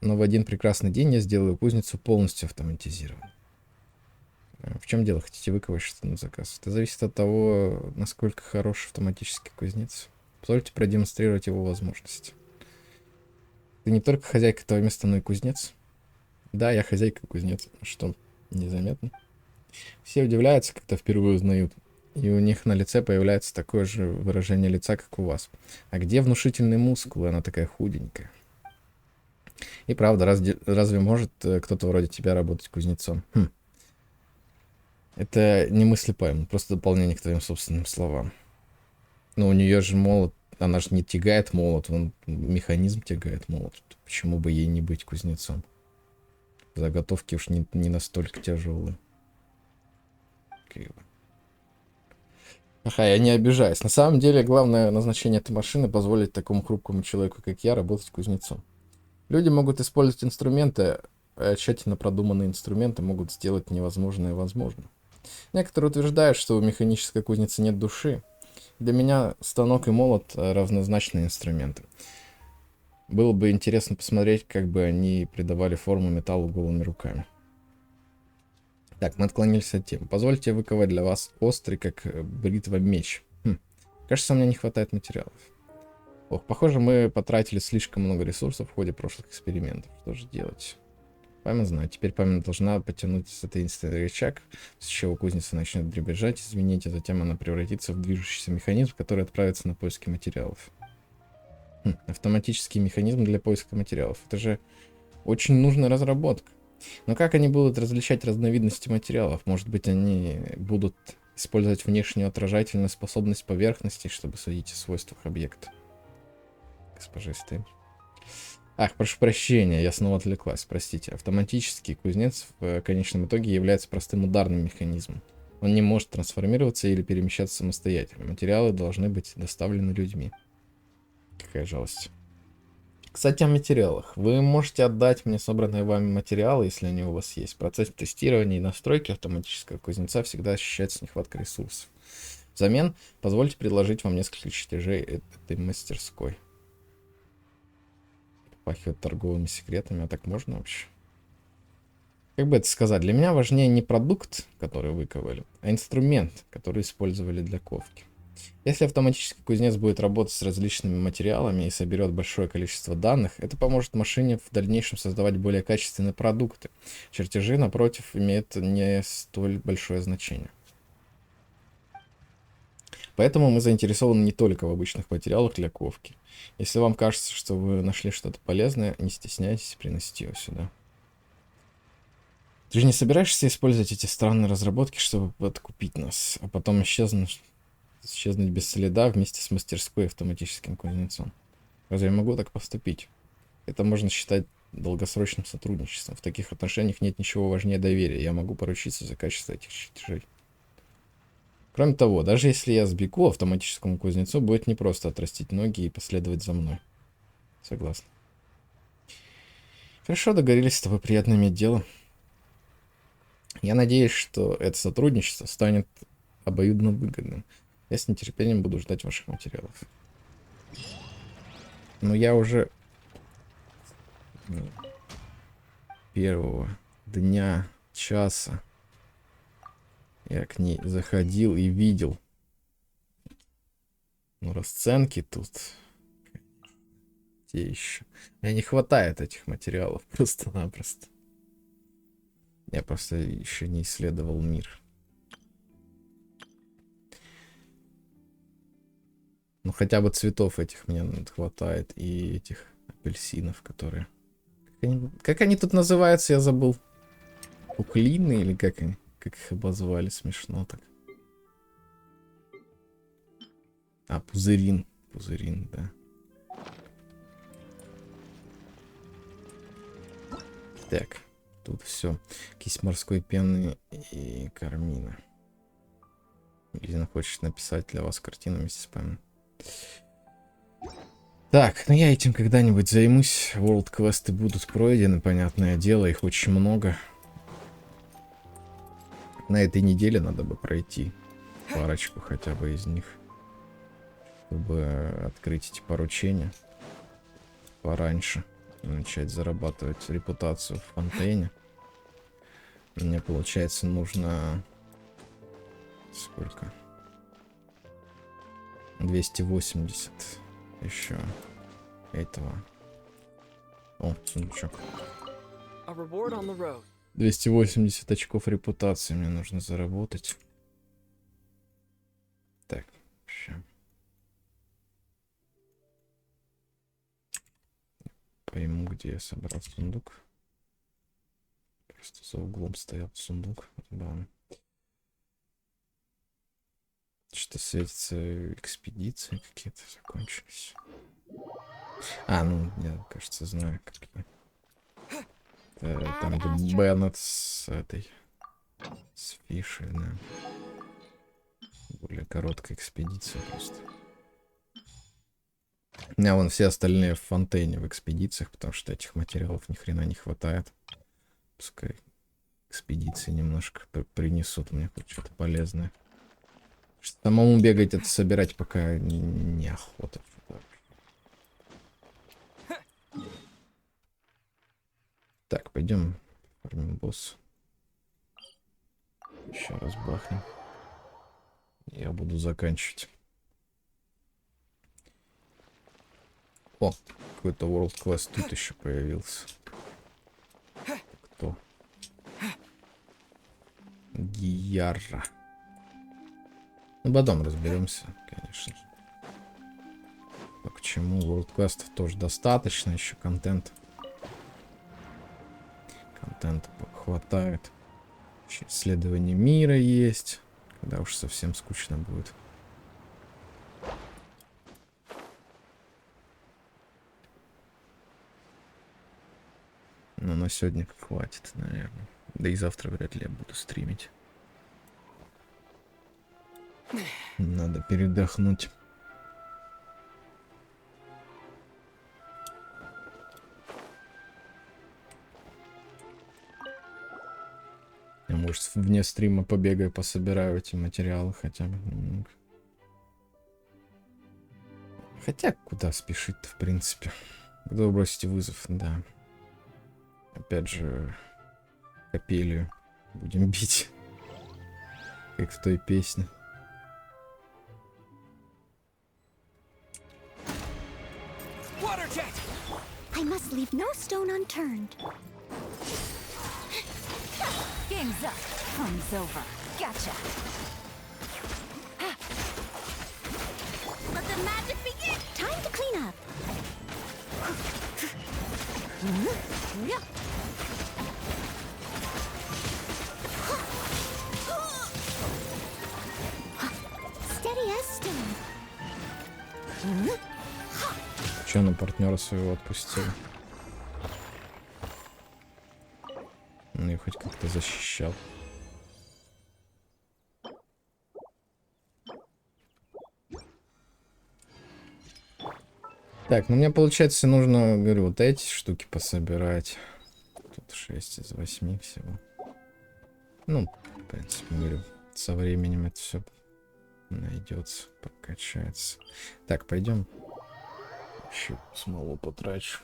Но в один прекрасный день я сделаю кузницу полностью автоматизированной. В чем дело? Хотите выковать что-то на заказ? Это зависит от того, насколько хороший автоматический кузнец. Позвольте продемонстрировать его возможности. Ты не только хозяйка этого места, но и кузнец. Да, я хозяйка и кузнец. Что, незаметно? Все удивляются, когда впервые узнают. И у них на лице появляется такое же выражение лица, как у вас. А где внушительные мускулы? Она такая худенькая. И правда, разве может кто-то вроде тебя работать кузнецом? Хм. Это не мыслепоэм, просто дополнение к твоим собственным словам. Но у нее же молот, она же не тягает молот, он механизм тягает молот. Почему бы ей не быть кузнецом? Заготовки уж не настолько тяжелые. Ага, я не обижаюсь. На самом деле, главное назначение этой машины — позволить такому хрупкому человеку, как я, работать кузнецом. Люди могут использовать инструменты, а тщательно продуманные инструменты могут сделать невозможное возможным. Некоторые утверждают, что у механической кузницы нет души. Для меня станок и молот — равнозначные инструменты. Было бы интересно посмотреть, как бы они придавали форму металлу голыми руками. Так, мы отклонились от темы. Позвольте выковать для вас острый, как бритва, меч. Кажется, мне не хватает материалов. Ох, похоже, мы потратили слишком много ресурсов в ходе прошлых экспериментов. Что же делать? Память знаю. Теперь память должна потянуть таинственный рычаг, с чего кузница начнет дребезжать, извините, а затем она превратится в движущийся механизм, который отправится на поиски материалов. Автоматический механизм для поиска материалов. Это же очень нужная разработка. Но как они будут различать разновидности материалов? Может быть, они будут использовать внешнюю отражательную способность поверхности, чтобы судить о свойствах объекта? Госпожа Стейн. Ах, прошу прощения, я снова отвлеклась, простите. Автоматический кузнец в конечном итоге является простым ударным механизмом. Он не может трансформироваться или перемещаться самостоятельно. Материалы должны быть доставлены людьми. Какая жалость. Кстати, о материалах. Вы можете отдать мне собранные вами материалы, если они у вас есть. В процессе тестирования и настройки автоматического кузнеца всегда ощущается нехватка ресурсов. Взамен позвольте предложить вам несколько чертежей этой мастерской. Пахивает торговыми секретами, а так можно вообще? Как бы это сказать? Для меня важнее не продукт, который выковали, а инструмент, который использовали для ковки. Если автоматический кузнец будет работать с различными материалами и соберет большое количество данных, это поможет машине в дальнейшем создавать более качественные продукты. Чертежи, напротив, имеют не столь большое значение. Поэтому мы заинтересованы не только в обычных материалах для ковки. Если вам кажется, что вы нашли что-то полезное, не стесняйтесь приносить его сюда. Ты же не собираешься использовать эти странные разработки, чтобы подкупить нас, а потом исчезнуть без следа вместе с мастерской и автоматическим кузнецом? Разве я могу так поступить? Это можно считать долгосрочным сотрудничеством. В таких отношениях нет ничего важнее доверия. Я могу поручиться за качество этих чертежей. Кроме того, даже если я сбегу, автоматическому кузнецу будет непросто отрастить ноги и последовать за мной. Согласна. Хорошо, договорились с тобой, приятно иметь дело. Я надеюсь, что это сотрудничество станет обоюдно выгодным. Я с нетерпением буду ждать ваших материалов. Но я уже первого дня, часа я к ней заходил и видел. Ну, расценки тут. Те еще. Мне не хватает этих материалов просто-напросто. Я просто еще не исследовал мир. Ну, хотя бы цветов этих мне хватает. И этих апельсинов, которые... Как они тут называются, я забыл. Пуклины или как они? Как их обозвали? Смешно так. А, пузырин. Пузырин, да. Так, тут все. Кисть морской пены и кармина. Лиза хочет написать для вас картину вместе с памятью. Так, ну я этим когда-нибудь займусь. World квесты будут пройдены, понятное дело, их очень много. На этой неделе надо бы пройти парочку хотя бы из них, чтобы открыть эти поручения пораньше и начать зарабатывать репутацию в Фонтейне. Мне, получается, нужно... Сколько? 280 еще этого. О, сундучок. 280 очков репутации мне нужно заработать. Так, сейчас. пойму, где я собрал сундук. Просто за углом стоял сундук. Да. Что светится, экспедиции какие-то закончились. А, ну, я, кажется, знаю, какие. Там, где Беннет с этой... С Фишей, да. Более короткая экспедиция просто. У меня вон все остальные в Фонтейне в экспедициях, потому что этих материалов ни хрена не хватает. Пускай экспедиции немножко принесут мне хоть что-то полезное. Самому бегать это собирать пока неохота. Так, пойдем формим босс. Еще раз бахнем. Я буду заканчивать. О, какой-то World Quest тут еще появился. Кто? Гиярра. Ну, потом разберемся, конечно же. А к чему? World Quest тоже достаточно, еще контент. Контента хватает. Еще исследование мира есть. Когда уж совсем скучно будет. Но на сегодня хватит, наверное. Да и завтра вряд ли я буду стримить. Надо передохнуть. Я, может, вне стрима побегаю, пособираю эти материалы хотя бы немного. Хотя, куда спешить-то, в принципе. Куда вы бросите вызов, да. Опять же, капелью будем бить. Как в той песне. I must leave no stone unturned. Game's up. Fun's over. Gotcha. Let the magic begin. Time to clean up. Steady as stone. Че, на партнера своего отпустил? Он ее хоть как-то защищал. Так, ну мне получается нужно, говорю, вот эти штуки пособирать. Тут 6 из 8 всего. Ну, в принципе, говорю, со временем это все найдется, прокачается. Так, пойдем. Еще смолу потрачу.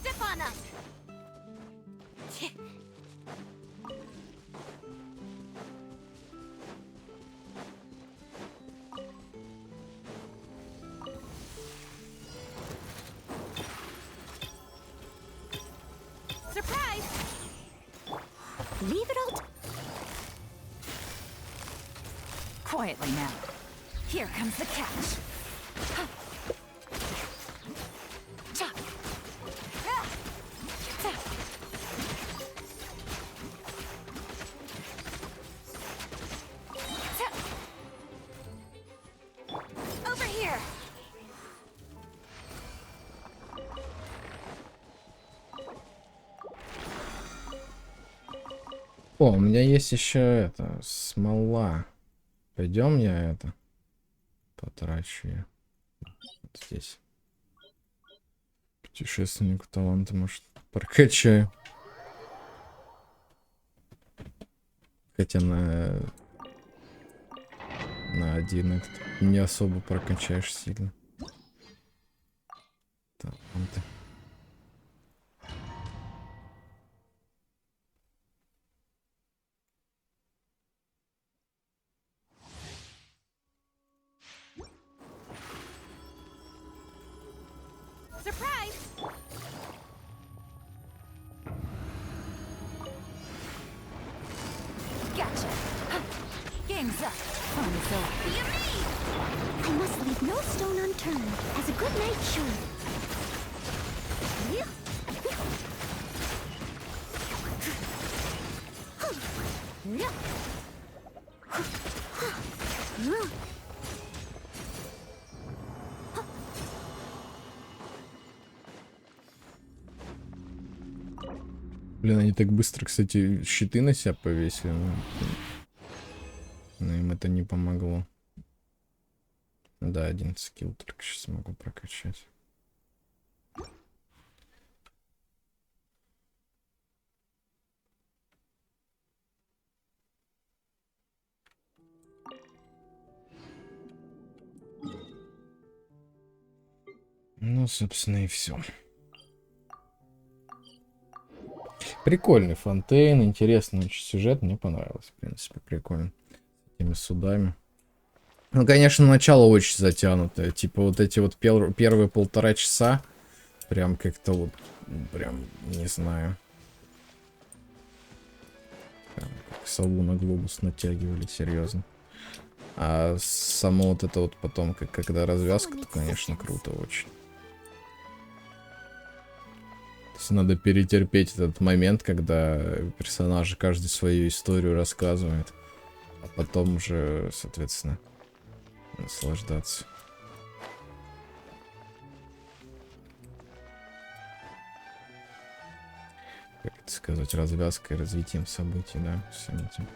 Step on up. Surprise! Leave it all. Quietly now. Here comes the catch. Over here. О, у меня есть еще это, смола. Пойдем, я это потрачу ее. Вот здесь. Путешественнику таланта, может, прокачаю. Хотя на один этот не особо прокачаешь сильно. Таланты. Surprise! Gotcha. I must leave no stone unturned, as a good knight should. Блин, они так быстро, кстати, щиты на себя повесили. Но им это не помогло. Да, один скилл только сейчас могу прокачать. Ну, собственно, и все. Прикольный Фонтейн, интересный очень сюжет, мне понравилось, в принципе, прикольно. С этими судами. Ну, конечно, начало очень затянутое, типа вот эти вот первые 1,5 часа, прям как-то вот, прям, не знаю. Прям как сову на глобус натягивали, серьезно. А само вот это вот потом, когда развязка, то, конечно, круто очень. Надо перетерпеть этот момент, когда персонажи каждый свою историю рассказывает, а потом уже, соответственно, наслаждаться. Как это сказать, развязкой, развитием событий, да, всем этим,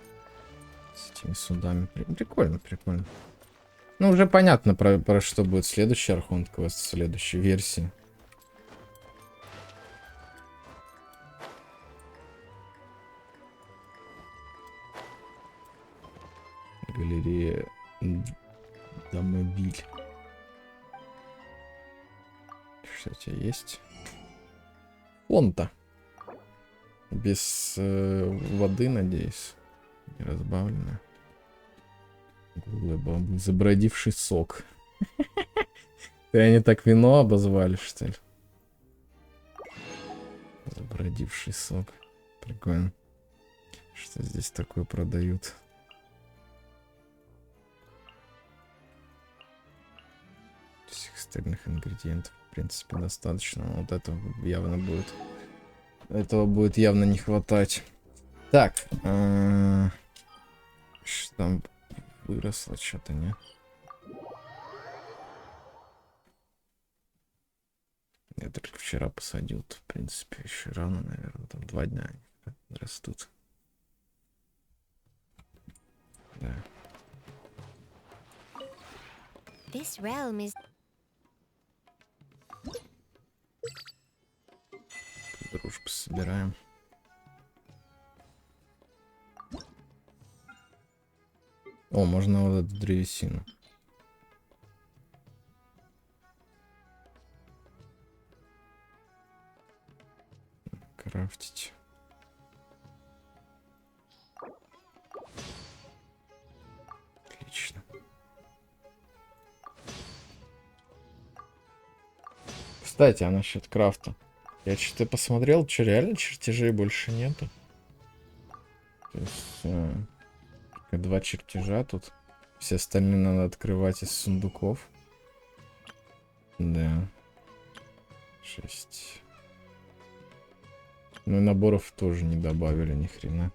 с этими судами. Прикольно, прикольно. Ну, уже понятно, про что будет следующий архонт квест в следующей версии. Галерея Домобиль. Что у тебя есть? Фонта. Без воды, надеюсь. Не разбавленная. Голые бабы. Забродивший сок. Ты они так вино обозвали, что ли? Забродивший сок. Прикольно. Что здесь такое продают? Всех остальных ингредиентов, в принципе, достаточно. Вот этого явно будет. Этого будет явно не хватать. Так. Что там выросло что-то, не? Я только вчера посадил. В принципе, еще рано, наверное. Там 2 дня они растут. Да. This realm is... Дружбу собираем. О, можно вот эту древесину. Крафтить. Отлично. Кстати, а насчет крафта. Я что-то посмотрел, что реально чертежей больше нету. То есть 2 чертежа тут. Все остальные надо открывать из сундуков. Да. 6. Ну и наборов тоже не добавили ни хрена.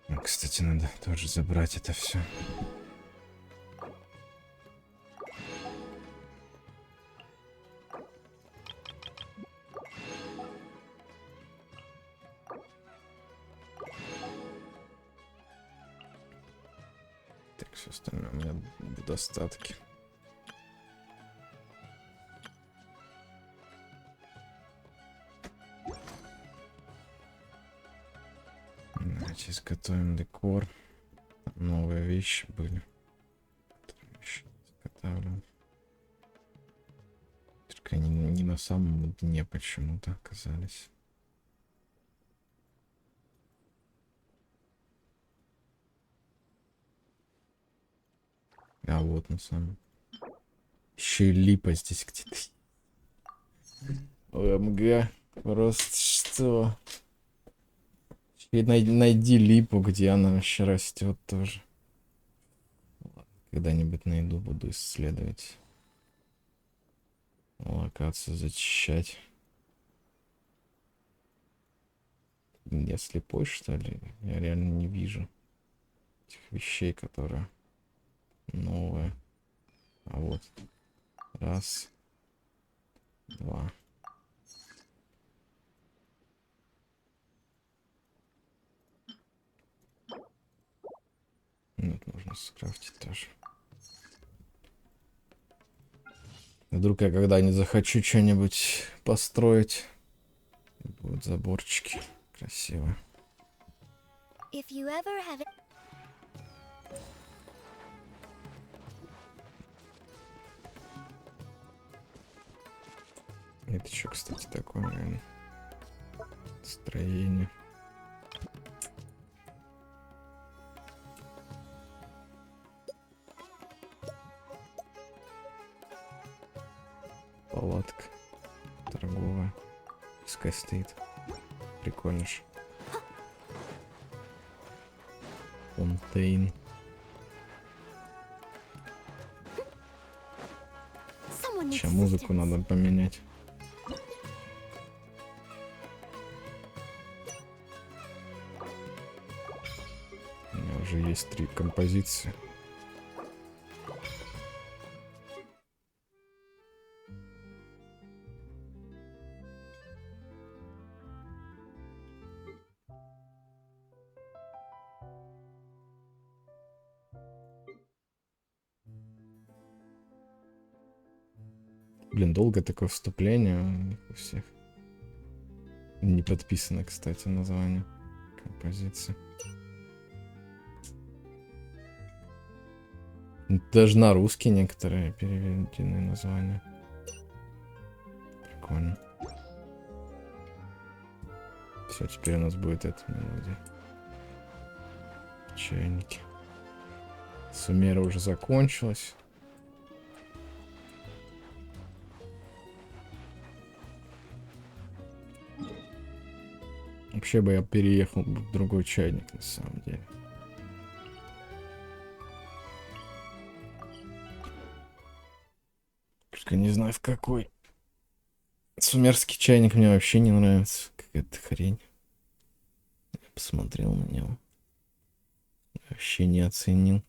Ну, кстати, надо тоже забрать это все. Все остальное у меня в достатке. Давайте изготовим декор. Новые вещи были. Изготавливаем. Только они не на самом дне почему-то оказались. А вот на самом. Еще и липа здесь где-то. ОМГ. Просто что? Еще И найди липу, где она вообще растет тоже. Когда-нибудь найду, буду исследовать. Локацию зачищать. Я слепой, что ли? Я реально не вижу этих вещей, которые новые. А вот. Раз. Два. Вот можно скрафтить тоже. Вдруг я когда-нибудь захочу что-нибудь построить. Будут заборчики. Красиво. If you ever have Это что, кстати, такое, наверное, строение. Палатка торговая. Пускай стоит. Прикольно же. Фонтейн. Сейчас музыку надо поменять. У меня уже есть 3 композиции. Блин, долго такое вступление у них у всех. Не подписано, кстати, название композиции. Даже на русский некоторые переведены названия. Прикольно. Все, теперь у нас будет эта мелодия. Чайники. Сумера уже закончилась. Вообще бы я переехал в другой чайник, на самом деле. Только не знаю в какой. Сумерский чайник мне вообще не нравится. Какая-то хрень. Я посмотрел на него. Вообще не оценил.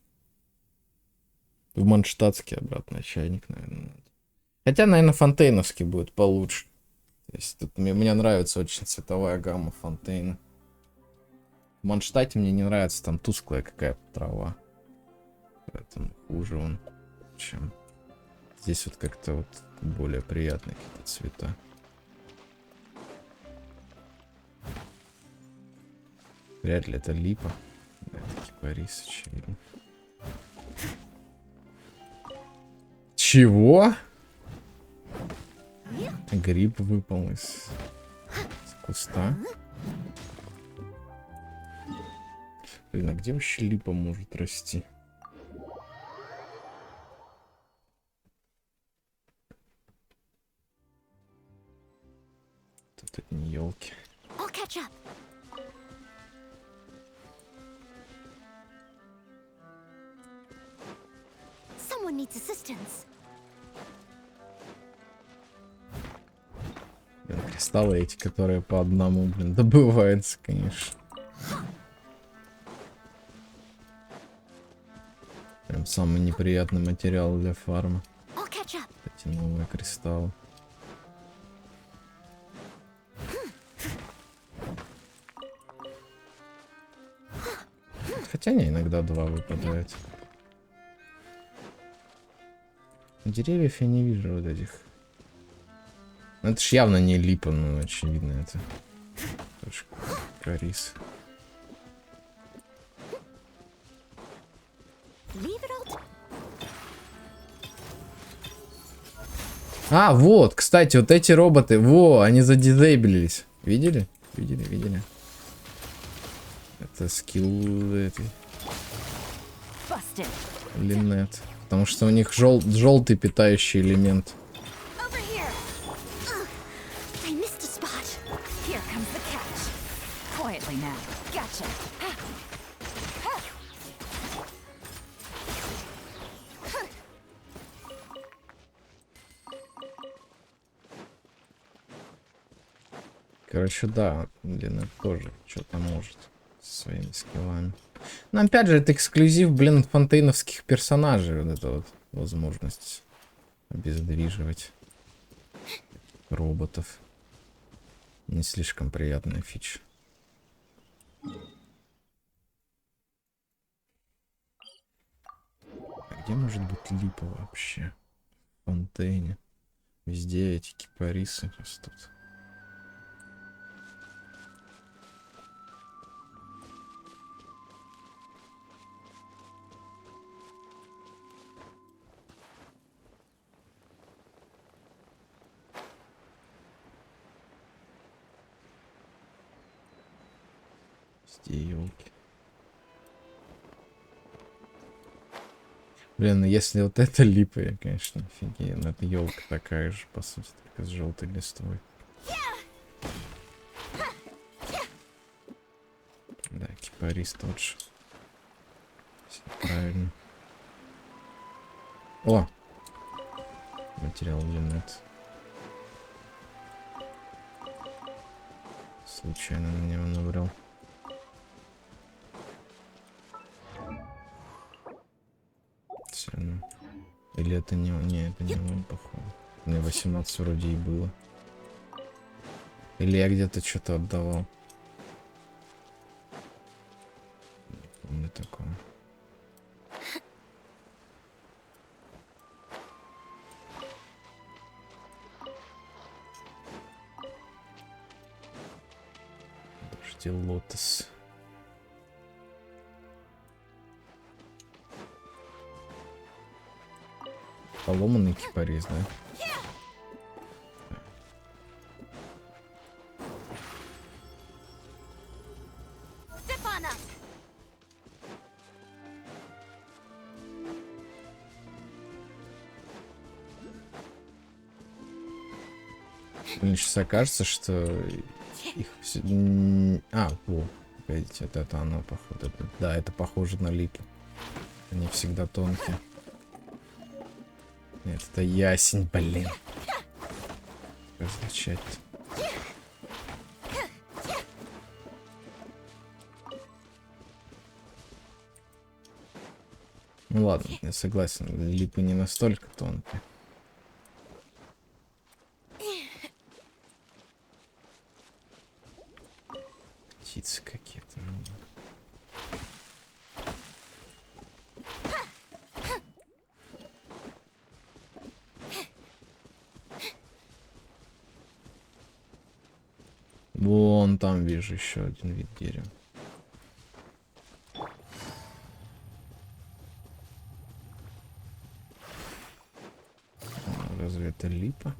В манштатский обратно чайник, наверное. Хотя, наверное, фонтейновский будет получше. То есть тут мне нравится очень цветовая гамма Фонтейна. В Манштате мне не нравится, там тусклая какая-то трава. Поэтому хуже он, чем... Здесь вот как-то вот более приятные какие-то цвета. Вряд ли это липа. Да, это кипарис, очевидно. Чего? Гриб выпал из куста. Блин, а где вообще липа может расти? Тут это не елки. Someone needs assistance. Блин, кристаллы эти, которые по одному, блин, добываются, конечно. Прям самый неприятный материал для фарма. Эти новые кристаллы. Хотя не, иногда 2 выпадают. Деревьев я не вижу вот этих. Ну, это ж явно не липа, ну очевидно это. Карис. А, вот, кстати, вот эти роботы, во, они задизейблились. Видели? Видели. Это скилл этой. Линет. Потому что у них желтый питающий элемент. Gotcha. Короче, да, Лена тоже что-то может со своими скиллами. Но опять же, это эксклюзив, блин, фонтейновских персонажей. Вот эта вот возможность обездвиживать роботов. Не слишком приятная фича. А где может быть липа вообще? В Фонтейне. Везде эти кипарисы растут. Елки. Блин, если вот это липа, я, конечно, офигею. Но это елка такая же, по сути, только с желтой листвой. Да, кипарис тот же. Все правильно. О! Материал нет. Случайно на него набрал. Или это не он? Не, это не он, походу. Мне 18 вроде и было. Или я где-то что-то отдавал. Не помню такого. Подожди, лотос. Поломанный кипарис, да? Мне сейчас окажется, что их все... А, во, погодите, вот это оно, походу. Да, это похоже на липу. Они всегда тонкие. Нет, это ясень, блин. Различать-то. Ну ладно, я согласен. Липы не настолько тонкие. Птицы какие-то. Вон там вижу еще один вид дерева. Разве это липа?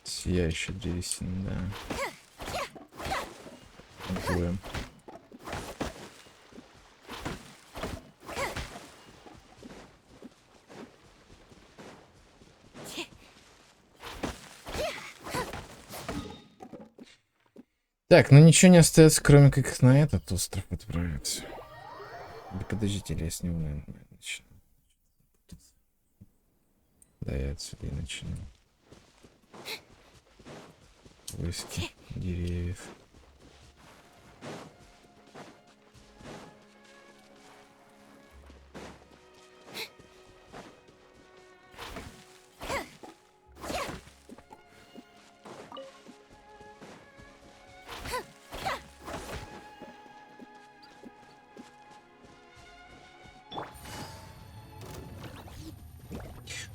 Сияющая древесина, да. Пробуем. Так, ну ничего не остается, кроме как на этот остров отправиться. Да подождите, я с него, наверное, начну. Да, я отсюда и начну. Поиски деревьев.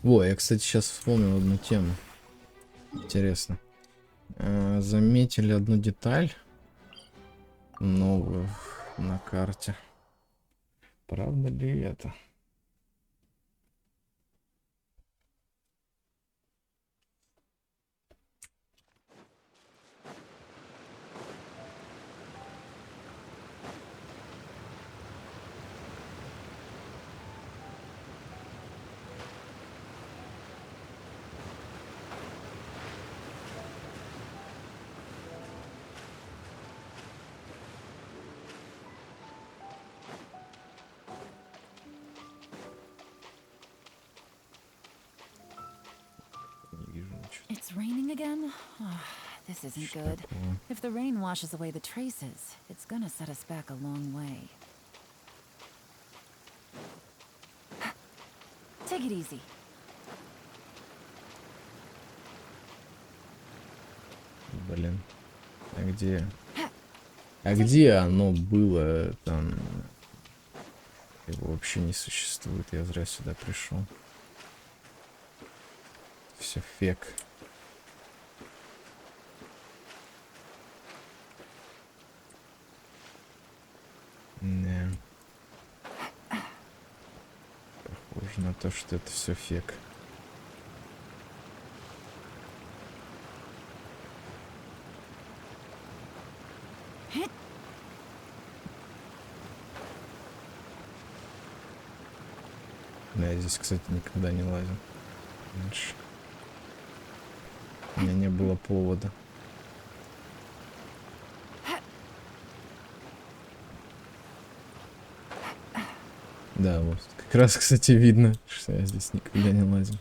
Во, я, кстати, сейчас вспомнил одну тему. Интересно. Заметили одну деталь новую на карте. Правда ли это? raining again? Oh, this isn't good. If the rain washes away the traces, it's gonna set us back a long way. Take it easy. Блин. А где? А где оно было там? Его вообще не существует. Я зря сюда пришел. Все фек. Не. Похоже на то, что это все фек. Я здесь, кстати, никогда не лазил раньше. У меня не было повода. Да, вот. Как раз, кстати, видно, что я здесь никогда не лазил.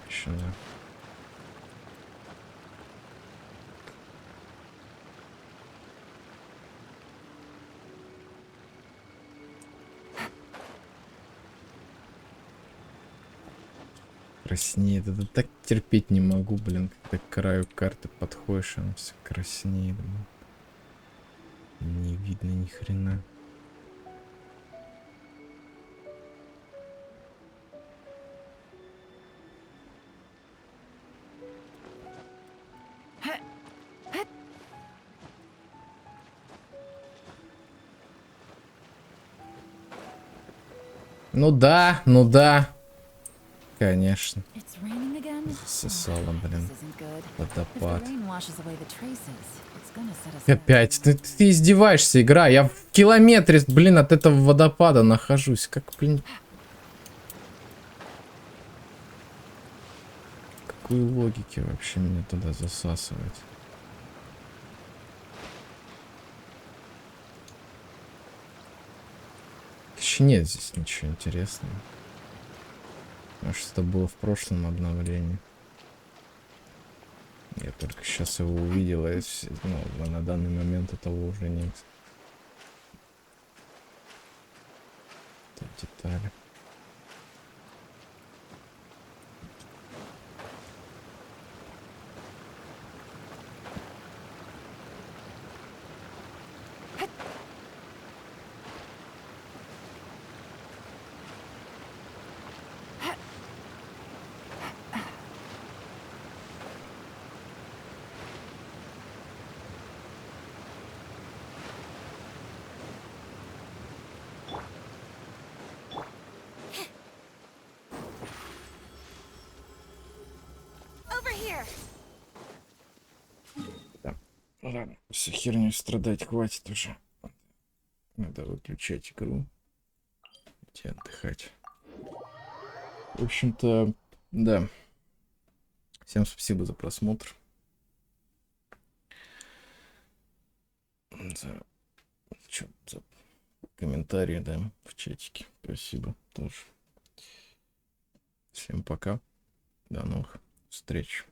Еще да. Краснеет. Это так терпеть не могу, блин. Когда к краю карты подходишь, оно все краснеет. Блин. Не видно ни хрена. Ну да, ну да. Конечно. Засосало, блин. Водопад. Опять. Ты издеваешься, игра. Я в километре, блин, от этого водопада нахожусь. Как, блин. Какой логики вообще меня туда засасывать? Нет здесь ничего интересного. Может, это было в прошлом обновлении. Я только сейчас его увидел, и ну, на данный момент этого уже нет. Тут детали. Ладно, все херню страдать хватит уже. Надо выключать игру. Идти отдыхать. В общем-то, да. Всем спасибо за просмотр. За комментарии, да, в чатике. Спасибо тоже. Всем пока. До новых встреч.